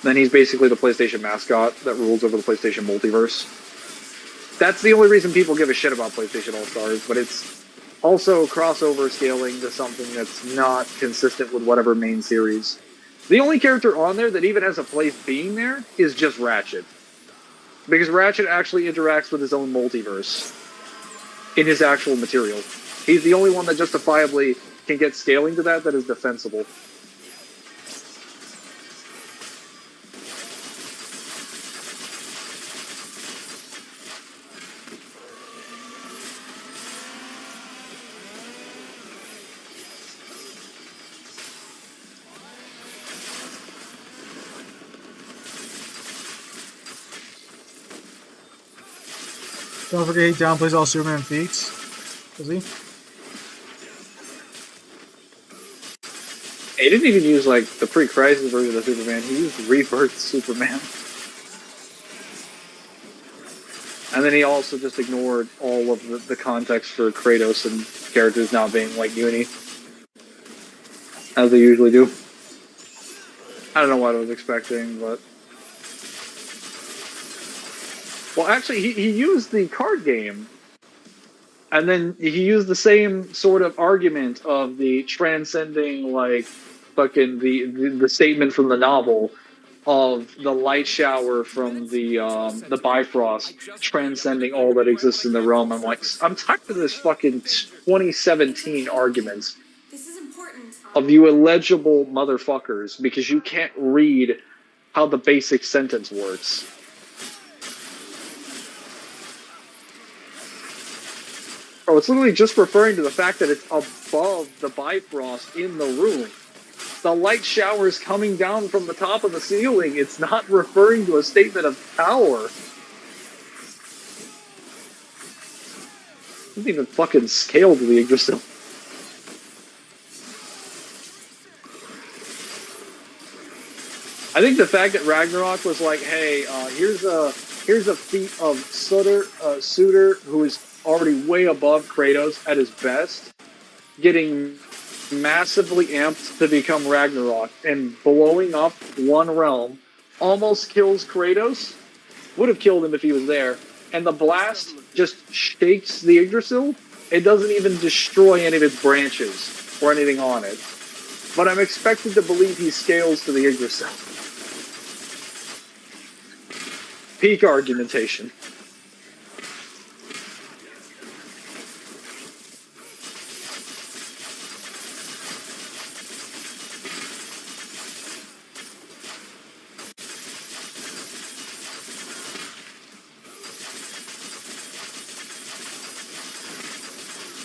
Then he's basically the PlayStation mascot that rules over the PlayStation multiverse. That's the only reason people give a shit about PlayStation All Stars, but it's also crossover scaling to something that's not consistent with whatever main series. The only character on there that even has a place being there is just Ratchet. Because Ratchet actually interacts with his own multiverse. in his actual material. He's the only one that justifiably can get scaling to that is defensible. Don't forget he downplays all Superman feats. Does he? He didn't even use like the pre-crisis version of Superman. He used Rebirth Superman. And then he also just ignored all of the context for Kratos and characters not being like uni, as they usually do. I don't know what I was expecting, but... Well, actually, he used the card game, and then he used the same sort of argument of the transcending, like, fucking the statement from the novel of the light shower from the Bifrost transcending all that exists in the realm. I'm like, I'm tired of this fucking 2017 arguments of you illegible motherfuckers because you can't read how the basic sentence works. Oh, it's literally just referring to the fact that it's above the Bifrost in the room. The light shower is coming down from the top of the ceiling. It's not referring to a statement of power. It doesn't even fucking scale to the Yggdrasil. I think the fact that Ragnarok was like, hey, here's a feat of Suitor who is already way above Kratos at his best, getting massively amped to become Ragnarok and blowing up one realm, almost kills Kratos. Would have killed him if he was there. And the blast just shakes the Yggdrasil. It doesn't even destroy any of its branches or anything on it. But I'm expected to believe he scales to the Yggdrasil. Peak argumentation.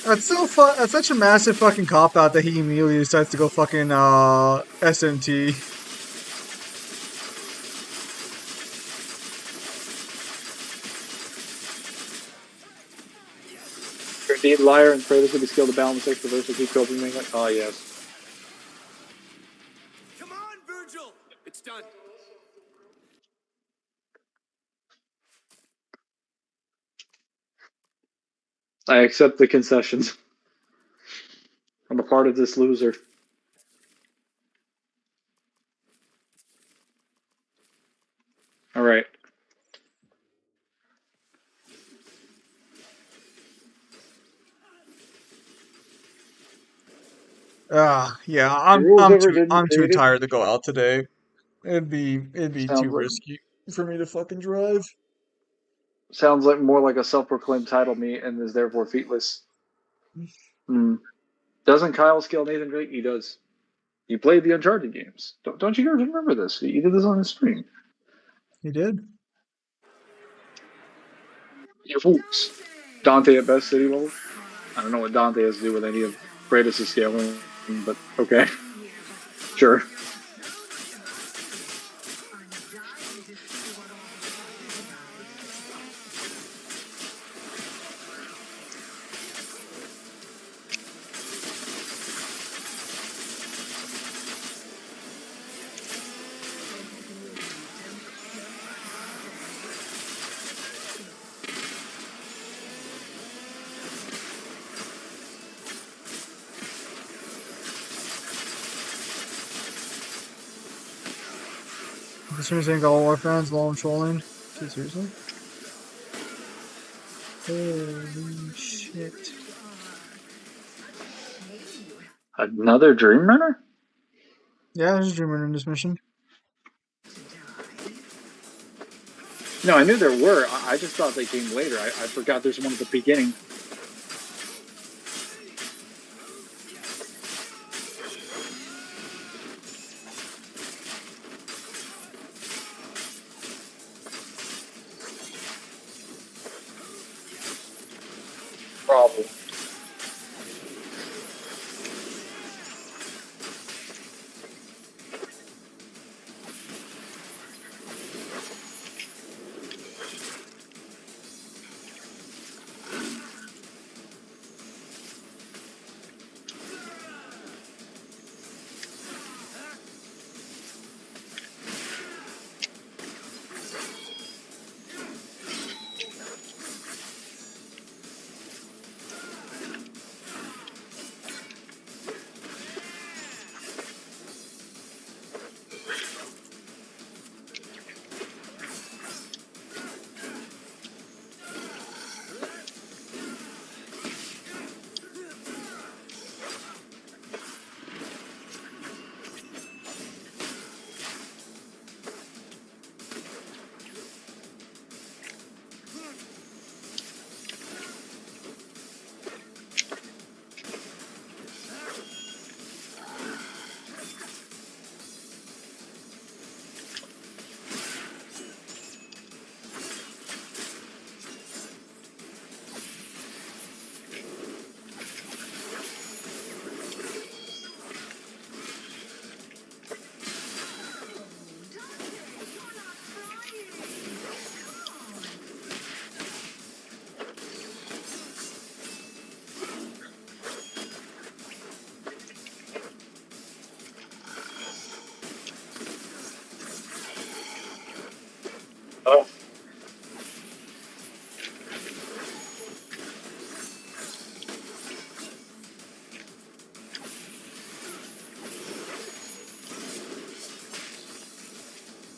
That's so that's such a massive fucking cop out that he immediately decides to go fucking SMT. You're indeed liar, and Kratos would be skilled to balance extra verse to keep coping. Like, oh yes. Come on, Virgil! It's done. I accept the concessions. I'm a part of this loser. All right. Yeah, I'm too tired to go out today. It'd be too risky for me to fucking drive. Sounds like more like a self-proclaimed title me and is therefore featless. Doesn't Kyle scale Nathan Drake? He does. He played the Uncharted games. Don't you guys remember this? He did this on his stream. He did. You fools. Dante at best city level. I don't know what Dante has to do with any of Kratos' scaling, but okay. Sure. This one's saying God of War fans, low and trolling. Dude, seriously? Holy shit. Another Dream Runner? Yeah, there's a dreamer in this mission. No, I knew there were. I just thought they came later. I forgot there's one at the beginning. Oh.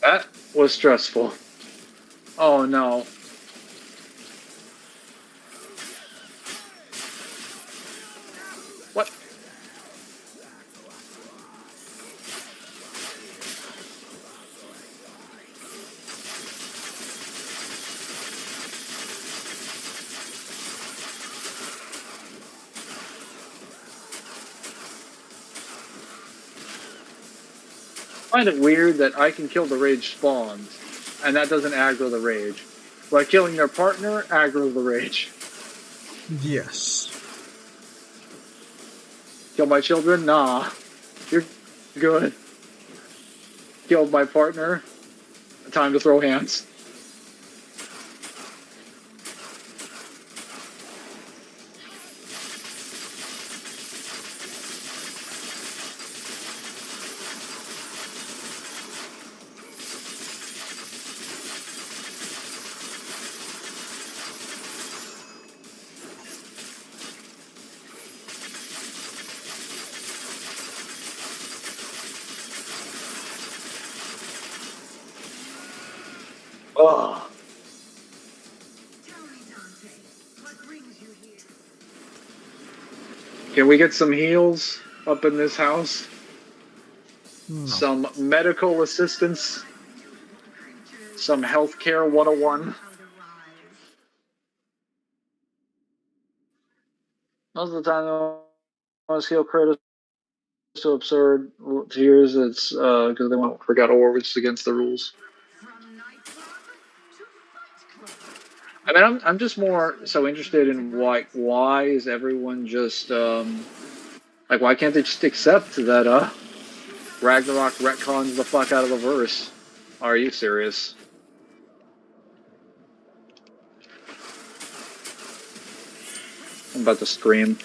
That was stressful. Oh no. What? I find it weird that I can kill the rage spawns, and that doesn't aggro the rage. But killing their partner aggroes the rage. Yes. Kill my children? Nah. You're good. Killed my partner? Time to throw hands. Ugh. Can we get some heals up in this house? No. Some medical assistance? Some healthcare 101? Most of the time, I want to heal Kratos so absurd tears. It's because they want to forget Orwitz against the rules. I mean, I'm just more so interested in why is everyone just like why can't they just accept that Ragnarok retcons the fuck out of the verse? Are you serious? I'm about to scream.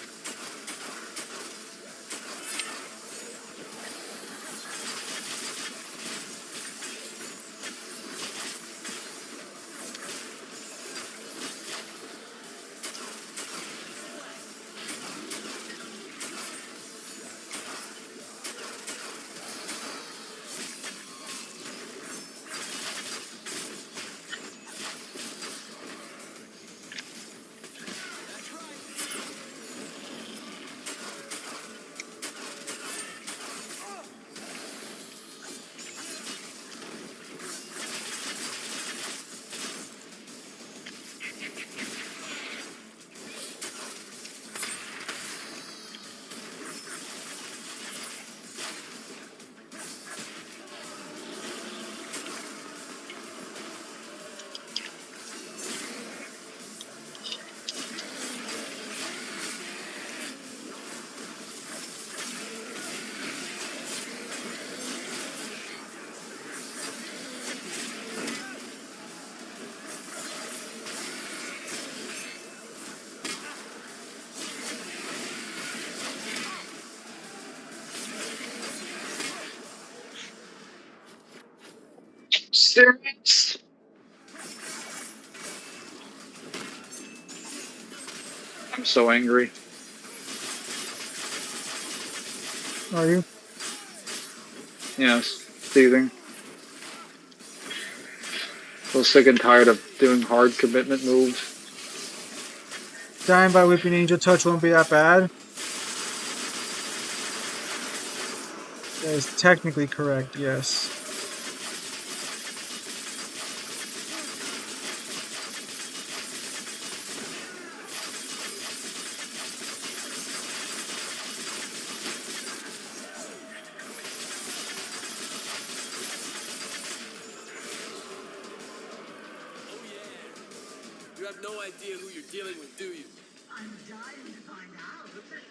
serious? I'm so angry. Are you? Yes, seething. So sick and tired of doing hard commitment moves. Dying by Weeping Angel Touch won't be that bad. That is technically correct, yes. Oh yeah. You have no idea who you're dealing with, do you? I'm dying to find out.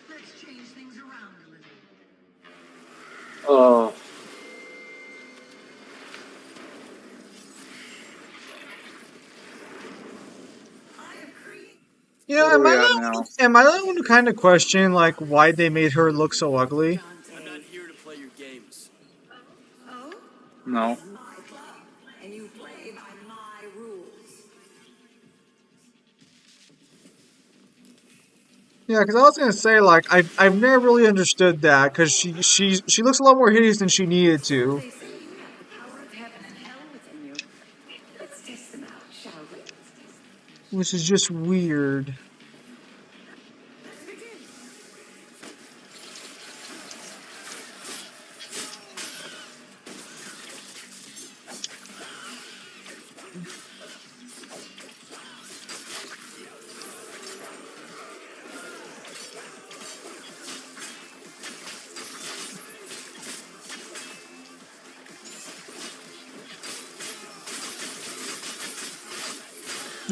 Let's change things around a little. Oh. I agree. Yeah, What are we at now? am I the only one who kind of question like why they made her look so ugly? I'm not here to play your games. Oh? No. My club. And you play by my rules. Yeah, because I was gonna say like I've never really understood that because she looks a lot more hideous than she needed to, They say you have the power of heaven and hell within you. Let's test them out, shall we? which is just weird. Let's begin.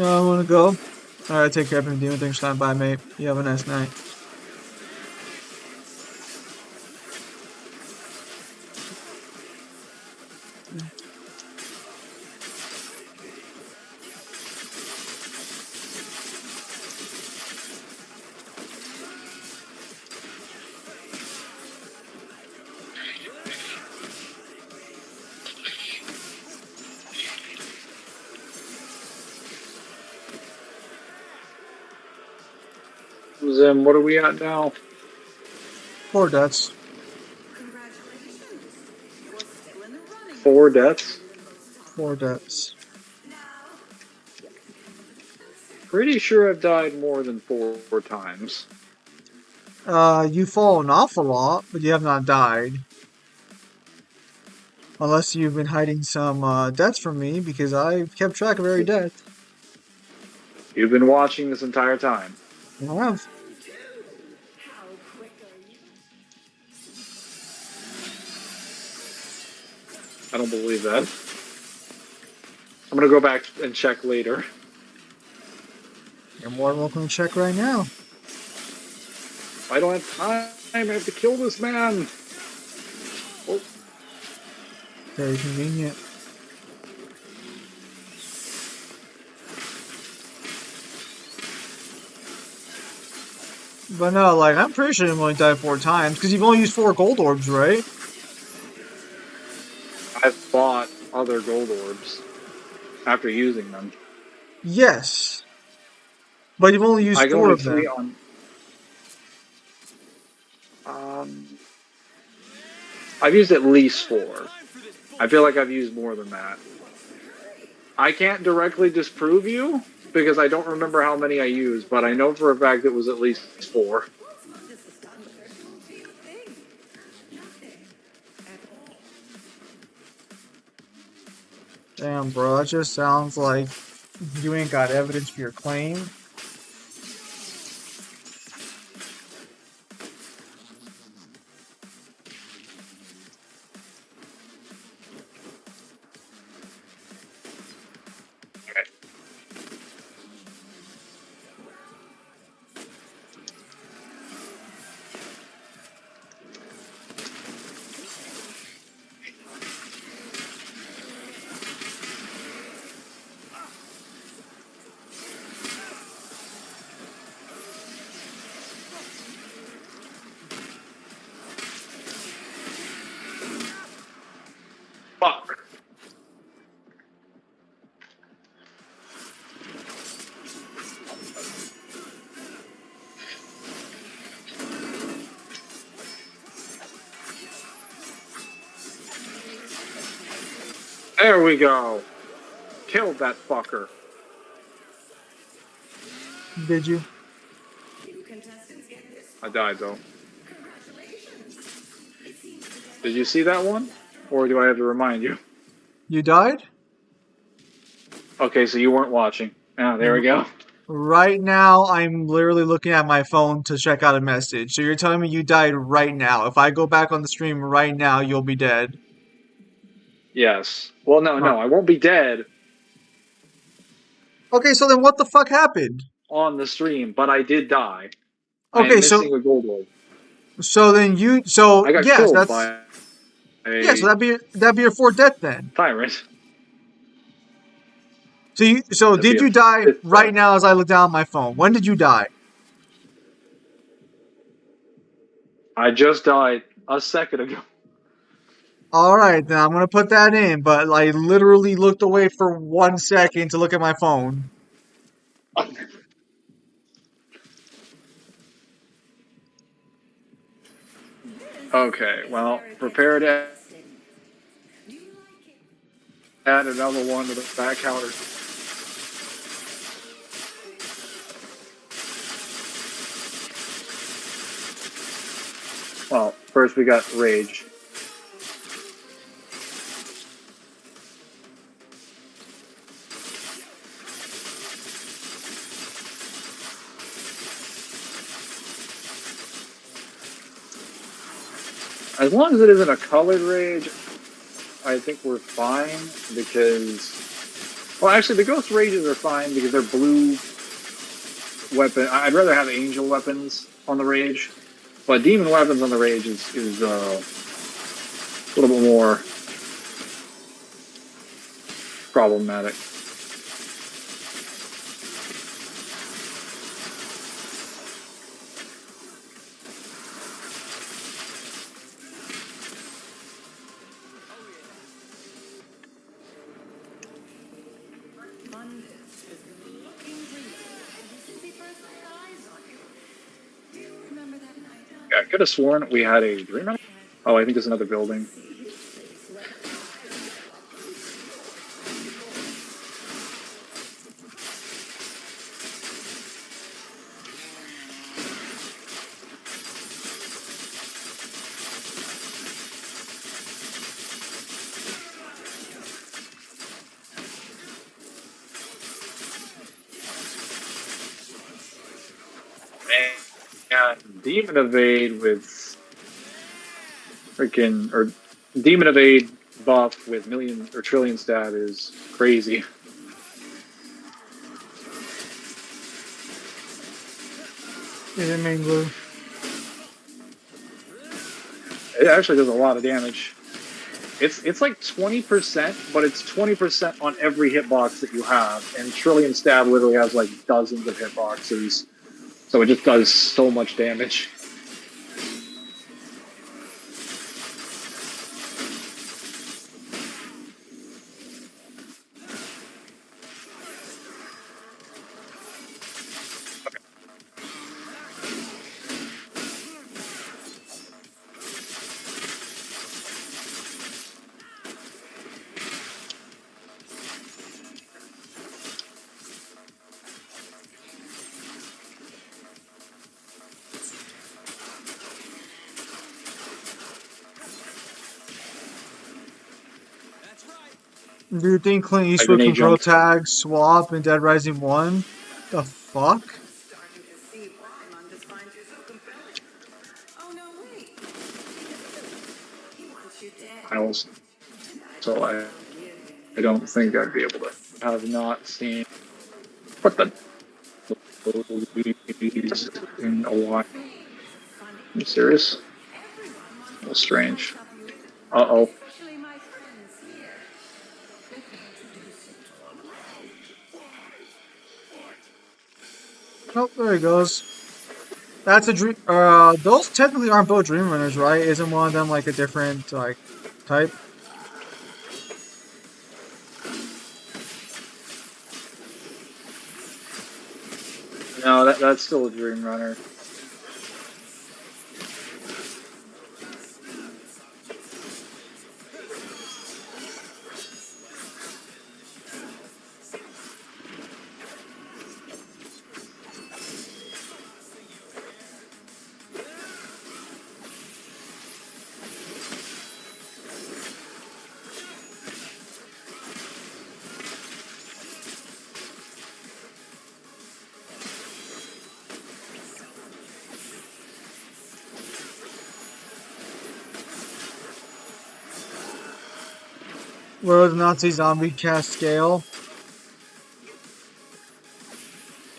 I want to go. All right, take care. I've been doing things. Time. Bye, mate. You have a nice night. Zim, what are we at now? 4 deaths. Congratulations. You're still in the running. 4 deaths? 4 deaths. Pretty sure I've died more than 4 times. You've fallen off a lot, but you have not died. Unless you've been hiding some deaths from me, because I kept track of every death. You've been watching this entire time. I have. How quick are you? I don't believe that. I'm gonna go back and check later. You're more than welcome to check right now. I don't have time. I have to kill this man. Oh, Very convenient. But no, like, I'm pretty sure you've only died 4 times, because you've only used 4 gold orbs, right? I've bought other gold orbs after using them. Yes. But you've only used I can 4 only of them. see on. I've used at least 4. I feel like I've used more than that. I can't directly disprove you because I don't remember how many I used, but I know for a fact it was at least 4. Damn, bro, that just sounds like you ain't got evidence for your claim. There we go. Killed that fucker. Did you? I died though. Did you see that one? Or do I have to remind you? You died? Okay, so you weren't watching. Ah, there we go. Right now, I'm literally looking at my phone to check out a message. So you're telling me you died right now. If I go back on the stream right now, you'll be dead. Yes. Well, no, I won't be dead Okay, so then what the fuck happened? on the stream, but I did die. I am Okay, so missing a gold orb. I got yes, killed that's by yeah, so a that'd be your fourth death then. tyrant. So That'd be did a you die fifth right death. now as I look down at my phone? When did you die? I just died a second ago. All right, then I'm gonna put that in, but I literally looked away for 1 second to look at my phone. Okay, well, prepare to add another one to the back counter. Well, first we got rage. As long as it isn't a colored rage, I think we're fine because, well, actually the ghost rages are fine because they're blue weapon. I'd rather have angel weapons on the rage, but demon weapons on the rage is a little bit more problematic. Yeah, I could have sworn we had a dream. Oh, I think there's another building. And demon evade with freaking or demon evade buff with million or trillion stat is crazy. Is it Mangler? It actually does a lot of damage. It's like 20%, but it's 20% on every hitbox that you have, and trillion stab literally has like dozens of hitboxes, so it just does so much damage. Do you think Clint I Eastwood can grenade pro jump. tag Swap in Dead Rising 1? The fuck? I also, so I don't think I'd be able to. I have not seen what the in a while. Are you serious? That's strange. Uh-oh. Oh, there he goes. That's a dream. Those technically aren't both Dream Runners, right? Isn't one of them like a different like type? No, that's still a Dream Runner. What was Nazi zombie cast scale?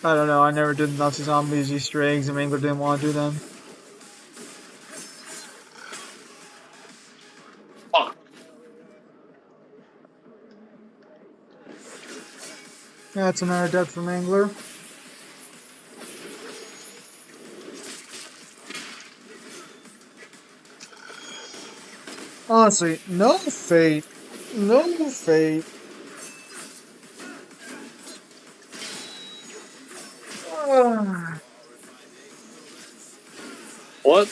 I don't know. I never did Nazi zombies Easter eggs, and Mangler didn't want to do them. Fuck. That's another death for Mangler. Honestly, no fate. No fate. Ah. What?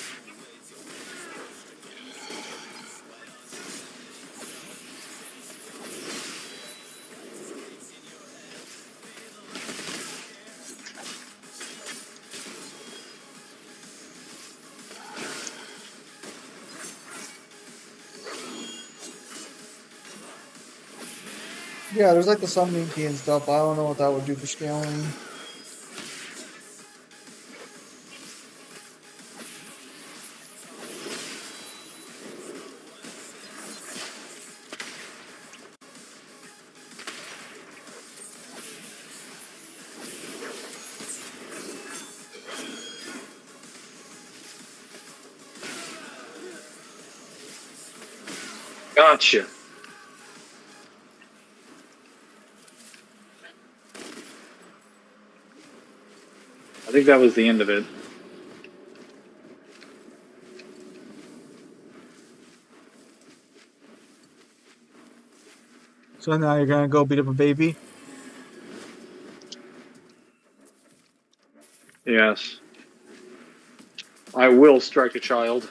Yeah, there's like the summoning key and stuff. I don't know what that would do for scaling. Gotcha. I think that was the end of it. So now you're gonna go beat up a baby? Yes. I will strike a child.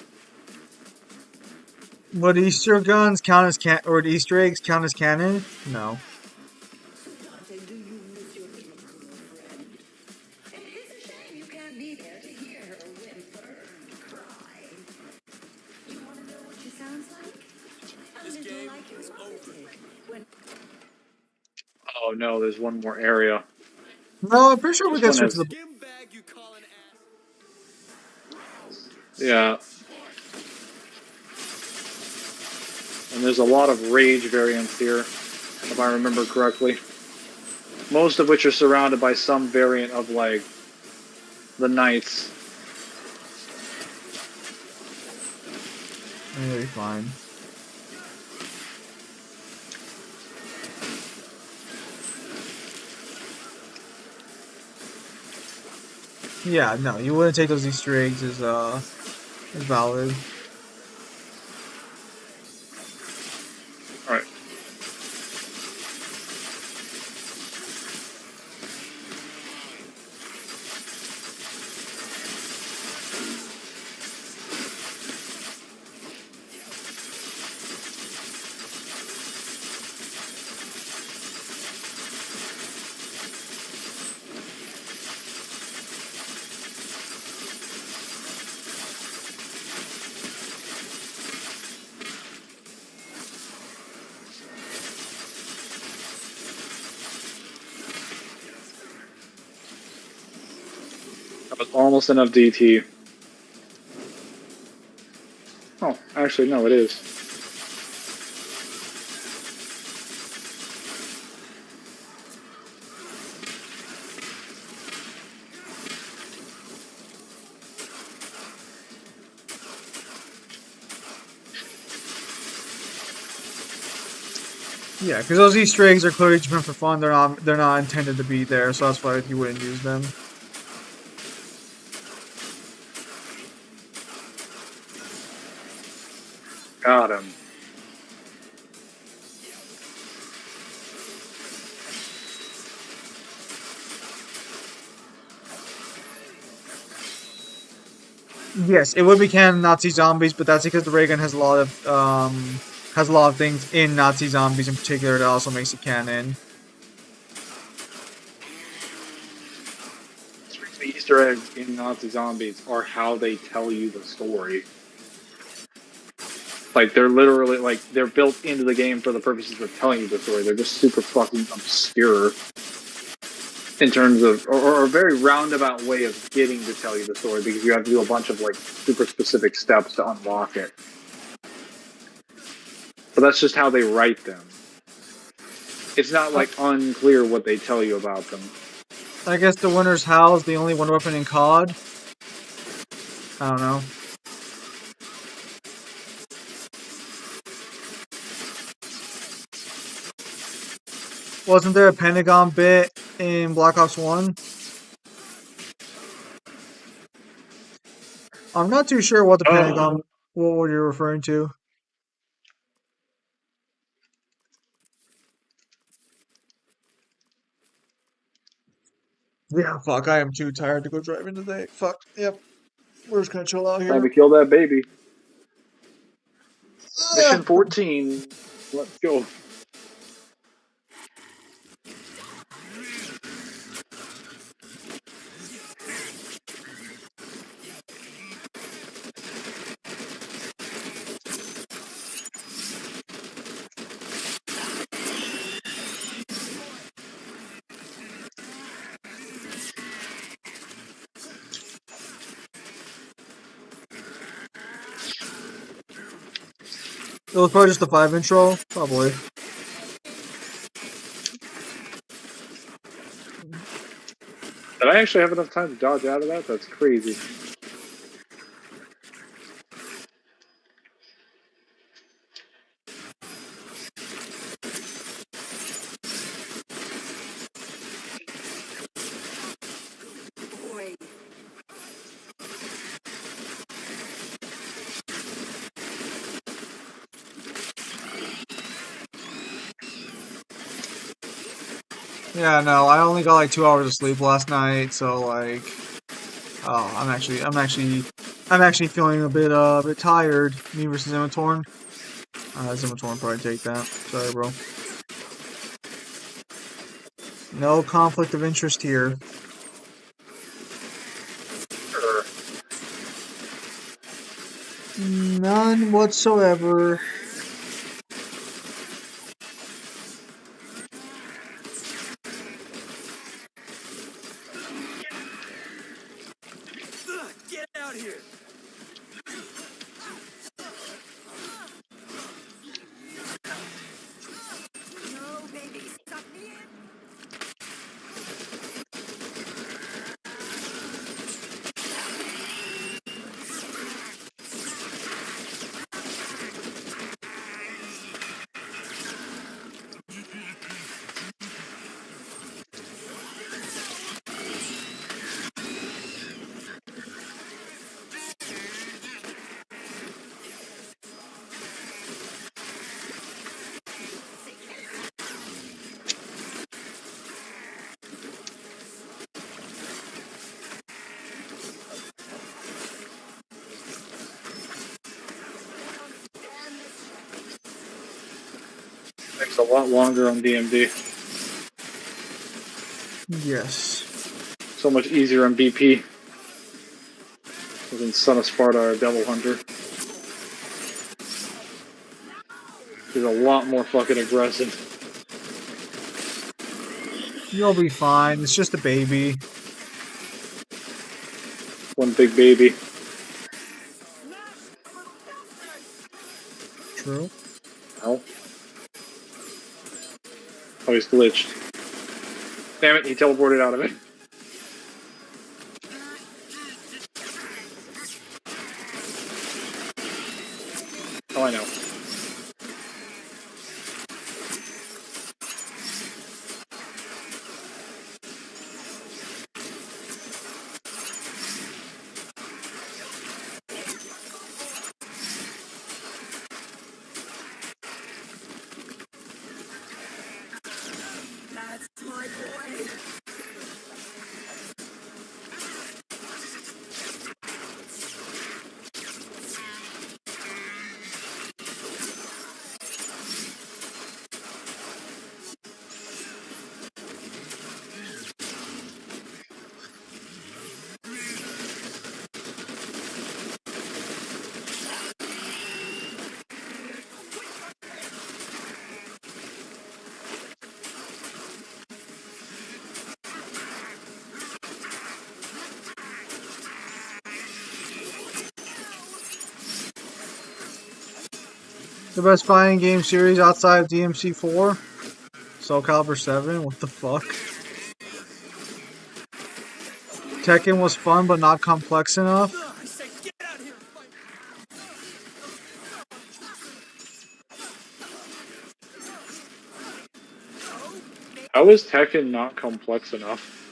Would Easter guns count as or Easter eggs count as canon? No. Dante, do you miss your little girlfriend? And it's a shame you can't be there to hear her whimper and cry. You want to know what she sounds like? A This little game like your is over. when Oh no, there's one more area. No, I'm pretty sure we This get one straight to has. the. Skim bag you call an ass. Yeah. And there's a lot of rage variants here, if I remember correctly. Most of which are surrounded by some variant of, like, the knights. It'll be fine. Yeah, no, you wouldn't take those Easter eggs as valid. Alright. That was almost enough DT. Oh, actually, no, it is. Yeah, because those Easter eggs are clearly just meant for fun. They're not intended to be there, so that's why you wouldn't use them. Got him. Yes, it would be canon Nazi zombies, but that's because the ray gun has a lot of things in Nazi zombies in particular that also makes it canon. The Easter eggs in Nazi Zombies are how they tell you the story. Like, they're literally, like, they're built into the game for the purposes of telling you the story. They're just super fucking obscure in terms of, or a very roundabout way of getting to tell you the story, because you have to do a bunch of, like, super specific steps to unlock it. But that's just how they write them. it's not like unclear what they tell you about them. I guess the winner's Howl is the only one weapon in COD. I don't know. Wasn't there a Pentagon bit in Black Ops 1? I'm not too sure what the Pentagon, what you're referring to. Yeah, fuck, I am too tired to go driving today. Fuck, yep. We're just gonna chill out Time here. to kill that baby. Mission Ugh. 14. Let's go. It was probably just a 5 intro, probably. Did I actually have enough time to dodge out of that? That's crazy. Yeah, no, I only got like 2 hours of sleep last night, so like, oh, I'm actually feeling a bit tired. Me versus Zimmertorn. Zimmertorn probably take that. Sorry, bro. No conflict of interest here. None whatsoever. Get out here! No, baby, stop me in. Takes a lot longer on DMD. Yes. So much easier on BP. Than Son of Sparta or Devil Hunter. He's a lot more fucking aggressive. You'll be fine. It's just a baby. One big baby. True. Oh. Oh, he's glitched. Damn it, he teleported out of it. Oh, I know. That's my boy. The best fighting game series outside of DMC4. Soul Calibur 7? What the fuck? Tekken was fun but not complex enough? I say get out here and fight. How is Tekken not complex enough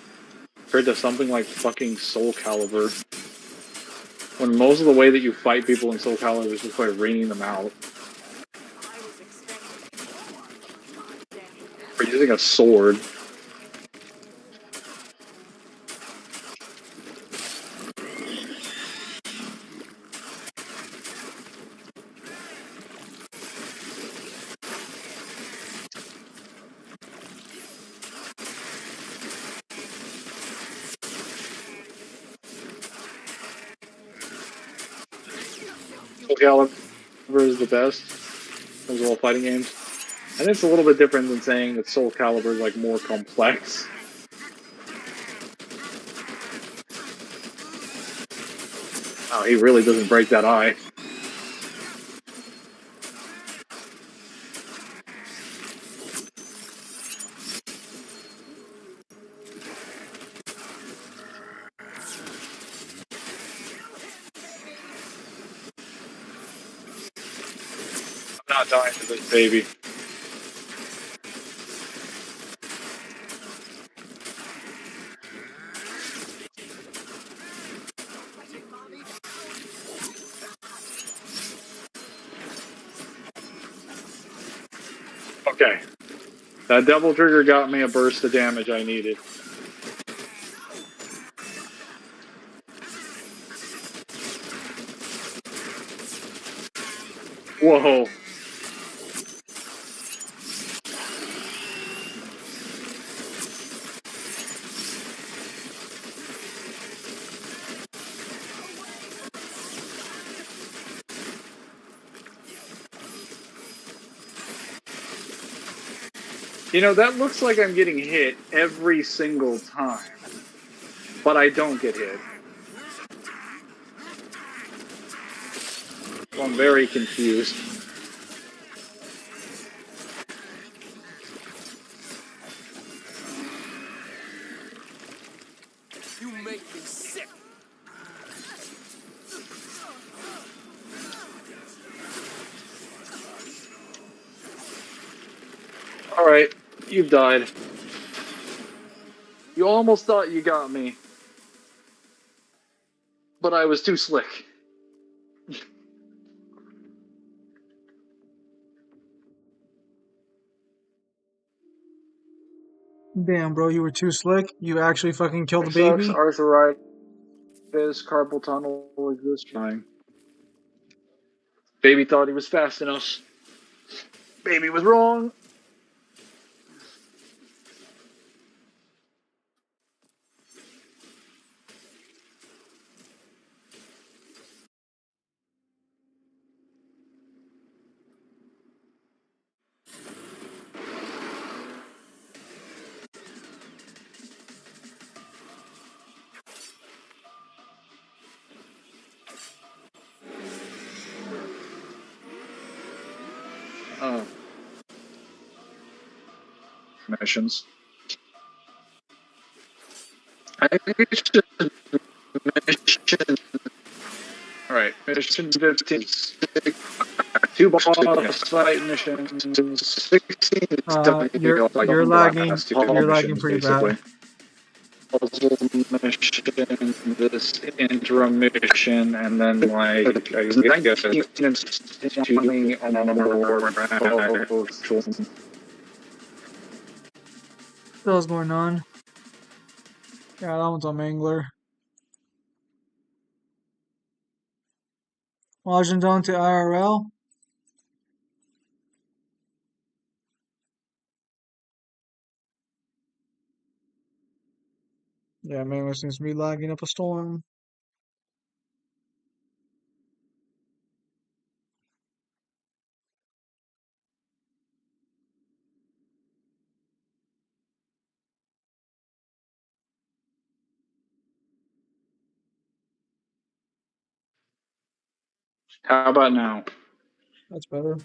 compared to something like fucking Soul Calibur? When most of the way that you fight people in Soul Calibur is just by raining them out. Or using a sword. Soul Calibur is the best of all fighting games. I think it's a little bit different than saying that Soul Calibur is like more complex. Oh, he really doesn't break that eye. I'm not dying to this baby. Okay. That double trigger got me a burst of damage I needed. Whoa. You know, that looks like I'm getting hit every single time. But I don't get hit. So I'm very confused. You make me sick. Alright, you've died. You almost thought you got me. But I was too slick. Damn, bro, you were too slick. You actually fucking killed the It sucks. baby. Arthritis, carpal tunnel exists. Trying. Baby thought he was fast enough. Baby was wrong. Oh. Missions. I think it's just mission. Alright, mission 15. 2 boss fight missions. 16 You're lagging. You're lagging pretty basically. bad. Puzzle mission, this interim mission, and then like I guess 20 on more. What else going on? Yeah, that one's on Mangler. Lodging down to IRL. Yeah, Mangler seems to be lagging up a storm. How about now? That's better.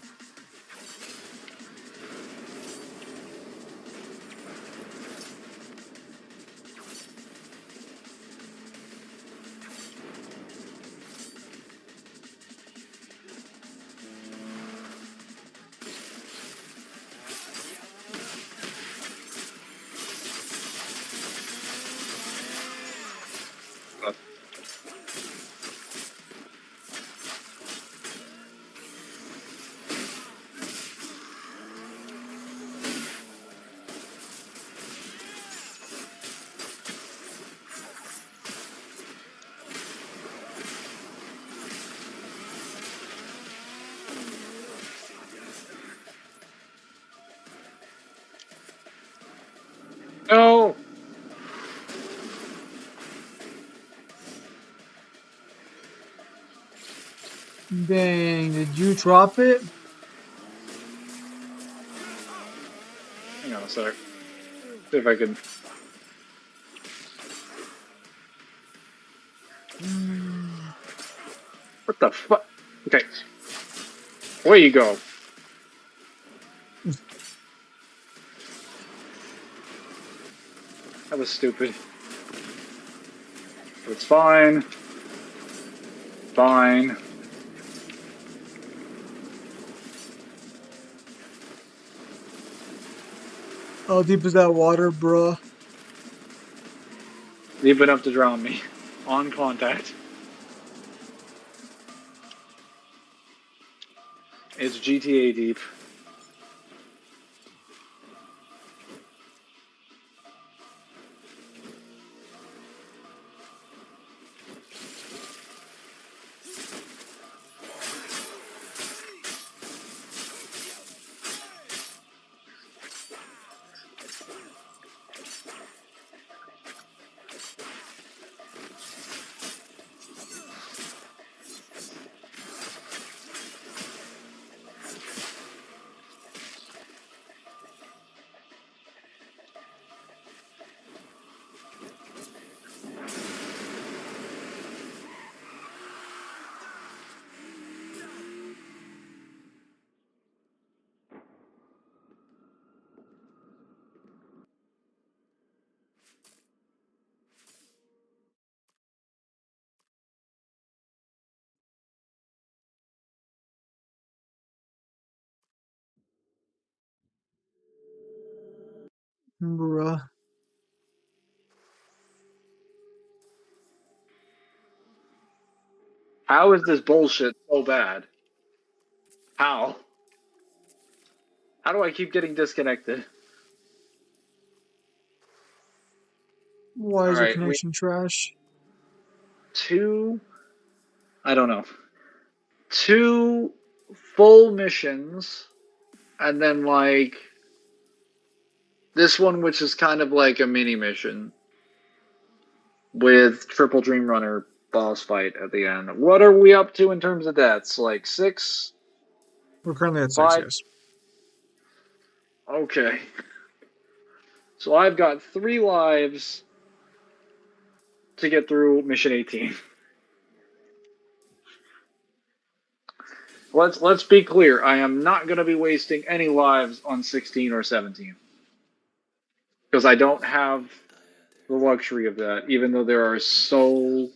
Dang, did you drop it? Hang on a sec. See if I can. What the fuck? Okay. Away you go. That was stupid. It's fine. Fine. How deep is that water, bruh? Deep enough to drown me. On contact. It's GTA deep. Bruh. How is this bullshit so bad? How? How do I keep getting disconnected? Why is your Alright, we connection trash? two. I don't know. Two full missions, and then like this one, which is kind of like a mini mission with Triple Dream Runner boss fight at the end. What are we up to in terms of deaths? Like 6? We're currently at 6, 5? yes. Okay. So I've got 3 lives to get through mission 18. Let's be clear. I am not going to be wasting any lives on 16 or 17 because I don't have the luxury of that. Even though there are so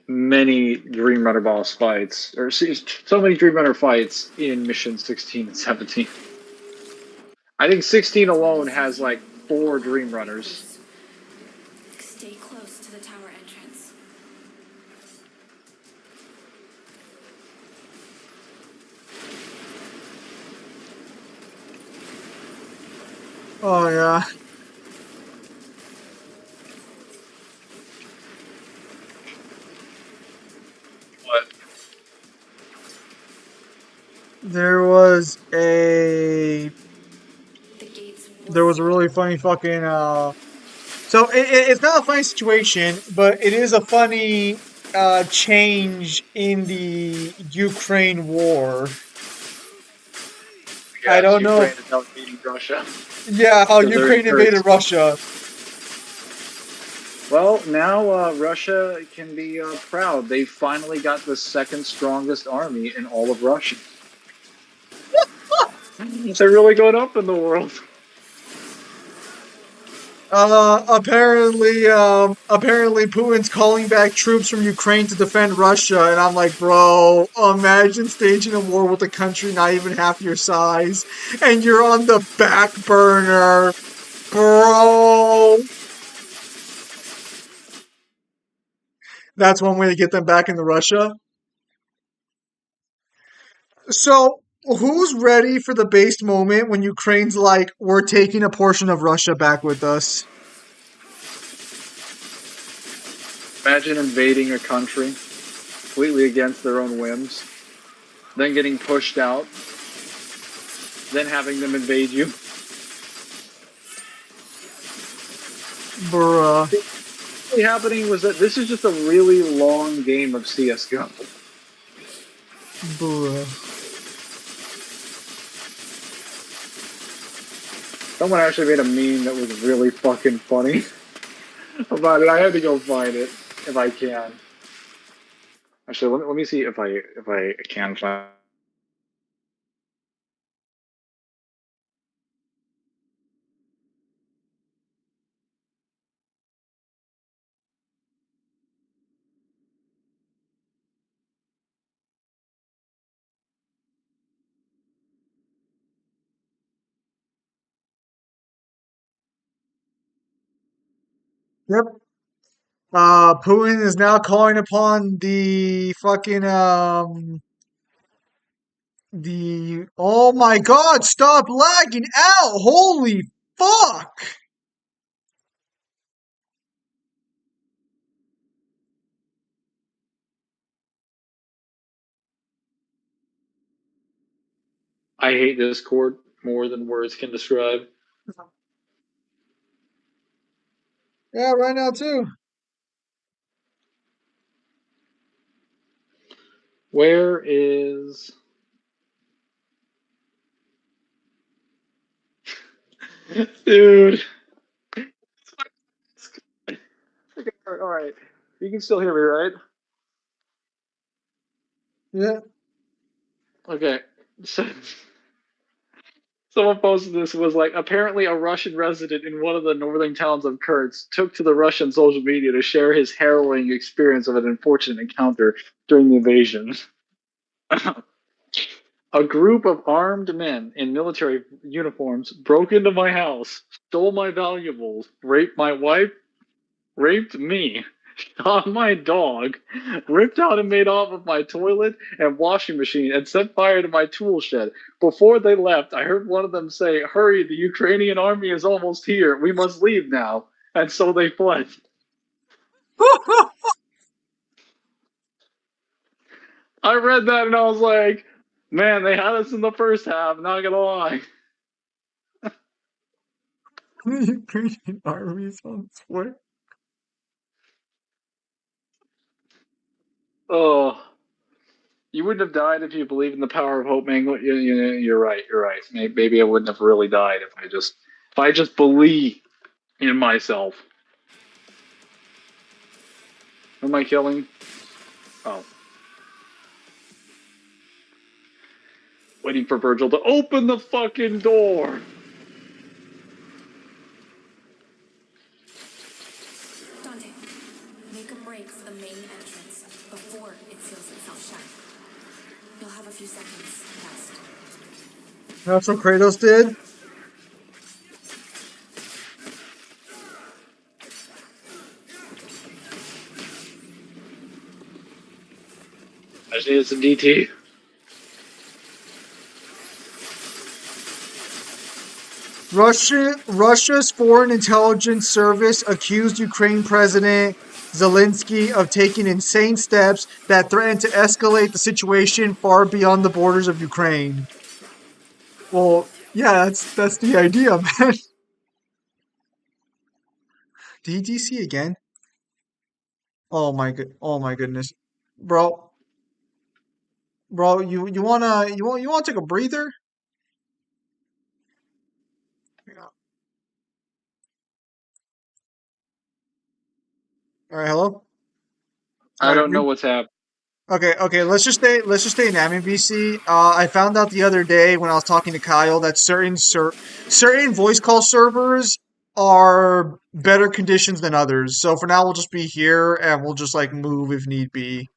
many Dream Runner boss fights, or so many Dream Runner fights in mission 16 and 17. I think 16 alone has like 4 Dream Runners. Stay close to the tower entrance. Oh, yeah. What? There was a really funny fucking so it's not a funny situation, but it is a funny change in the Ukraine war. I Yes, don't know Ukraine if, is now beating Russia yeah, how because they're Ukraine invaded encouraged. Russia. Well, now Russia can be proud. They finally got the second strongest army in all of Russia. They're really going up in the world. Apparently Putin's calling back troops from Ukraine to defend Russia, and I'm like, bro, imagine staging a war with a country not even half your size, and you're on the back burner, bro. That's one way to get them back into Russia. So, who's ready for the based moment when Ukraine's like, we're taking a portion of Russia back with us? Imagine invading a country completely against their own whims, then getting pushed out, then having them invade you. Bruh. What's happening was that this is just a really long game of CSGO. Bruh. Someone actually made a meme that was really fucking funny about it. I had to go find it if I can. Actually, let me see if I can find. Yep. Putin is now calling upon the fucking the oh my god, stop lagging out! Holy fuck! I hate Discord more than words can describe. Yeah, right now too. Where is dude? All right, you can still hear me, right? Yeah. Okay. So someone posted this was like apparently a Russian resident in one of the northern towns of Kursk took to the Russian social media to share his harrowing experience of an unfortunate encounter during the invasion. A group of armed men in military uniforms broke into my house, stole my valuables, raped my wife, raped me, shot my dog, ripped out and made off with my toilet and washing machine, and set fire to my tool shed. Before they left, I heard one of them say, "Hurry, the Ukrainian army is almost here. We must leave now." And so they fled. I read that and I was like, man, they had us in the first half, not gonna lie. The Ukrainian army is on its way. Oh. You wouldn't have died if you believed in the power of hope, Mangler. You're right. You're right. Maybe I wouldn't have really died if I just believe in myself. Who am I killing? Oh, waiting for Virgil to open the fucking door. Dante, make a break for the main entrance before it seals itself shut. You'll have a few seconds to rest. That's what Kratos did. I just needed some DT. Russia's Foreign Intelligence Service accused Ukraine President Zelensky of taking insane steps that threaten to escalate the situation far beyond the borders of Ukraine. Well, yeah, that's the idea, man. DTC again? Oh my goodness, bro, you wanna take a breather? Yeah. All right, hello. All I right, don't know what's happening. okay. Let's just stay in admin BC. I found out the other day when I was talking to Kyle that certain voice call servers are better conditions than others. So for now, we'll just be here and we'll just like move if need be.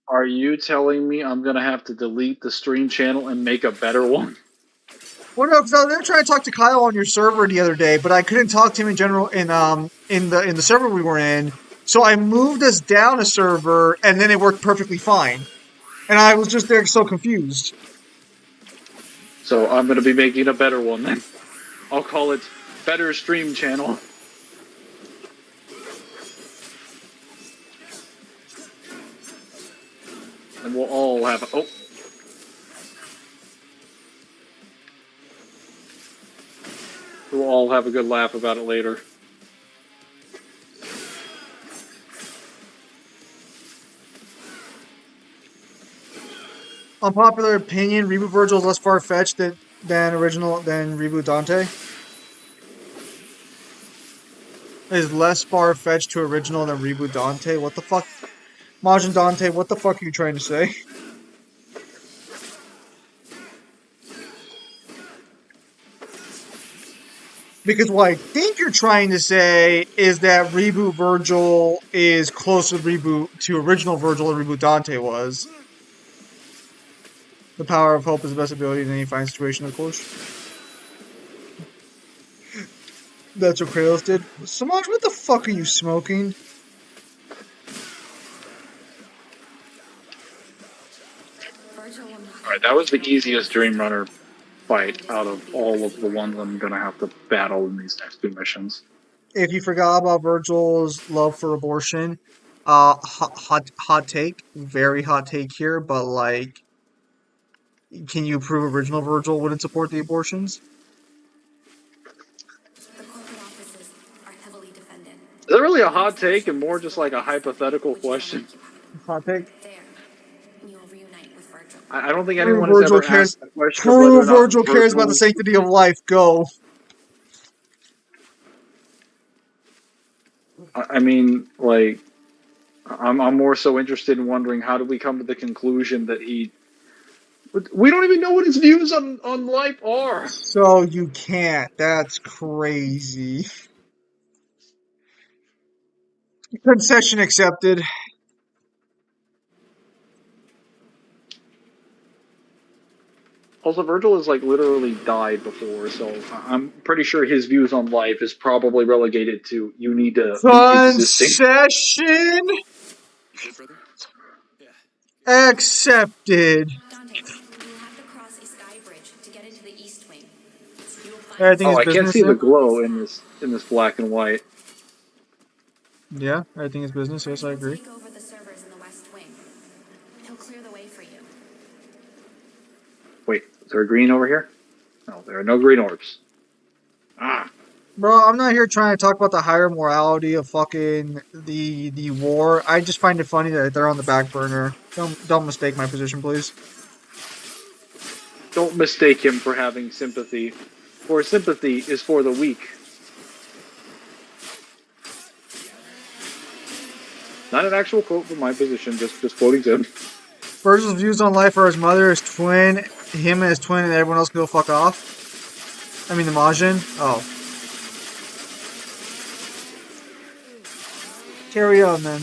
Are you telling me I'm gonna have to delete the stream channel and make a better one? Well, no, because I was gonna try to talk to Kyle on your server the other day, but I couldn't talk to him in general in the server we were in. So I moved us down a server, and then it worked perfectly fine. And I was just there so confused. So I'm gonna be making a better one then. I'll call it Better Stream Channel. And we'll all have we'll all have a good laugh about it later. Unpopular opinion: reboot Virgil is less far fetched than reboot Dante. Is less far fetched to original than reboot Dante. What the fuck, Majin Dante? What the fuck are you trying to say? Because what I think you're trying to say is that reboot Virgil is closer to original Virgil than reboot Dante was. The power of hope is the best ability in any fine situation, of course. That's what Kratos did. Samaj, what the fuck are you smoking? Alright, that was the easiest Dream Runner fight out of all of the ones I'm gonna have to battle in these next 2 missions. If you forgot about Virgil's love for abortion, hot take, very hot take here, but like, can you prove original Virgil wouldn't support the abortions? The corporate offices are heavily defended. Is that really a hot take and more just like a hypothetical question? Hot take. There, you'll reunite with Virgil. I don't think Prove anyone has Virgil ever cares. asked the question of whether or Prove not Virgil cares about the Virgil's... sanctity of life. Go. I mean, like, I'm more so interested in wondering how did we come to the conclusion that he... We don't even know what his views on life are. So you can't. That's crazy. Concession accepted. Also, Virgil has like literally died before, so I'm pretty sure his views on life is probably relegated to you need to be existing. Concession Good, brother? accepted. Dante, you have to cross a sky bridge to get into the East Wing. You will find Everything Oh, is I can't business see the here. glow in this black and white. Yeah, everything is business. Yes, I agree. take over the servers in the West Wing. He'll clear the way for you. Wait, is there a green over here? No, there are no green orbs. Ah, Bro, I'm not here trying to talk about the higher morality of fucking the war. I just find it funny that they're on the back burner. Don't mistake my position, please. don't mistake him for having sympathy, for sympathy is for the weak. Not an actual quote from my position, just quoting him. Virgil's views on life are his mother, his twin, him and his twin, and everyone else can go fuck off. I mean the Majin. Oh. Carry on then.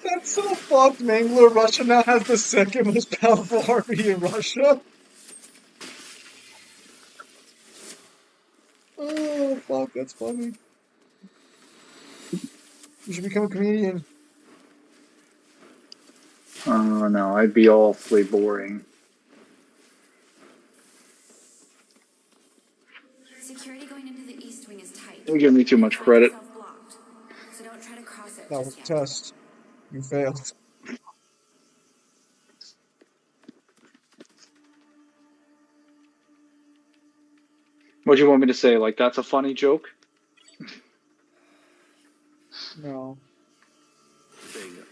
That's so fucked. Mangler, Russia now has the second most powerful army in Russia. Oh, fuck, that's funny. You should become a comedian. Oh no, I'd be awfully boring. Security going into the East Wing is tight. You're giving me too much Find credit. yourself blocked, so don't try to cross it That was just a yet. test. You failed. What do you want me to say? Like, that's a funny joke? No. Bingo.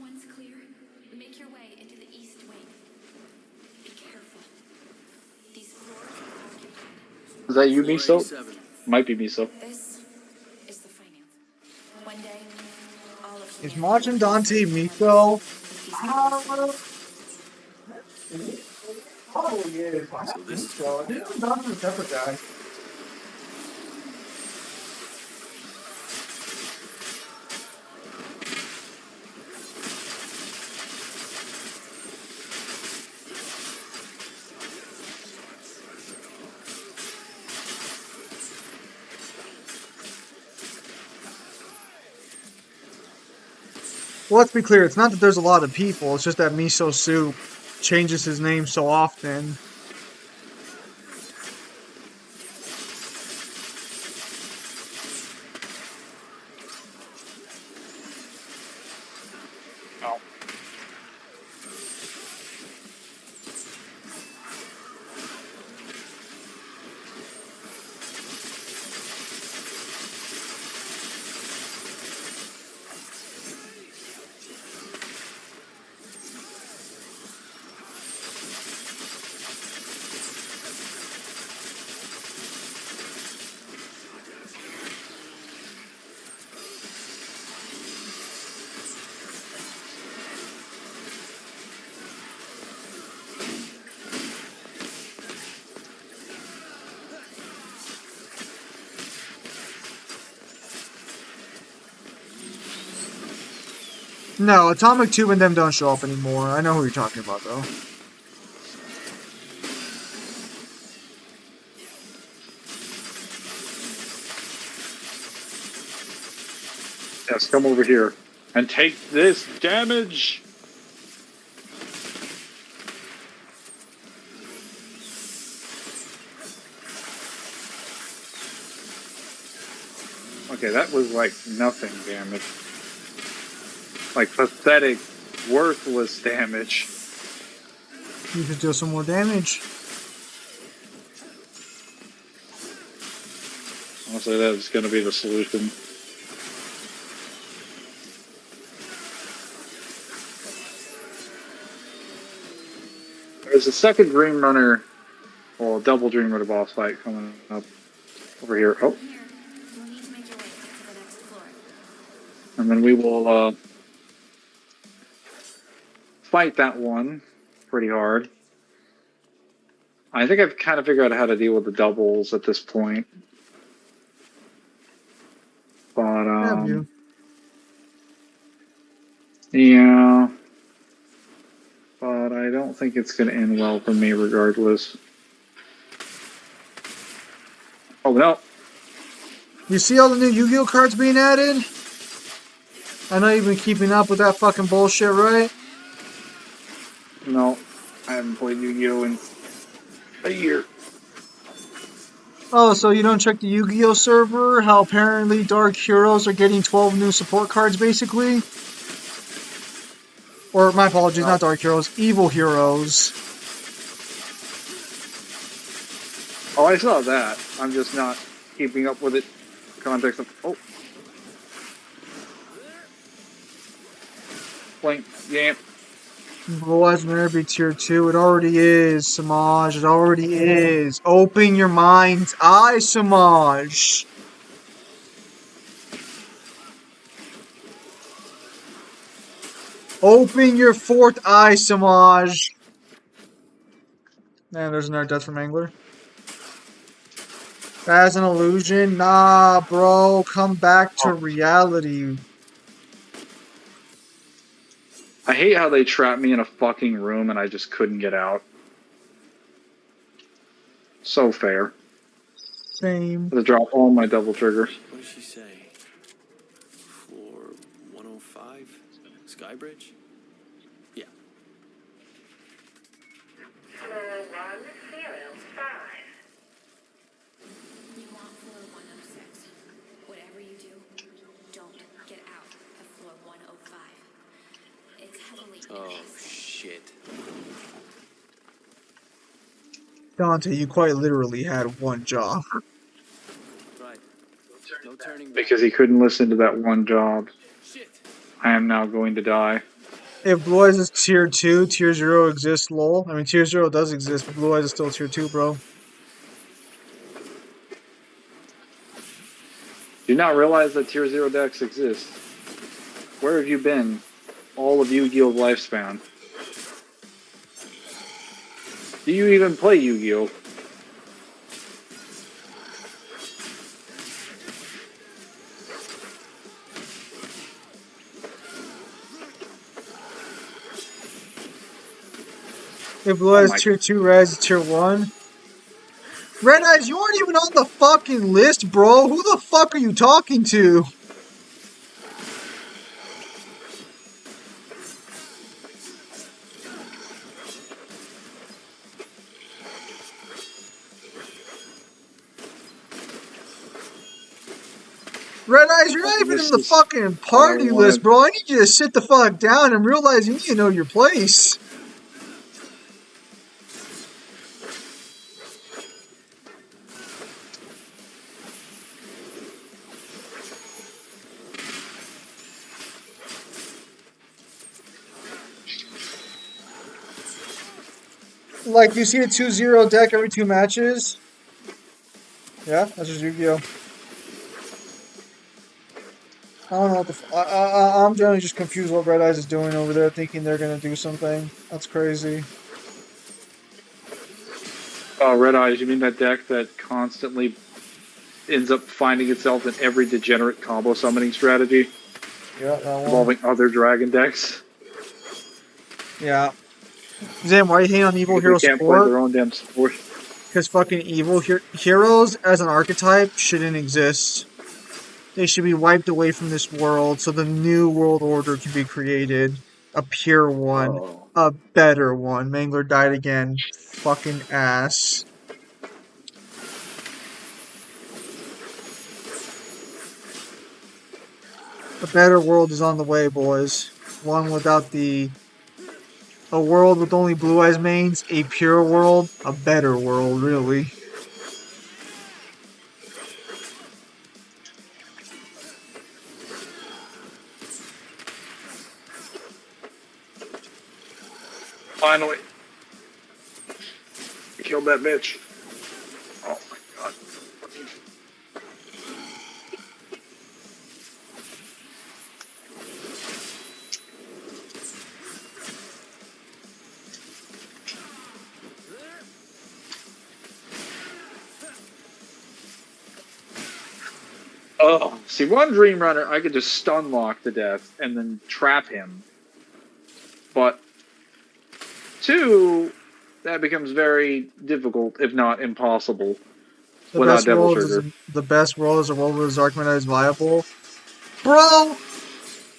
Once clear, make your way into the East Wing. Be careful. These floors are occupied. Is that you, Floor Miso? 87. Might be Miso. This is the finance. One day, all of Is humanity Majin will Dante be Miko? So this is going down. Dante's a separate guy. Well, let's be clear. It's not that there's a lot of people. It's just that Miso Soup changes his name so often. No, Atomic Tube and them don't show up anymore. I know who you're talking about, though. Yes, come over here and take this damage. Okay, that was like nothing damage. Like pathetic, worthless damage. You could deal some more damage. Honestly, that's going to be the solution. There's a second Dream Runner, well, double Dream Runner boss fight coming up over here. Oh. You'll need to make your way to the next floor. And then we will fight that one pretty hard. I think I've kind of figured out how to deal with the doubles at this point. But, Have you? yeah. But I don't think it's going to end well for me regardless. Oh, no. You see all the new Yu-Gi-Oh cards being added? I know you've been keeping up with that fucking bullshit, right? No. I haven't played Yu-Gi-Oh! In a year. Oh, so you don't check the Yu-Gi-Oh server? How apparently Dark Heroes are getting 12 new support cards, basically? Or, my apologies, not Dark Heroes, Evil Heroes. Oh, I saw that. I'm just not keeping up with it. Context of... Oh. Blink. Yamp. Blue Eyes will never be tier 2. It already is, Samaj. It already is. Open your mind's eye, Samaj. Open your fourth eye, Samaj. And there's another death from Mangler. As an illusion? Nah, bro. Come back to reality. I hate how they trapped me in a fucking room and I just couldn't get out. So fair. Same. To drop all my double triggers. What did she say? Floor 105? Skybridge? Yeah. Floor 105. You want floor 106. Whatever you do, don't get out of floor 105. It's heavily Oh, shit. Dante, you quite literally had one job. Right. No turning back. Because he couldn't listen to that one job. Shit. I am now going to die. If Blue Eyes is tier 2, tier 0 exists, lol. I mean, tier 0 does exist, but Blue Eyes is still tier 2, bro. Do you not realize that tier 0 decks exist? Where have you been? All of Yu-Gi-Oh! Lifespan. Do you even play Yu-Gi-Oh? If Blue Eyes tier 2, Red is tier 1. Red Eyes, you aren't even on the fucking list, bro. Who the fuck are you talking to? Red Eyes, you're not even in the fucking party list, bro. I need you to sit the fuck down and realize you need to know your place. Like, you see a 2-0 deck every 2 matches? Yeah, that's just Yu-Gi-Oh! I don't know what the I'm generally just confused what Red Eyes is doing over there, thinking they're gonna do something. That's crazy. Oh, Red Eyes, you mean that deck that constantly ends up finding itself in every degenerate combo summoning strategy? Yeah, that one. involving other dragon decks. Yeah. Zam, why are you hating on Evil Because they Hero can't play support? their own damn support. Because fucking heroes as an archetype shouldn't exist. They should be wiped away from this world so the new world order can be created. A pure one. Oh. A better one. Mangler died again. Fucking ass. A better world is on the way, boys. One without the... A world with only Blue Eyes mains. A pure world. A better world, really. Finally. Killed that bitch. Oh my god. Oh, see, one Dream Runner, I could just stun lock to death and then trap him. But two, that becomes very difficult, if not impossible, The without best Devil world is Trigger. the best world is a world where Zarkman is viable. Bro,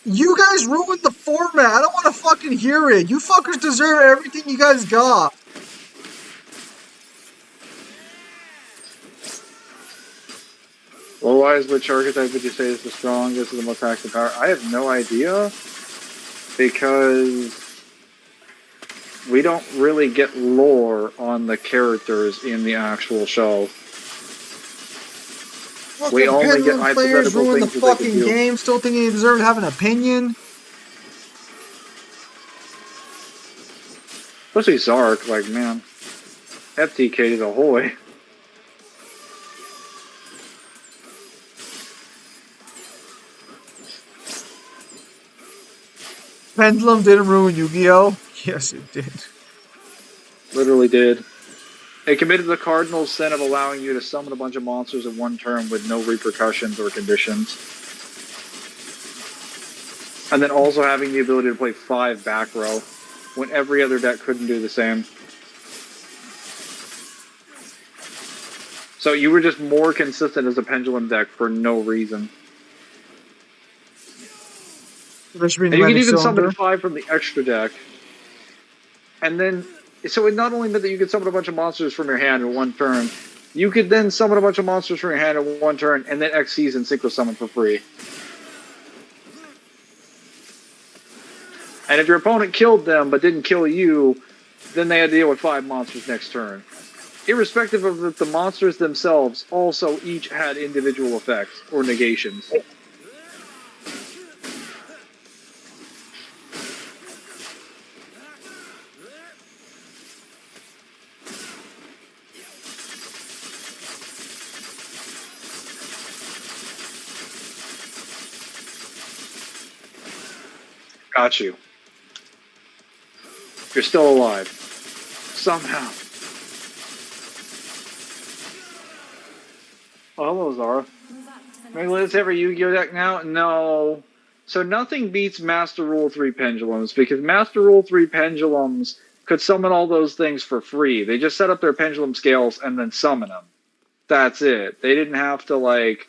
you guys ruined the format. I don't want to fucking hear it. You fuckers deserve everything you guys got. Well, why is which archetype would you say is the strongest or the most active power? I have no idea, because we don't really get lore on the characters in the actual show. Fucking We only get Pendulum players hypothetical ruin the things that they can fucking do. game, still thinking they deserve to have an opinion. Especially Zark, like, man. FTK is ahoy. Pendulum didn't ruin Yu-Gi-Oh! Yes, it did. Literally did. It committed the cardinal sin of allowing you to summon a bunch of monsters in one turn with no repercussions or conditions. And then also having the ability to play 5 back row, when every other deck couldn't do the same. So you were just more consistent as a Pendulum deck for no reason. There should be And you could pneumatic even cylinder. summon 5 from the extra deck. And then, so it not only meant that you could summon a bunch of monsters from your hand in one turn, you could then summon a bunch of monsters from your hand in one turn, and then Xyz and Synchro Summon for free. And if your opponent killed them but didn't kill you, then they had to deal with 5 monsters next turn. Irrespective of that, the monsters themselves also each had individual effects or negations. Got you. You're still alive. Somehow. Oh, hello, Zara. Maybe let's have a Yu-Gi-Oh deck now? No. So nothing beats Master Rule 3 Pendulums, because Master Rule 3 Pendulums could summon all those things for free. They just set up their pendulum scales and then summon them. That's it. They didn't have to, like,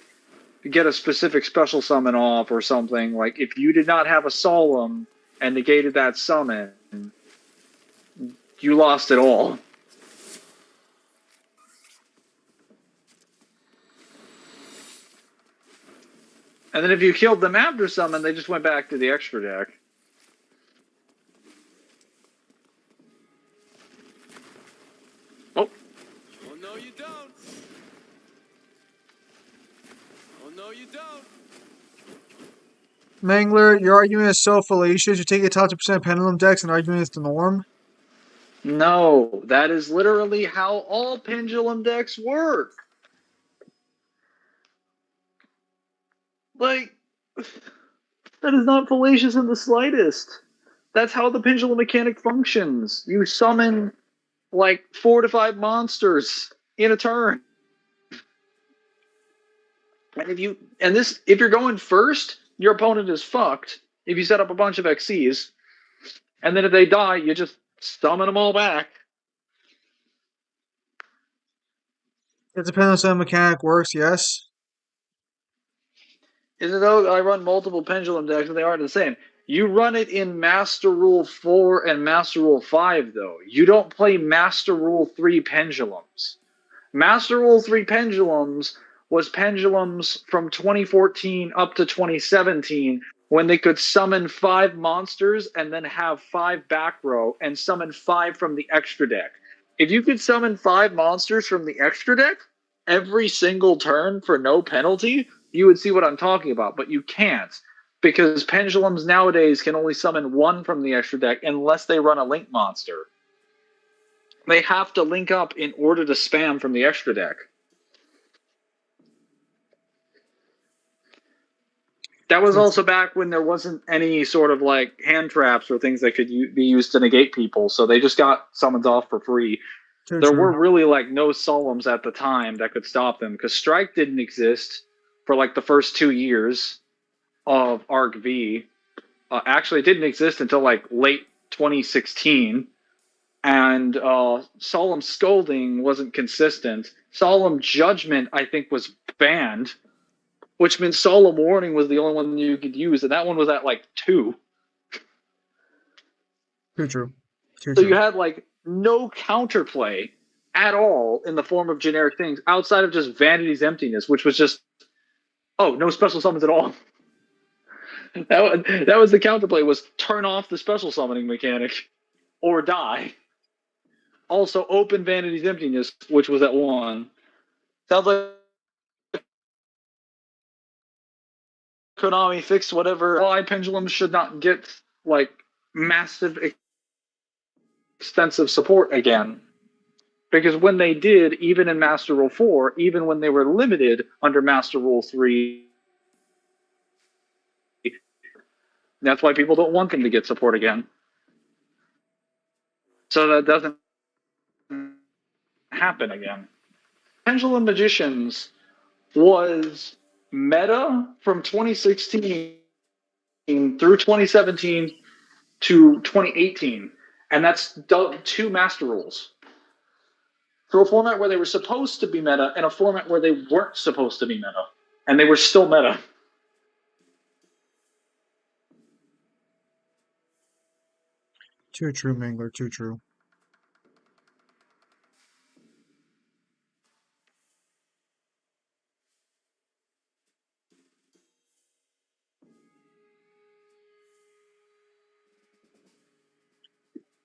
get a specific special summon off or something. Like, if you did not have a Solemn and negated that summon, you lost it all. And then if you killed them after summon, they just went back to the extra deck. Oh. Oh, no, you don't. Oh, no, you don't. Mangler, your argument is so fallacious. You're taking a top 2% pendulum decks and arguing it's the norm. No, that is literally how all pendulum decks work. Like, that is not fallacious in the slightest. That's how the pendulum mechanic functions. You summon like 4 to 5 monsters in a turn. And if you're going first, your opponent is fucked if you set up a bunch of XCs, and then if they die, you just summon them all back. It depends on how the mechanic works, yes. Is it though? I run multiple pendulum decks and they aren't the same. You run it in Master Rule 4 and Master Rule 5, though. You don't play Master Rule 3 pendulums. Master Rule 3 pendulums was pendulums from 2014 up to 2017 when they could summon 5 monsters and then have 5 back row and summon 5 from the extra deck. If you could summon 5 monsters from the extra deck every single turn for no penalty, you would see what I'm talking about, but you can't because pendulums nowadays can only summon 1 from the extra deck unless they run a link monster. They have to link up in order to spam from the extra deck. That was also back when there wasn't any sort of like hand traps or things that could be used to negate people, so they just got summons off for free. There were really like no solemns at the time that could stop them because Strike didn't exist for like the first 2 years of Arc V. Actually, it didn't exist until like late 2016. And Solemn Scolding wasn't consistent. Solemn Judgment, I think, was banned, which meant Solemn Warning was the only one you could use, and that one was at like 2. Too true. So you had like no counterplay at all in the form of generic things outside of just Vanity's Emptiness, which was just, no special summons at all. That was the counterplay, was turn off the special summoning mechanic or die. Also, open Vanity's Emptiness, which was at 1. Sounds like Konami fixed whatever. Why pendulums should not get like massive, extensive support again. Because when they did, even in Master Rule 4, even when they were limited under Master Rule 3, that's why people don't want them to get support again. So that doesn't happen again. Pendulum Magicians was meta from 2016 through 2017 to 2018, and that's 2 Master Rules. Through a format where they were supposed to be meta and a format where they weren't supposed to be meta, and they were still meta. Too true, Mangler, too true.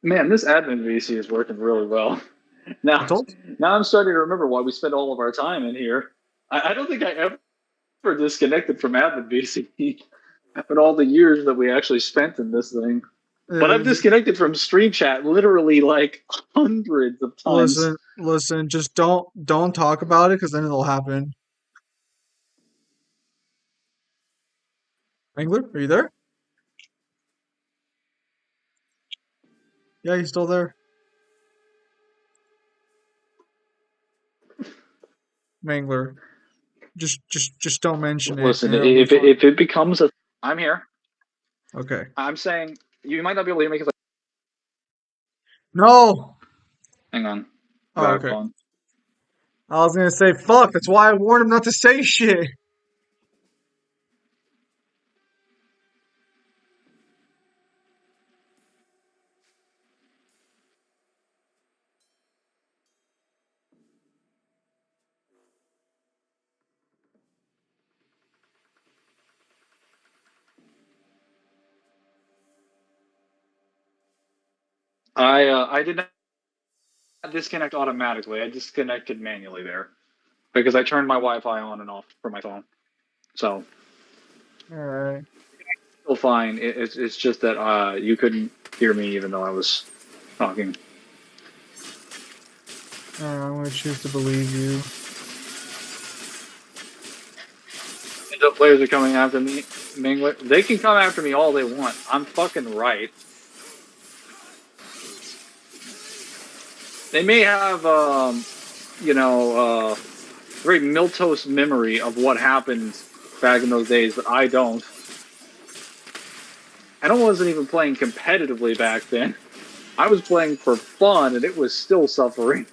Man, this admin VC is working really well. Now I'm starting to remember why we spend all of our time in here. I don't think I ever disconnected from admin VC in all the years that we actually spent in this thing. But I've disconnected from stream chat literally like hundreds of times. Listen, just don't talk about it because then it'll happen. Mangler, are you there? Yeah, he's still there. Mangler, just don't mention it. Listen, if it becomes a, I'm here. Okay. I'm saying you might not be able to hear me because. No. Hang on. Oh, okay. I was gonna say fuck. That's why I warned him not to say shit. I did not disconnect automatically. I disconnected manually there because I turned my Wi-Fi on and off for my phone. So. All right. Still fine. It's just that you couldn't hear me even though I was talking. I'm gonna choose to believe you. The players are coming after me, Mangler. They can come after me all they want. I'm fucking right. They may have, very milquetoast memory of what happened back in those days, but I don't. And I wasn't even playing competitively back then. I was playing for fun, and it was still suffering.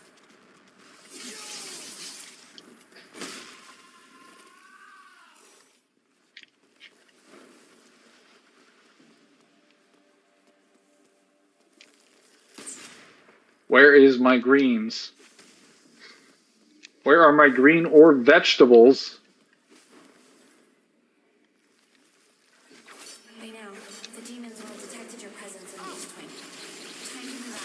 Where is my greens? Where are my green or vegetables? By now, the demons will have detected your presence in the East Wing. Time to move out.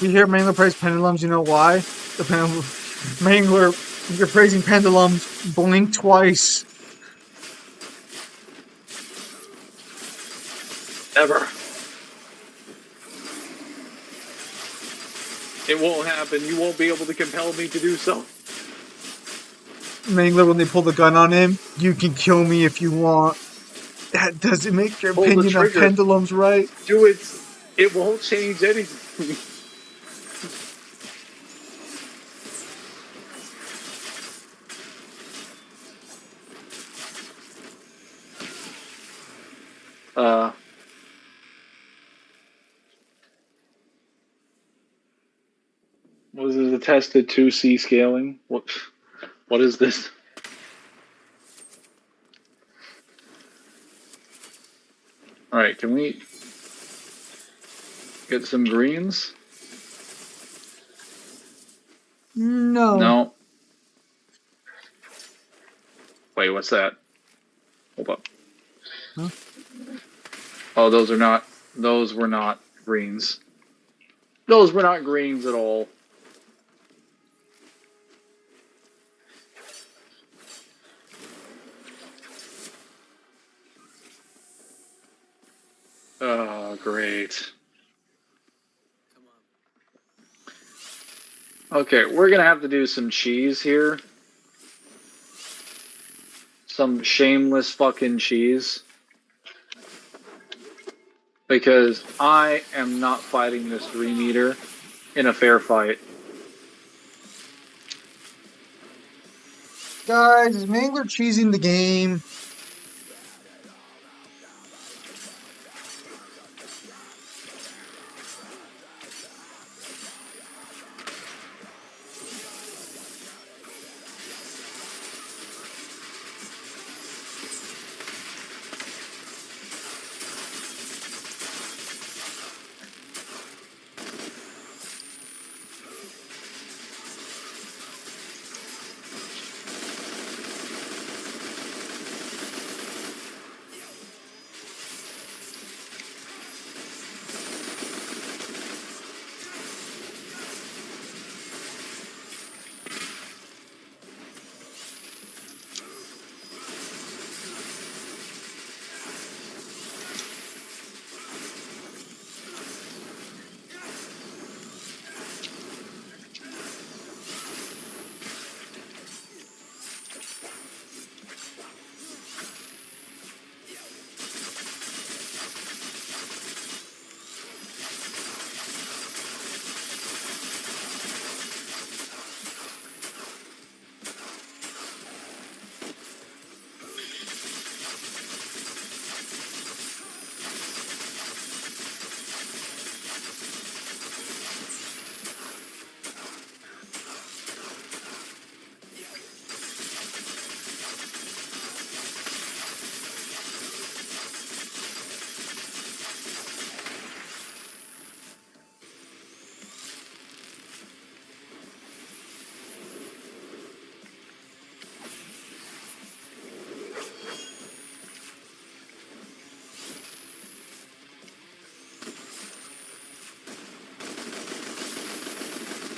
You hear Mangler praise pendulums, you know why? The Mangler, you're praising pendulums, blink twice. Never. It won't happen. You won't be able to compel me to do so. Mangler, when they pull the gun on him, you can kill me if you want. That doesn't make your Pull the opinion on trigger. pendulums right. Do it. It won't change anything. Was it attested 2C scaling? What is this? All right, can we get some greens? No. No. Wait, what's that? Hold up. Huh? Oh, those were not greens. Those were not greens at all. Oh, great. Okay, we're gonna have to do some cheese here. Some shameless fucking cheese. Because I am not fighting this 3-meter in a fair fight. Guys, is Mangler cheesing the game?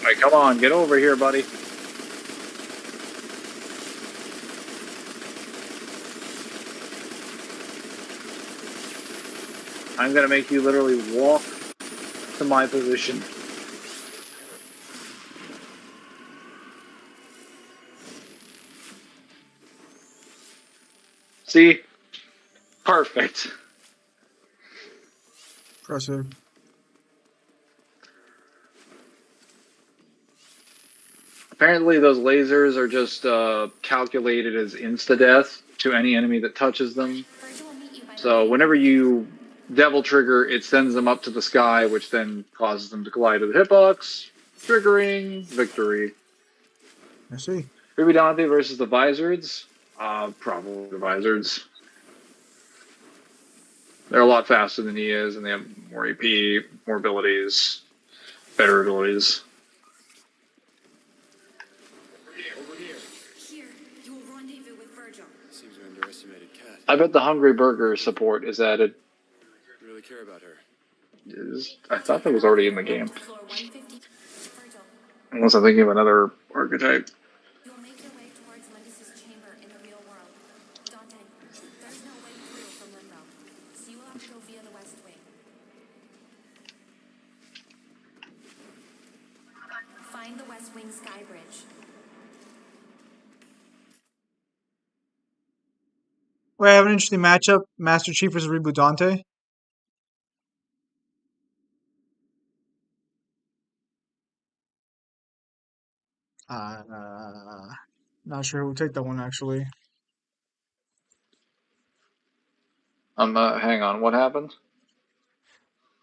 All right, come on, get over here, buddy. I'm gonna make you literally walk to my position. See? Perfect. Impressive. Apparently, those lasers are just calculated as insta-death to any enemy that touches them. So whenever you Devil Trigger, it sends them up to the sky, which then causes them to collide with the hitbox, triggering victory. I see. Ruby Dante versus the Vizards? Probably the Vizards. They're a lot faster than he is, and they have more AP, more abilities, better abilities. Here, you will rendezvous with Virgil. Seems we underestimated Kat. I bet the Hungry Burger support is added. You really care about her. I thought that was already in the game. Floor 150. Virgil, Unless I'm thinking of another archetype. you will make your way towards Lindis's chamber in the real world. Dante, there's no way through from Limbo, so you will have to go via the West Wing. Find the West Wing sky bridge. Wait, I have an interesting matchup. Master Chief versus Reboot Dante. Not sure who would take that one actually. Hang on, what happened?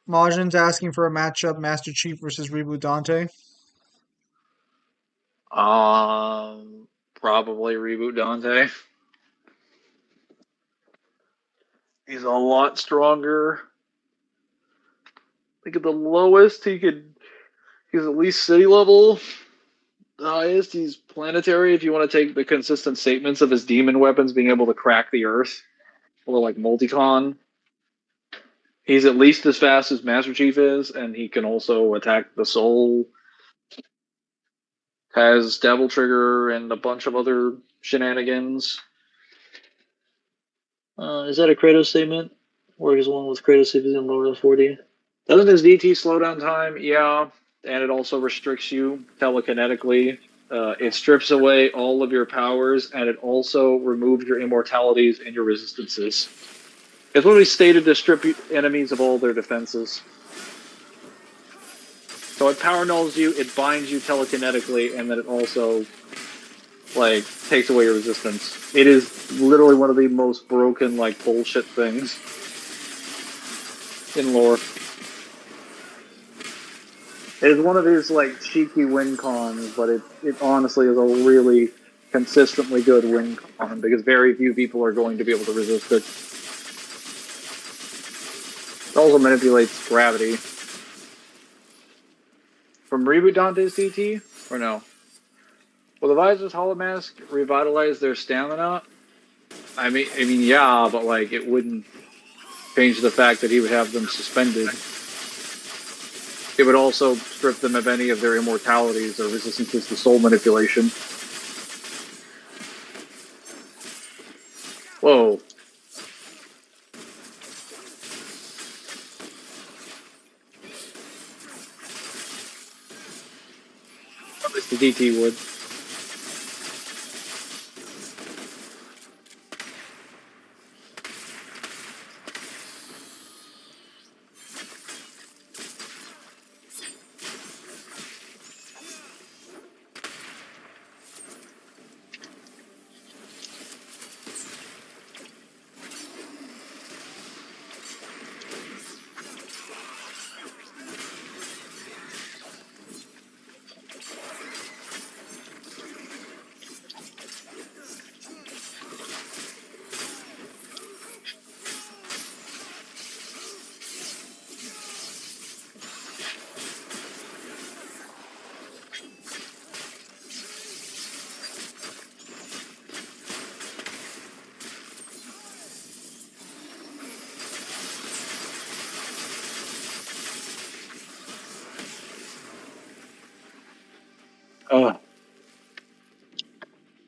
Majin's asking for a matchup. Master Chief versus Reboot Dante. Probably Reboot Dante. He's a lot stronger. I think at the lowest he's at least city level. The highest he's planetary if you want to take the consistent statements of his demon weapons being able to crack the earth. Or like Multicon. He's at least as fast as Master Chief is, and he can also attack the soul. Has Devil Trigger and a bunch of other shenanigans. Is that a Kratos statement? Where he's one with Kratos if he's in lower than 40? Doesn't his DT slowdown time? Yeah. And it also restricts you telekinetically. It strips away all of your powers, and it also removes your immortalities and your resistances. It's literally stated to strip enemies of all their defenses. So it power nulls you, it binds you telekinetically, and then it also takes away your resistance. It is literally one of the most broken bullshit things in lore. It is one of his cheeky win cons, but it honestly is a really consistently good win con because very few people are going to be able to resist it. It also manipulates gravity. From Reboot Dante's DT? Or no? Will the Visor's Hollow Mask revitalize their stamina? I mean, yeah, but it wouldn't change the fact that he would have them suspended. It would also strip them of any of their immortalities or resistances to soul manipulation. Whoa. At least the DT would.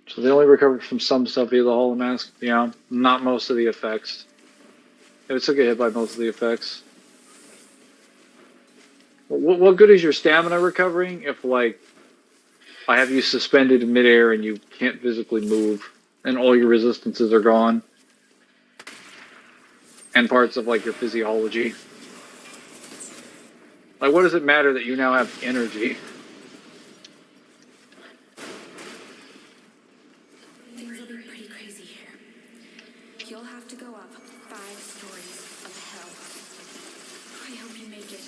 So they only recovered from some stuff via the Hollow Mask. Yeah, not most of the effects. It would still get hit by most of the effects. What good is your stamina recovering if, I have you suspended in midair and you can't physically move, and all your resistances are gone? and parts of like your physiology. Like, what does it matter that you now have energy? Things will be pretty crazy here. You'll have to go up 5 stories of hell. I hope you make it.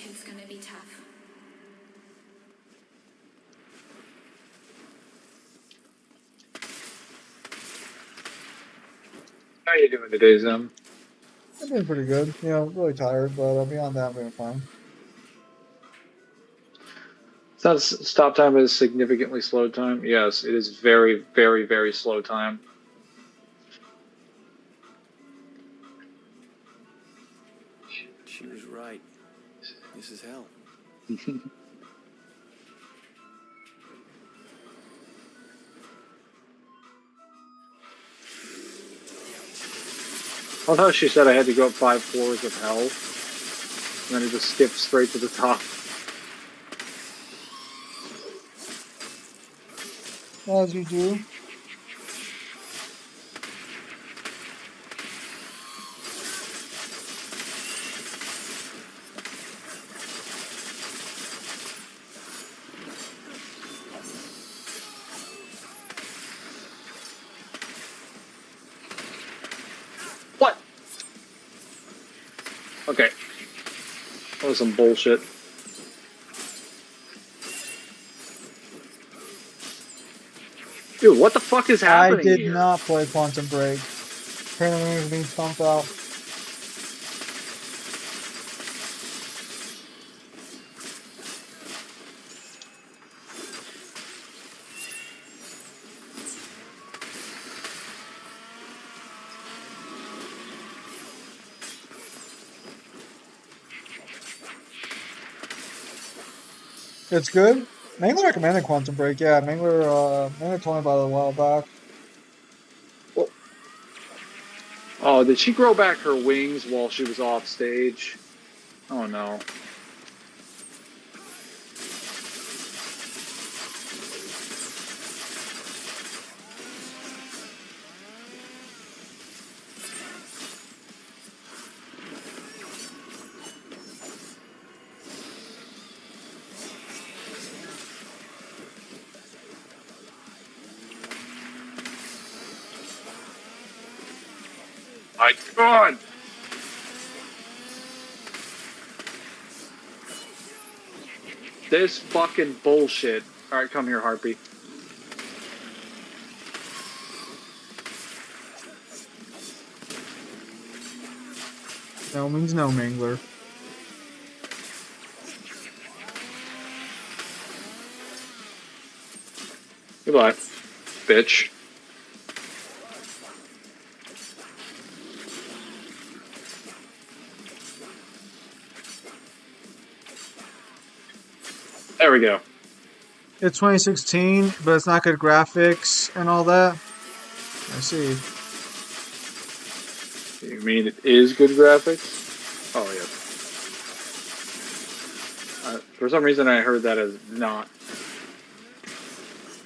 It's gonna be tough. How you doing today, Zim? I'm doing pretty good. You know, really tired, but beyond that, I'm doing fine. Stop time is significantly slow time. Yes, it is very, very, very slow time. She was right. This is hell. I thought she said I had to go up 5 floors of hell, and then it just skipped straight to the top. As you do. What? Okay. That was some bullshit. Dude, what the fuck is happening I did here? not play Quantum Break. Apparently, it was being stumped out. It's good. Mangler recommended Quantum Break. Yeah, Mangler told me about it a while back. Oh, did she grow back her wings while she was off stage? Oh no. My God! This fucking bullshit. Alright, come here, Harpy. No means no, Mangler. Goodbye, bitch. There we go. It's 2016, but it's not good graphics and all that. I see. You mean it is good graphics? Oh, yeah. For some reason, I heard that as not.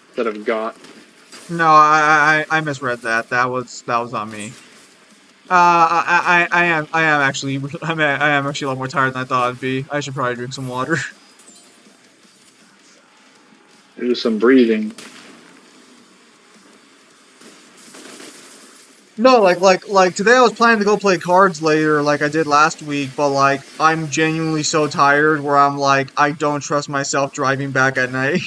Instead of got. No, I misread that. That was on me. I am actually I am actually a lot more tired than I thought I'd be. I should probably drink some water. Do some breathing. No, like today I was planning to go play cards later, like I did last week, but like I'm genuinely so tired where I'm like I don't trust myself driving back at night.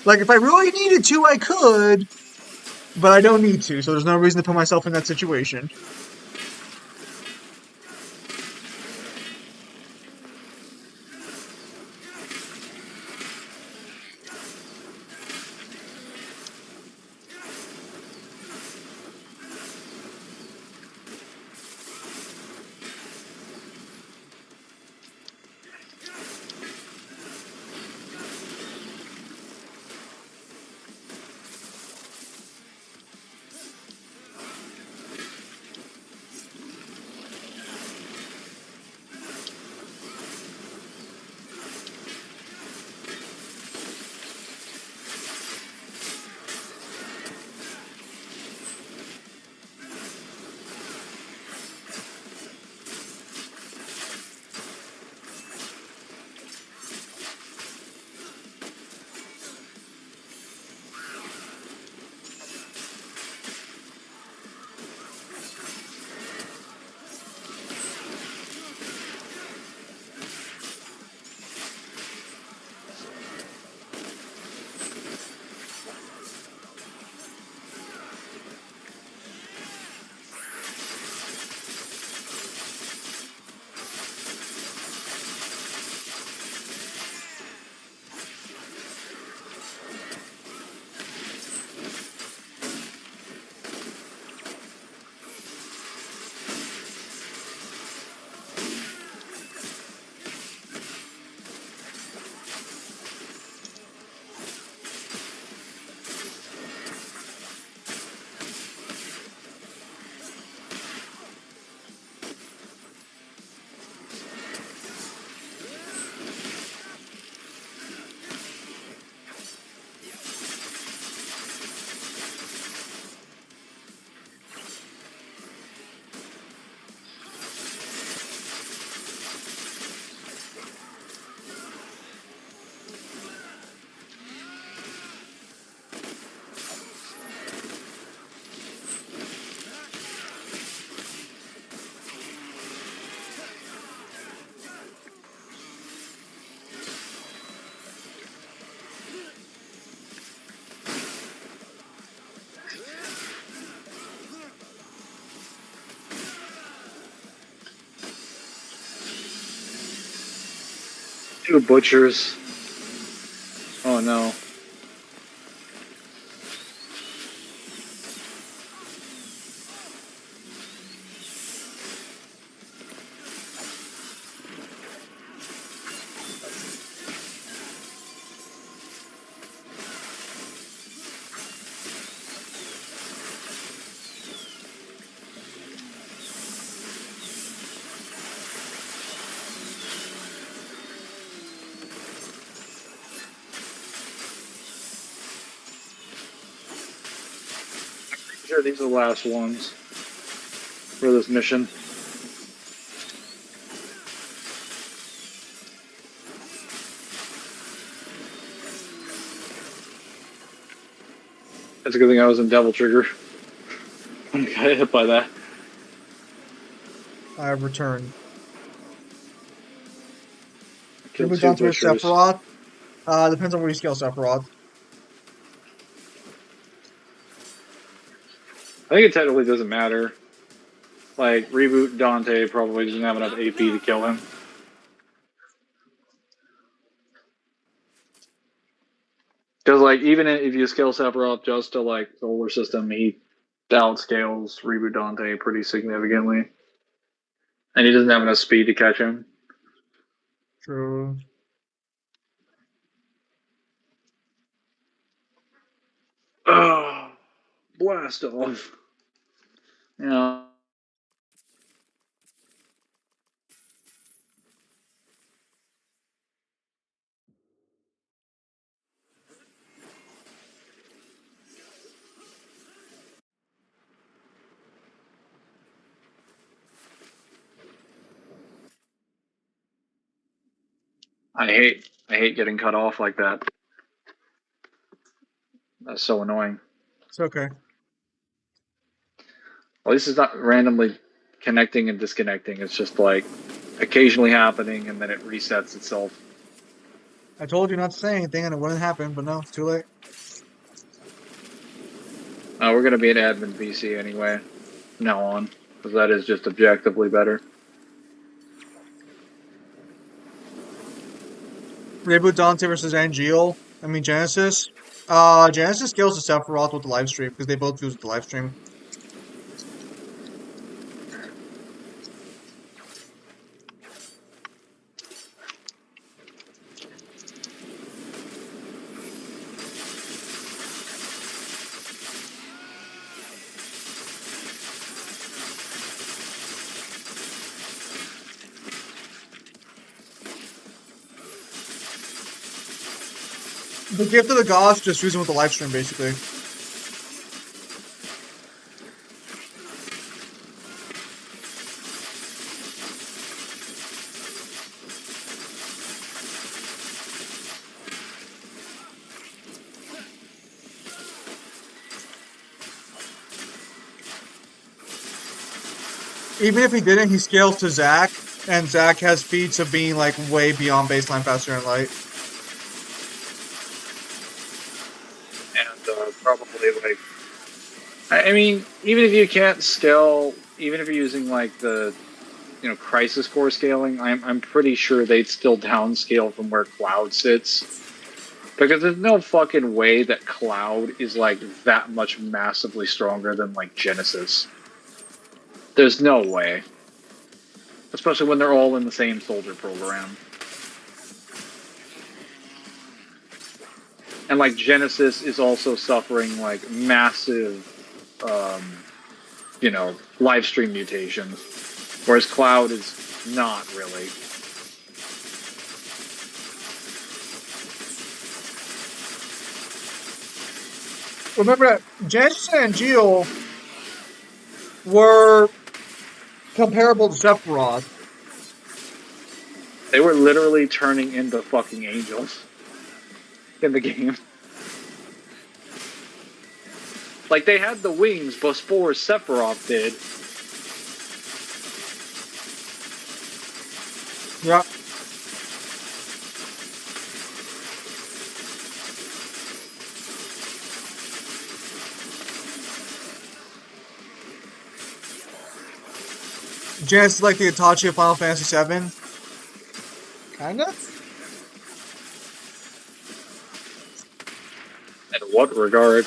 Like if I really needed to, I could, but I don't need to, so there's no reason to put myself in that situation. The butchers. Oh no. Sure, these are the last ones for this mission. That's a good thing I was in Devil Trigger. I got hit by that. I have returned. Killed Reboot two down to butchers. Sephiroth. Depends on where you scale Sephiroth. I think it technically doesn't matter. Like, reboot Dante probably doesn't have enough AP to kill him. Because, like, even if you scale Sephiroth just to, like, solar system, he downscales reboot Dante pretty significantly. And he doesn't have enough speed to catch him. True. Oh, blast off. Yeah. I hate getting cut off like that. That's so annoying. It's okay. At least it's not randomly connecting and disconnecting. It's just like occasionally happening and then it resets itself. I told you not to say anything and it wouldn't happen, but no, it's too late. We're going to be an admin VC anyway, from now on, because that is just objectively better. Reboot Dante versus Angeal. I mean Genesis. Genesis scales to Sephiroth with the live stream because they both use the live stream. The gift of the gods, just using with the live stream, basically. Even if he didn't, he scales to Zack, and Zack has feats of being like way beyond baseline faster than light. And probably like, I mean, even if you can't scale, even if you're using like the, you know, crisis core scaling, I'm pretty sure they'd still downscale from where Cloud sits. Because there's no fucking way that Cloud is like that much massively stronger than like Genesis. There's no way. Especially when they're all in the same soldier program. And like Genesis is also suffering like massive, you know, live stream mutations. Whereas Cloud is not really. Remember that Genesis and Angeal were comparable to Sephiroth. They were literally turning into fucking angels in the game. Like, they had the wings before Sephiroth did. Yeah. Genesis is like the Itachi of Final Fantasy VII. Kinda? what regard?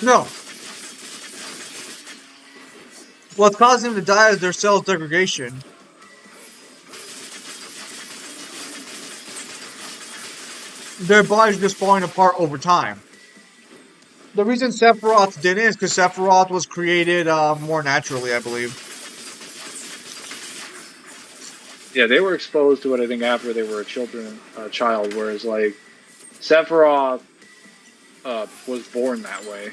No. What's causing them to die is their cells degradation. Their body's just falling apart over time. The reason Sephiroth didn't is because Sephiroth was created more naturally, I believe. Yeah, they were exposed to it, I think, after they were a child, whereas, like, Sephiroth was born that way.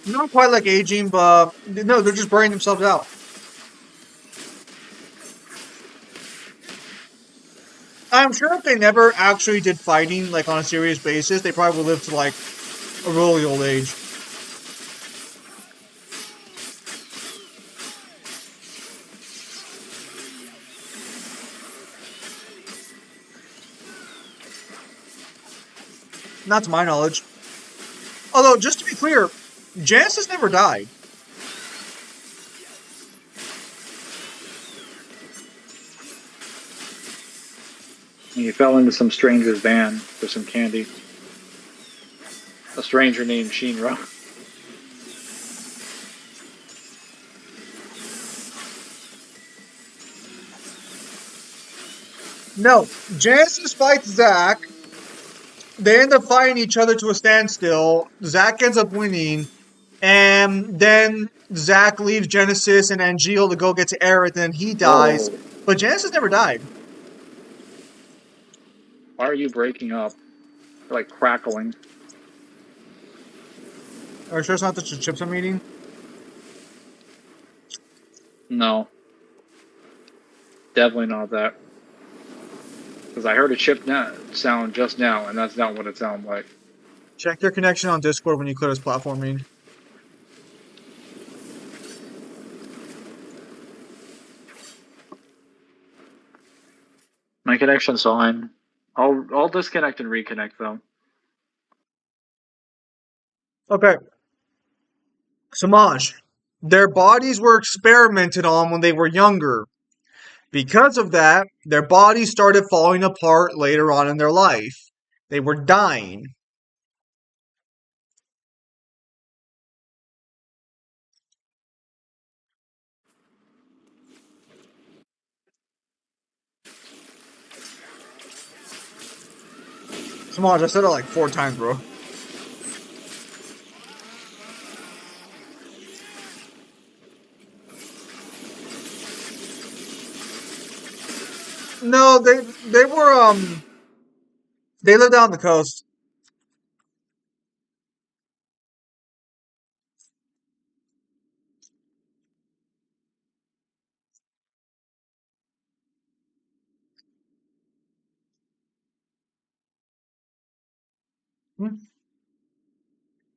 Not quite like aging, but no, they're just burning themselves out. I'm sure if they never actually did fighting, like, on a serious basis, they probably would live to, like, a really old age. Not to my knowledge. Although, just to be clear, Genesis never died. And he fell into some stranger's van for some candy. A stranger named Shinra. No, Genesis fights Zack. They end up fighting each other to a standstill. Zack ends up winning. And then Zack leaves Genesis and Angeal to go get to Aerith, and then he dies. Oh. But Genesis never died. Why are you breaking up? You're, like, crackling. Are you sure it's not the chips I'm eating? No. Definitely not that. Because I heard a chip sound just now, and that's not what it sounded like. Check your connection on Discord when you clear this platforming. My connection's fine. I'll disconnect and reconnect though. Okay. Samaj. Their bodies were experimented on when they were younger. Because of that, their bodies started falling apart later on in their life. They were dying. Samaj, I said it like 4 times, bro. No, they were they lived down the coast.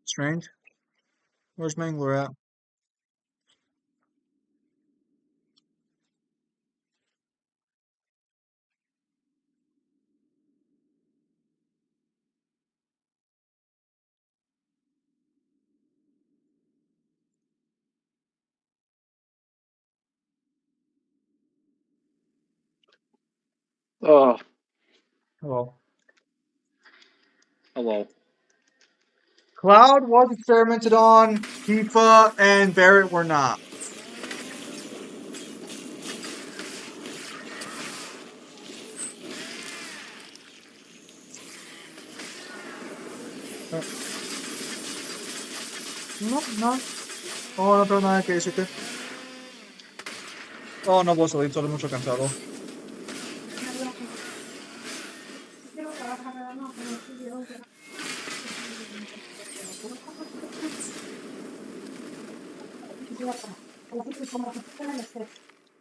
Strange. Where's Mangler at? Oh, Hello. hello. Cloud was experimented on. Tifa and Barrett were not. No, no. Oh, no tengo nada que decirte. Oh, no puedo salir, solo mucho cansado.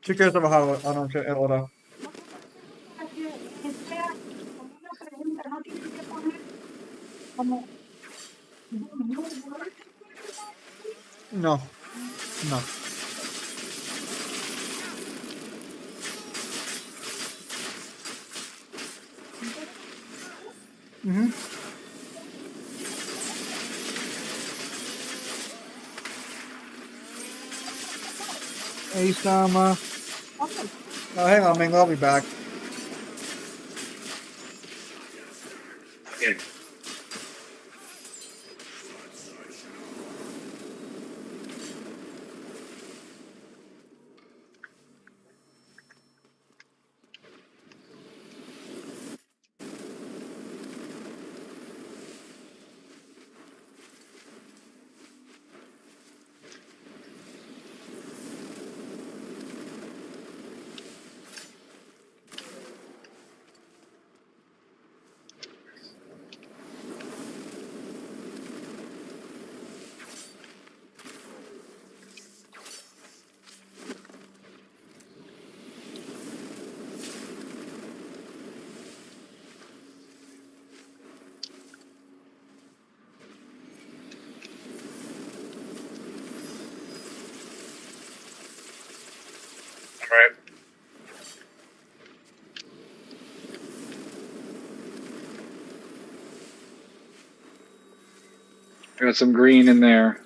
Si quieres trabajar anoche, ahora. No, no. Hey, Sama. Oh, hang on, Mangler. I'll be back. Okay. All right. Got some green in there.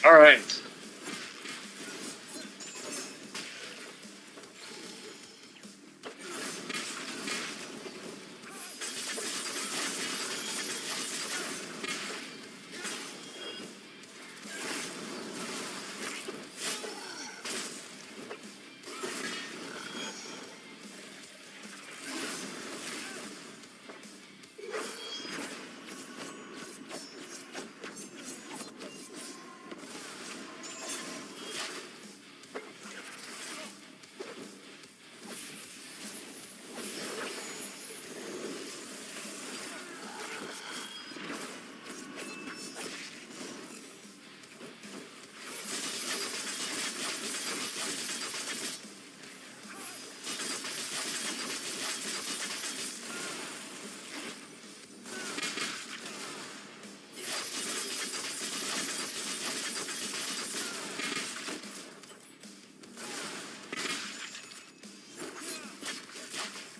All right.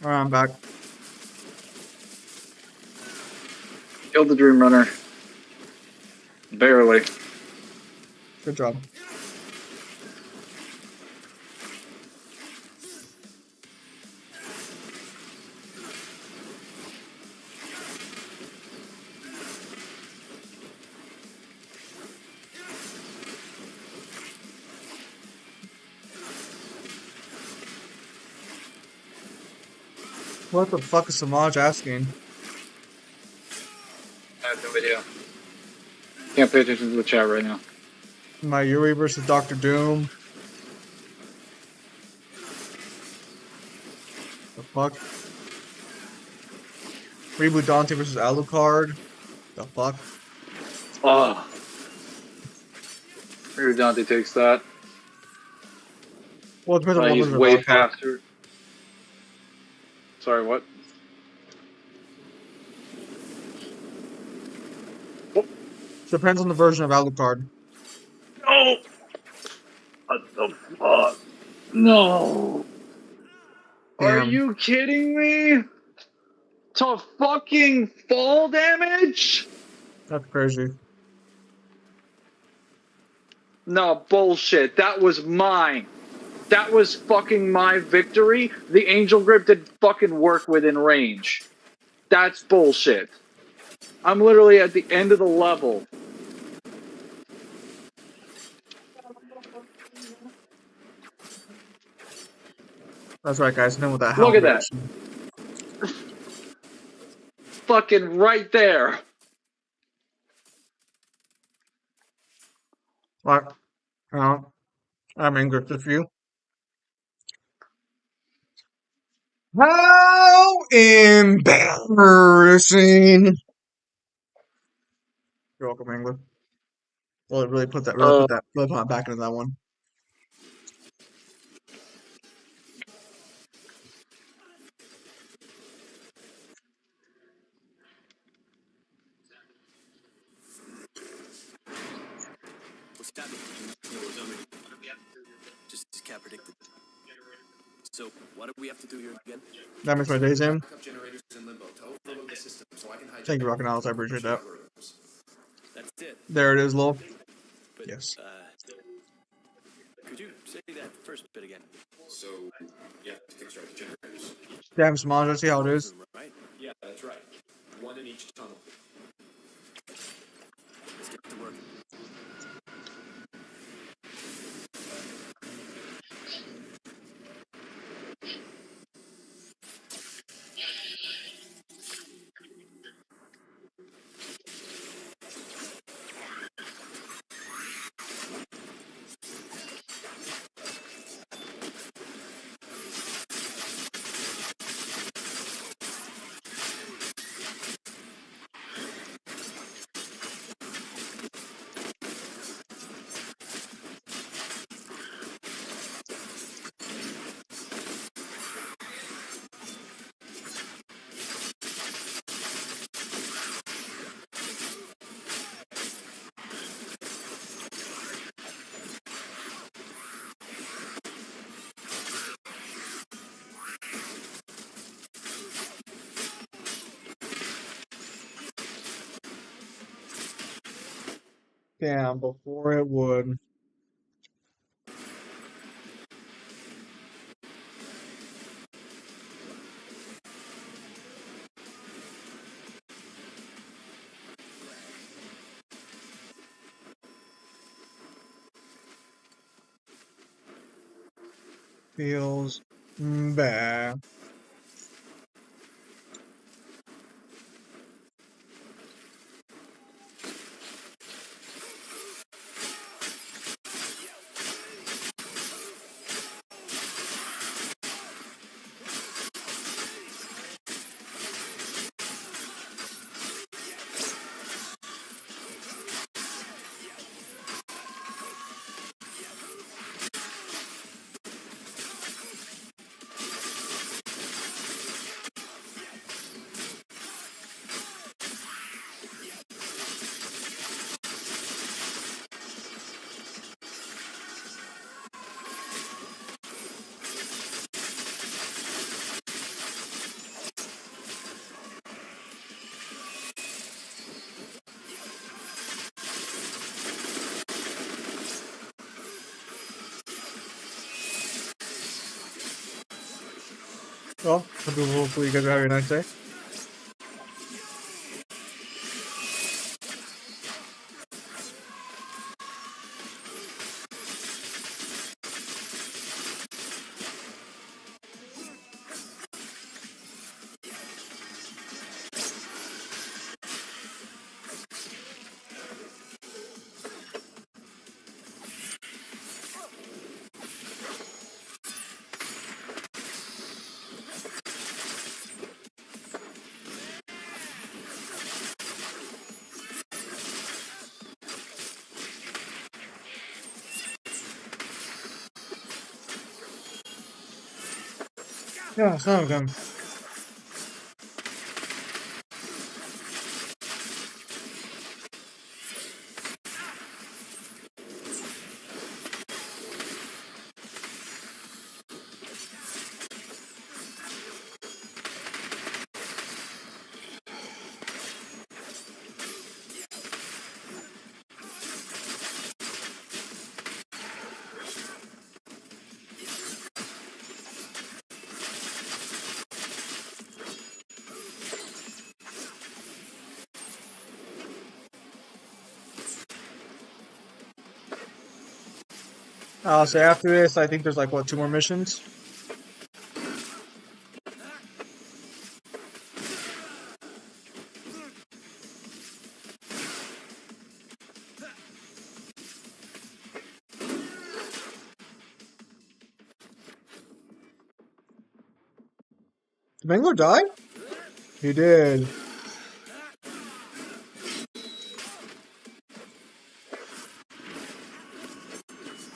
All right, I'm back. Killed the Dream Runner. Barely. Good job. What the fuck is Samaj asking? have no idea. Can't pay attention to the chat right now. Mayuri versus Doctor Doom. The fuck? Reboot Dante versus Alucard. The fuck? Oh. Maybe Dante takes that. Well, it depends on what He's version of way Alucard. faster. Sorry, what? Depends on the version of Alucard. No! What the fuck? No! Are Damn. you kidding me? To fucking fall damage? That's crazy. No, bullshit. That was mine. That was fucking my victory. The Angel Grip did fucking work within range. That's bullshit. I'm literally at the end of the level. That's right, guys. Then with that Look hound at that. reaction. Fucking right there. What? I'm angry with you. How embarrassing! You're welcome, Mangler. Well, it really put my back into that one. What's happening? Just as Cat predicted. So, what do we have to do here again? That makes my days in. Backup generators in limbo to overload the system so I can hijack Thank you, Rockin' Alice. I appreciate that. algorithms. That's it. There it is, Lowell. But, Yes. Could you say that first bit again? So, yeah, to kickstart the generators. Damn, Samaj, I see how it is. Right? Yeah, that's right. One in each tunnel. Let's get to work. Damn, before it would. Feels bad. Well, hopefully you guys are having a nice day. Yeah, some of them. So after this, I think there's like what, 2 more missions? Did Mangler die? He did.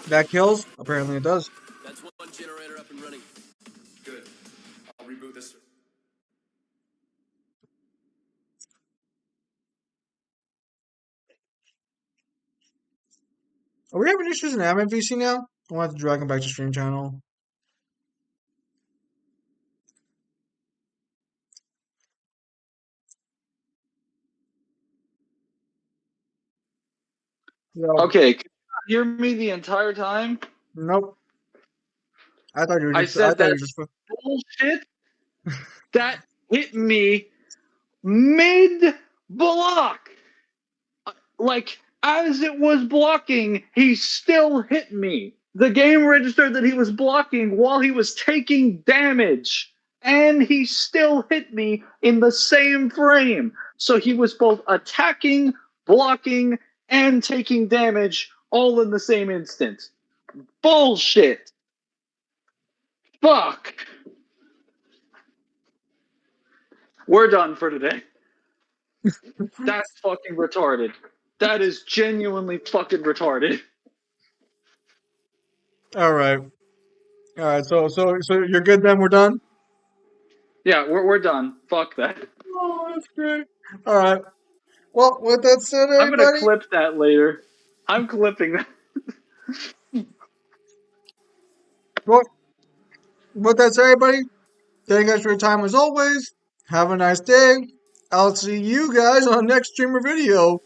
That kills? Apparently it does. That's one generator up and running. Good. I'll reboot this. Are we having issues in admin VC now? I'll have to drag him back to stream channel. Yo, Okay, can you not hear me the entire time? nope. I thought you were I just. I said thought you that were just. bullshit that hit me mid block. Like, as it was blocking, he still hit me. The game registered that he was blocking while he was taking damage, and he still hit me in the same frame. So he was both attacking, blocking, and taking damage all in the same instant. Bullshit. Fuck. We're done for today. That's fucking retarded. That is genuinely fucking retarded. All right. All right. So you're good then. We're done. Yeah, we're done. Fuck that. Oh, that's great. All right. Well, with that said, I'm gonna everybody. clip that later. I'm clipping that. Well, with that said, everybody. Thank you guys for your time as always. Have a nice day. I'll see you guys on the next streamer video.